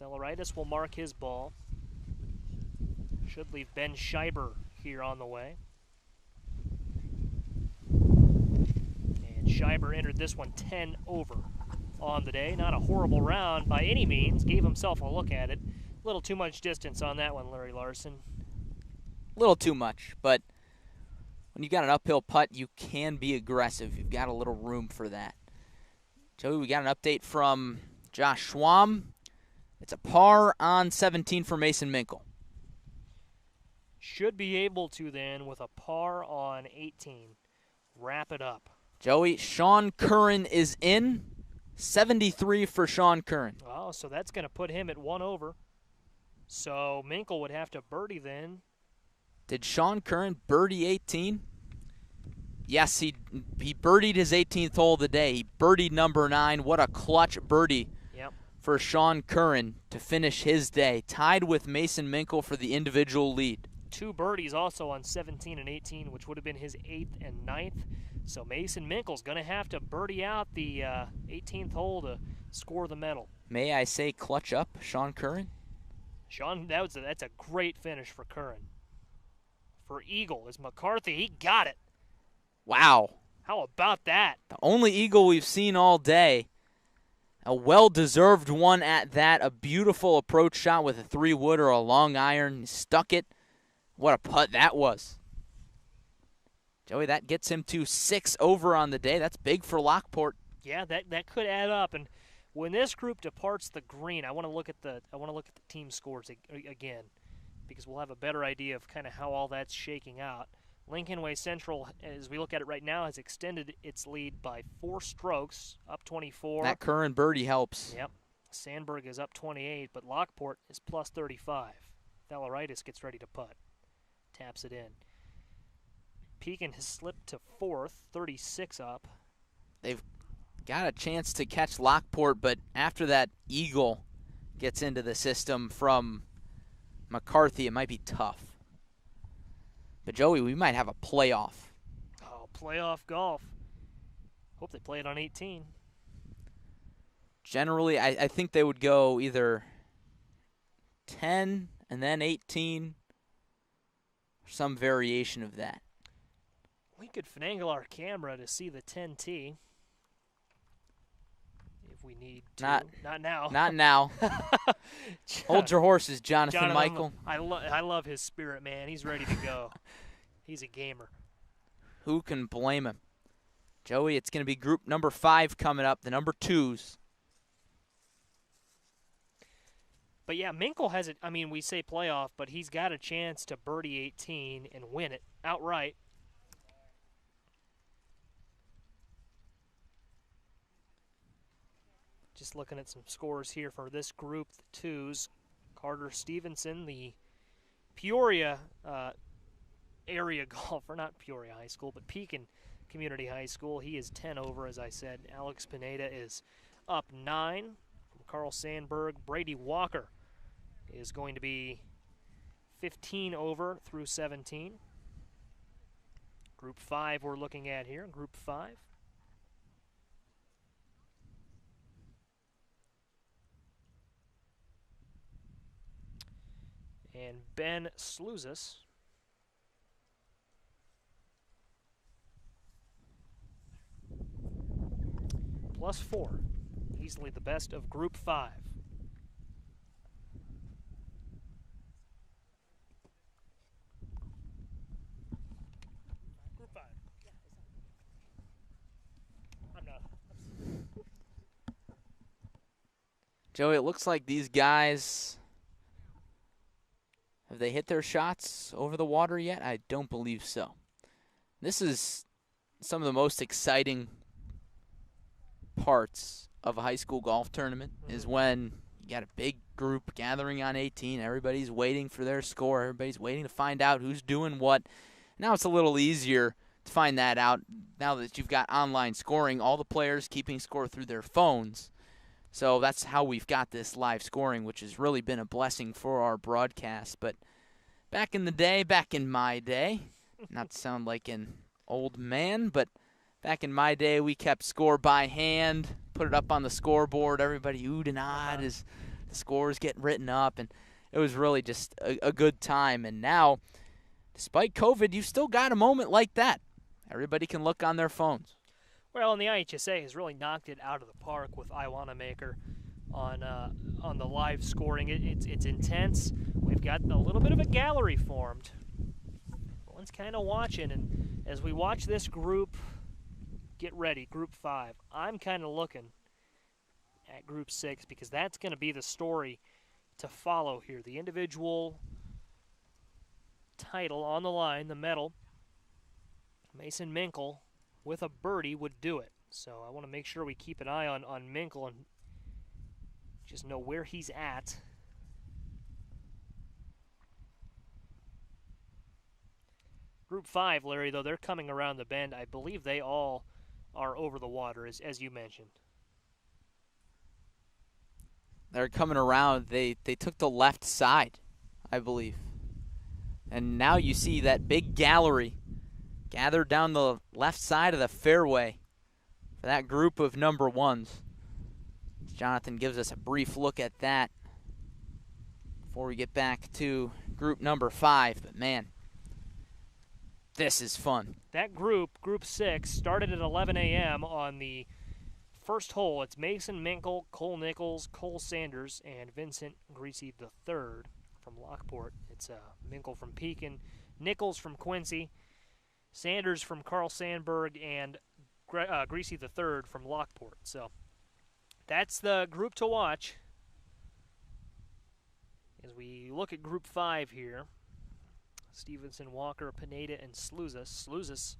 Theloritis will mark his ball. Should leave Ben Scheiber here on the way. And Scheiber entered this one 10 over on the day. Not a horrible round by any means. Gave himself a look at it. A little too much distance on that one, Larry Larson. A little too much, but when you got an uphill putt, you can be aggressive. You've got a little room for that. Joey, we got an update from Josh Schwam. It's a par on 17 for Mason Minkle. Should be able to then, with a par on 18, wrap it up. Joey, Sean Curran is in. 73 for Sean Curran. Oh, so that's going to put him at 1 over. So Minkle would have to birdie then. Did Sean Curran birdie 18? Yes, he birdied his 18th hole of the day. He birdied number 9. What a clutch birdie for Sean Curran to finish his day. Tied with Mason Minkle for the individual lead. 2 birdies also on 17 and 18, which would have been his 8th and 9th. So Mason Minkle's going to have to birdie out the 18th hole to score the medal. May I say clutch up, Sean Curran? Sean, that's a great finish for Curran. For Eagle is McCarthy. He got it. Wow. How about that? The only eagle we've seen all day. A well-deserved one at that. A beautiful approach shot with a 3-wood or a long iron. He stuck it. What a putt that was. Joey, that gets him to 6 over on the day. That's big for Lockport. Yeah, that could add up. And when this group departs the green, I want to look at the team scores again, because we'll have a better idea of kind of how all that's shaking out. Lincoln Way Central, as we look at it right now, has extended its lead by 4 strokes, up 24. That Curran birdie helps. Yep. Sandberg is up 28, but Lockport is plus 35. Theloritis gets ready to putt. Taps it in. Pekin has slipped to 4th, 36 up. They've got a chance to catch Lockport, but after that eagle gets into the system from McCarthy, it might be tough. But, Joey, we might have a playoff. Oh, playoff golf. Hope they play it on 18. Generally, I think they would go either 10 and then 18, or some variation of that. We could finagle our camera to see the 10T if we need to. Not now. Not now. Hold your horses, Jonathan Michael. I love his spirit, man. He's ready to go. He's a gamer. Who can blame him? Joey, it's going to be group number 5 coming up, the number 2s. But, yeah, Minkle has it. I mean, we say playoff, but he's got a chance to birdie 18 and win it outright. Just looking at some scores here for this group, the 2s. Carter Stevenson, the Peoria area golfer, not Peoria High School, but Pekin Community High School. He is 10 over, as I said. Alex Pineda is up 9 from Carl Sandberg. Brady Walker is going to be 15 over through 17. Group 5 we're looking at here, Group 5. And Ben Sluzis plus 4. Easily the best of Group 5. Group 5. I'm not. Joey, it looks like these guys, have they hit their shots over the water yet? I don't believe so. This is some of the most exciting parts of a high school golf tournament, is when you got a big group gathering on 18. Everybody's waiting for their score. Everybody's waiting to find out who's doing what. Now it's a little easier to find that out now that you've got online scoring, all the players keeping score through their phones. So that's how we've got this live scoring, which has really been a blessing for our broadcast. But back in the day, back in my day, not to sound like an old man, but back in my day, we kept score by hand, put it up on the scoreboard. Everybody oohed and ahed as the scores getting written up, and it was really just a good time. And now, despite COVID, you've still got a moment like that. Everybody can look on their phones. Well, and the IHSA has really knocked it out of the park with I Wanna Maker on the live scoring. It's intense. We've got a little bit of a gallery formed. Everyone's kind of watching, and as we watch this group get ready, Group 5, I'm kind of looking at Group 6 because that's going to be the story to follow here. The individual title on the line, the medal. Mason Minkle with a birdie would do it. So I want to make sure we keep an eye on Minkle and just know where he's at. Group 5, Larry, though, they're coming around the bend. I believe they all are over the water, as you mentioned. They're coming around. They took the left side, I believe. And now you see that big gallery gathered down the left side of the fairway for that group of number ones. Jonathan gives us a brief look at that before we get back to group number 5. But, man, this is fun. That group, Group 6, started at 11 a.m. on the first hole. It's Mason Minkle, Cole Nichols, Cole Sanders, and Vincent Greasy III from Lockport. It's Minkle from Pekin, Nichols from Quincy, Sanders from Carl Sandburg, and Greasy III from Lockport. So that's the group to watch. As we look at Group 5 here, Stevenson, Walker, Pineda, and Slouzas. Slouzas,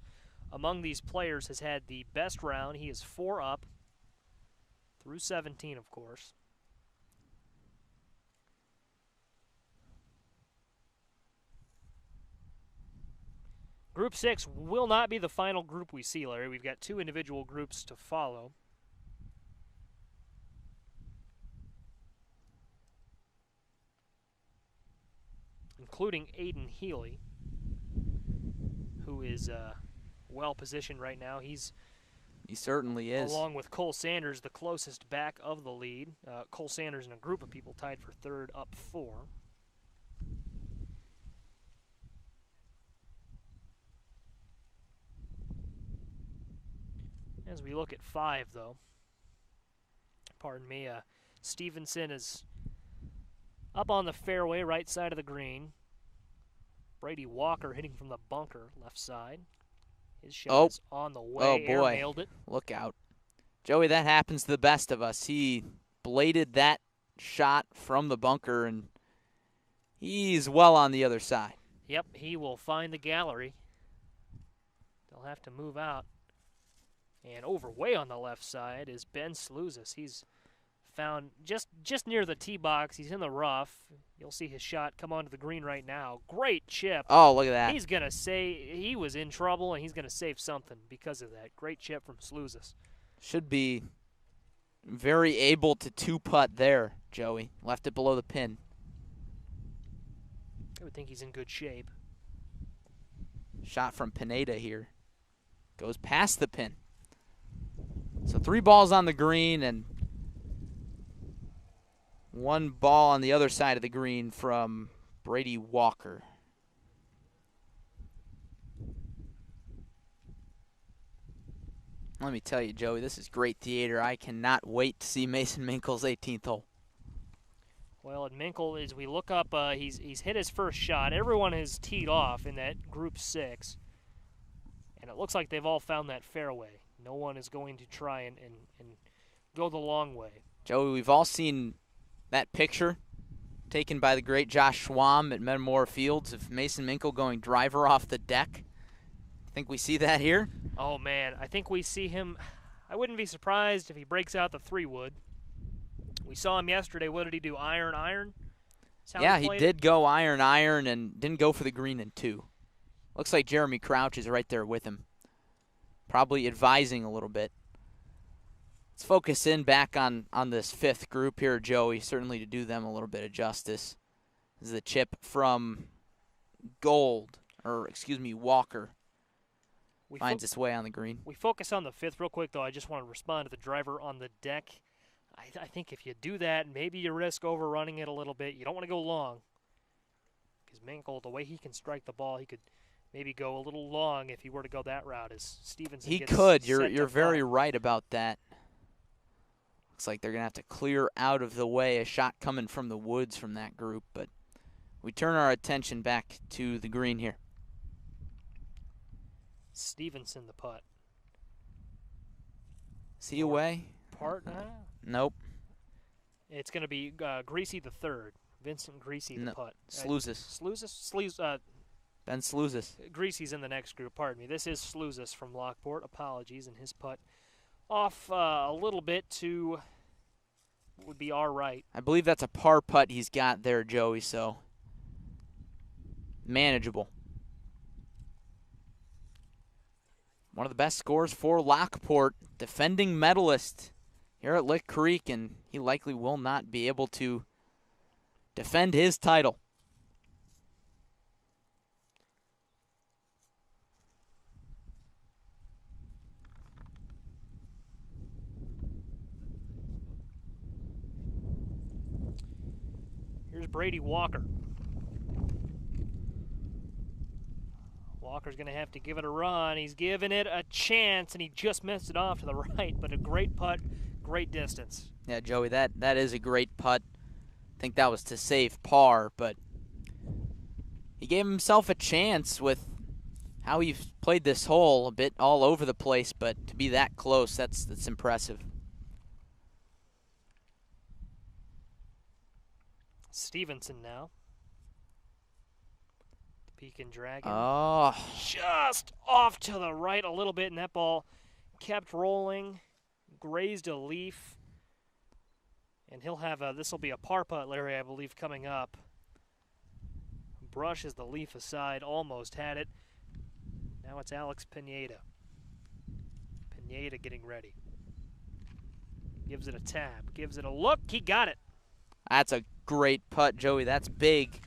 among these players, has had the best round. He is 4 up through 17, of course. Group 6 will not be the final group we see, Larry. We've got 2 individual groups to follow. Including Aiden Healy, who is well positioned right now. He certainly is. Along with Cole Sanders, the closest back of the lead. Cole Sanders and a group of people tied for 3rd, up 4. As we look at 5, though, pardon me, Stevenson is up on the fairway, right side of the green. Brady Walker hitting from the bunker, left side. His shot is on the way. Oh, boy. Air nailed it. Look out. Joey, that happens to the best of us. He bladed that shot from the bunker, and he's well on the other side. Yep, he will find the gallery. They'll have to move out. And over way on the left side is Ben Slouzas. He's found just near the tee box. He's in the rough. You'll see his shot come onto the green right now. Great chip. Oh, look at that. He's going to say he was in trouble, and he's going to save something because of that. Great chip from Slouzas. Should be very able to 2-putt there, Joey. Left it below the pin. I would think he's in good shape. Shot from Pineda here. Goes past the pin. So 3 balls on the green and 1 ball on the other side of the green from Brady Walker. Let me tell you, Joey, this is great theater. I cannot wait to see Mason Minkle's 18th hole. Well, at Minkle, as we look up, he's hit his first shot. Everyone has teed off in that Group 6. And it looks like they've all found that fairway. No one is going to try and go the long way. Joey, we've all seen that picture taken by the great Josh Schwamm at Metamora Fields of Mason Minkle going driver off the deck. Think we see that here? Oh, man. I think we see him. I wouldn't be surprised if he breaks out the 3-wood. We saw him yesterday. What did he do? Iron? Yeah, he did go iron and didn't go for the green in 2. Looks like Jeremy Crouch is right there with him. Probably advising a little bit. Let's focus in back on this 5th group here, Joey, certainly to do them a little bit of justice. This is the chip from Walker. finds its way on the green. We focus on the 5th real quick, though. I just want to respond to the driver on the deck. I think if you do that, maybe you risk overrunning it a little bit. You don't want to go long. Because Minkle, the way he can strike the ball, he could maybe go a little long if he were to go that route. As Stevenson He gets could. set You're to very putt. right about that. Looks like they're going to have to clear out of the way a shot coming from the woods from that group. But we turn our attention back to the green here. Stevenson the putt. Is he away? Nope. It's going to be Greasy the 3rd. Vincent Greasy the putt. Slouzis. Ben Slouzis. Greasy's in the next group, pardon me. This is Slouzis from Lockport. Apologies, and his putt off a little bit to would be our right. I believe that's a par putt he's got there, Joey, so manageable. One of the best scores for Lockport, defending medalist here at Lick Creek, and he likely will not be able to defend his title. Here's Brady Walker. Walker's going to have to give it a run. He's giving it a chance, and he just missed it off to the right, but a great putt, great distance. Yeah, Joey, that is a great putt. I think that was to save par, but he gave himself a chance with how he played this hole, a bit all over the place, but to be that close, that's impressive. Stevenson now. The Pekin Dragon. Oh. Just off to the right a little bit, and that ball kept rolling, grazed a leaf. And he'll have this will be a par putt, Larry, I believe, coming up. Brushes the leaf aside, almost had it. Now it's Alex Pineda. Pineda getting ready. Gives it a tap, gives it a look, he got it. That's a great putt, Joey. That's big.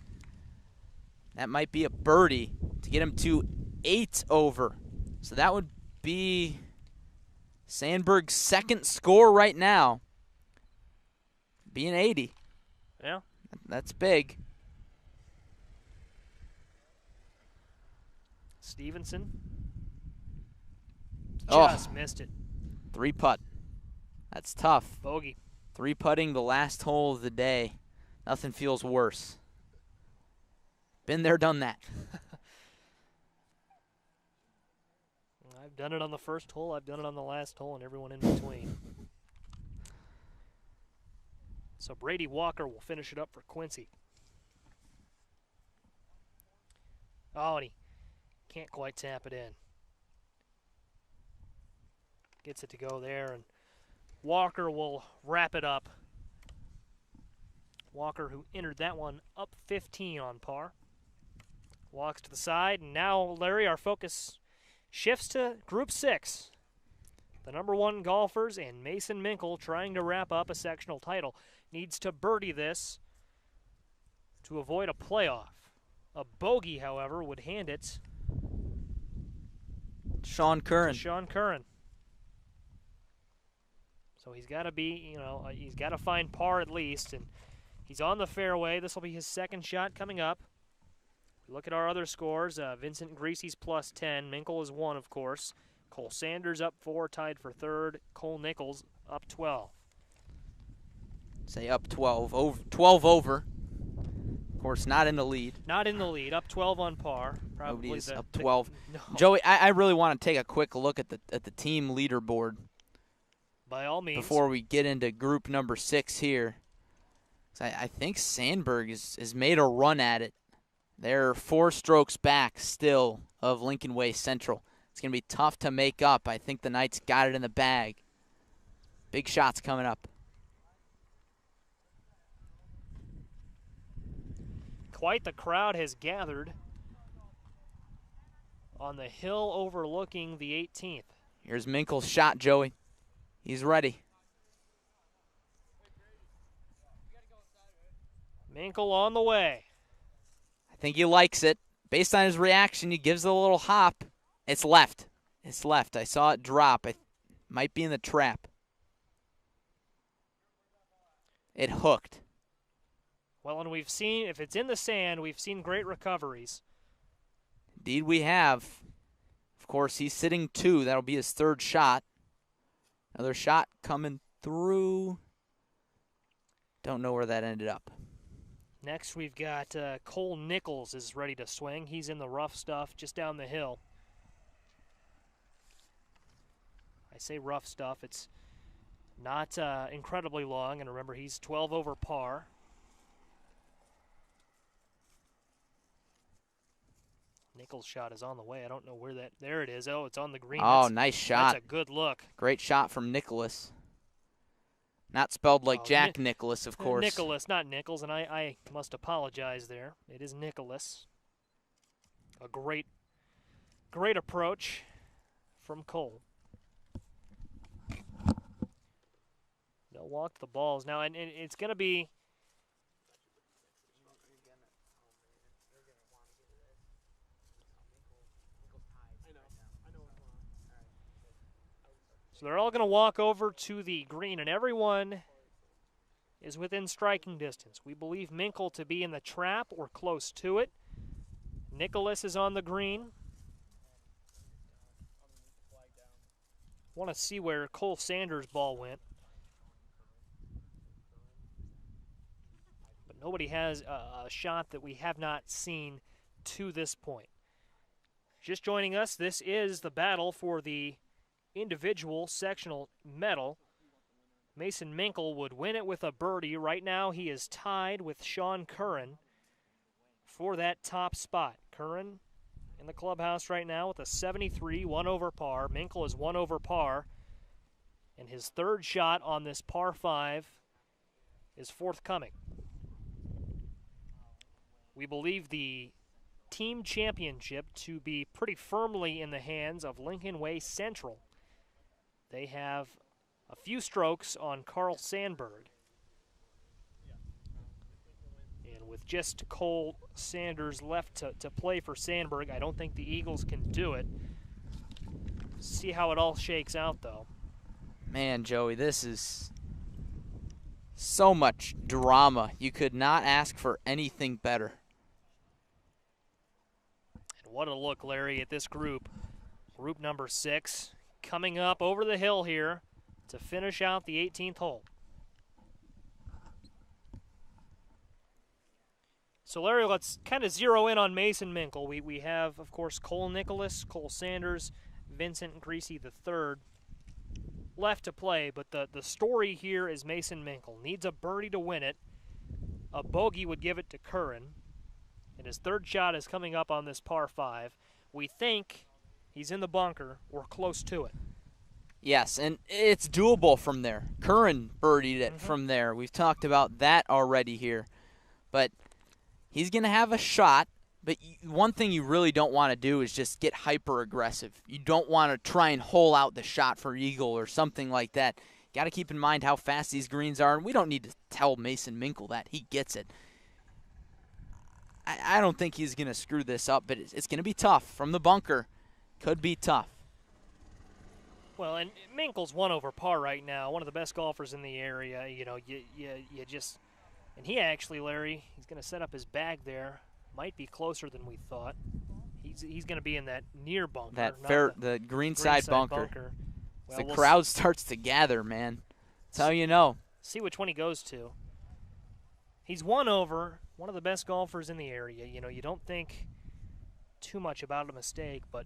That might be a birdie to get him to 8 over. So that would be Sandberg's second score right now. Being 80. Yeah. That's big. Stevenson. Oh. Just missed it. 3 putt. That's tough. Bogey. 3 putting the last hole of the day. Nothing feels worse. Been there, done that. I've done it on the first hole, I've done it on the last hole, and everyone in between. So Brady Walker will finish it up for Quincy. Oh, and he can't quite tap it in. Gets it to go there, and Walker will wrap it up. Walker, who entered that one up 15 on par. Walks to the side, and now, Larry, our focus shifts to Group 6. The number 1 golfers and Mason Minkle trying to wrap up a sectional title. Needs to birdie this to avoid a playoff. A bogey, however, would hand it Sean Curran. to Sean Curran. So he's got to be, he's got to find par at least, and he's on the fairway. This will be his second shot coming up. Look at our other scores. Vincent Greasy's plus 10. Minkle is 1, of course. Cole Sanders up 4, tied for 3rd. Cole Nichols up 12. Say up 12. 12 over. Of course, not in the lead. Not in the lead. Up 12 on par. Probably Nobody's up 12. No. Joey, I really want to take a quick look at the team leaderboard. By all means. Before we get into group number 6 here. I think Sandberg has made a run at it. They're 4 strokes back still of Lincoln Way Central. It's going to be tough to make up. I think the Knights got it in the bag. Big shots coming up. Quite the crowd has gathered on the hill overlooking the 18th. Here's Minkle's shot, Joey. He's ready. Minkle on the way. I think he likes it. Based on his reaction, he gives it a little hop. It's left. It's left. I saw it drop. It might be in the trap. It hooked. Well, and we've seen, if it's in the sand, we've seen great recoveries. Indeed we have. Of course, he's sitting 2. That'll be his 3rd shot. Another shot coming through. Don't know where that ended up. Next, we've got Cole Nichols is ready to swing. He's in the rough stuff just down the hill. I say rough stuff. It's not incredibly long, and remember, he's 12 over par. Nichols' shot is on the way. I don't know where that... There it is. Oh, it's on the green. Oh, nice shot. That's a good look. Great shot from Nicholas. Not spelled like Jack Nicholas, of course. Nicholas, not Nichols, and I must apologize there. It is Nicholas. A great approach from Cole. They'll walk the balls now, and it's going to be... So they're all going to walk over to the green, and everyone is within striking distance. We believe Minkle to be in the trap or close to it. Nicholas is on the green. Want to see where Cole Sanders' ball went. But nobody has a shot that we have not seen to this point. Just joining us, this is the battle for the individual sectional medal. Mason Minkle would win it with a birdie. Right now he is tied with Sean Curran for that top spot. Curran in the clubhouse right now with a 73, 1 over par. Minkle is 1 over par, and his 3rd shot on this par 5 is forthcoming. We believe the team championship to be pretty firmly in the hands of Lincoln Way Central. They have a few strokes on Carl Sandberg. And with just Cole Sanders left to play for Sandberg, I don't think the Eagles can do it. See how it all shakes out, though. Man, Joey, this is so much drama. You could not ask for anything better. And what a look, Larry, at this group. Group number 6. Coming up over the hill here to finish out the 18th hole. So, Larry, let's kind of zero in on Mason Minkle. We have, of course, Cole Nicholas, Cole Sanders, Vincent Greasy III left to play, but the story here is Mason Minkle. Needs a birdie to win it. A bogey would give it to Curran, and his 3rd shot is coming up on this par 5. We think he's in the bunker or close to it. Yes, and it's doable from there. Curran birdied it from there. We've talked about that already here. But he's going to have a shot. But one thing you really don't want to do is just get hyper-aggressive. You don't want to try and hole out the shot for eagle or something like that. Got to keep in mind how fast these greens are. And we don't need to tell Mason Minkle that. He gets it. I don't think he's going to screw this up, but it's going to be tough. From the bunker, could be tough. Well, and Minkle's 1 over par right now, one of the best golfers in the area. You know, you just, and he actually, Larry, he's going to set up his bag there. Might be closer than we thought. He's going to be in that near bunker. The green side bunker. Well, the crowd starts to gather, man. That's how you know. See which one he goes to. He's 1 over, one of the best golfers in the area. You know, you don't think too much about a mistake, but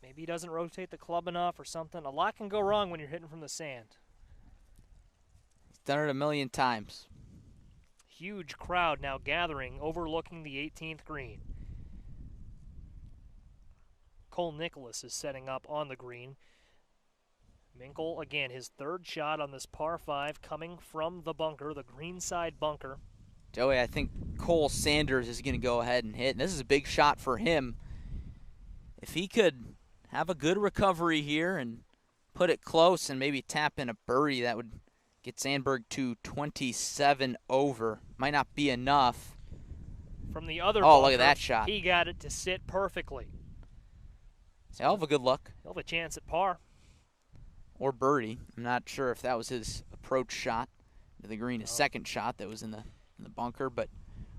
maybe he doesn't rotate the club enough or something. A lot can go wrong when you're hitting from the sand. He's done it a million times. Huge crowd now gathering, overlooking the 18th green. Cole Nicholas is setting up on the green. Minkle, again, his 3rd shot on this par 5 coming from the bunker, the green side bunker. Joey, I think Cole Sanders is going to go ahead and hit. And this is a big shot for him. If he could have a good recovery here and put it close and maybe tap in a birdie, that would get Sandberg to 27 over. Might not be enough From the other Oh, look bunker, at that shot. He got it to sit perfectly. Hell of a good look. He'll have a chance at par. Or birdie. I'm not sure if that was his approach shot to the green, his second shot that was in the bunker, but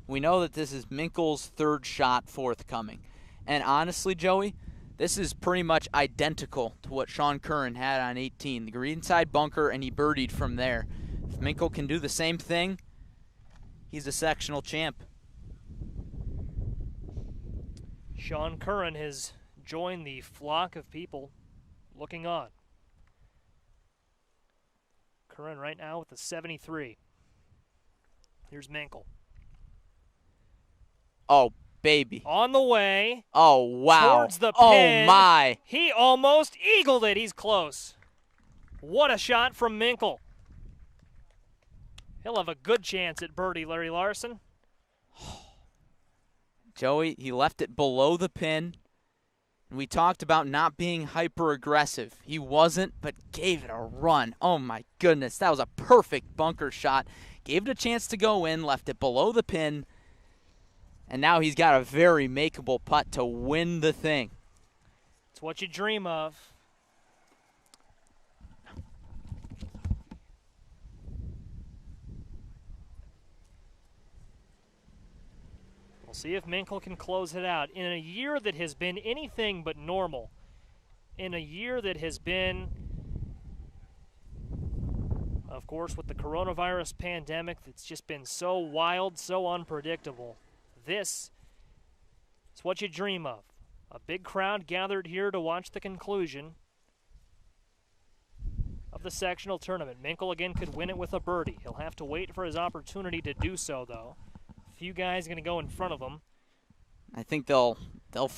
we know that this is Minkel's third shot forthcoming. And honestly, Joey, this is pretty much identical to what Sean Curran had on 18. The greenside bunker, and he birdied from there. If Minkel can do the same thing, he's a sectional champ. Sean Curran has joined the flock of people looking on. Curran right now with a 73. Here's Minkel. Oh, baby. On the way. Oh, wow. Towards the Oh, pin. my. He almost eagled it. He's close. What a shot from Minkel. He'll have a good chance at birdie, Larry Larson. Joey, he left it below the pin. And we talked about not being hyper-aggressive. He wasn't, but gave it a run. Oh, my goodness. That was a perfect bunker shot. Gave it a chance to go in, left it below the pin. And now he's got a very makeable putt to win the thing. It's what you dream of. We'll see if Minkel can close it out. In a year that has been anything but normal, in a year that has been, of course, with the coronavirus pandemic, that's just been so wild, so unpredictable, this is what you dream of. A big crowd gathered here to watch the conclusion of the sectional tournament. Minkel again could win it with a birdie. He'll have to wait for his opportunity to do so, though. Few guys going to go in front of him. I think they'll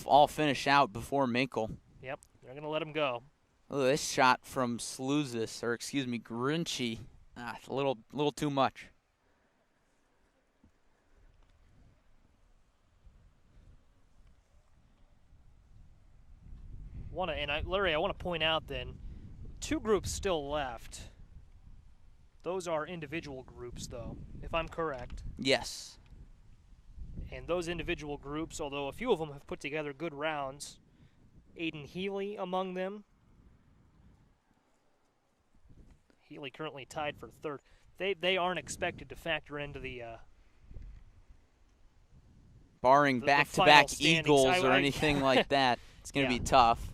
all finish out before Minkel. Yep, they're going to let him go. Oh, this shot from Grinchy, a little too much. Larry, I want to point out then, 2 groups still left. Those are individual groups, though, if I'm correct. Yes. And those individual groups, although a few of them have put together good rounds, Aiden Healy among them. Healy currently tied for third. They aren't expected to factor into the barring back-to-back eagles or anything like that. It's going to Yeah. be tough.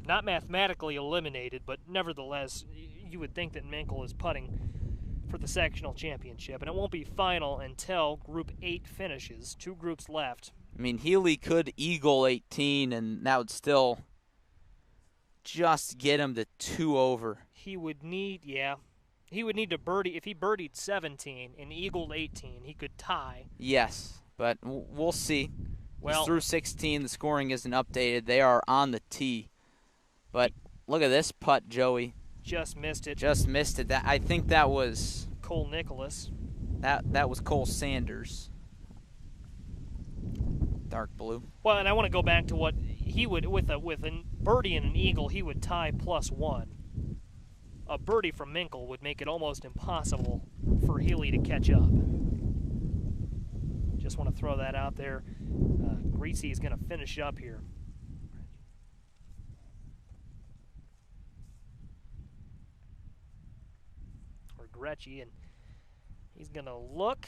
Not mathematically eliminated, but nevertheless, you would think that Minkel is putting for the sectional championship, and it won't be final until Group 8 finishes. 2 groups left. I mean, Healy could eagle 18, and that would still just get him to 2 over. He would need to birdie. If he birdied 17 and eagled 18, he could tie. Yes, but we'll see. Well, He's through 16. The scoring isn't updated. They are on the tee. But look at this putt, Joey. Just missed it. Just missed it. I think that was Cole Nicholas. That was Cole Sanders. Dark blue. Well, and I want to go back to what he would with a birdie and an eagle, he would tie +1. A birdie from Minkel would make it almost impossible for Healy to catch up. Just want to throw that out there. Greasy is going to finish up here. Or Gretchy, and he's going to look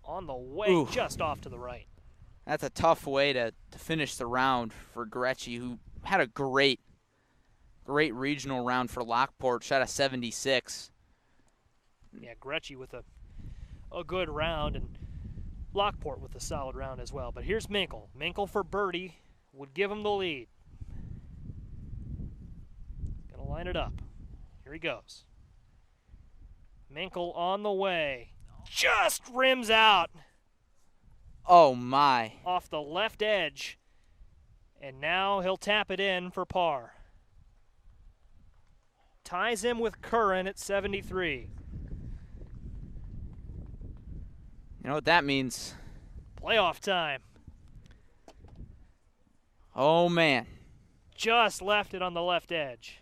on the way. Ooh. Just off to the right. That's a tough way to finish the round for Gretchy, who had a great regional round for Lockport, shot a 76. Yeah, Gretchy with a good round, and Lockport with a solid round as well. But here's Minkel. Minkel for birdie would give him the lead. Gonna line it up. Here he goes. Minkel on the way. Just rims out Oh, my. off the left edge. And now he'll tap it in for par. Ties him with Curran at 73. You know what that means? Playoff time. Oh, man. Just left it on the left edge.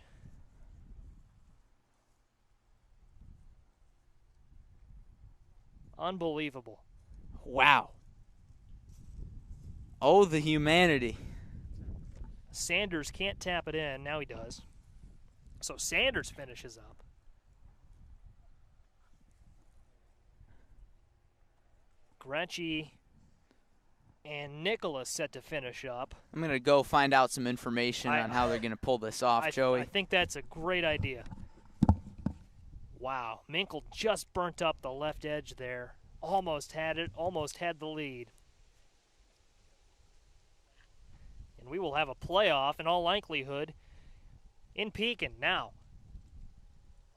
Unbelievable. Wow. Oh, the humanity. Sanders can't tap it in. Now he does. So Sanders finishes up. Gretschy and Nicholas set to finish up. I'm going to go find out some information on how they're going to pull this off, Joey. I think that's a great idea. Wow, Minkle just burnt up the left edge there. Almost had it, almost had the lead. And we will have a playoff in all likelihood in Pekin. Now,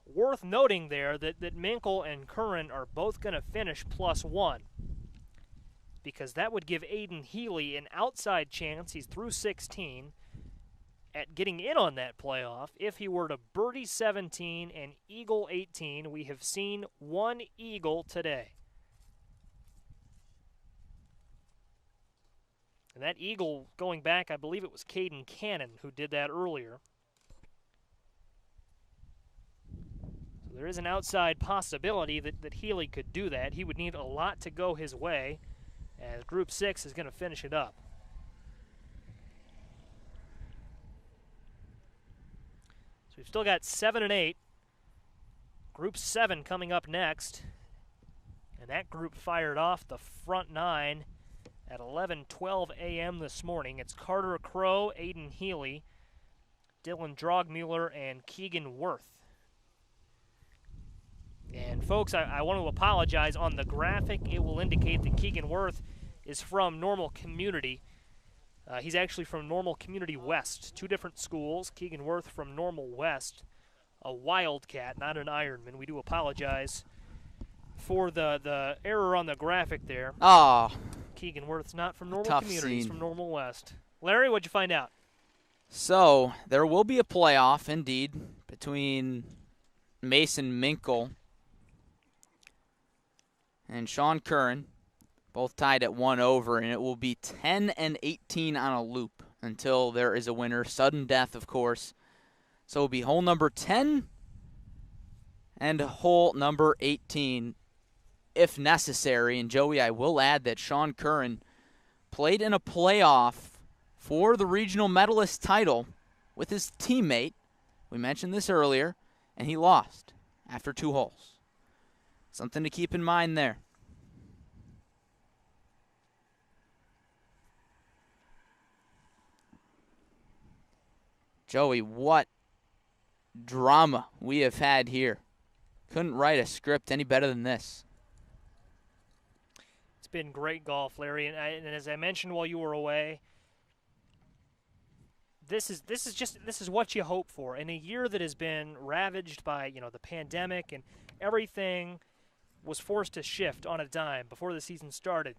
worth noting there that Minkle and Curran are both going to finish +1, because that would give Aiden Healy an outside chance. He's through 16 at getting in on that playoff. If he were to birdie 17 and eagle 18, we have seen one eagle today. And that eagle, going back, I believe it was Caden Cannon who did that earlier. So there is an outside possibility that Healy could do that. He would need a lot to go his way, as Group 6 is going to finish it up. So we've still got 7 and 8. Group 7 coming up next. And that group fired off the front 9 at 11:12 a.m. this morning. It's Carter Crow, Aiden Healy, Dylan Drogmuller, and Keegan Worth. And folks, I want to apologize. On the graphic, it will indicate that Keegan Worth is from Normal Community. He's actually from Normal Community West, 2 different schools. Keegan Worth from Normal West, a Wildcat, not an Ironman. We do apologize for the error on the graphic there. Oh, Keegan Worth's not from Normal tough Community, he's scene. from Normal West. Larry, what'd you find out? So there will be a playoff, indeed, between Mason Minkle and Sean Curran, both tied at 1 over, and it will be 10 and 18 on a loop until there is a winner. Sudden death, of course. So it will be hole number 10 and hole number 18, if necessary. And Joey, I will add that Sean Curran played in a playoff for the regional medalist title with his teammate. We mentioned this earlier, and he lost after 2 holes. Something to keep in mind there. Joey, what drama we have had here. Couldn't write a script any better than this. It's been great golf, Larry, and as I mentioned while you were away, this is what you hope for in a year that has been ravaged by the pandemic, and everything was forced to shift on a dime before the season started.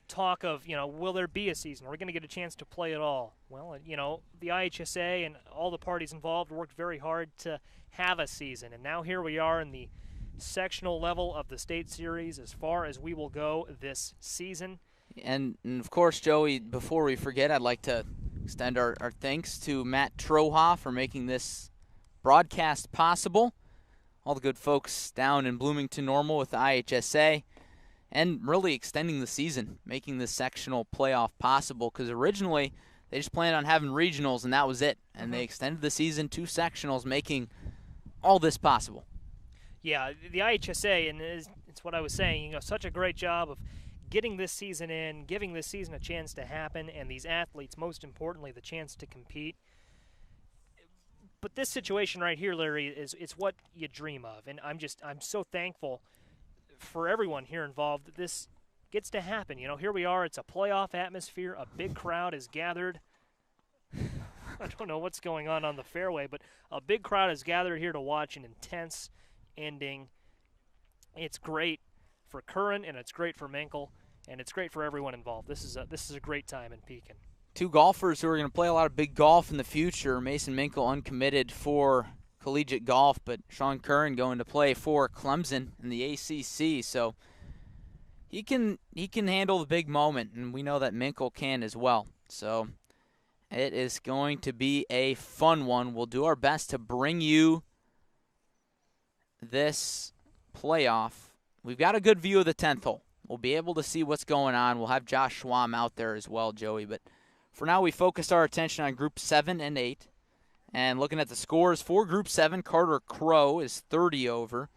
Talk of, will there be a season? Are we going to get a chance to play at all? Well, the IHSA and all the parties involved worked very hard to have a season. And now here we are in the sectional level of the state series as far as we will go this season. And of course, Joey, before we forget, I'd like to extend our thanks to Matt Troha for making this broadcast possible. All the good folks down in Bloomington Normal with the IHSA. And really extending the season, making the sectional playoff possible, because originally they just planned on having regionals and that was it. And they extended the season to sectionals, making all this possible. Yeah, the IHSA, and it's what I was saying, such a great job of getting this season in, giving this season a chance to happen, and these athletes, most importantly, the chance to compete. But this situation right here, Larry, it's what you dream of. And I'm so thankful for everyone here involved that this gets to happen. Here we are. It's a playoff atmosphere. A big crowd is gathered. I don't know what's going on the fairway, but a big crowd is gathered here to watch an intense ending. It's great for Curran, and it's great for Minkle, and it's great for everyone involved. This is a great time in Pekin. 2 golfers who are going to play a lot of big golf in the future. Mason Minkle uncommitted for collegiate golf, but Sean Curran going to play for Clemson in the ACC, so he can handle the big moment, and we know that Minkle can as well. So it is going to be a fun one. We'll do our best to bring you this playoff. We've got a good view of the 10th hole. we'll be able to see what's going on. We'll have Josh Schwamm out there as well, Joey. But for now, we focused our attention on Group 7 and 8. And looking at the scores for Group 7, Carter Crow is 30 over.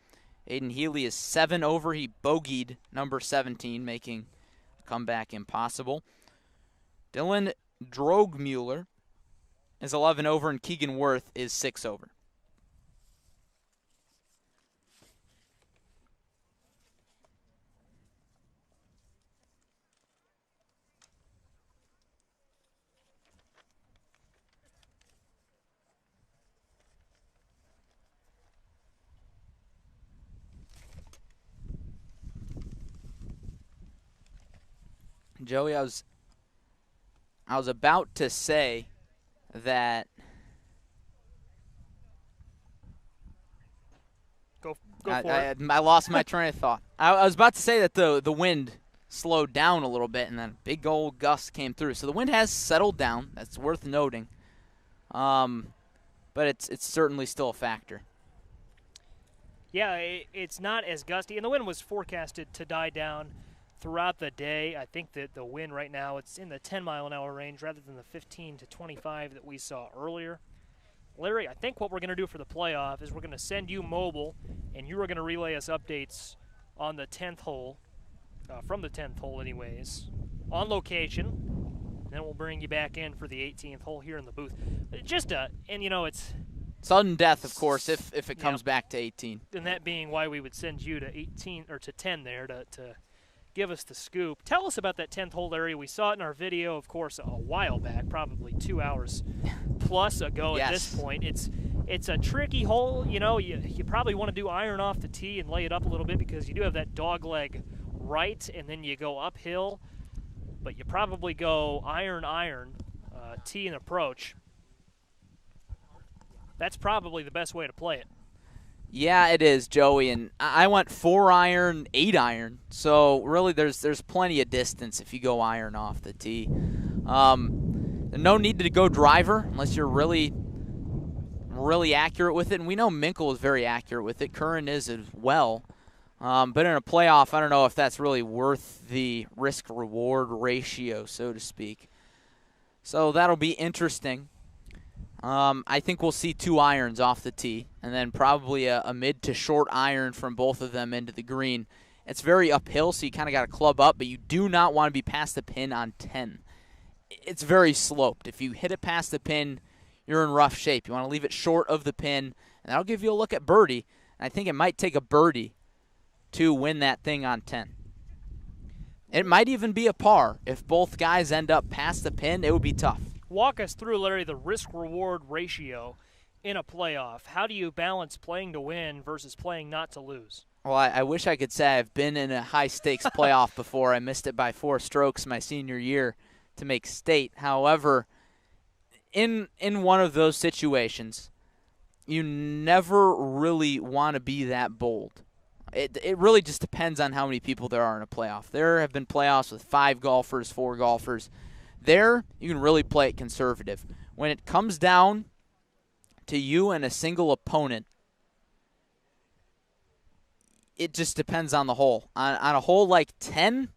Aiden Healy is 7 over. He bogeyed number 17, making a comeback impossible. Dylan Drogmuller is 11 over, and Keegan Worth is 6 over. Joey, I was about to say that Go for it. I lost my train of thought. I was about to say that the wind slowed down a little bit, and then big old gust came through. So the wind has settled down. That's worth noting. But it's certainly still a factor. Yeah, it's not as gusty, and the wind was forecasted to die down throughout the day. I think that the wind right now, it's in the 10-mile-an-hour range rather than the 15 to 25 that we saw earlier. Larry, I think what we're going to do for the playoff is we're going to send you mobile, and you are going to relay us updates on the 10th hole, from the 10th hole anyways, on location. Then we'll bring you back in for the 18th hole here in the booth. And you know, it's sudden death, of course, if it comes back to 18. And that being why we would send you to 18 or to 10 there to give us the scoop. Tell us about that 10th hole area. We saw it in our video, of course, a while back, probably 2 hours plus ago. Yes. At this point. It's a tricky hole. You know, you probably want to do iron off the tee and lay it up a little bit because you do have that dog leg right, and then you go uphill. But you probably go iron, tee and approach. That's probably the best way to play it. Yeah, it is, Joey, and I went 4-iron, 8-iron, so really there's plenty of distance if you go iron off the tee. No need to go driver unless you're really accurate with it, and we know Minkle is very accurate with it. Curran is as well. But in a playoff, I don't know if that's really worth the risk-reward ratio, so to speak. So that'll be interesting. I think we'll see 2 irons off the tee, and then probably a mid to short iron from both of them into the green. It's very uphill, so you kind of got to club up, but you do not want to be past the pin on 10. It's very sloped. If you hit it past the pin, you're in rough shape. You want to leave it short of the pin, and that'll give you a look at birdie. And I think it might take a birdie to win that thing on 10. It might even be a par. If both guys end up past the pin, it would be tough. Walk us through, Larry, the risk-reward ratio in a playoff. How do you balance playing to win versus playing not to lose? Well, I wish I could say I've been in a high-stakes playoff before. I missed it by 4 strokes my senior year to make state. However, in one of those situations, you never really want to be that bold. It really just depends on how many people there are in a playoff. There have been playoffs with 5 golfers, 4 golfers. There, you can really play it conservative. When it comes down to you and a single opponent, it just depends on the hole. On a hole like 10,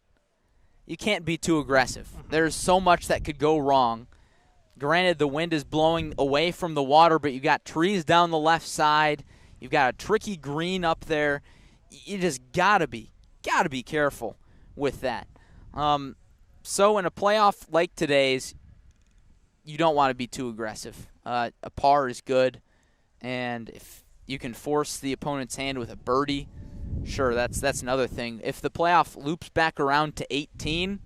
you can't be too aggressive. There's so much that could go wrong. Granted, the wind is blowing away from the water, but you got trees down the left side. You've got a tricky green up there. You just gotta be careful with that. So in a playoff like today's, you don't want to be too aggressive. A par is good, and if you can force the opponent's hand with a birdie, sure, that's another thing. If the playoff loops back around to 18,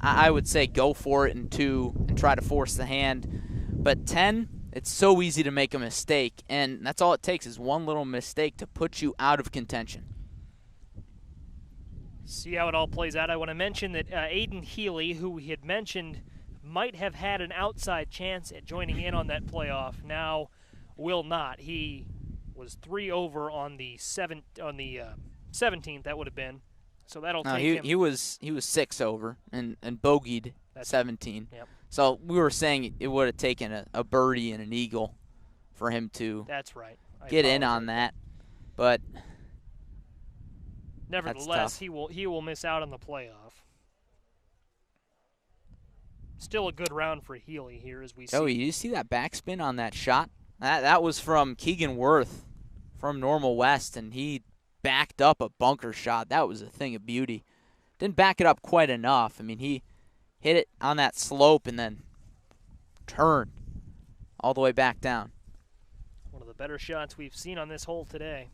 I would say go for it in 2 and try to force the hand. But 10, it's so easy to make a mistake, and that's all it takes is one little mistake to put you out of contention. See how it all plays out. I want to mention that Aiden Healy, who we had mentioned might have had an outside chance at joining in on that playoff, now will not. He was 3 over on the 17th. That would have been. So that'll take him. He was 6 over and bogeyed 17. Yep. So we were saying it would have taken a birdie and an eagle for him to That's right. get in on that. But Nevertheless, he will miss out on the playoff. Still a good round for Healy here as we see. Joey, you see that backspin on that shot? That was from Keegan Worth from Normal West, and he backed up a bunker shot. That was a thing of beauty. Didn't back it up quite enough. I mean, he hit it on that slope and then turned all the way back down. One of the better shots we've seen on this hole today.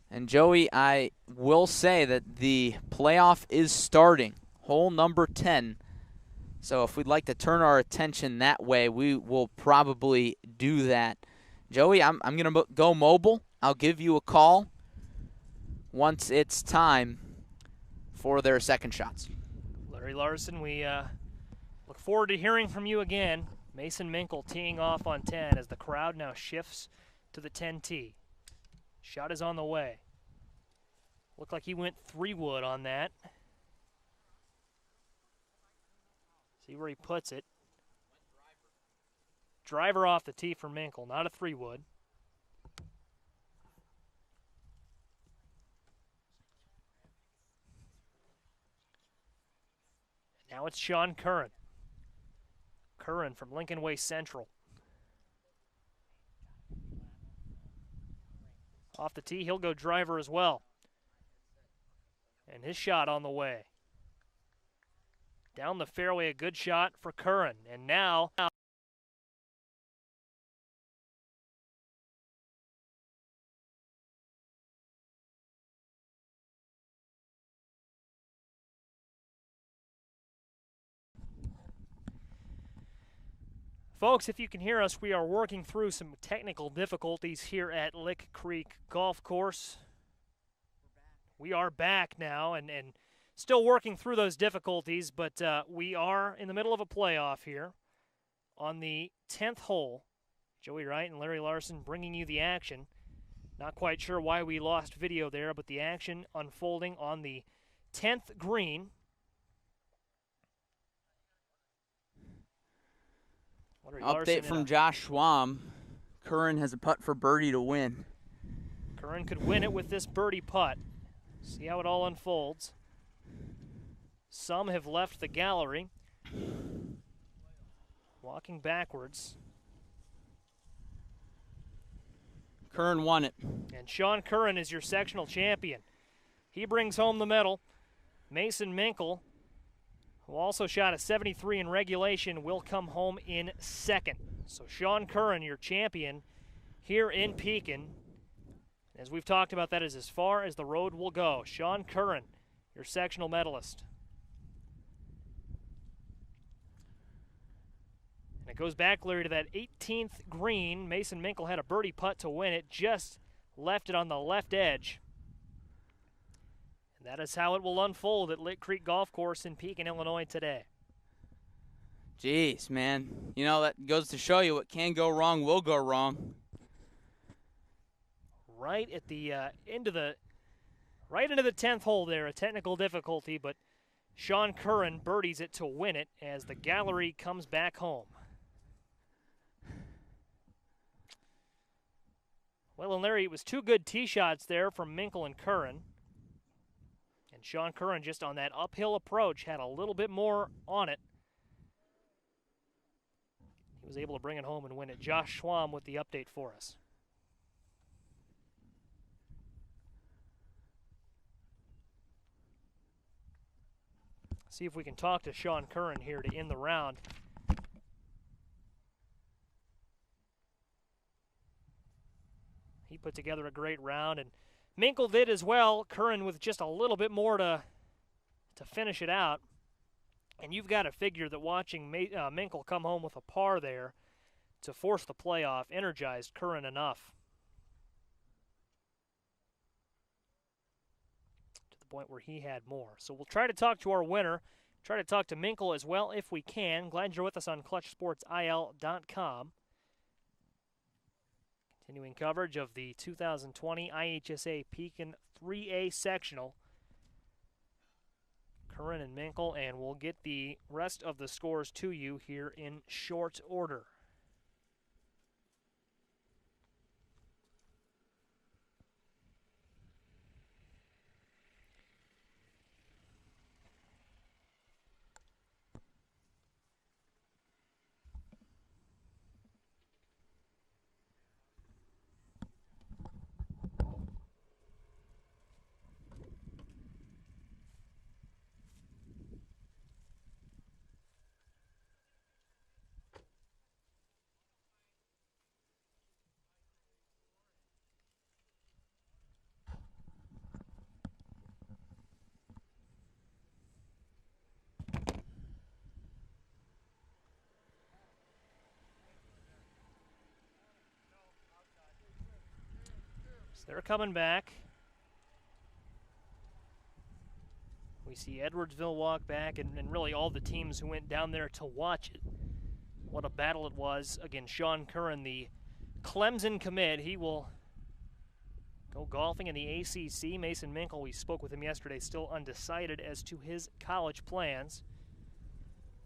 And Joey, I will say that the playoff is starting, hole number 10. So if we'd like to turn our attention that way, we will probably do that. Joey, I'm going to go mobile. I'll give you a call once it's time for their second shots. Larry Larson, we look forward to hearing from you again. Mason Minkle teeing off on 10 as the crowd now shifts to the 10 tee. Shot is on the way. Looked like he went 3-wood on that. See where he puts it. Driver off the tee for Minkle, not a 3-wood. Now it's Sean Curran. Curran from Lincoln Way Central. Off the tee, he'll go driver as well. And his shot on the way. Down the fairway, a good shot for Curran. And now... Folks, if you can hear us, we are working through some technical difficulties here at Lick Creek Golf Course. We are back now and still working through those difficulties, but we are in the middle of a playoff here on the 10th hole. Joey Wright and Larry Larson bringing you the action. Not quite sure why we lost video there, but the action unfolding on the 10th green. Update from Josh Schwam. Curran has a putt for birdie to win. Curran could win it with this birdie putt. See how it all unfolds. Some have left the gallery. Walking backwards. Curran won it. And Sean Curran is your sectional champion. He brings home the medal. Mason Minkle, who also shot a 73 in regulation, will come home in second. So Sean Curran, your champion here in Pekin. As we've talked about, that is as far as the road will go. Sean Curran, your sectional medalist. And it goes back, Larry, to that 18th green. Mason Minkle had a birdie putt to win it, just left it on the left edge. That is how it will unfold at Lick Creek Golf Course in Pekin, Illinois today. Jeez, man. You know, that goes to show you what can go wrong will go wrong. Right at the into the 10th hole there, a technical difficulty, but Sean Curran birdies it to win it as the gallery comes back home. Well, and Larry, it was two good tee shots there from Minkle and Curran. And Sean Curran, just on that uphill approach, had a little bit more on it. He was able to bring it home and win it. Josh Schwam with the update for us. See if we can talk to Sean Curran here to end the round. He put together a great round, and Minkle did as well. Curran with just a little bit more to finish it out. And you've got to figure that watching Minkle come home with a par there to force the playoff energized Curran enough. To the point where he had more. So we'll try to talk to our winner. Try to talk to Minkle as well if we can. Glad you're with us on ClutchSportsIL.com. Continuing coverage of the 2020 IHSA Pekin 3A Sectional. Curran and Minkle, and we'll get the rest of the scores to you here in short order. they're coming back. We see Edwardsville walk back, and really all the teams who went down there to watch it. What a battle it was. Again, Sean Curran, the Clemson commit, he will go golfing in the ACC. Mason Minkle, we spoke with him yesterday, still undecided as to his college plans.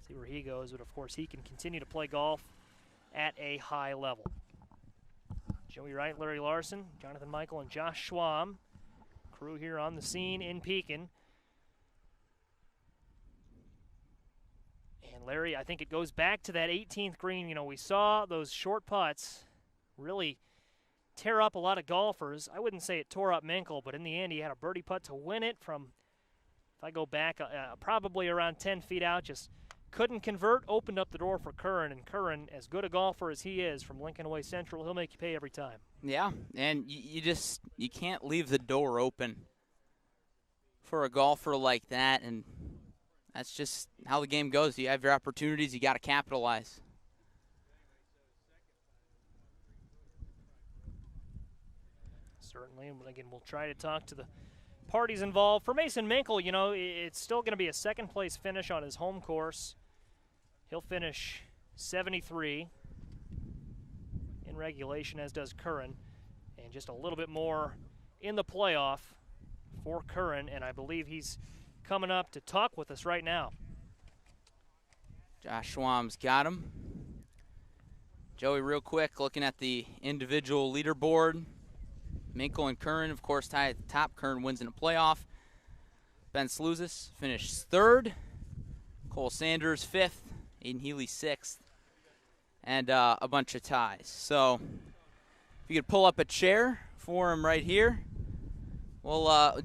See where he goes, but of course he can continue to play golf at a high level. Joey Wright, Larry Larson, Jonathan Michael, and Josh Schwam, crew here on the scene in Pekin. And Larry, I think it goes back to that 18th green. You know, we saw those short putts really tear up a lot of golfers. I wouldn't say it tore up Minkle, but in the end he had a birdie putt to win it from, if I go back, probably around 10 feet out, just couldn't convert, opened up the door for Curran. And Curran, as good a golfer as he is from Lincoln Way Central, he'll make you pay every time. Yeah, and you can't leave the door open for a golfer like that, and that's just how the game goes. You have your opportunities, you got to capitalize. Certainly, and again, we'll try to talk to the parties involved. For Mason Minkle, you know, it's still going to be a second-place finish on his home course. He'll finish 73 in regulation, as does Curran, and just a little bit more in the playoff for Curran, and I believe he's coming up to talk with us right now. Josh Schwam's got him. Joey, real quick, looking at the individual leaderboard. Minkle and Curran, of course, tied at the top. Curran wins in a playoff. Ben Slouzis finished third. Cole Sanders fifth. Aiden Healy sixth. And a bunch of ties. So if you could pull up a chair for him right here, we'll have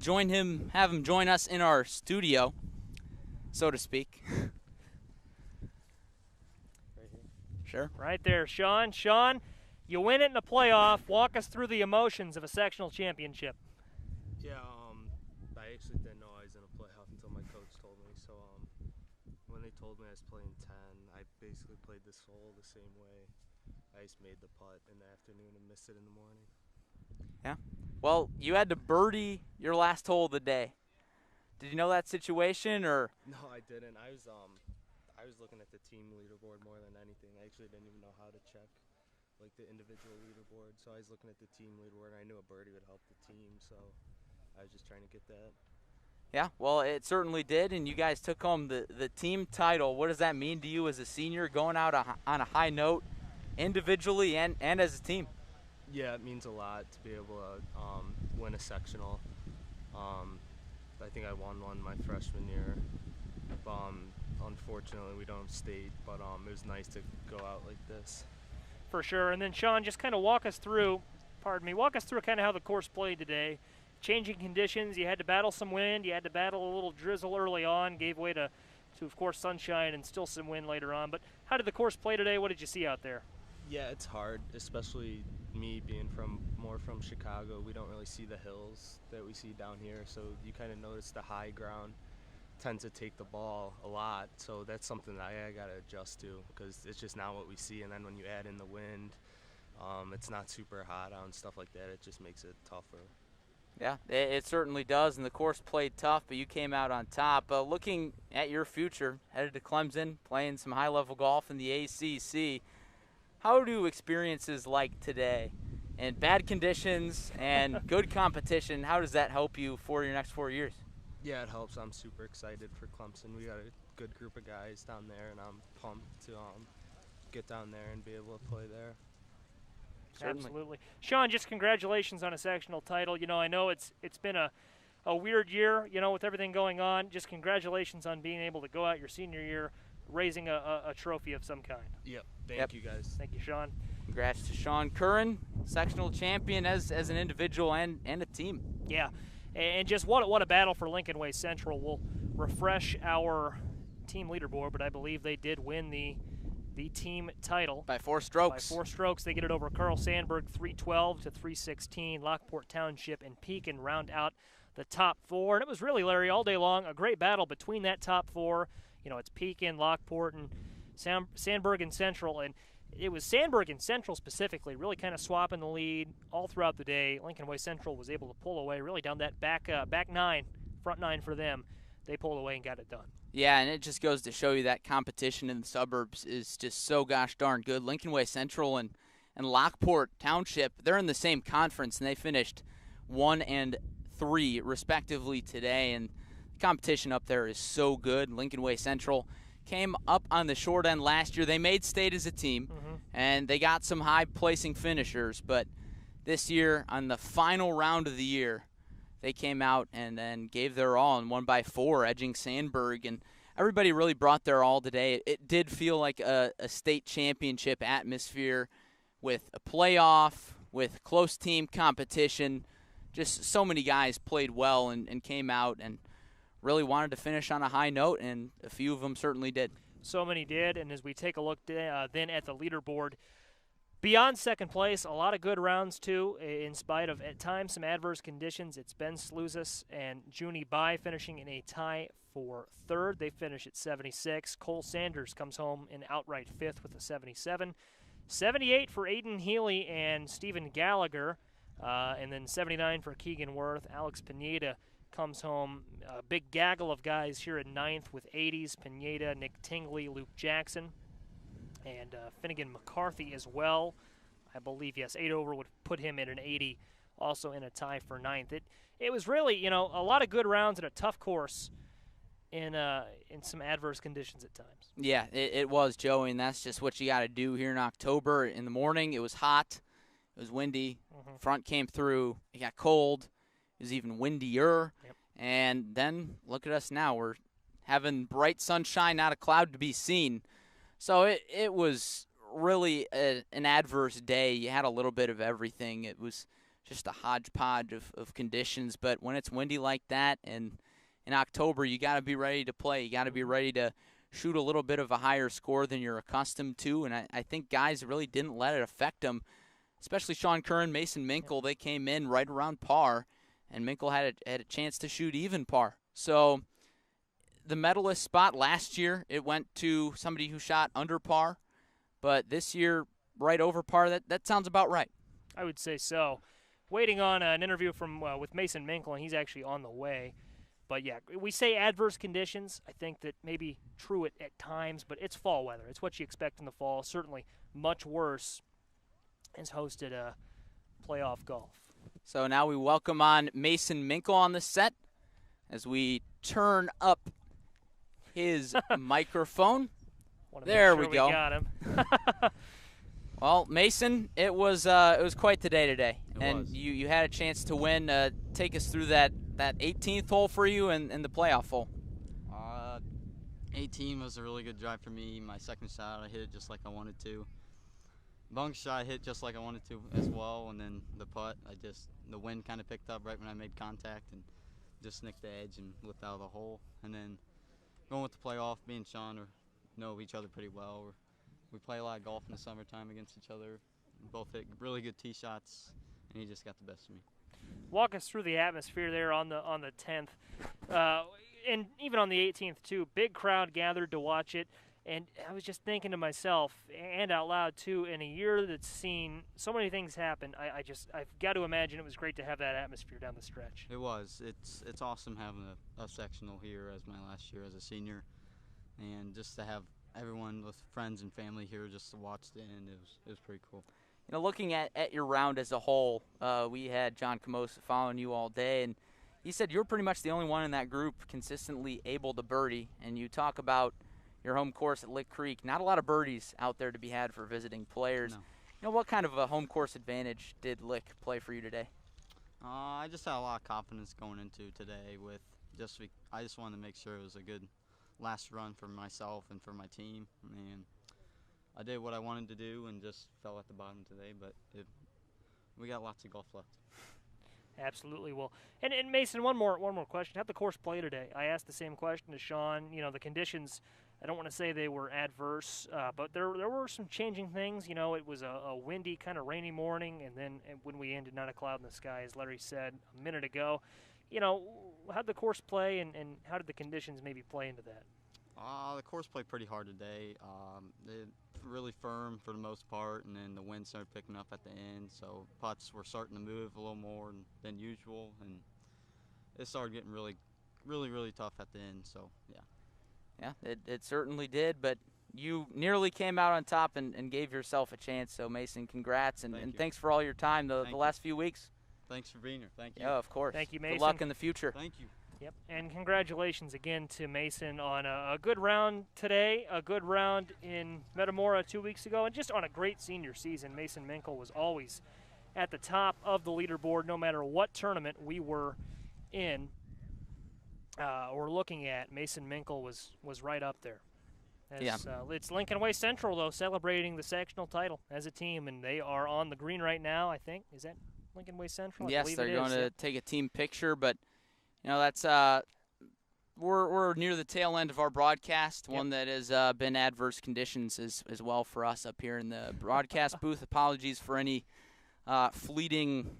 him join us in our studio, so to speak. Right here. Sure. Right there, Sean. Sean, you win it in a playoff. Walk us through the emotions of a sectional championship. Yeah, I actually didn't know I was in a playoff until my coach told me. So when they told me I was playing 10, I basically played this hole the same way. I just made the putt in the afternoon and missed it in the morning. Yeah. Well, you had to birdie your last hole of the day. Did you know that situation, or? No, I didn't. I was looking at the team leaderboard more than anything. I actually didn't even know how to check like the individual leaderboard. So I was looking at the team leaderboard, and I knew a birdie would help the team. So I was just trying to get that. Yeah, well, it certainly did, and you guys took home the team title. What does that mean to you as a senior, going out on a high note individually and as a team? Yeah, it means a lot to be able to win a sectional. I think I won one my freshman year. Unfortunately, we don't have state, but it was nice to go out like this. For sure. And then, Sean, just kind of walk us through kind of how the course played today. Changing conditions, you had to battle some wind, you had to battle a little drizzle early on, gave way to of course, sunshine and still some wind later on. But how did the course play today? What did you see out there? Yeah, it's hard, especially me being more from Chicago. We don't really see the hills that we see down here, so you kind of notice the high ground tends to take the ball a lot. So that's something that I got to adjust to, because it's just not what we see. And then when you add in the wind, it's not super hot out and stuff like that. It just makes it tougher. Yeah, it certainly does, and the course played tough, but you came out on top. Looking at your future, headed to Clemson, playing some high-level golf in the ACC, how do experiences like today and bad conditions and good competition, how does that help you for your next 4 years? Yeah, it helps. I'm super excited for Clemson. We got a good group of guys down there, and I'm pumped to get down there and be able to play there. Certainly. Absolutely. Sean, just congratulations on a sectional title. You know, I know it's been a weird year, you know, with everything going on. Just congratulations on being able to go out your senior year raising a trophy of some kind. Yep. Thank you, guys. Thank you, Sean. Congrats to Sean Curran, sectional champion as an individual and a team. Yeah, and just what a battle for Lincoln Way Central. We'll refresh our team leaderboard, but I believe they did win the team title. By 4 strokes. By 4 strokes, they get it over Carl Sandburg, 312 to 316. Lockport Township and Pekin round out the top 4. And it was really, Larry, all day long, a great battle between that top 4. You know, it's Pekin, Lockport, and Sandburg and Central. And it was Sandburg and Central specifically really kind of swapping the lead all throughout the day. Lincoln Way Central was able to pull away really down that back nine, front nine for them. They pulled away and got it done. Yeah, and it just goes to show you that competition in the suburbs is just so gosh darn good. Lincoln Way Central and Lockport Township, they're in the same conference, and they finished 1 and 3 respectively today. And the competition up there is so good. Lincoln Way Central came up on the short end last year. They made state as a team, and they got some high-placing finishers. But this year, on the final round of the year, they came out and then gave their all and won by 4, edging Sandburg. And everybody really brought their all today. It did feel like a state championship atmosphere with a playoff, with close team competition. Just so many guys played well and came out and really wanted to finish on a high note, and a few of them certainly did. So many did, and as we take a look then at the leaderboard, beyond second place, a lot of good rounds too, in spite of at times some adverse conditions. It's Ben Sluzis and Junie Bai finishing in a tie for third. They finish at 76. Cole Sanders comes home in outright fifth with a 77. 78 for Aiden Healy and Stephen Gallagher, and then 79 for Keegan Worth. Alex Pineda comes home. A big gaggle of guys here in ninth with 80s. Pineda, Nick Tingley, Luke Jackson, and Finnegan McCarthy as well. I believe, yes, 8 over would put him at an 80, also in a tie for ninth. It was really, a lot of good rounds and a tough course in some adverse conditions at times. Yeah, it was, Joey, and that's just what you got to do here in October. In the morning, it was hot. It was windy. Front came through. It got cold. It was even windier. Yep. And then look at us now. We're having bright sunshine, not a cloud to be seen. So it was really an adverse day. You had a little bit of everything. It was just a hodgepodge of conditions. But when it's windy like that, and in October, you got to be ready to play. You got to be ready to shoot a little bit of a higher score than you're accustomed to. And I think guys really didn't let it affect them, especially Sean Curran, Mason Minkle. They came in right around par, and Minkle had a chance to shoot even par. So the medalist spot last year, it went to somebody who shot under par. But this year, right over par, that sounds about right. I would say so. Waiting on an interview with Mason Minkle, and he's actually on the way. But, yeah, we say adverse conditions. I think that maybe true at times, but it's fall weather. It's what you expect in the fall. Certainly much worse has hosted playoff golf. So now we welcome on Mason Minkle on the set as we turn up his microphone. There we go. We got him. Well, Mason, it was quite the day today, you had a chance to win. Take us through that 18th hole for you and the playoff hole. 18 was a really good drive for me. My second shot, I hit it just like I wanted to. Bunk shot, I hit just like I wanted to as well, and then the putt, the wind kind of picked up right when I made contact and just nicked the edge and whipped out of the hole. And then going with the playoff, me and Sean know each other pretty well. We play a lot of golf in the summertime against each other. We both hit really good tee shots, and he just got the best of me. Walk us through the atmosphere there on the 10th, and even on the 18th too. Big crowd gathered to watch it, and I was just thinking to myself and out loud too. In a year that's seen so many things happen, I've got to imagine it was great to have that atmosphere down the stretch. It was. It's awesome having a sectional here as my last year as a senior, and just to have everyone with friends and family here just to watch the end, it was pretty cool. Looking at your round as a whole, we had John Camosa following you all day, and he said you were pretty much the only one in that group consistently able to birdie. And you talk about your home course at Lick Creek. Not a lot of birdies out there to be had for visiting players. No. What kind of a home course advantage did Lick play for you today? I just had a lot of confidence going into today. I just wanted to make sure it was a good last run for myself and for my team, and I did what I wanted to do and just fell at the bottom today, but we got lots of golf left. Absolutely. Well, and Mason, one more question. How'd the course play today? I asked the same question to Sean. The conditions, I don't want to say they were adverse, but there were some changing things. It was a windy, kind of rainy morning, and then when we ended, not a cloud in the sky, as Larry said a minute ago. How'd the course play, and how did the conditions maybe play into that? The course played pretty hard today. It really firm for the most part, and then the wind started picking up at the end, so putts were starting to move a little more than usual, and it started getting really tough at the end. So yeah. Yeah, it certainly did, but you nearly came out on top and gave yourself a chance. So Mason, congrats, and thanks for all your time the last few weeks. Thanks for being here. Thank you. Yeah, of course. Thank you, Mason. Good luck in the future. Thank you. Yep, and congratulations again to Mason on a good round today, a good round in Metamora 2 weeks ago, and just on a great senior season. Mason Minkle was always at the top of the leaderboard no matter what tournament we were in or looking at. Mason Minkle was right up there. It's Lincoln Way Central, though, celebrating the sectional title as a team, and they are on the green right now, I think. Is that Lincoln Way Central? Yes, they're going to take a team picture, but that's we're near the tail end of our broadcast, one that has been adverse conditions as well for us up here in the broadcast booth. Apologies for any fleeting,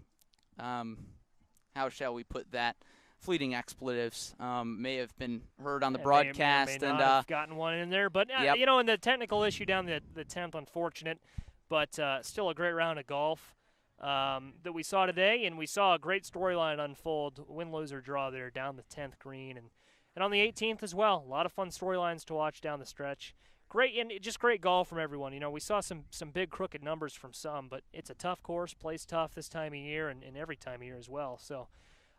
how shall we put that, fleeting expletives may have been heard on the broadcast. May not have gotten one in there, but in the technical issue down the 10th, unfortunate, but still a great round of golf that we saw today, and we saw a great storyline unfold, win-lose or draw there down the 10th green, and on the 18th as well. A lot of fun storylines to watch down the stretch. Great, and just great golf from everyone. We saw some big crooked numbers from some, but it's a tough course, plays tough this time of year and every time of year as well. So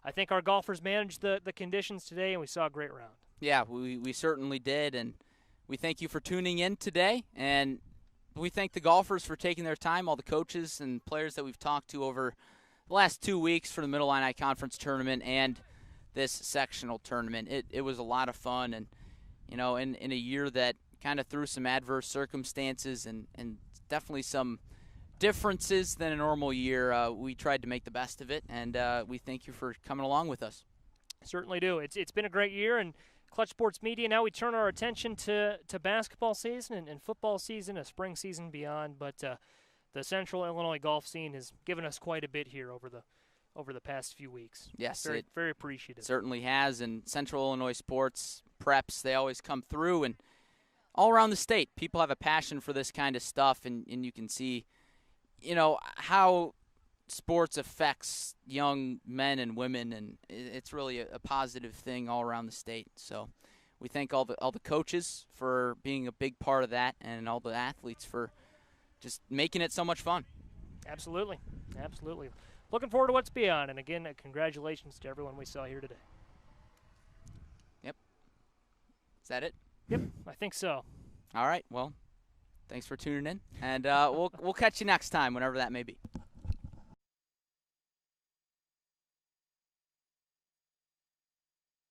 I think our golfers managed the conditions today, and we saw a great round. Yeah, we certainly did, and we thank you for tuning in today, and we thank the golfers for taking their time, all the coaches and players that we've talked to over the last 2 weeks for the Middle Illini Conference Tournament and this sectional tournament. It was a lot of fun, and in a year that kind of through some adverse circumstances and definitely some differences than a normal year, we tried to make the best of it, and we thank you for coming along with us. Certainly do. It's been a great year, and Clutch Sports Media, now we turn our attention to basketball season and football season, a spring season beyond, but the Central Illinois golf scene has given us quite a bit here over the past few weeks. Yes, very appreciative. Certainly has, and Central Illinois sports preps, they always come through, and all around the state, people have a passion for this kind of stuff, and you can see, how sports affects young men and women, and it's really a positive thing all around the state. So we thank all the coaches for being a big part of that, and all the athletes for just making it so much fun. Absolutely. Looking forward to what's beyond, and again, congratulations to everyone we saw here today. Yep. Is that it? Yep, I think so. All right, well, thanks for tuning in, and we'll catch you next time, whenever that may be.